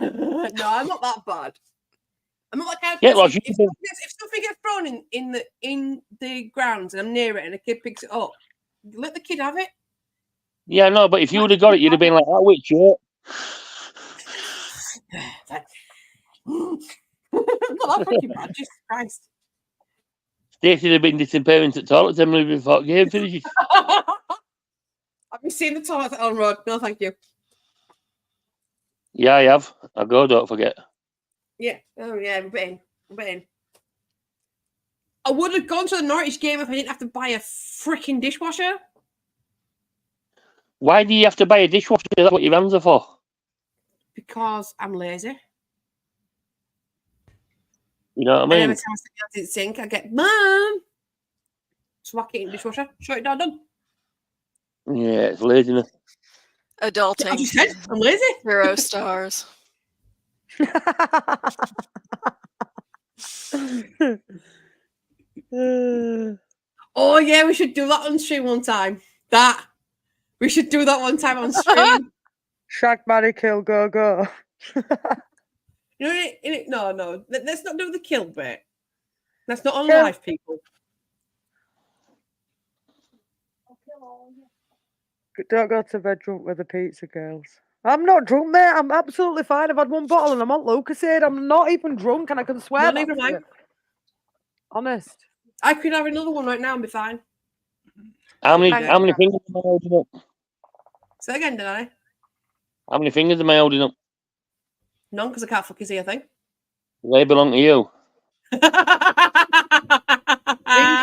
No, I'm not that bad. I'm not that kind of Yeah, person. well, If something gets thrown in the grounds and I'm near it and a kid picks it up, let the kid have it. Yeah, no, but if you would have got it, you'd have been like, that which shirt? Not that freaking bad, Jesus Christ. Stacey would have been disappearing to toilets and moving before game finishes. Have you seen the toilet on road? No, thank you. Yeah, I have. I go, don't forget. Yeah. Oh, yeah, I'm betting. I would have gone to the Norwich game if I didn't have to buy a freaking dishwasher. Why do you have to buy a dishwasher? That's what your hands are for. Because I'm lazy. You know what I mean? And every time I stick it in the sink, I get, Mum! Just whack it in the dishwasher. Shut it down, done. Yeah, it's laziness. Adulting. I just said, I'm lazy. 0 stars. Oh, yeah, we should do that on stream one time. We should do that one time on stream. Shag, marry, kill, go, go. No. Let's not do the kill bit. That's not on Kill. live, people. Don't go to bed drunk with the pizza girls. I'm not drunk, mate. I'm absolutely fine. I've had one bottle and I'm on Lucasade. I'm not even drunk and I can swear. Not even mine. Honest. I could have another one right now and be fine. How many fingers am I holding up? Say again, did I? How many fingers am I holding up? None, because I can't fuck his ear thing. They belong to you.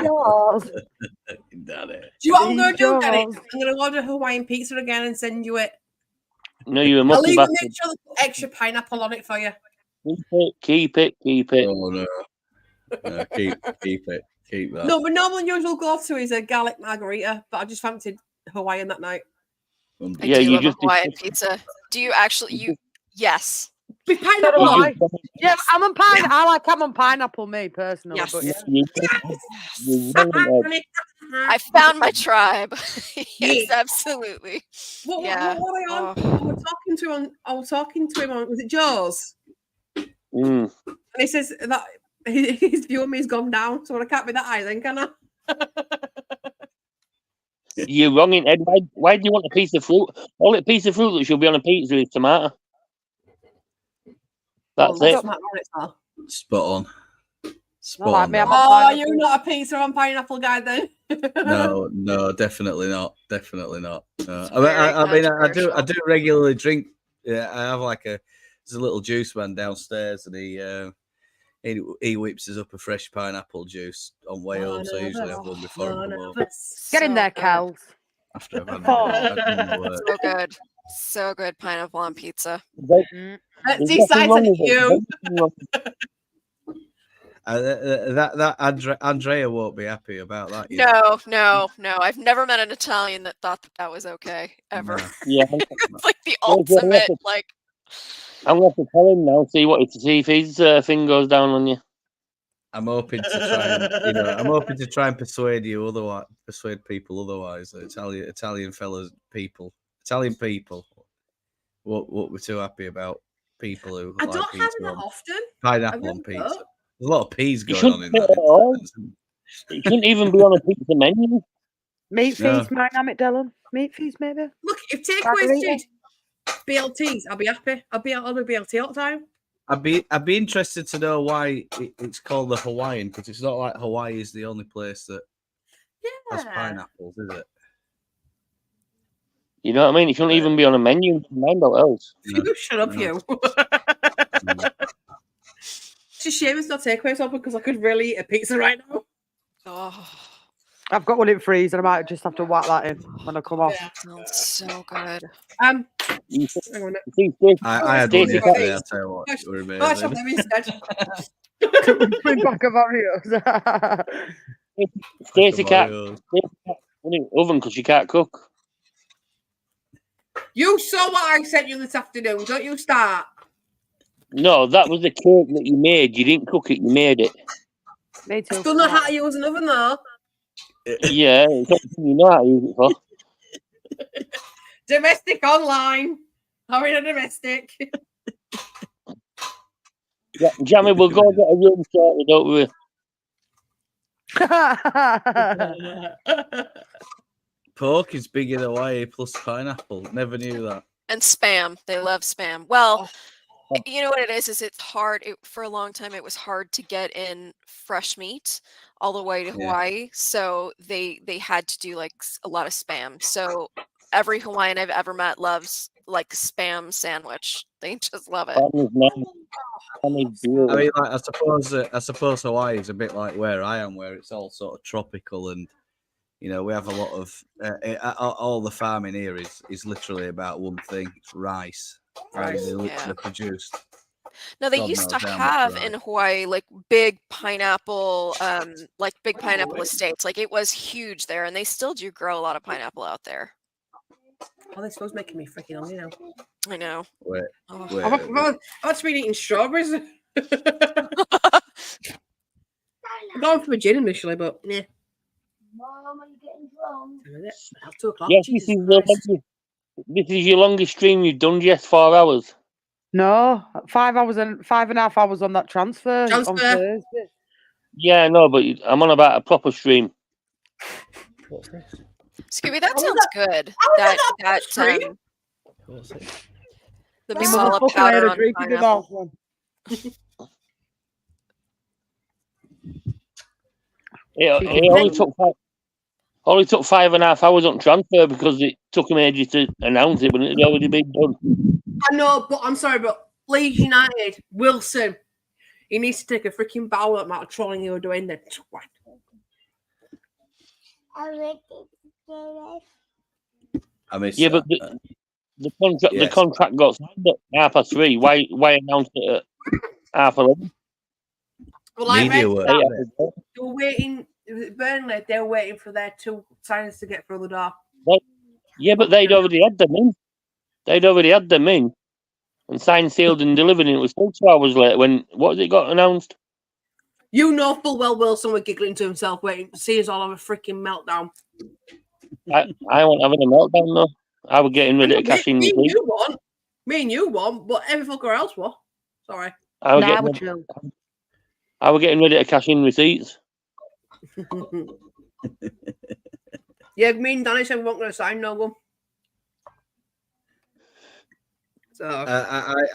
Yours. Do you want to go do, Daddy? I'm going to order Hawaiian pizza again and send you it. No, you I'll must even make sure there's extra pineapple on it for you. Keep it. Oh, no. No, keep it. Keep that. No, but normal usual go-to is a garlic margarita, but I just fancied Hawaiian that night. I do love a Hawaiian pizza. Do you actually? Yes. With pineapple on it. Yeah, almond pine. I like almond pineapple, me personally. Yes. But yeah. I found my tribe. Yes, absolutely. What Yeah. I was talking to him on, was it Joe's? Mm. And he says that his view of me has gone down, so I can't be that high then, can I? You're wrong in Ed. Why do you want a piece of fruit? All a piece of fruit that should be on a pizza is tomato. That's it. Spot on. Oh, you're not a pizza on pineapple guy then? No, definitely not. No. I do regularly drink. Yeah, I have there's a little juice man downstairs, and he whips us up a fresh pineapple juice on way home. So I usually have one before I come home. Get in there, Cal. After I've had my work. So good. So good. Pineapple on pizza. That's decided you. That Andrea won't be happy about that. No. I've never met an Italian that thought that was okay ever. No. Yeah, it's like the ultimate. Like, I'm going to tell him now. See if his thing goes down on you. I'm hoping to try and persuade people otherwise. Italian people. What we're too happy about people who I like don't pizza have it that on often. I pineapple really on pizza. don't. There's a lot of peas You going on shouldn't in put that. it all. It shouldn't even be on a pizza menu. Meat No. feast might have it, Dylan. Meat feast, maybe. Look, if takeaways Margarita. did BLTs, I'll be happy. I'll do BLT all the time. I'd be interested to know why it's called the Hawaiian, because it's not like Hawaii is the only place that has Yeah. pineapples, is it? You know what I mean? It shouldn't even be on a menu. Mind what else. No. You shut up, No. you. Mm. It's a shame it's not takeaways open because I could really eat a pizza right now. Oh, I've got one in freeze, and I might just have to whack that in when I come off. Yeah. sounds so good. Hang You on a minute. see, Stacy, I had one Stacy yesterday. Cat, I'll tell you what, it were Oh, I shot amazing. them instead. Bring back a Oreos. Stacy Cat, Oreos. Stacy Cat, put it in the oven because she can't cook. You saw what I sent you this afternoon. Don't you start. No, that was the cake that you made. You didn't cook it. You made it. Me I too. still know how to use an oven though. Yeah, it's something you know how to use it for. Domestic online. How are you domestic? Yeah, Jamie, we'll go get a room sorted, don't we? Pork is big in Hawaii plus pineapple. Never knew that. And spam. They love spam. Well, you know what it is it's hard. For a long time, it was hard to get in fresh meat all the way to Yeah. Hawaii. So they had to do like a lot of spam. So every Hawaiian I've ever met loves like spam sandwich. They just love it. That was nice. That was beautiful. I mean, like, I suppose Hawaii is a bit like where I am, where it's all sort of tropical, and you know we have a lot of all the farming here is literally about one thing: rice. Rice, They literally yeah. produce. No, they God used to knows how much have rice. in Hawaii like big pineapple estates. Like it was huge there, and they still do grow a lot of pineapple out there. Oh, this was making me freaking hungry now. I know. Wait, Oh. I've been eating strawberries. I'm going for a gin initially, but yeah. Mom, are you getting drunk? It's 2 o'clock. Yes, Jesus this is Christ. this is your longest stream you've done, Jess. 4 hours. No, 5 hours and 5.5 hours on that transfer. On Transfer. Thursday. Yeah, no, but I'm on about a proper stream. Scooby, that How was sounds that- good. how was That that stream? the Me masala motherfucker had powder a on drink in the pineapple. last one. It only took 5.5 hours on transfer because it took him ages to announce it when it had already been done. I know, but I'm sorry, but Leeds United, Wilson, he needs to take a freaking bow at the amount of trolling you were doing there. Twat. I missed Yeah, that. but the Yes. contract got signed at 3:30. Why announce it at 11:30? Well, I Media read work. that isn't it? they were waiting. Burnley, they were waiting for their 2 signers to get through the door. Yeah, but they'd already had them in. They'd already had them in and signed, sealed, and delivered. And it was still 2 hours later when what it got announced. You know full well Wilson was giggling to himself, waiting to see us all have a freaking meltdown. I wasn't having a meltdown though. I was getting ready to cash in. Me and you won, but every fucker else was. Sorry. I was Nah, getting we're ready, chill. I was getting ready to cash in receipts. Yeah, me and Danny said we weren't going to sign no one. So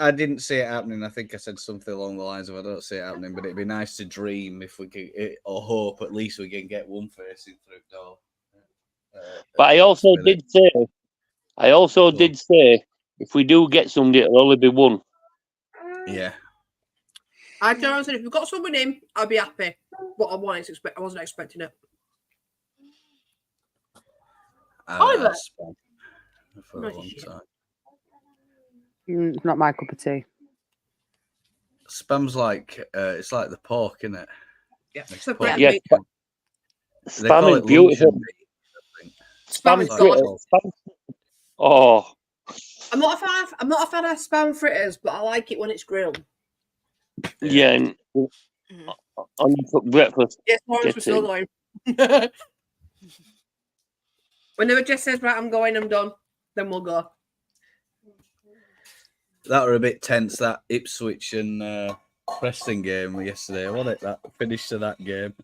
I didn't see it happening. I think I said something along the lines of I don't see it happening, but it'd be nice to dream if we could, or hope at least we can get one facing through the door. But I also did say, if we do get somebody, it'll only be one. Yeah. I told him, said if we've got someone in, I'll be happy. But I wasn't expecting it. Oliver. For a long time. It's not my cup of tea. Spam's like it's like the pork, isn't it? Yeah. It's So pork. Yeah, They call spam is it beautiful. luncheon meat, I think. Spam is Like good. pork. Oh, I'm not a fan of spam fritters, but I like it when it's grilled. yeah, and on your breakfast. Yes, Lawrence, we're Get still in. going. Whenever Jess says, right, I'm going, I'm done, then we'll go. That were a bit tense. That Ipswich and Preston game yesterday, wasn't it? That finish to that game.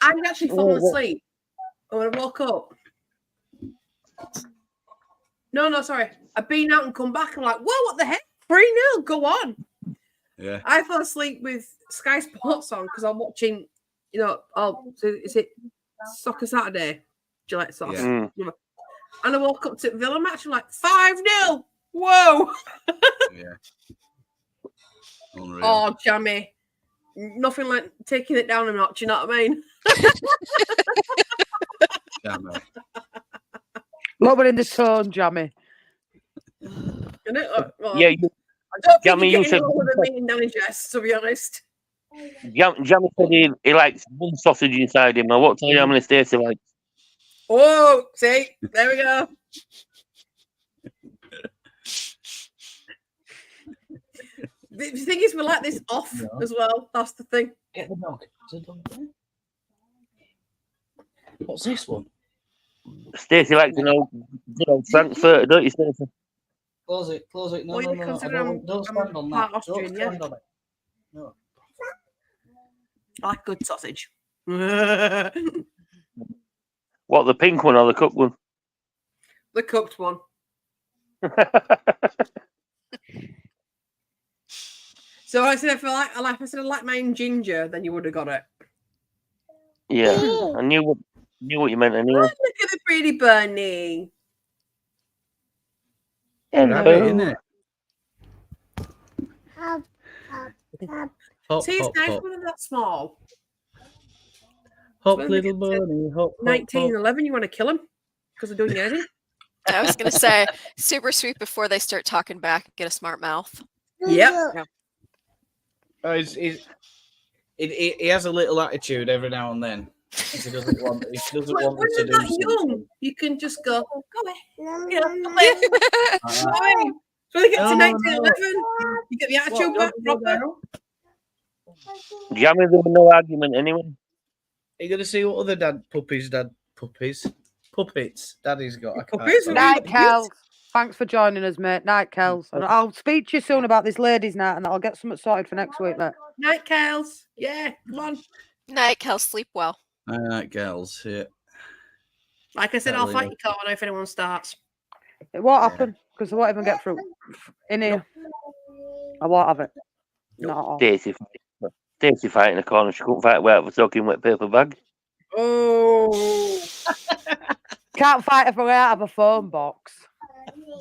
I'd actually fallen asleep. And when I woke up. No, sorry. I've been out and come back. I'm like, whoa, what the heck? 3-0, go on. Yeah. I fell asleep with Sky Sports on because I'm watching, so is it Soccer Saturday? Do you like soccer? Yeah. And I woke up to Villa match. I'm like, 5-0. Whoa. Yeah. Unreal. Oh, jammy. Nothing like taking it down a notch, you know what I mean? Jammy. Lowering the tone, Jammy. Isn't it? Well, Yeah, I don't think Jammy, you're you getting said lower than me and Danny Jess, to be honest. Jammy said he likes one sausage inside him. I won't tell you how many Stacy likes. Oh, see, there we go. The thing is, we like this off as well. That's the thing. Get the dog. Is the dog there? What's this one? Stacy likes an old Frankfurt, don't you, Stacy? Close it. Close it. No, Well, no, you no. consider Don't stand on part that. Don't Austrian, stand on it. No. I like good sausage. What, the pink one or the cooked one? The cooked one. So I said, if I like mine ginger, then you would have got it. Yeah, I knew what you meant Oh, anyway. look at the pretty bunny. Rabbit, isn't it? Hop, See, it's hop, nice hop. when they're that small. Hop, when they little get to bunny. Hop, hop, 19, hop. 11, you want to kill them because they're doing your editing. I was going to say, super sweet before they start talking back and get a smart mouth. Yep. Yeah. Oh, he has a little attitude every now and then. He doesn't want. He doesn't When want they're to do that something. young, you can just go away. You know, go away. So when they get to 19, 11, you get the attitude back proper. Jammy, there was no argument anyway. Are you going to see what other puppets Daddy's got? I can't Puppies? say. Night, Kels. Thanks for joining us, mate. Night, Kels. And I'll speak to you soon about this ladies' night, and I'll get something sorted for next week, mate. Night, Kels. Yeah, come on. Night, Kel, sleep well. Girls, yeah. Like I said, I'll fight your corner if anyone starts. It won't happen because I won't even get through in here. I won't have it. Not at all. Stacy fighting in the corner. She couldn't fight without a soaking wet paper bag. Oh. Can't fight her way out of a phone box.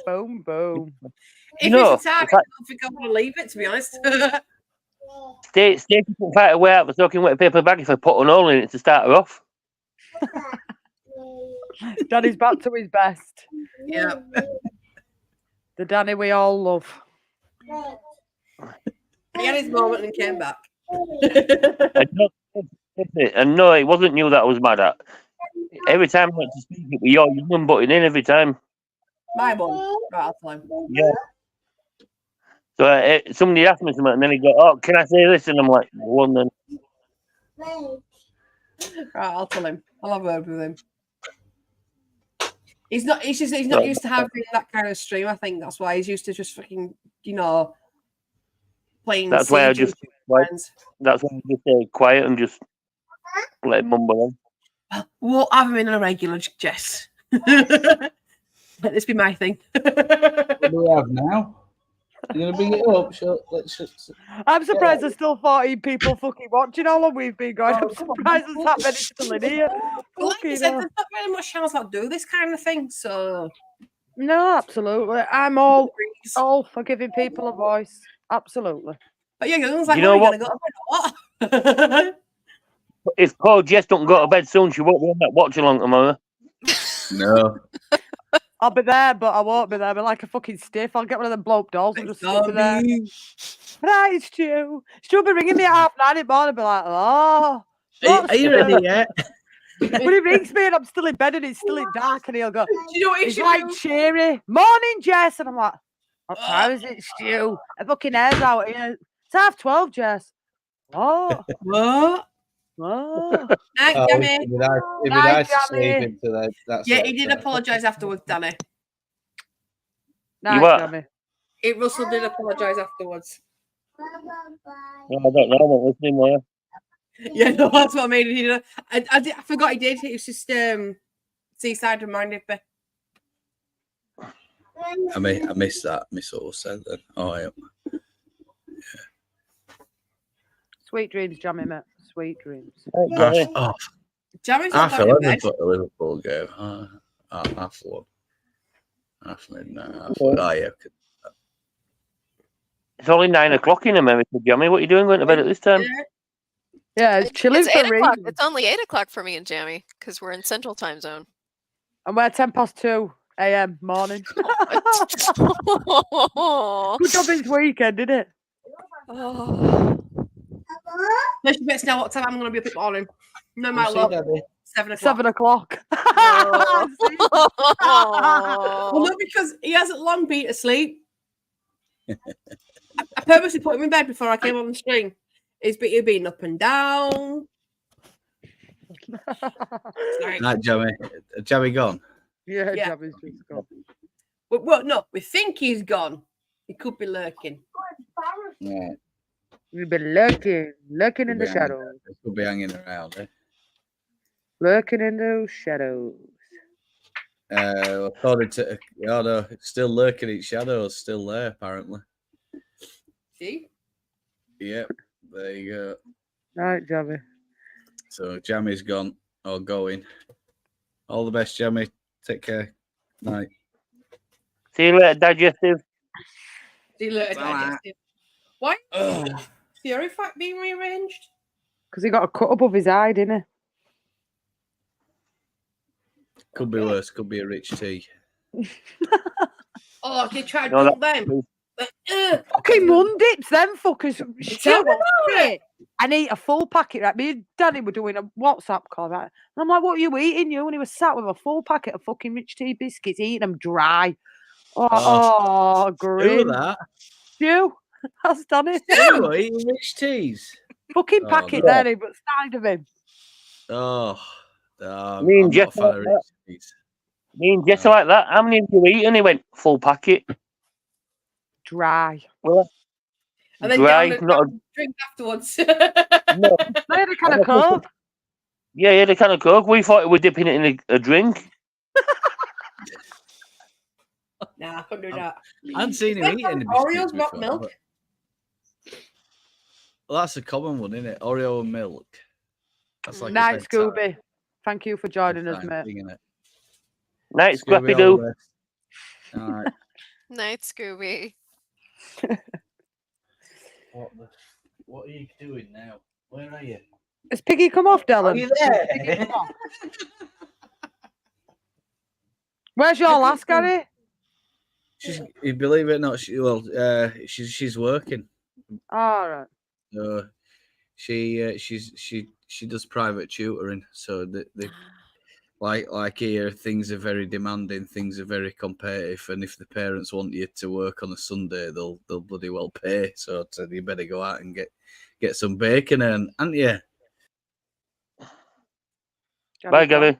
Boom, boom. If No, it's a target, I don't think I want to leave it, to be honest. Stacy couldn't fight her way out of a soaking wet paper bag if I put an hole in it to start her off. Danny's back to his best. Yeah. The Danny we all love. He had his moment and came back. And no, it wasn't you that I was mad at. Every time I went to speak, it was your woman butting in every time. My one. Right, I'll tell him. Yeah. So somebody asked me something, and then he go, "Oh, can I say this?" And I'm like, "Go on then." Right, I'll tell him. I'll have a word with him. He's not used to having that kind of stream. I think that's why he's used to just fucking, playing. That's why I Siege just with friends. stay quiet and just let him mumble on. We'll have him in a regular, Jess. Let this be my thing. What do we have now? You're gonna bring it up? I'm surprised there's still 14 people fucking watching how long we've been going. I'm surprised there's that many still in here. Well, like I said, there's not very much channels that do this kind of thing, so no, absolutely. I'm all for giving people a voice. Absolutely. But yeah, it was like, You know what? Go to bed or what? If poor Jess don't go to bed soon, she won't be on that watch along tomorrow. No. I'll be there, but I won't be there. I'll be like a fucking stiff. I'll get one of them bloke dolls and just sit there. Right, Stu. Stu will be ringing me at 9:30 in the morning and be like, oh. Are you ready yet? When he rings me and I'm still in bed and it's still in dark and he'll go, Do you know what he's like cheery. Morning, Jess. And I'm like, what time is it, Stu? A fucking hair's out here. It's 12:30, Jess. What? What? Night, Jammy. It'd be nice to sleep into that. Yeah, he did apologise afterwards, Danny. Night, what? Jammy. Russell did apologise afterwards. No, I don't know. I'm not listening more. Yeah, no, that's what I mean. I forgot he did. It was just Seaside reminded me. I missed that. Miss what was said then. Oh, yeah. Sweet dreams, Jammy, mate. Sweet dreams. Jammy's Half not back in 11 bed. for the Liverpool game. Half 1. Half midnight. Oh, yeah. It's only 9 o'clock in America, Jamie. What are you doing going to bed at this time? Yeah, it's chilling It's for 8 o'clock. reasons. It's only 8 o'clock for me and Jamie because we're in Central Time Zone. And we're 2:10 a.m. morning. Good job this weekend, didn't it? Oh. Let's bet now what time I'm going to be up at morning. No matter what. 7 o'clock. 7 o'clock. Well, no, because he hasn't long been asleep. I purposely put him in bed before I came on the screen. He's been up and down. Right, Jamie. Jamie gone? Yeah, Yeah. Jammy's just gone. Well, no, we think he's gone. He could be lurking. Yeah. We've been lurking in the shadows. Could be hanging around, eh? Lurking in those shadows. According to no, it's still lurking in shadows, still there apparently. See? Yep, there you go. Right, Jammy. So Jammy's gone or going. All the best, Jammy. Take care. Night. See you later, digestive. See you later, digestive. Why? Theory fact being rearranged? Because he got a cut above his eye, didn't Could be worse. Could be a rich tea. Oh, they tried to No, dump them. Fucking Mundips, them fuckers. Tell me about it. And eat a full packet, right? Me and Danny were doing a WhatsApp call, right? And I'm like, what are you eating, you? And he was sat with a full packet of fucking rich tea biscuits, eating them dry. Oh, Do grim. that. You? That's done it. Oh, eating rich teas. Fucking packet there, but side of him. Oh, Me and I'm Jeff not a fan of like rich teas. Me and Jess are like that. How many have you eaten? He went, full packet. Dry. Well, And then dry. down Not the drink afterwards. no. They had a kind of Coke. Yeah, he had a can of Coke. We thought we were dipping it in a drink. Nah, I couldn't do that. I hadn't seen him eat any Oreos, biscuits not before, milk. but- Well, that's a common one, isn't it? Oreo and milk. That's like Night, Scooby. Thank you for joining us, mate. Night, Scrappy Doo. All right. Night, Scooby. What are you doing now? Where are you? Has Piggy come off, Dylan? Are you there? Has Piggy come off? Where's your last, Gary? You believe it or not? She's working. All right. She does private tutoring, so they like here things are very demanding, things are very competitive, and if the parents want you to work on a Sunday, they'll bloody well pay. So you better go out and get some bacon, and you. Bye, Gary.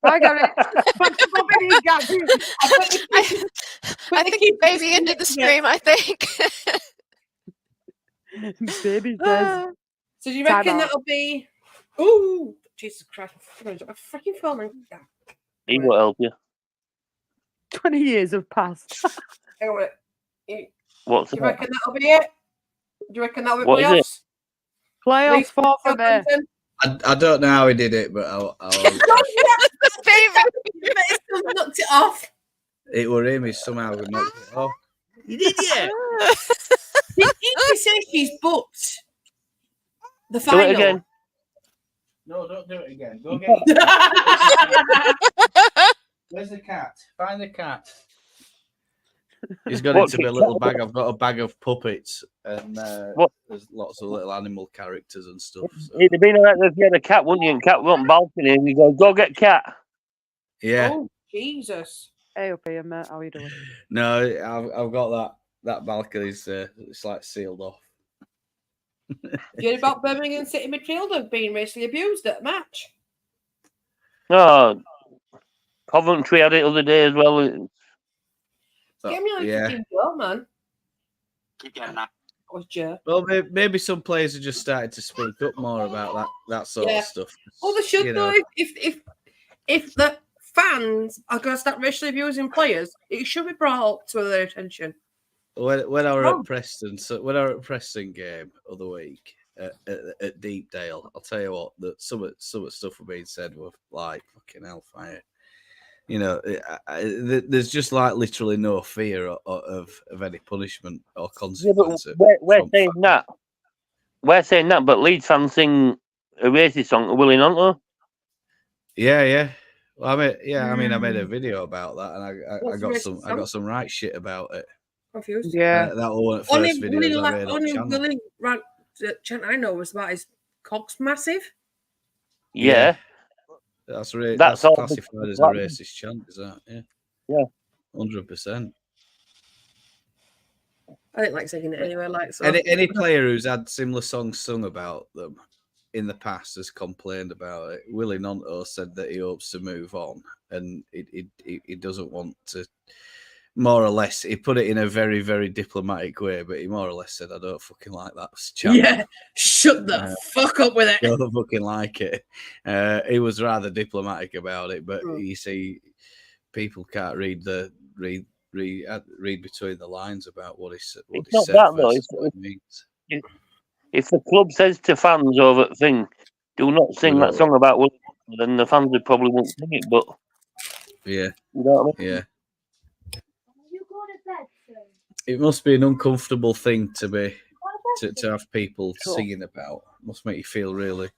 Bye, Gary. Thanks for popping in, Gary. I think baby ended the stream. I think. Baby says. So do you reckon that'll be? Ooh, Jesus Christ! I'm freaking filming. He will help you. 20 years have passed. Hang on a minute. What's Do you that? reckon that'll be it? Do you reckon that'll be What is it? playoffs? Playoffs for me. I don't know how he did it, but I'll Baby, still knocked it off. it were him. He somehow knocked it off. You did, yeah. He says she's booked the Do final. it again. No, don't do it again. Go get it. Where's the cat? Find the cat. He's got What's it to be a it little called? bag. I've got a bag of puppets, and What? there's lots of little animal characters and stuff. So. It'd have been all right if you had a cat, wouldn't you? And cat went balcony and you go get cat. Yeah. Oh, Jesus. Hey up here, mate. How are you doing? No, I've got that balcony's it's like sealed off. You heard about Birmingham City midfielder being racially abused at a match? No. Coventry had it the other day as well. Get me on yeah. fucking goal, man. Was Joe. Well, maybe some players are just starting to speak up more about that sort of stuff. Oh, they should You though. know. If the fans are going to start racially abusing players, it should be brought up to their attention. When I were at Preston, when I were at Preston game other week at Deepdale, I'll tell you what, that some of the stuff were being said were like fucking hellfire. You know, there's just like literally no fear of any punishment or consequence. Yeah, but we're saying that. We're saying that, but Leeds fans sing a racist song to Willie Nonto. Yeah. Well, I made a video about that, and I got some right shit about it. Confused. Yeah, that was one of the first videos I made on channel. Willie chant I know was about his cocks massive. Yeah. That's classified as a racist chant, is that? Yeah. 100%. I didn't like singing it anyway. So. Any player who's had similar songs sung about them in the past has complained about it. Willie Nonto said that he hopes to move on, and he doesn't want to. More or less, he put it in a very, very diplomatic way, but he more or less said, "I don't fucking like that chant." Yeah, shut the fuck up with it. I don't fucking like it. He was rather diplomatic about it, but you see, people can't read between the lines about what he said. It's not that though. If the club says to fans over thing, "Do not sing that song about Willie," then the fans would probably won't sing it. But yeah, you know what I mean? Yeah. It must be an uncomfortable thing to have people singing about. It must make you feel really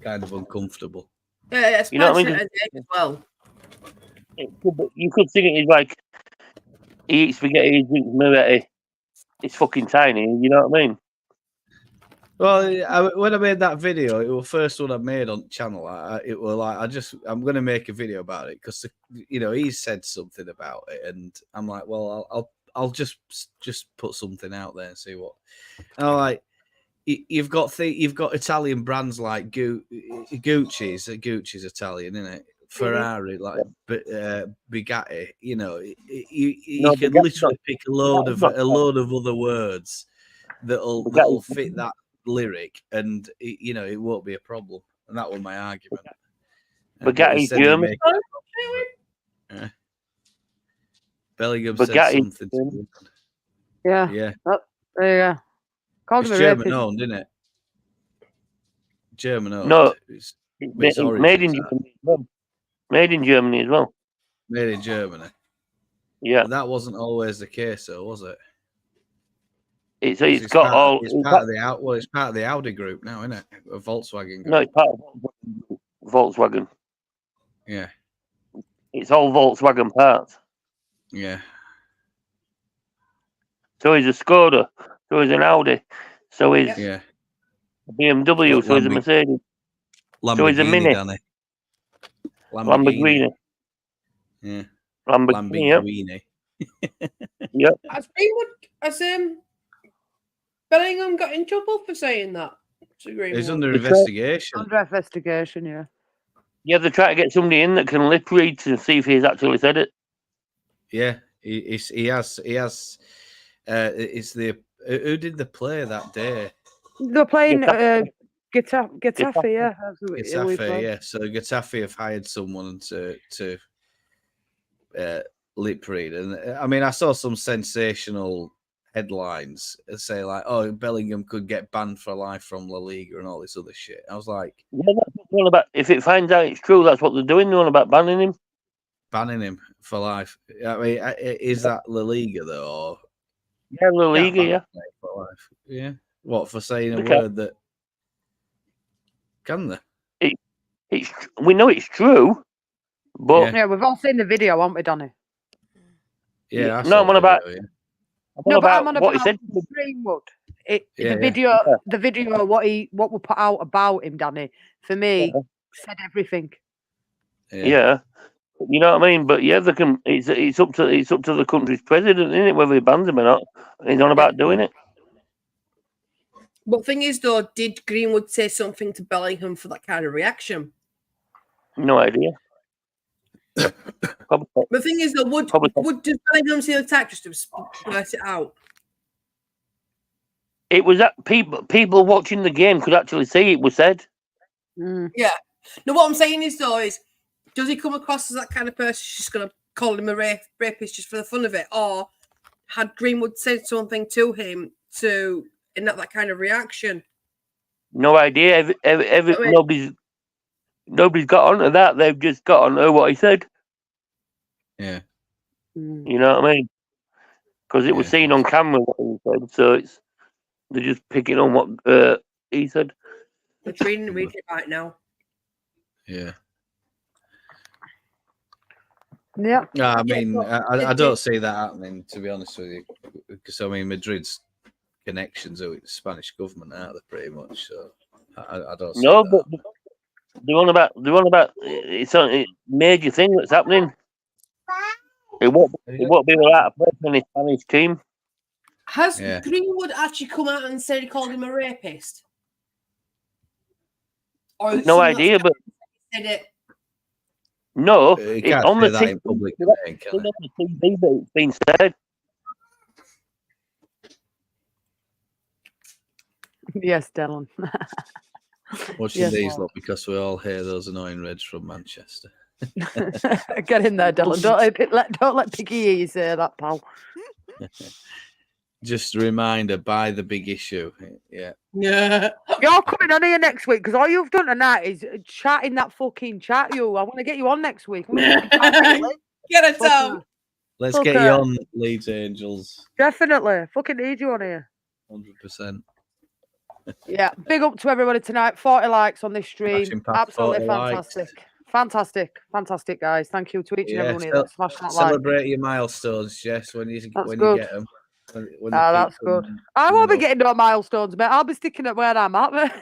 kind of uncomfortable. Yeah, you know what I mean? As well. You could sing it as like, he eats spaghetti, he drinks Moretti. It's fucking tiny. You know what I mean? Well, when I made that video, it was the first one I made on the channel. It was like I'm going to make a video about it because he said something about it, and I'm like, well, I'll just put something out there and see what. And I'm like, you've got Italian brands like Gucci's Italian, isn't it? Ferrari, like Bugatti. You can literally pick a load of other words that'll fit that lyric, and it won't be a problem. And that was my argument. Bugatti's German. Bellingham said something. Yeah. Oh, there you go. It's German owned, isn't it? German owned. No, it's made in Germany as well. Made in Germany as well. Made in Germany. Yeah. But that wasn't always the case, though, was it? It's part of the Audi group now, isn't it? A Volkswagen group. No, it's part of Volkswagen. Yeah. It's all Volkswagen parts. Yeah. So he's a Skoda. So he's an Audi. So he's a BMW. So he's a Mercedes. So he's a Mini. Danny. Lamborghini. Yeah. Lamborghini. Yep. Has Bellingham got in trouble for saying that? He's under investigation. Under investigation, yeah. Yeah, they're trying to get somebody in that can lip read to see if he's actually said it. Yeah, he has. It's who did the play that day? They're playing Getafe, yeah. Getafe, yeah. So Getafe have hired someone to lip read, and I mean, I saw some sensational headlines say like, "Oh, Bellingham could get banned for life from La Liga and all this other shit." I was like, "Yeah, that's what they're all about. If it finds out it's true, that's what they're doing. They're all about banning him." Banning him for life. I mean, is that La Liga though? Or yeah, La Liga, yeah. For life. Yeah. What, for saying a word that? Can they? We know it's true, but yeah, we've all seen the video, haven't we, Donny? Yeah. No, I'm on about. I'm on about what he said. Greenwood. The video, what we put out about him, Danny, for me, said everything. Yeah. You know what I mean? But yeah, they can. It's up to the country's president, isn't it? Whether he bans him or not. He's on about doing it. But thing is, though, did Greenwood say something to Bellingham for that kind of reaction? No idea. The thing is, though, would does Bellingham see the attack just to blurt it out? It was that people watching the game could actually see it was said. Yeah. No, what I'm saying is though is, does he come across as that kind of person who's just gonna call him a rapist just for the fun of it, or had Greenwood said something to him to enact that kind of reaction? No idea. Nobody's got onto that. They've just got onto what he said. Yeah. You know what I mean? Because it was seen on camera what he said, so they're just picking on what he said. I'm reading it right now. Yeah. Yeah. No, I mean, I don't see that happening, to be honest with you, because I mean, Madrid's connections are with the Spanish government, aren't they? Pretty much. So I don't see No, that. but the one about it's a major thing that's happening. It won't be without a place in the Spanish team. Has Greenwood actually come out and said he called him a rapist? Or is it No someone idea, but said it? no, You it's can't on say the that TV. in public It's domain, can on it? the TV, but it's been said. Yes, Dylan. Watching these lot because we all hear those annoying Reds from Manchester. Get in there, Dylan. Don't let Piggy hear you say that, pal. Just a reminder, buy the big issue. Yeah. Yeah. You're coming on here next week because all you've done tonight is chat in that fucking chat. I want to get you on next week. Get it out. Let's get you on, Leeds Angels. Definitely. Fucking need you on here. 100%. Yeah. Big up to everybody tonight. 40 likes on this stream. Absolutely fantastic. Fantastic, guys. Thank you to each and every one of you that smashed that like. Celebrate your milestones, Jess, when you get them. That's good. I won't be getting no milestones, mate. I'll be sticking at where I'm at.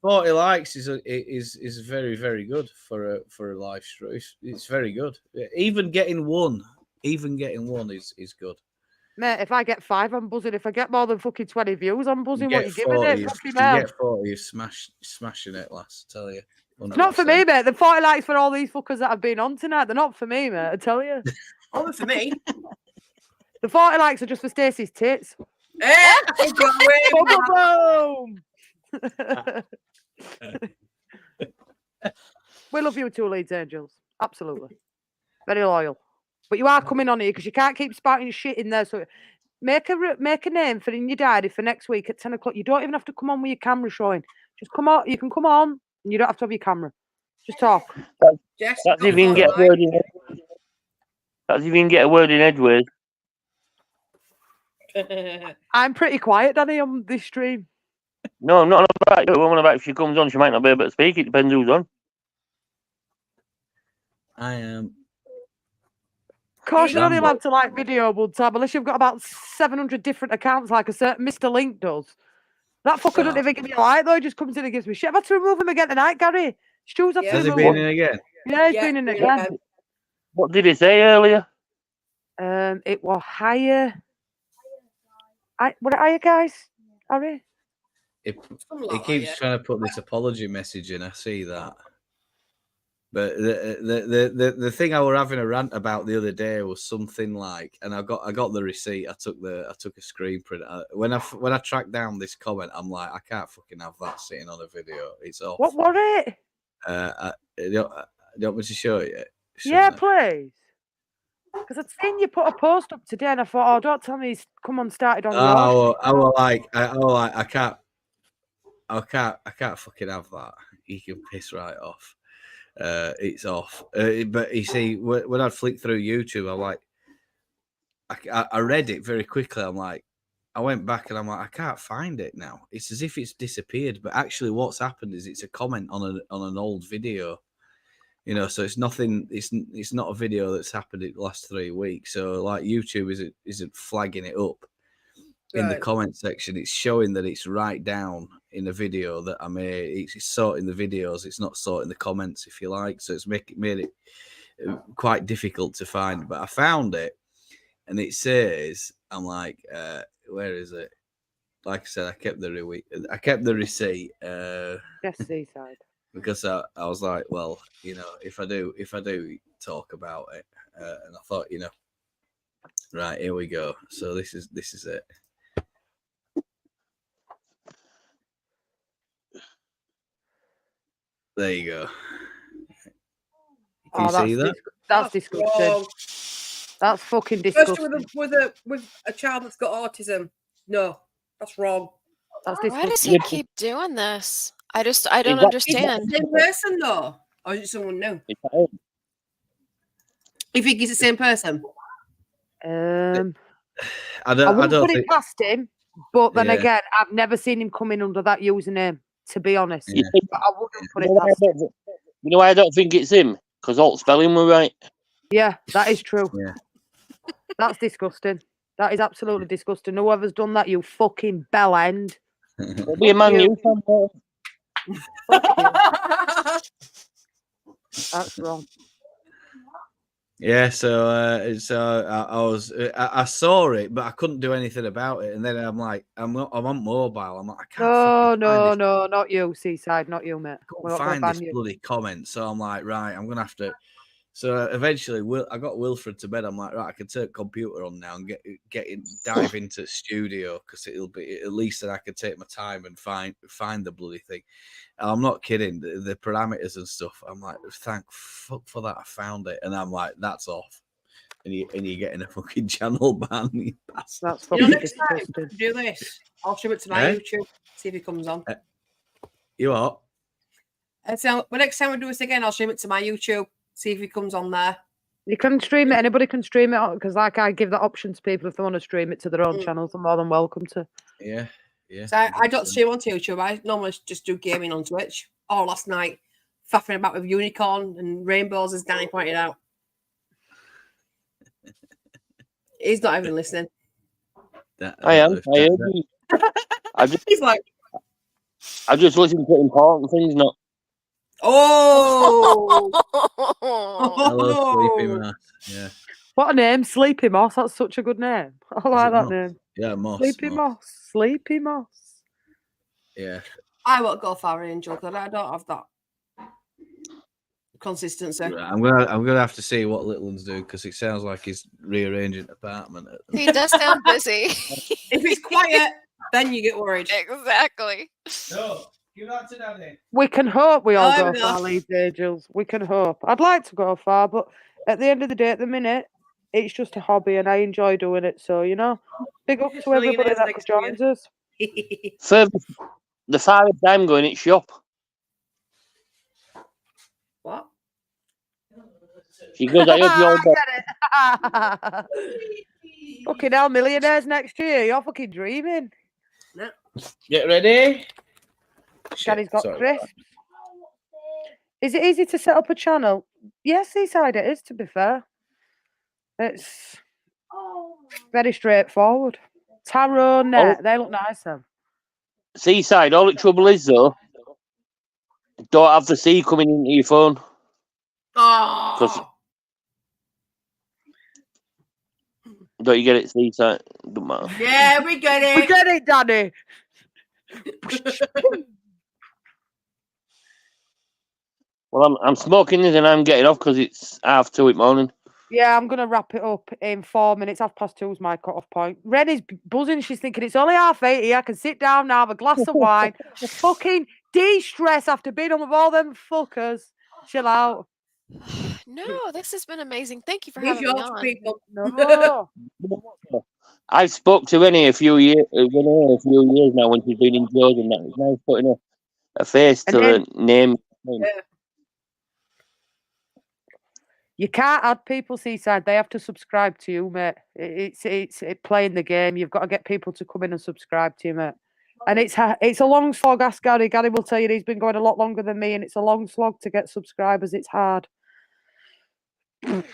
40 likes is very, very good for a live stream. It's very good. Even getting one is good. Mate, if I get 5, I'm buzzing. If I get more than fucking 20 views, I'm buzzing. What you giving 40, it? Fucking you hell. get 40, you're smashing it, lass, I tell you. 100%. It's not for me, mate. The 40 likes for all these fuckers that have been on tonight. They're not for me, mate. I tell you. Only for me. The 40 likes are just for Stacey's tits. Boom! We love you too, Leeds Angels. Absolutely. Very loyal. But you are coming on here because you can't keep spouting shit in there. So make a name for in your diary for next week at 10 o'clock. You don't even have to come on with your camera showing. Just come on. You can come on and you don't have to have your camera. Just talk. That's if you can get a word in. That's if you can get a word in edgeways. I'm pretty quiet, Danny, on this stream. No, not about you. Woman about if she comes on, she might not be able to speak. It depends who's on. I am. Of course, you're only allowed to like video one time unless you've got about 700 different accounts like a certain Mr. Link does. That fucker doesn't even give me a like though. He just comes in and gives me shit. I've had to remove him again tonight, Gary. Stu's had to Has he remove been in again? Yeah, he's been in again. What did he say earlier? It was higher. What are you guys? Harry? He keeps trying to put this apology message in. I see that. But the thing I were having a rant about the other day was something like, and I got the receipt. I took a screen print. When I tracked down this comment, I'm like, I can't fucking have that sitting on a video. It's off. What was it? You want me to show you? Yeah, please. Because I'd seen you put a post up today, and I thought, oh, don't tell me he's started on yours. I can't fucking have that. You can piss right off. It's off. But you see, when I flicked through YouTube, I'm like, I read it very quickly. I'm like, I went back and I'm like, I can't find it now. It's as if it's disappeared. But actually, what's happened is it's a comment on an old video. You know, so it's nothing. It's not a video that's happened in the last 3 weeks. So like YouTube isn't flagging it up in the comment section. It's showing that it's right down in the video that I made. It's sorting the videos. It's not sorting the comments, if you like. So it's made it quite difficult to find. But I found it, and it says, I'm like, where is it? Like I said, I kept the receipt. Yes, seaside. Because I was like, well, you know, if I do talk about it, and I thought, you know, right, here we go. So this is it. There you go. Can you see that? That's disgusting. Wrong. That's fucking Especially disgusting. with a child that's got autism. No, that's wrong. That's Why does disgusting. he keep doing this? I don't Is it understand. the same person though, or is it someone new? It's at home. You think he's the same person? I I don't wouldn't put it think. past him, but then Yeah. again, I've never seen him come in under that username, to be honest. Yeah. But I wouldn't put You it know why I past him. don't- you know why I don't think it's him? Because all the spelling were right. Yeah, that is true. Yeah. That's disgusting. That is absolutely disgusting. Whoever's done that, you fucking bell end. It'll be a Man you. U fan. Though. That's wrong. Yeah, so I saw it, but I couldn't do anything about it. And then I'm like, I'm on mobile. I'm like, I can't. No, not you, Seaside, not you, mate. Can't find this bloody comment. So I'm like, right, I'm gonna have to. So eventually, I got Wilfred to bed. I'm like, right, I can turn the computer on now and dive into the studio because it'll be at least that I can take my time and find the bloody thing. And I'm not kidding. The parameters and stuff. I'm like, thank fuck for that. I found it, and I'm like, that's off. And you're getting a fucking channel ban. You bastard. That's fucking next time disgusting. do this. I'll show it to my YouTube. See if he comes on. You what? So next time we do this again, I'll stream it to my YouTube. See if he comes on there. You can stream it. Anybody can stream it because, like, I give that option to people if they want to stream it to their own channels. They're more than welcome to. Yeah. So I don't stream on YouTube. I normally just do gaming on Twitch. Or last night, faffing about with unicorn and rainbows, as Danny pointed out. He's not even listening. I am. I heard you. He's like, I just listen to important things, not. oh, Hello, Sleepy Moss. Yeah. What a name, Sleepy Moss. That's such a good name. I like that name. Yeah, Moss. Sleepy Moss. Sleepy Moss. Yeah. I won't go for Angel because I don't have that consistency. Right, I'm gonna have to see what Little Ones do because it sounds like he's rearranging the apartment. He does sound busy. If it's quiet, then you get worried. Exactly. No, give that to Daddy. We can hope we all No, go no. far, Leeds Angels. We can hope. I'd like to go far, but at the end of the day, at the minute, it's just a hobby and I enjoy doing it. So, you know, big up to everybody that joins us. The farthest I'm going, it's shop. What? She goes, I hope you're Get it. Fucking hell, millionaires next year. You're fucking dreaming. No. Get ready. Daddy's got sorry. crisps. Is it easy to set up a channel? Yes, Seaside, it is, to be fair. It's very straightforward. Tarot net, they look nice, then. Seaside. All the trouble is, though, don't have the C coming into your phone. Oh. Don't you get it, Seaside? Don't matter. Yeah, we get it. We get it, Daddy. Well, I'm smoking this and I'm getting off because it's 2:30 in the morning. Yeah, I'm going to wrap it up in 4 minutes. 2:30 is my cut-off point. Ren is buzzing. She's thinking, it's only 8:30 here. I can sit down now, have a glass of wine, fucking de-stress after being on with all them fuckers. Chill out. No, this has been amazing. Thank you for He's having me yours, on. people. No. I spoke to Rennie a few years now when she's been in jail and that. It's nice putting a face to the name. Yeah. You can't add people, Seaside. They have to subscribe to you, mate. It's playing the game. You've got to get people to come in and subscribe to you, mate. And it's a long slog. Ask Gary. Gary will tell you he's been going a lot longer than me, and it's a long slog to get subscribers. It's hard. It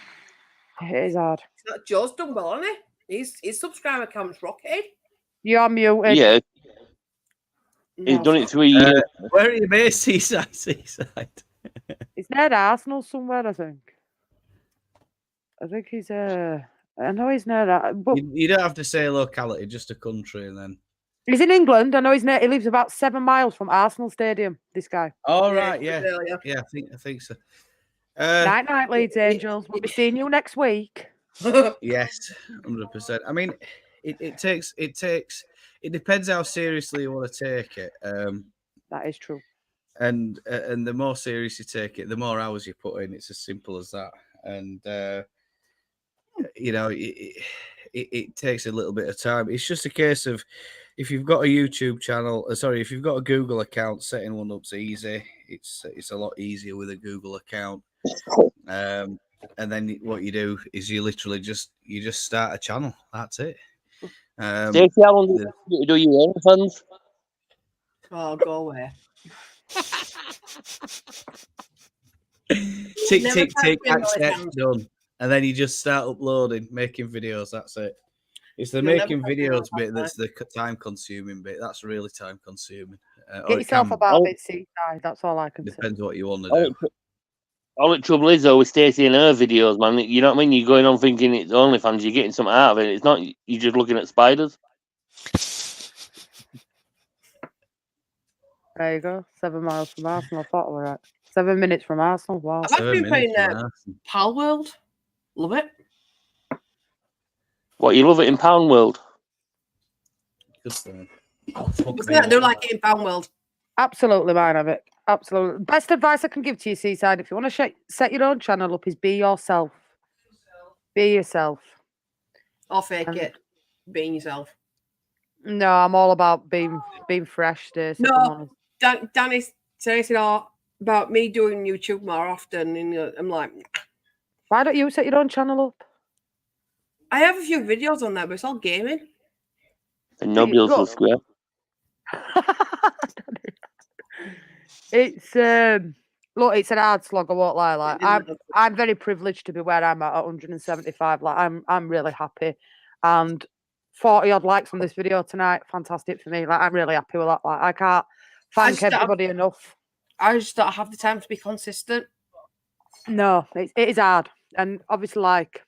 is hard. Joe's done well, hasn't he? His subscriber count's rocketed. You're muted. Yeah. He's done it 3 years. Where are you based, Seaside? He's near Arsenal somewhere, I think. I think he's I know he's near that. But You don't have to say locality, just a country, and then. he's in England. I know he's near. He lives about 7 miles from Arsenal Stadium. This guy. Oh right, yeah. I think so. Night, Leeds Angels. We'll be seeing you next week. Yes, 100%. I mean, it depends how seriously you want to take it. That is true. and the more serious you take it, the more hours you put in. It's as simple as that. And you know, it takes a little bit of time. It's just a case of if you've got a YouTube channel, if you've got a Google account, setting one up's easy. It's a lot easier with a Google account. And then what you do is you literally just start a channel. That's it. Stacy, how long do you do your OnlyFans? Oh, go away. Tick, Never tick, tick, typed in accept, OnlyFans. done. And then you just start uploading, making videos. That's it. It's the You'll never making type in videos OnlyFans, bit that's the time-consuming bit. That's really time-consuming. Get yourself about a bit seaside. That's all I can say. Depends what you want to do. All the trouble is, though, with Stacy and her videos, man, you know what I mean? You're going on thinking it's OnlyFans, you're getting something out of it. It's not, you're just looking at spiders. There you go. 7 miles from Arsenal. I thought we were right. 7 minutes from Arsenal. Wow. I've actually been playing Pal World. Love it. What, you love it in Pound World? Because I do like it in Pound World. Absolutely, mine of it. Absolutely. Best advice I can give to you, Seaside, if you want to set your own channel up, is be yourself. Be yourself. Or fake it. Being yourself. No, I'm all about being fresh. No, Danny says it all about me doing YouTube more often, and I'm like, why don't you set your own channel up? I have a few videos on there, but it's all gaming. And nobody will subscribe. It's look, it's an hard slog. I won't lie. Like I'm very privileged to be where I'm at 175. Like I'm really happy, and 40 odd likes on this video tonight. Fantastic for me. Like I'm really happy with that. Like I can't thank everybody enough. I just don't have the time to be consistent. No, it is hard, and obviously, like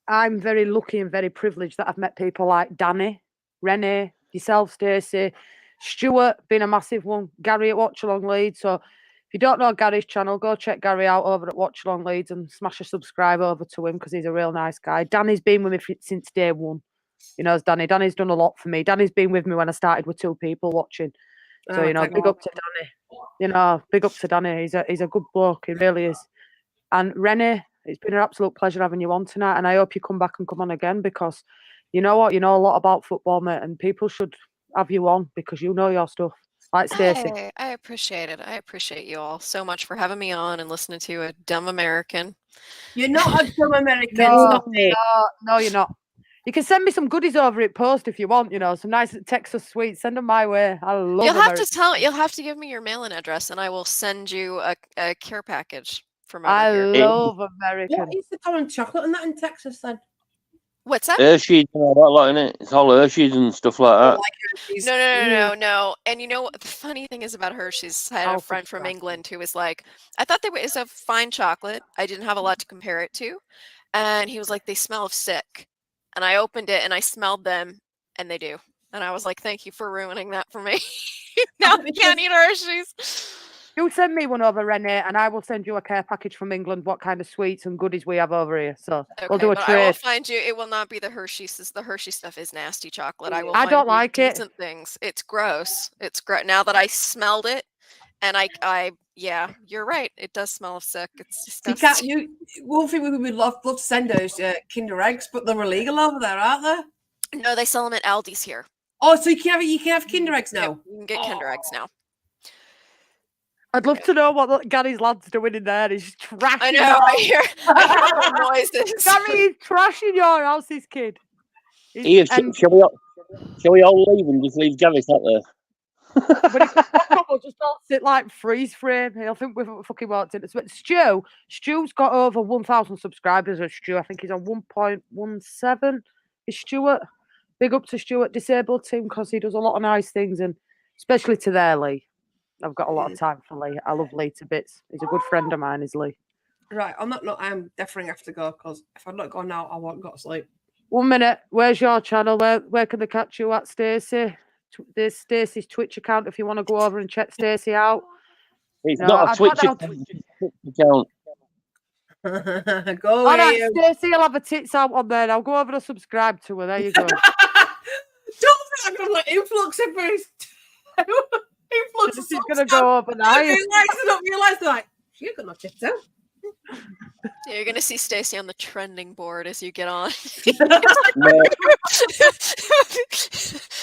I'm very lucky and very privileged that I've met people like Danny, Renee, yourself, Stacy, Stuart being a massive one, Gary at Watch Along Leeds. So if you don't know Gary's channel, go check Gary out over at Watch Along Leeds and smash a subscribe over to him because he's a real nice guy. Danny's been with me since day one. You know, Danny. Danny's done a lot for me. Danny's been with me when I started with 2 people watching. So, you know, big up to Danny. You know, big up to Danny. He's a good bloke. He really is. And Renee, it's been an absolute pleasure having you on tonight. And I hope you come back and come on again because you know what? You know a lot about football, mate. And people should have you on because you know your stuff. Like Stacy. Hey, I appreciate it. I appreciate you all so much for having me on and listening to a dumb American. You're not a dumb American. No, you're not. You can send me some goodies over at post if you want, you know, some nice Texas sweets. Send them my way. I love You'll have to give me your mailing address and I will send you a care package from over here. I love American. What is the common chocolate and that in Texas then? What's that? Hershey's and all that lot, innit? It's all Hershey's and stuff like that. No. And you know what the funny thing is about Hershey's? I had a friend from England who was like, I thought they were a fine chocolate. I didn't have a lot to compare it to. And he was like, they smell of sick. And I opened it and I smelled them and they do. And I was like, thank you for ruining that for me. Now I can't eat Hershey's. You send me one over, Renee, and I will send you a care package from England, what kind of sweets and goodies we have over here. So we'll do a trade. I will find you. It will not be the Hershey's. The Hershey stuff is nasty chocolate. I don't like it. Decent things. It's gross. It's gross. Now that I smelled it, and yeah, you're right. It does smell of sick. It's disgusting. One thing we would love to send us Kinder eggs, but they're illegal over there, aren't they? No, they sell them at Aldi's here. Oh, so you can have Kinder eggs now. Yep, you can get Kinder eggs now. I'd love to know what Gary's lad's doing in there. He's trashing. I know. I hear the noises. Gary is trashing your house, this kid. Shall we all leave and just leave Gary sat there? But if we'll just all sit like freeze frame. I think we've fucking walked into it. Stu's got over 1,000 subscribers. Stu, I think he's on 1.17. Is Stuart? Big up to Stuart Disabled Team because he does a lot of nice things, and especially to their Lee. I've got a lot of time for Lee. I love Lee to bits. He's a good friend of mine, is Lee. Right, on that note, I'm definitely have to go because if I don't go now, I won't go to sleep. 1 minute. Where's your channel? Where can they catch you at, Stacy? There's Stacy's Twitch account if you want to go over and check Stacy out. It's not a Twitch account. Go away. Stacy will have her tits out on there. I'll go over and subscribe to her. There you go. Don't think I'm going to let influx in first. Influencer She's going to go overnight. I don't realise, like, she ain't got no tits out. Yeah, you're gonna see Stacy on the trending board as you get on.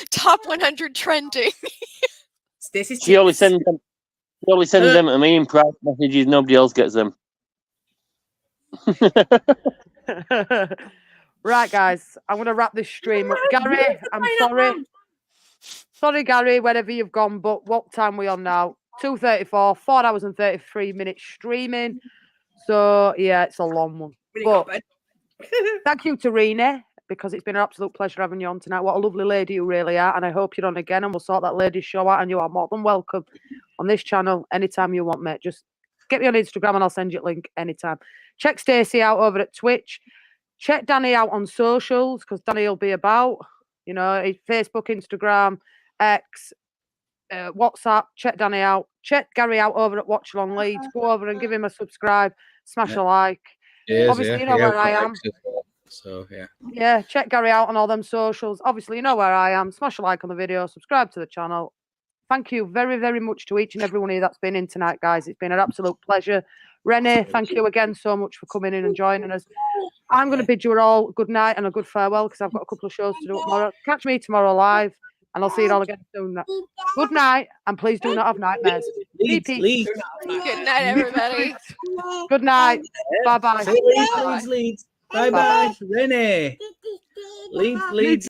Top 100 trending. Stacey's She always sends them. She always sends them to me in private messages. Nobody else gets them. Right, guys, I'm going to wrap this stream up. Gary, I'm sorry. Sorry, Gary, wherever you've gone, but what time are we on now? 2:34, 4 hours and 33 minutes streaming. So, yeah, it's a long one. But thank you to Rene, because it's been an absolute pleasure having you on tonight. What a lovely lady you really are. And I hope you're on again, and we'll sort that lady's show out. And you are more than welcome on this channel anytime you want, mate. Just get me on Instagram and I'll send you a link anytime. Check Stacy out over at Twitch. Check Danny out on socials, because Danny will be about, you know, Facebook, Instagram, X, WhatsApp. Check Danny out. Check Gary out over at Watch Along Leeds. Go over and give him a subscribe, smash a like. Obviously, you know where I am. So, yeah. Yeah, check Gary out on all them socials. Obviously, you know where I am. Smash a like on the video, subscribe to the channel. Thank you very, very much to each and every one of you that's been in tonight, guys. It's been an absolute pleasure. Rene, thank you again so much for coming in and joining us. I'm going to bid you all good night and a good farewell, because I've got a couple of shows to do tomorrow. Catch me tomorrow live, and I'll see you all again soon. Good night, and please do not have nightmares. Leeds. Good night, everybody. Good night. Bye-bye. Leeds. Bye-bye. Renee. Leeds.